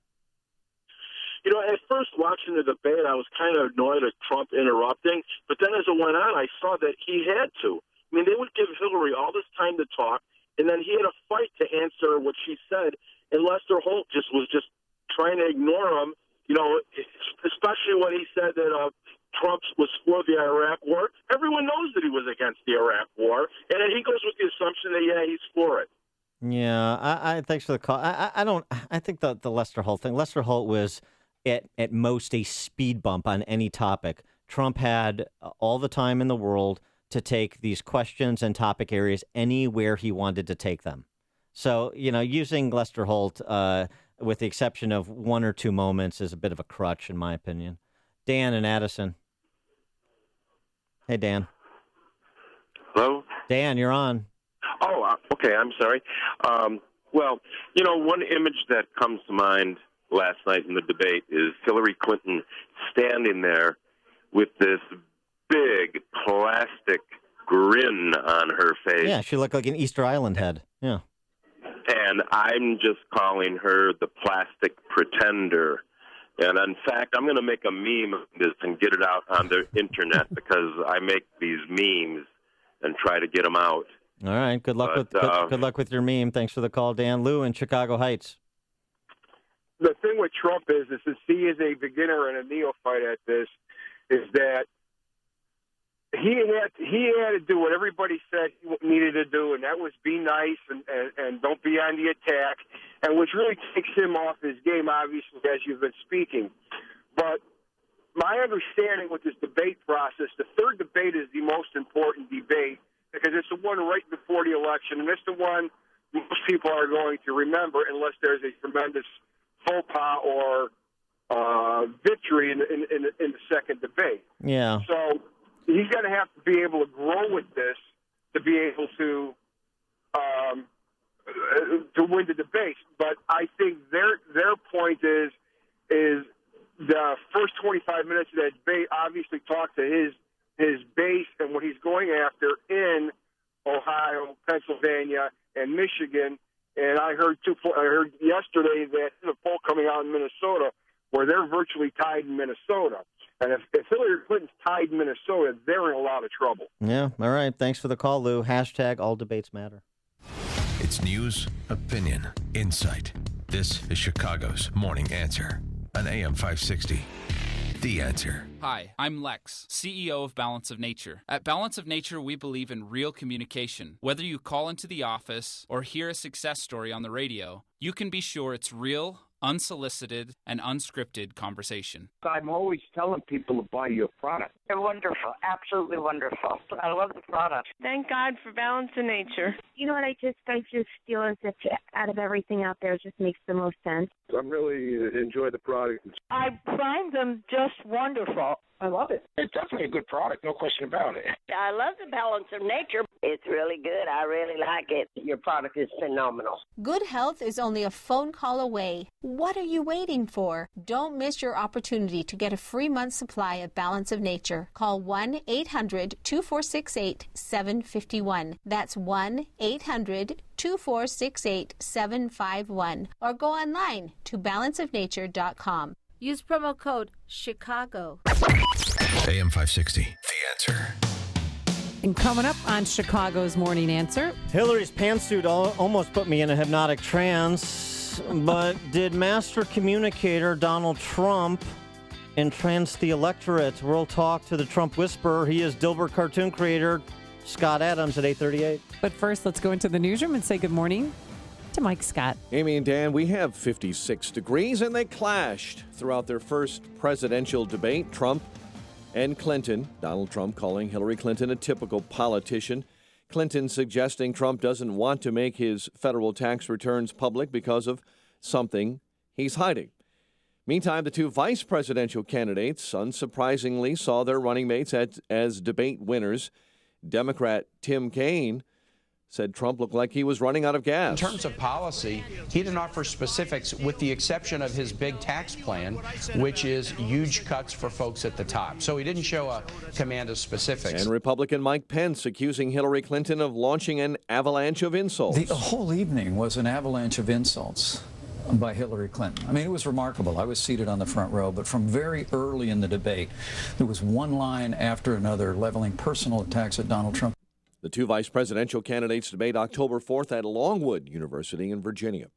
At first watching the debate, I was kind of annoyed at Trump interrupting. But then as it went on, I saw that he had to. I mean, they would give Hillary all this time to talk, and then he had a fight to answer what she said. And Lester Holt was just trying to ignore him, especially when he said that Trump was for the Iraq war. Everyone knows that he was against the Iraq war, and then he goes with the assumption that, he's for it. Yeah, I thanks for the call. I think the Lester Holt thing. Lester Holt was at most a speed bump on any topic. Trump had all the time in the world to take these questions and topic areas anywhere he wanted to take them. So, using Lester Holt, with the exception of one or two moments, is a bit of a crutch, in my opinion. Dan and Addison. Hey, Dan. Hello? Dan, you're on. Oh, okay. I'm sorry. One image that comes to mind last night in the debate is Hillary Clinton standing there with this big plastic grin on her face. Yeah, she looked like an Easter Island head. Yeah. And I'm just calling her the plastic pretender. And in fact, I'm going to make a meme of this and get it out on the internet because I make these memes and try to get them out. All right. Good luck with your meme. Thanks for the call, Dan. Lou in Chicago Heights. the thing with Trump is since he is a beginner and a neophyte at this, is that he had to do what everybody said he needed to do, and that was be nice and don't be on the attack, and which really takes him off his game, obviously, as you've been speaking. But my understanding with this debate process, the third debate is the most important debate because it's the one right before the election, and it's the one most people are going to remember unless there's a tremendous faux pas or victory in the second debate. Yeah. So he's going to have to be able to grow with this to be able to win the debate. But I think their point is the first 25 minutes of that debate obviously talk to his base and what he's going after in Ohio, Pennsylvania, and Michigan. And I heard yesterday that there's a poll coming out in Minnesota where they're virtually tied in Minnesota. And if Hillary Clinton's tied in Minnesota, they're in a lot of trouble. Yeah. All right. Thanks for the call, Lou. # all debates matter. It's news, opinion, insight. This is Chicago's Morning Answer on AM 560. The Answer. Hi, I'm Lex, CEO of Balance of Nature. At Balance of Nature, we believe in real communication. Whether you call into the office or hear a success story on the radio, you can be sure it's real, unsolicited, and unscripted conversation. I'm always telling people to buy your product. They're wonderful, absolutely wonderful. I love the product. Thank God for Balance of Nature. You know what, I just feel as if out of everything out there, it just makes the most sense. I really enjoy the product. I find them just wonderful. I love it. It's definitely a good product, no question about it. I love the Balance of Nature. It's really good. I really like it. Your product is phenomenal. Good health is only a phone call away. What are you waiting for? Don't miss your opportunity to get a free month supply of Balance of Nature. Call 1-800-2468-751. That's 1-800-2468-751. Or go online to balanceofnature.com. Use promo code Chicago. AM 560. The Answer. And coming up on Chicago's Morning Answer, Hillary's pantsuit almost put me in a hypnotic trance, but did master communicator Donald Trump entrance the electorate? We'll talk to the Trump whisperer. He is Dilbert cartoon creator Scott Adams at 8:38. but first, let's go into the newsroom and say good morning to Mike Scott. Amy and Dan, we have 56 degrees, and they clashed throughout their first presidential debate. Trump and Clinton, Donald Trump calling Hillary Clinton a typical politician. Clinton suggesting Trump doesn't want to make his federal tax returns public because of something he's hiding. Meantime, the two vice presidential candidates unsurprisingly saw their running mates as debate winners. Democrat Tim Kaine said Trump looked like he was running out of gas. In terms of policy, he didn't offer specifics with the exception of his big tax plan, which is huge cuts for folks at the top. So he didn't show a command of specifics. And Republican Mike Pence accusing Hillary Clinton of launching an avalanche of insults. The whole evening was an avalanche of insults by Hillary Clinton. I mean, it was remarkable. I was seated on the front row, but from very early in the debate, there was one line after another leveling personal attacks at Donald Trump. The two vice presidential candidates debate October 4th at Longwood University in Virginia.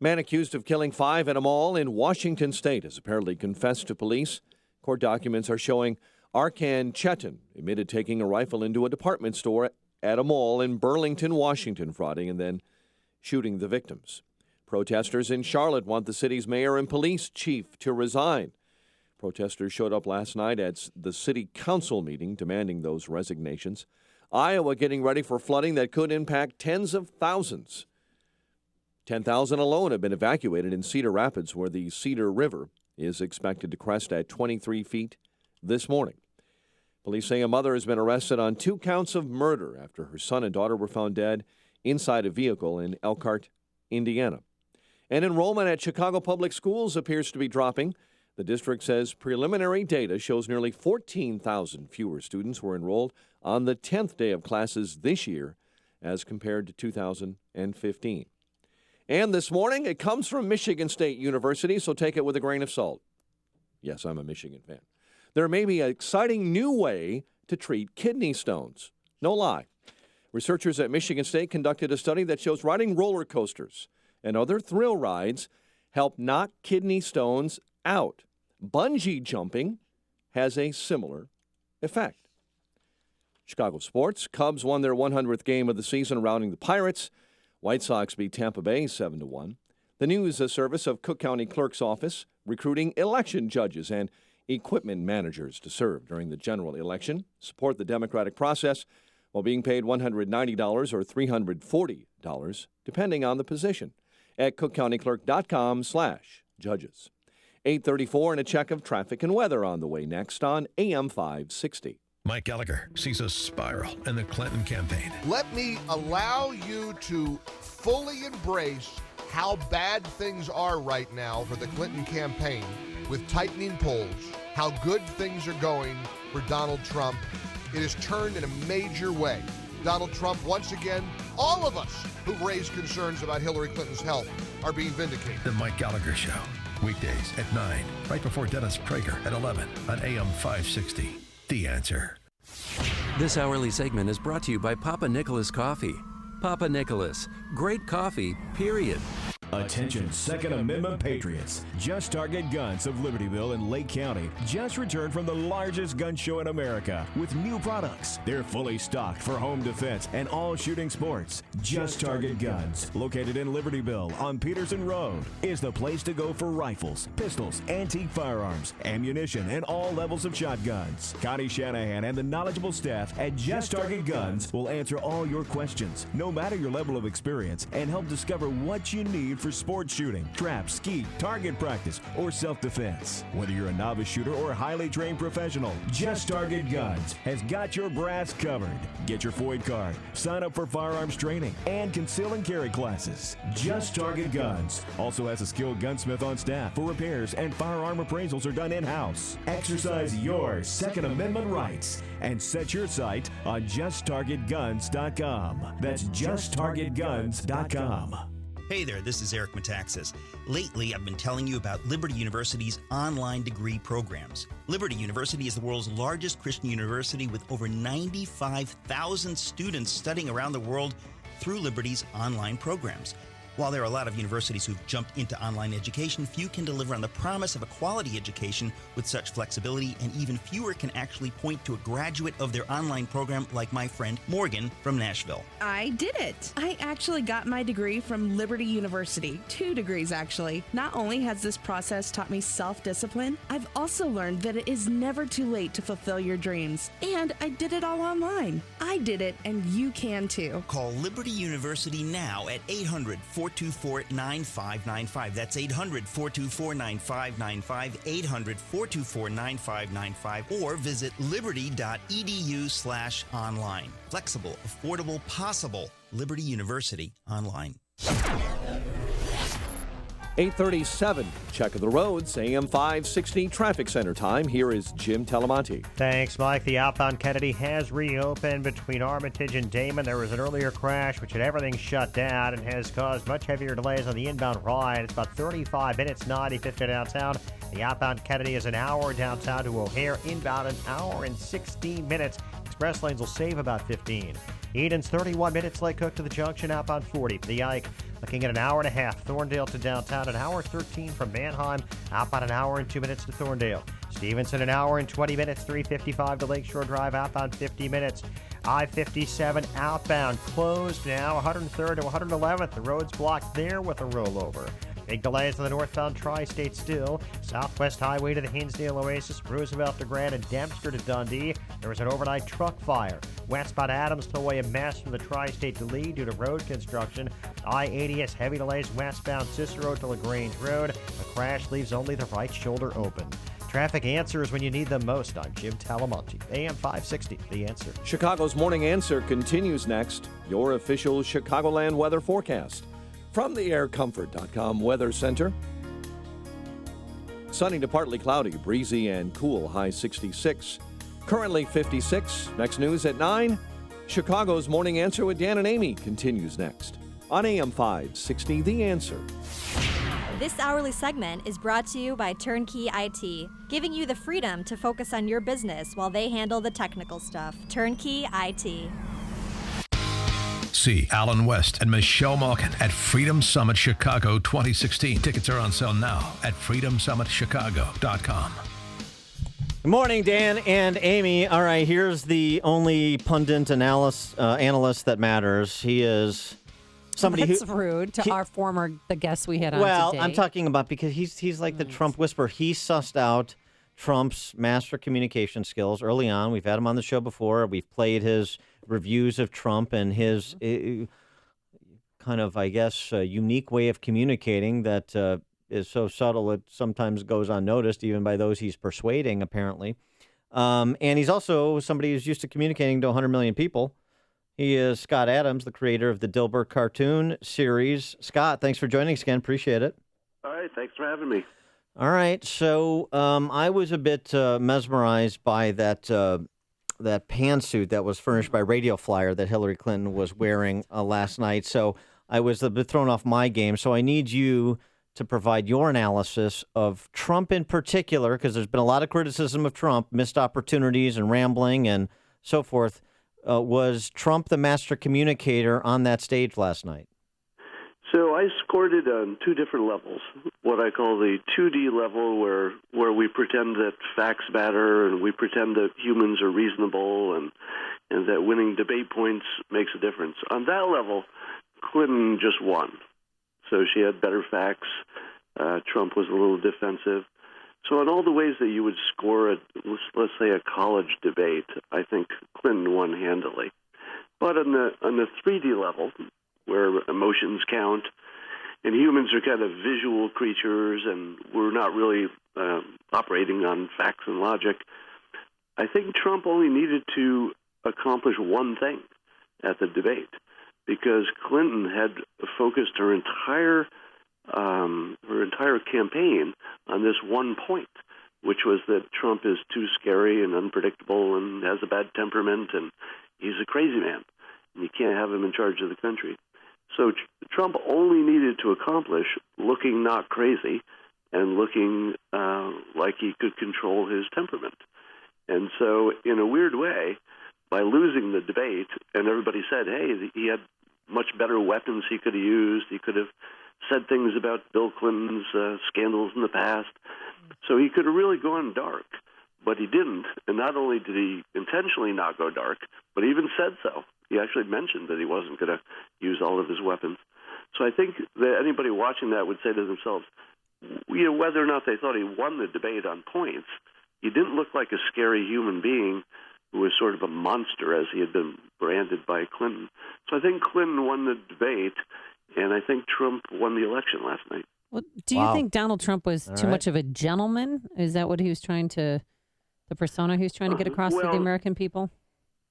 Man accused of killing 5 at a mall in Washington state has apparently confessed to police. Court documents are showing Arkan Chetan admitted taking a rifle into a department store at a mall in Burlington, Washington Friday and then shooting the victims. Protesters in Charlotte want the city's mayor and police chief to resign. Protesters showed up last night at the city council meeting demanding those resignations. Iowa getting ready for flooding that could impact tens of thousands. 10,000 alone have been evacuated in Cedar Rapids, where the Cedar River is expected to crest at 23 feet this morning. Police say a mother has been arrested on 2 counts of murder after her son and daughter were found dead inside a vehicle in Elkhart, Indiana. And enrollment at Chicago Public Schools appears to be dropping. The district says preliminary data shows nearly 14,000 fewer students were enrolled on the 10th day of classes this year as compared to 2015. And this morning, it comes from Michigan State University, so take it with a grain of salt. Yes, I'm a Michigan fan. There may be an exciting new way to treat kidney stones. No lie. Researchers at Michigan State conducted a study that shows riding roller coasters and other thrill rides help knock kidney stones out. Bungee jumping has a similar effect. Chicago sports. Cubs won their 100th game of the season, routing the Pirates. White Sox beat Tampa Bay 7-1. The news service of Cook County Clerk's Office recruiting election judges and equipment managers to serve during the general election. Support the democratic process while being paid $190 or $340, depending on the position, at cookcountyclerk.com/judges. 8:34 and a check of traffic and weather on the way next on AM 560. Mike Gallagher sees a spiral in the Clinton campaign. Let me allow you to fully embrace how bad things are right now for the Clinton campaign with tightening polls, how good things are going for Donald Trump. It has turned in a major way. Donald Trump, once again, all of us who raised concerns about Hillary Clinton's health are being vindicated. The Mike Gallagher Show, weekdays at 9, right before Dennis Prager at 11 on AM 560. The Answer. This hourly segment is brought to you by Papa Nicholas Coffee. Papa Nicholas, great coffee, period. Attention Second Amendment patriots. Just Target Guns of Libertyville in Lake County just returned from the largest gun show in America with new products. They're fully stocked for home defense and all shooting sports. Just Target Guns, located in Libertyville on Peterson Road, is the place to go for rifles, pistols, antique firearms, ammunition, and all levels of shotguns. Connie Shanahan and the knowledgeable staff at Just Target Guns will answer all your questions, no matter your level of experience, and help discover what you need for sports shooting, trap, skeet, target practice, or self-defense. Whether you're a novice shooter or a highly trained professional, Just Target Guns has got your brass covered. Get your FOID card, sign up for firearms training, and conceal and carry classes. Just Target Guns also has a skilled gunsmith on staff for repairs, and firearm appraisals are done in-house. Exercise your Second Amendment rights and set your sight on JustTargetGuns.com. That's JustTargetGuns.com. Hey there, this is Eric Metaxas. Lately, I've been telling you about Liberty University's online degree programs. Liberty University is the world's largest Christian university with over 95,000 students studying around the world through Liberty's online programs. While there are a lot of universities who've jumped into online education, few can deliver on the promise of a quality education with such flexibility, and even fewer can actually point to a graduate of their online program like my friend Morgan from Nashville. I did it. I actually got my degree from Liberty University. 2 degrees, actually. Not only has this process taught me self-discipline, I've also learned that it is never too late to fulfill your dreams. And I did it all online. I did it, and you can too. Call Liberty University now at 800-424-9595. That's 800-424-9595, 800-424-9595, or visit liberty.edu/online. Flexible, affordable, possible. Liberty University Online. 8:37, check of the roads, AM 560 traffic center time. Here is Jim Talamonte. Thanks, Mike. The outbound Kennedy has reopened between Armitage and Damon. There was an earlier crash which had everything shut down and has caused much heavier delays on the inbound ride. It's about 35 minutes, 95th to downtown. The outbound Kennedy is an hour downtown to O'Hare. Inbound an hour and 16 minutes. Express lanes will save about 15. Eden's 31 minutes. Lake Cook to the junction, outbound 40 for the Ike. Looking at an hour and a half. Thorndale to downtown, an hour 13 from Manheim. Outbound an hour and 2 minutes to Thorndale. Stevenson, an hour and 20 minutes. 355 to Lakeshore Drive, outbound 50 minutes. I-57 outbound closed now, 103rd to 111th. The road's blocked there with a rollover. Big delays on the northbound tri-state still. Southwest Highway to the Hinsdale Oasis, Roosevelt to Grand, and Dempster to Dundee. There was an overnight truck fire. Westbound Adams tollway a mess from the tri-state to Lee due to road construction. I-80 has heavy delays westbound Cicero to LaGrange Road. A crash leaves only the right shoulder open. Traffic answers when you need them most. I'm Jim Talamonte, AM 560, The Answer. Chicago's Morning Answer continues next. Your official Chicagoland weather forecast. From the aircomfort.com Weather Center. Sunny to partly cloudy, breezy and cool, high 66. Currently 56. Next news at 9. Chicago's Morning Answer with Dan and Amy continues next on AM 560, The Answer. This hourly segment is brought to you by Turnkey IT, giving you the freedom to focus on your business while they handle the technical stuff. Turnkey IT. See Alan West and Michelle Malkin at Freedom Summit Chicago 2016. Tickets are on sale now at freedomsummitchicago.com. Good morning, Dan and Amy. All right, here's the only pundit analyst that matters. He is somebody That's rude to the guest we had on Well, today. I'm talking about because he's like the Trump whisperer. He sussed out Trump's master communication skills early on. We've had him on the show before. We've played his reviews of Trump and his kind of, I guess, unique way of communicating that is so subtle it sometimes goes unnoticed, even by those he's persuading, apparently. And he's also somebody who's used to communicating to 100 million people. He is Scott Adams, the creator of the Dilbert cartoon series. Scott, thanks for joining us again. Appreciate it. All right, thanks for having me. All right, so I was a bit mesmerized by that pantsuit that was furnished by Radio Flyer that Hillary Clinton was wearing last night. So I was a bit thrown off my game. So I need you to provide your analysis of Trump in particular, because there's been a lot of criticism of Trump, missed opportunities and rambling and so forth. Was Trump the master communicator on that stage last night? So I scored it on two different levels. What I call the 2D level, where we pretend that facts matter and we pretend that humans are reasonable and that winning debate points makes a difference. On that level, Clinton just won. So she had better facts. Trump was a little defensive. So in all the ways that you would score let's say a college debate, I think Clinton won handily. But on the 3D level, where emotions count, and humans are kind of visual creatures, and we're not really operating on facts and logic, I think Trump only needed to accomplish one thing at the debate, because Clinton had focused her entire campaign on this one point, which was that Trump is too scary and unpredictable and has a bad temperament and he's a crazy man. And you can't have him in charge of the country. So Trump only needed to accomplish looking not crazy and looking like he could control his temperament. And so in a weird way, by losing the debate, and everybody said, hey, he had much better weapons he could have used. He could have said things about Bill Clinton's scandals in the past. So he could have really gone dark, but he didn't. And not only did he intentionally not go dark, but he even said so. He actually mentioned that he wasn't going to use all of his weapons. So I think that anybody watching that would say to themselves, whether or not they thought he won the debate on points, he didn't look like a scary human being who was sort of a monster as he had been branded by Clinton. So I think Clinton won the debate, and I think Trump won the election last night. Well, do you think Donald Trump was too much of a gentleman? Is that what he was trying to, the persona he was trying to get across to the American people?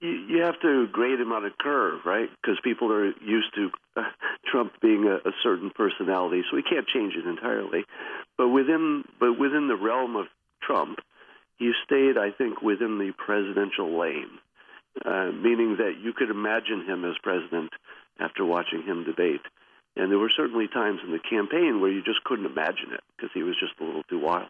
You have to grade him on a curve, right? Because people are used to Trump being a certain personality, so we can't change it entirely. But within the realm of Trump, he stayed, I think, within the presidential lane, meaning that you could imagine him as president after watching him debate. And there were certainly times in the campaign where you just couldn't imagine it because he was just a little too wild.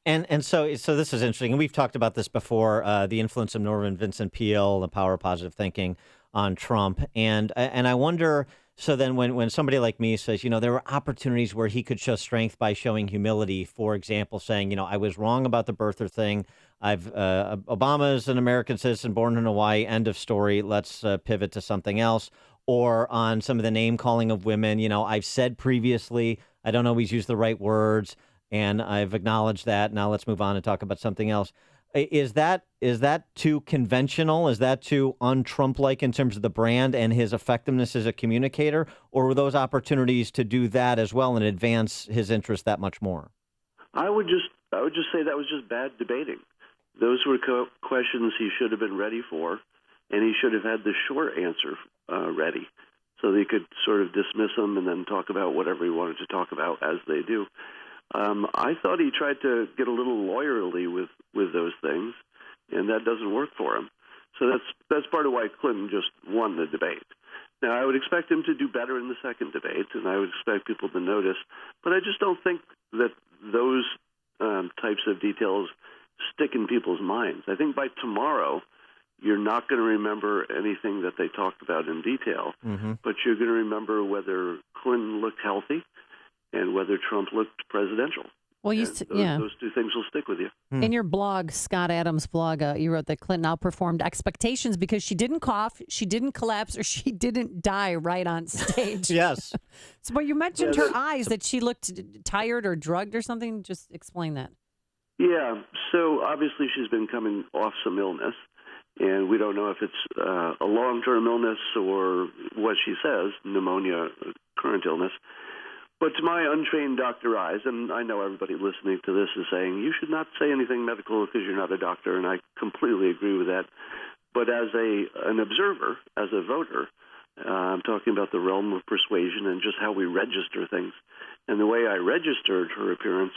And so this is interesting, and we've talked about this before, the influence of Norman Vincent Peale, the power of positive thinking on Trump. And I wonder, so then when somebody like me says, there were opportunities where he could show strength by showing humility, for example, saying, I was wrong about the birther thing. Obama is an American citizen born in Hawaii, end of story. Let's pivot to something else. Or on some of the name calling of women, I've said previously, I don't always use the right words. And I've acknowledged that. Now let's move on and talk about something else. Is that too conventional? Is that too un-Trump-like in terms of the brand and his effectiveness as a communicator? Or were those opportunities to do that as well and advance his interest that much more? I would just say that was just bad debating. Those were questions he should have been ready for, and he should have had the short answer ready, so that he could sort of dismiss them and then talk about whatever he wanted to talk about as they do. I thought he tried to get a little lawyerly with those things, and that doesn't work for him. So that's part of why Clinton just won the debate. Now, I would expect him to do better in the second debate, and I would expect people to notice, but I just don't think that those types of details stick in people's minds. I think by tomorrow, you're not going to remember anything that they talked about in detail, but you're going to remember whether Clinton looked healthy and whether Trump looked presidential. Well, Those two things will stick with you. In your blog, Scott Adams' blog, you wrote that Clinton outperformed expectations because she didn't cough, she didn't collapse, or she didn't die right on stage. Yes. So, but you mentioned her eyes, that she looked tired or drugged or something. Just explain that. Yeah. So obviously she's been coming off some illness, and we don't know if it's a long-term illness or what she says, pneumonia, current illness. But to my untrained doctor eyes, and I know everybody listening to this is saying, you should not say anything medical because you're not a doctor, and I completely agree with that. But as an observer, as a voter, I'm talking about the realm of persuasion and just how we register things. And the way I registered her appearance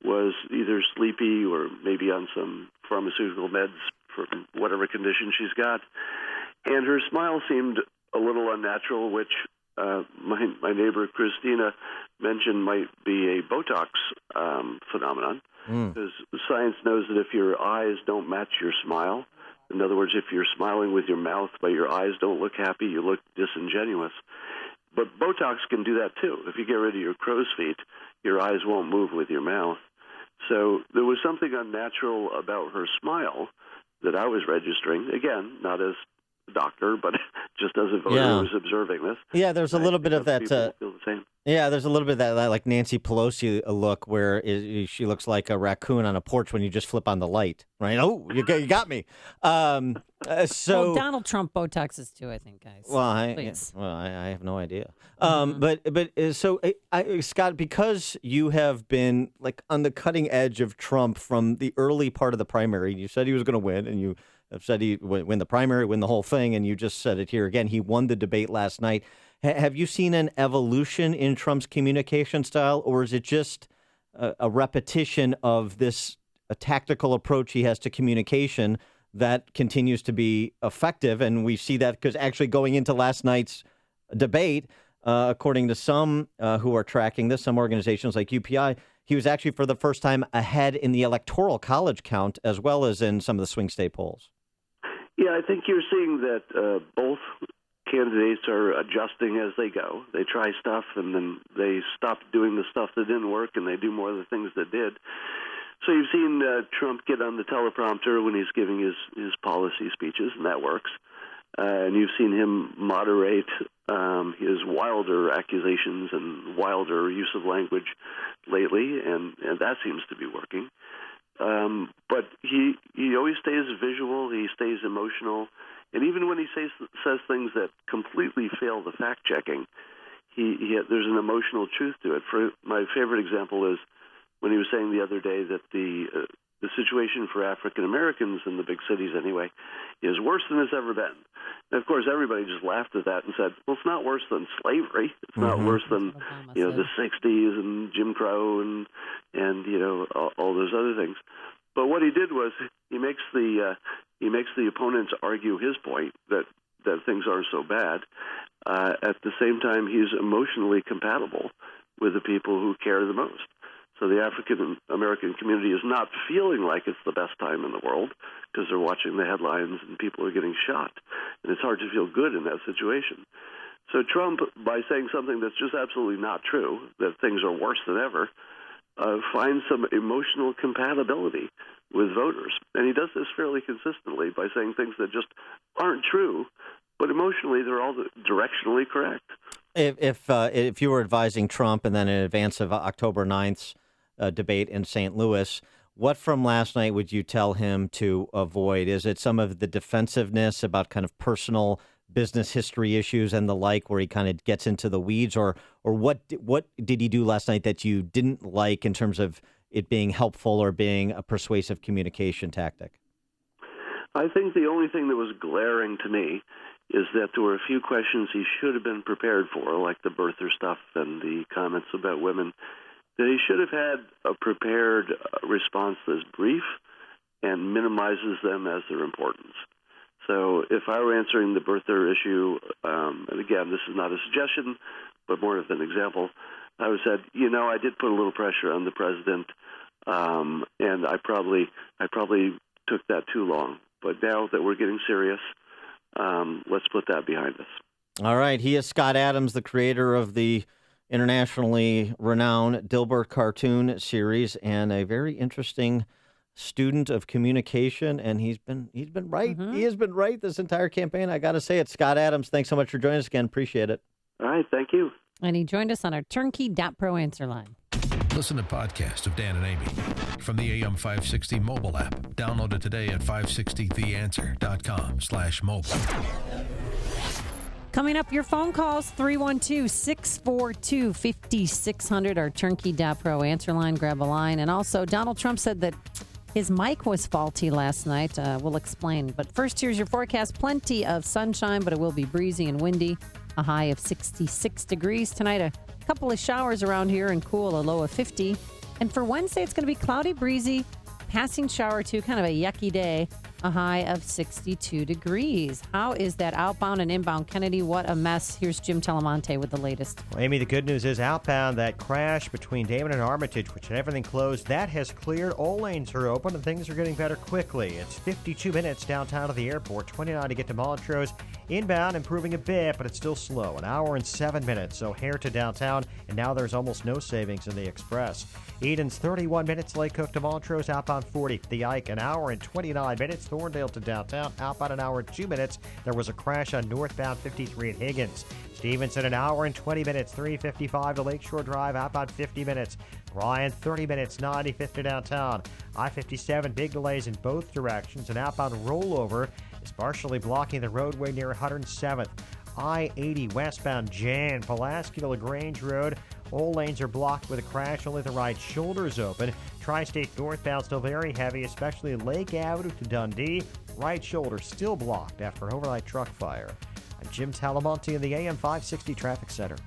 was either sleepy or maybe on some pharmaceutical meds for whatever condition she's got. And her smile seemed a little unnatural, which my neighbor Christina mentioned might be a Botox phenomenon, because science knows that if your eyes don't match your smile, in other words, if you're smiling with your mouth but your eyes don't look happy, you look disingenuous. But Botox can do that too. If you get rid of your crow's feet, your eyes won't move with your mouth. So there was something unnatural about her smile that I was registering. Again, not as a doctor, but just as a voter who was observing this. Yeah, there's a little bit of that. People feel the same. Yeah, there's a little bit of that like Nancy Pelosi look where she looks like a raccoon on a porch when you just flip on the light, right? Oh, you got me. So Donald Trump Botoxes too, I think, guys. Well, I have no idea. So Scott, because you have been like on the cutting edge of Trump from the early part of the primary, you said he was going to win, and you have said he would win the primary, win the whole thing, and you just said it here again. He won the debate last night. Have you seen an evolution in Trump's communication style, or is it just a repetition of this tactical approach he has to communication that continues to be effective? And we see that because actually going into last night's debate, according to some who are tracking this, some organizations like UPI, he was actually for the first time ahead in the Electoral College count as well as in some of the swing state polls. Yeah, I think you're seeing that both candidates are adjusting as they go. They try stuff and then they stop doing the stuff that didn't work and they do more of the things that did. So you've seen Trump get on the teleprompter when he's giving his policy speeches, and that works. And you've seen him moderate his wilder accusations and wilder use of language lately, and that seems to be working. But he always stays visual, he stays emotional, and even when he says things that completely fail the fact-checking, there's an emotional truth to it. For my favorite example is when he was saying the other day that the situation for African Americans in the big cities anyway is worse than it's ever been. And of course, everybody just laughed at that and said, well, it's not worse than slavery. It's not worse than the 60s and Jim Crow and all those other things. But what he did was he makes the opponents argue his point that things aren't so bad. At the same time, he's emotionally compatible with the people who care the most. So the African American community is not feeling like it's the best time in the world because they're watching the headlines and people are getting shot. And it's hard to feel good in that situation. So Trump, by saying something that's just absolutely not true, that things are worse than ever, finds some emotional compatibility with voters. And he does this fairly consistently by saying things that just aren't true, but emotionally they're all directionally correct. If you were advising Trump and then in advance of October 9th's debate in St. Louis, what from last night would you tell him to avoid? Is it some of the defensiveness about kind of personal business history issues and the like, where he kind of gets into the weeds, or what did he do last night that you didn't like in terms of it being helpful or being a persuasive communication tactic? I think the only thing that was glaring to me is that there were a few questions he should have been prepared for, like the birther stuff and the comments about women, that he should have had a prepared response that's brief and minimizes them as their importance. So if I were answering the birther issue, and again, this is not a suggestion, but more of an example, I would have said, I did put a little pressure on the president, and I probably took that too long. But now that we're getting serious, let's put that behind us. All right. He is Scott Adams, the creator of the internationally renowned Dilbert cartoon series and a very interesting student of communication. And he's been right. Mm-hmm. He has been right this entire campaign. I got to say it. Scott Adams, thanks so much for joining us again. Appreciate it. All right. Thank you. And he joined us on our turnkey.pro answer line. Listen to podcasts of Dan and Amy from the AM 560 mobile app. Download it today at 560theanswer.com/mobile. Coming up, your phone calls, 312-642-5600, our turnkey.pro answer line. Grab a line. And also, Donald Trump said that his mic was faulty last night. We'll explain. But first, here's your forecast. Plenty of sunshine, but it will be breezy and windy. A high of 66 degrees tonight. A couple of showers around here and cool, a low of 50. And for Wednesday, it's going to be cloudy, breezy, passing shower too, kind of a yucky day. A high of 62 degrees. How is that outbound and inbound Kennedy? What a mess. Here's Jim Telemonte with the latest. Well, Amy, the good news is outbound, that crash between Damon and Armitage, which had everything closed, that has cleared. All lanes are open and things are getting better quickly. It's 52 minutes downtown to the airport, 29 to get to Montrose. Inbound improving a bit, but it's still slow. An hour and 7 minutes. O'Hare to downtown, and now there's almost no savings in the express. Eden's 31 minutes. Lake Cook to Montrose, outbound 40. The Ike, an hour and 29 minutes. Thorndale to downtown, outbound an hour and 2 minutes. There was a crash on northbound 53 at Higgins. Stevenson, an hour and 20 minutes. 355 to Lakeshore Drive, outbound 50 minutes. Bryan, 30 minutes, 95th to downtown. I-57, big delays in both directions. An outbound rollover is partially blocking the roadway near 107th. I-80 westbound Jan, Pulaski to LaGrange Road. All lanes are blocked with a crash. Only the right shoulder is open. Tri-State northbound still very heavy, especially Lake Avenue to Dundee. Right shoulder still blocked after an overnight truck fire. I'm Jim Talamonte in the AM 560 Traffic Center.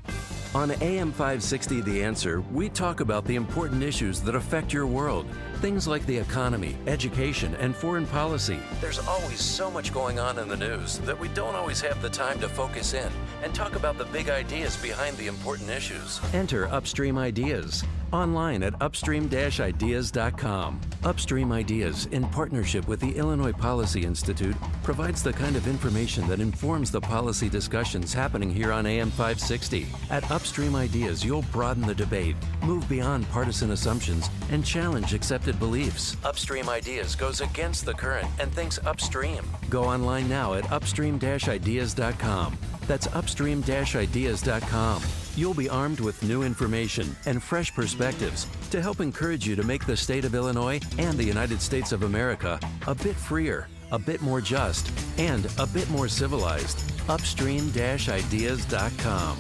On AM 560 The Answer, we talk about the important issues that affect your world. Things like the economy, education, and foreign policy. There's always so much going on in the news that we don't always have the time to focus in and talk about the big ideas behind the important issues. Enter Upstream Ideas online at upstream-ideas.com. Upstream Ideas, in partnership with the Illinois Policy Institute, provides the kind of information that informs the policy discussions happening here on AM 560. At Upstream Ideas, you'll broaden the debate, move beyond partisan assumptions, and challenge accepted beliefs. Upstream Ideas goes against the current and thinks upstream. Go online now at upstream-ideas.com. That's upstream-ideas.com. You'll be armed with new information and fresh perspectives to help encourage you to make the state of Illinois and the United States of America a bit freer, a bit more just, and a bit more civilized. Upstream-ideas.com.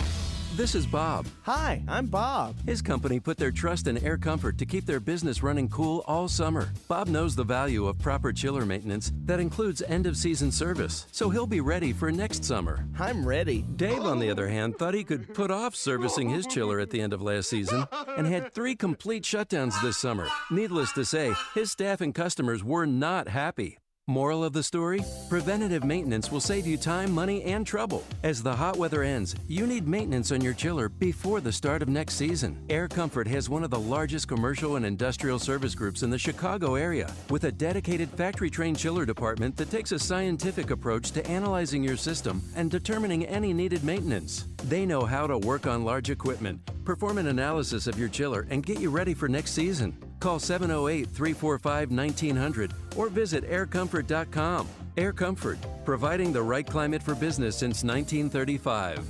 This is Bob. Hi, I'm Bob. His company put their trust in Air Comfort to keep their business running cool all summer. Bob knows the value of proper chiller maintenance that includes end-of-season service, so he'll be ready for next summer. I'm ready. Dave, on the other hand, thought he could put off servicing his chiller at the end of last season and had 3 complete shutdowns this summer. Needless to say, his staff and customers were not happy. Moral of the story? Preventative maintenance will save you time, money, and trouble. As the hot weather ends, you need maintenance on your chiller before the start of next season. Air Comfort has one of the largest commercial and industrial service groups in the Chicago area, with a dedicated factory-trained chiller department that takes a scientific approach to analyzing your system and determining any needed maintenance. They know how to work on large equipment, perform an analysis of your chiller, and get you ready for next season. Call 708-345-1900 or visit aircomfort.com. Air Comfort, providing the right climate for business since 1935.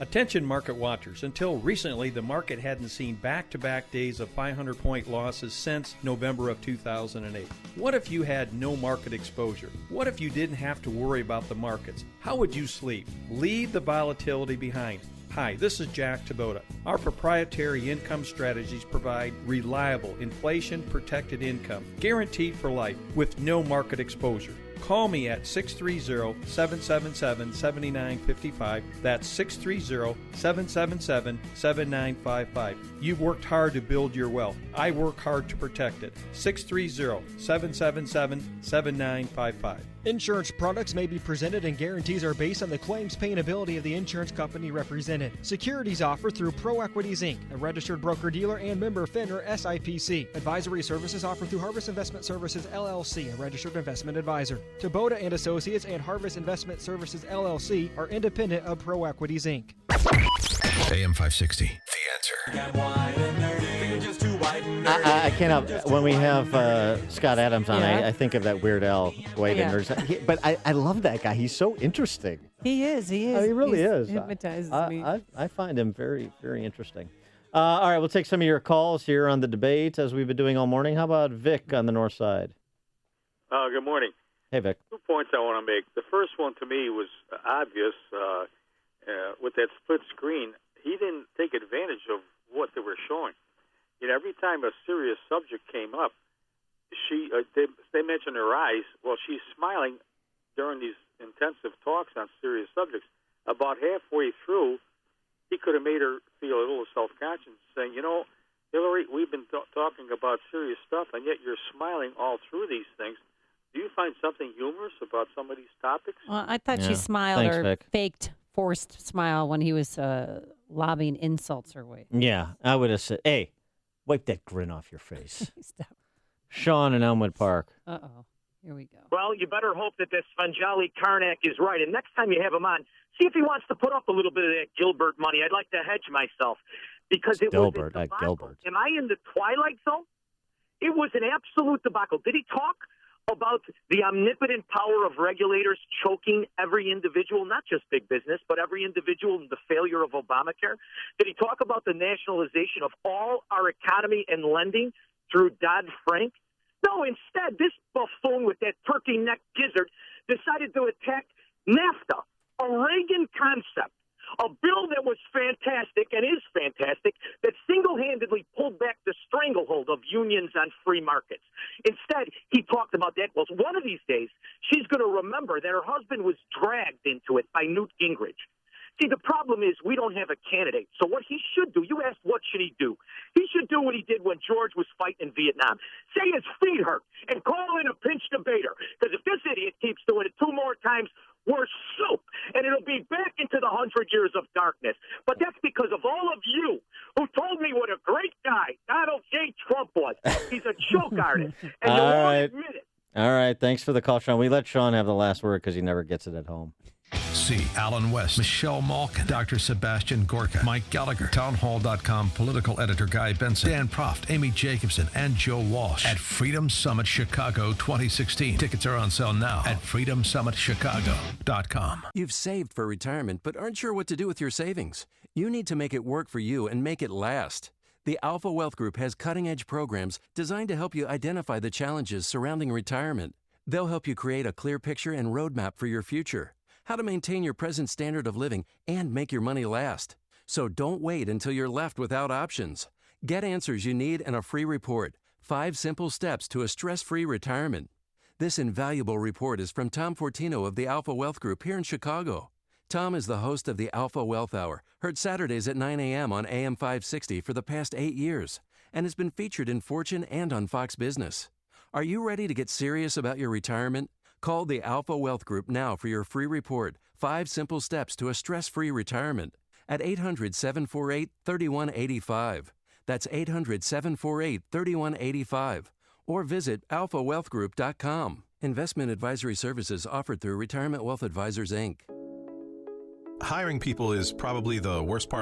Attention market watchers. Until recently, the market hadn't seen back-to-back days of 500-point losses since November of 2008. What if you had no market exposure? What if you didn't have to worry about the markets? How would you sleep? Leave the volatility behind. Hi, this is Jack Taboda. Our proprietary income strategies provide reliable, inflation-protected income, guaranteed for life, with no market exposure. Call me at 630-777-7955. That's 630-777-7955. You've worked hard to build your wealth. I work hard to protect it. 630-777-7955. Insurance products may be presented and guarantees are based on the claims paying ability of the insurance company represented. Securities offered through Pro Equities Inc., a registered broker-dealer and member FINRA SIPC. Advisory services offered through Harvest Investment Services LLC, a registered investment advisor. Kubota and Associates and Harvest Investment Services LLC are independent of Pro Equities Inc. AM 560, The Answer. I can't help when we have Scott Adams on. Yeah. I think of that Weird Al White and nerds. But I love that guy. He's so interesting. He is. He is. He really is. Hypnotizes me. I find him very, very interesting. All right, we'll take some of your calls here on the debate as we've been doing all morning. How about Vic on the north side? Good morning. Hey, Vic. 2 points I want to make. The first one to me was obvious. With that split screen, he didn't take advantage of what they were showing. Every time a serious subject came up, they mentioned her eyes. Well, she's smiling during these intensive talks on serious subjects. About halfway through, he could have made her feel a little self-conscious, saying, Hillary, we've been talking about serious stuff, and yet you're smiling all through these things. Do you find something humorous about some of these topics? Well, I thought she smiled Vic. faked forced smile when he was lobbing insults her way. Yeah, I would have said, hey, wipe that grin off your face. Sean in Elmwood Park. Uh-oh. Here we go. Well, you better hope that this Vanjali Karnak is right. And next time you have him on, see if he wants to put up a little bit of that Dilbert money. I'd like to hedge myself. Because it was a debacle. Am I in the twilight zone? It was an absolute debacle. Did he talk about the omnipotent power of regulators choking every individual, not just big business, but every individual in the failure of Obamacare? Did he talk about the nationalization of all our economy and lending through Dodd-Frank? No, instead, this buffoon with that turkey neck gizzard decided to attack NAFTA, a Reagan concept, a bill that was fantastic and is fantastic that single-handedly pulled back the stranglehold of unions on free markets. Instead, he talked about that. Well, one of these days, she's going to remember that her husband was dragged into it by Newt Gingrich. See, the problem is we don't have a candidate. So what he should do, you asked what should he do? He should do what he did when George was fighting in Vietnam. Say his feet hurt and call in a pinch debater. Because if this idiot keeps doing it 2 more times, we're soup. And it'll be back into the 100 years of darkness. But that's because of all of you who told me what a great guy Donald J. Trump was. He's a joke artist. And you won't admit it. All right. Thanks for the call, Sean. We let Sean have the last word because he never gets it at home. See Alan West, Michelle Malkin, Dr. Sebastian Gorka, Mike Gallagher, townhall.com political editor Guy Benson, Dan Proft, Amy Jacobson, and Joe Walsh at Freedom Summit Chicago 2016. Tickets are on sale now at freedomsummitchicago.com. You've saved for retirement but aren't sure what to do with your savings. You need to make it work for you and make it last. The Alpha Wealth Group has cutting-edge programs designed to help you identify the challenges surrounding retirement. They'll help you create a clear picture and roadmap for your future, how to maintain your present standard of living and make your money last. So don't wait until you're left without options. Get answers you need in a free report, 5 Simple Steps to a Stress-Free Retirement. This invaluable report is from Tom Fortino of the Alpha Wealth Group here in Chicago. Tom is the host of the Alpha Wealth Hour, heard Saturdays at 9 a.m. on AM 560 for the past 8 years, and has been featured in Fortune and on Fox Business. Are you ready to get serious about your retirement? Call the Alpha Wealth Group now for your free report, 5 Simple Steps to a Stress-Free Retirement, at 800-748-3185. That's 800-748-3185. Or visit alphawealthgroup.com. Investment advisory services offered through Retirement Wealth Advisors, Inc. Hiring people is probably the worst part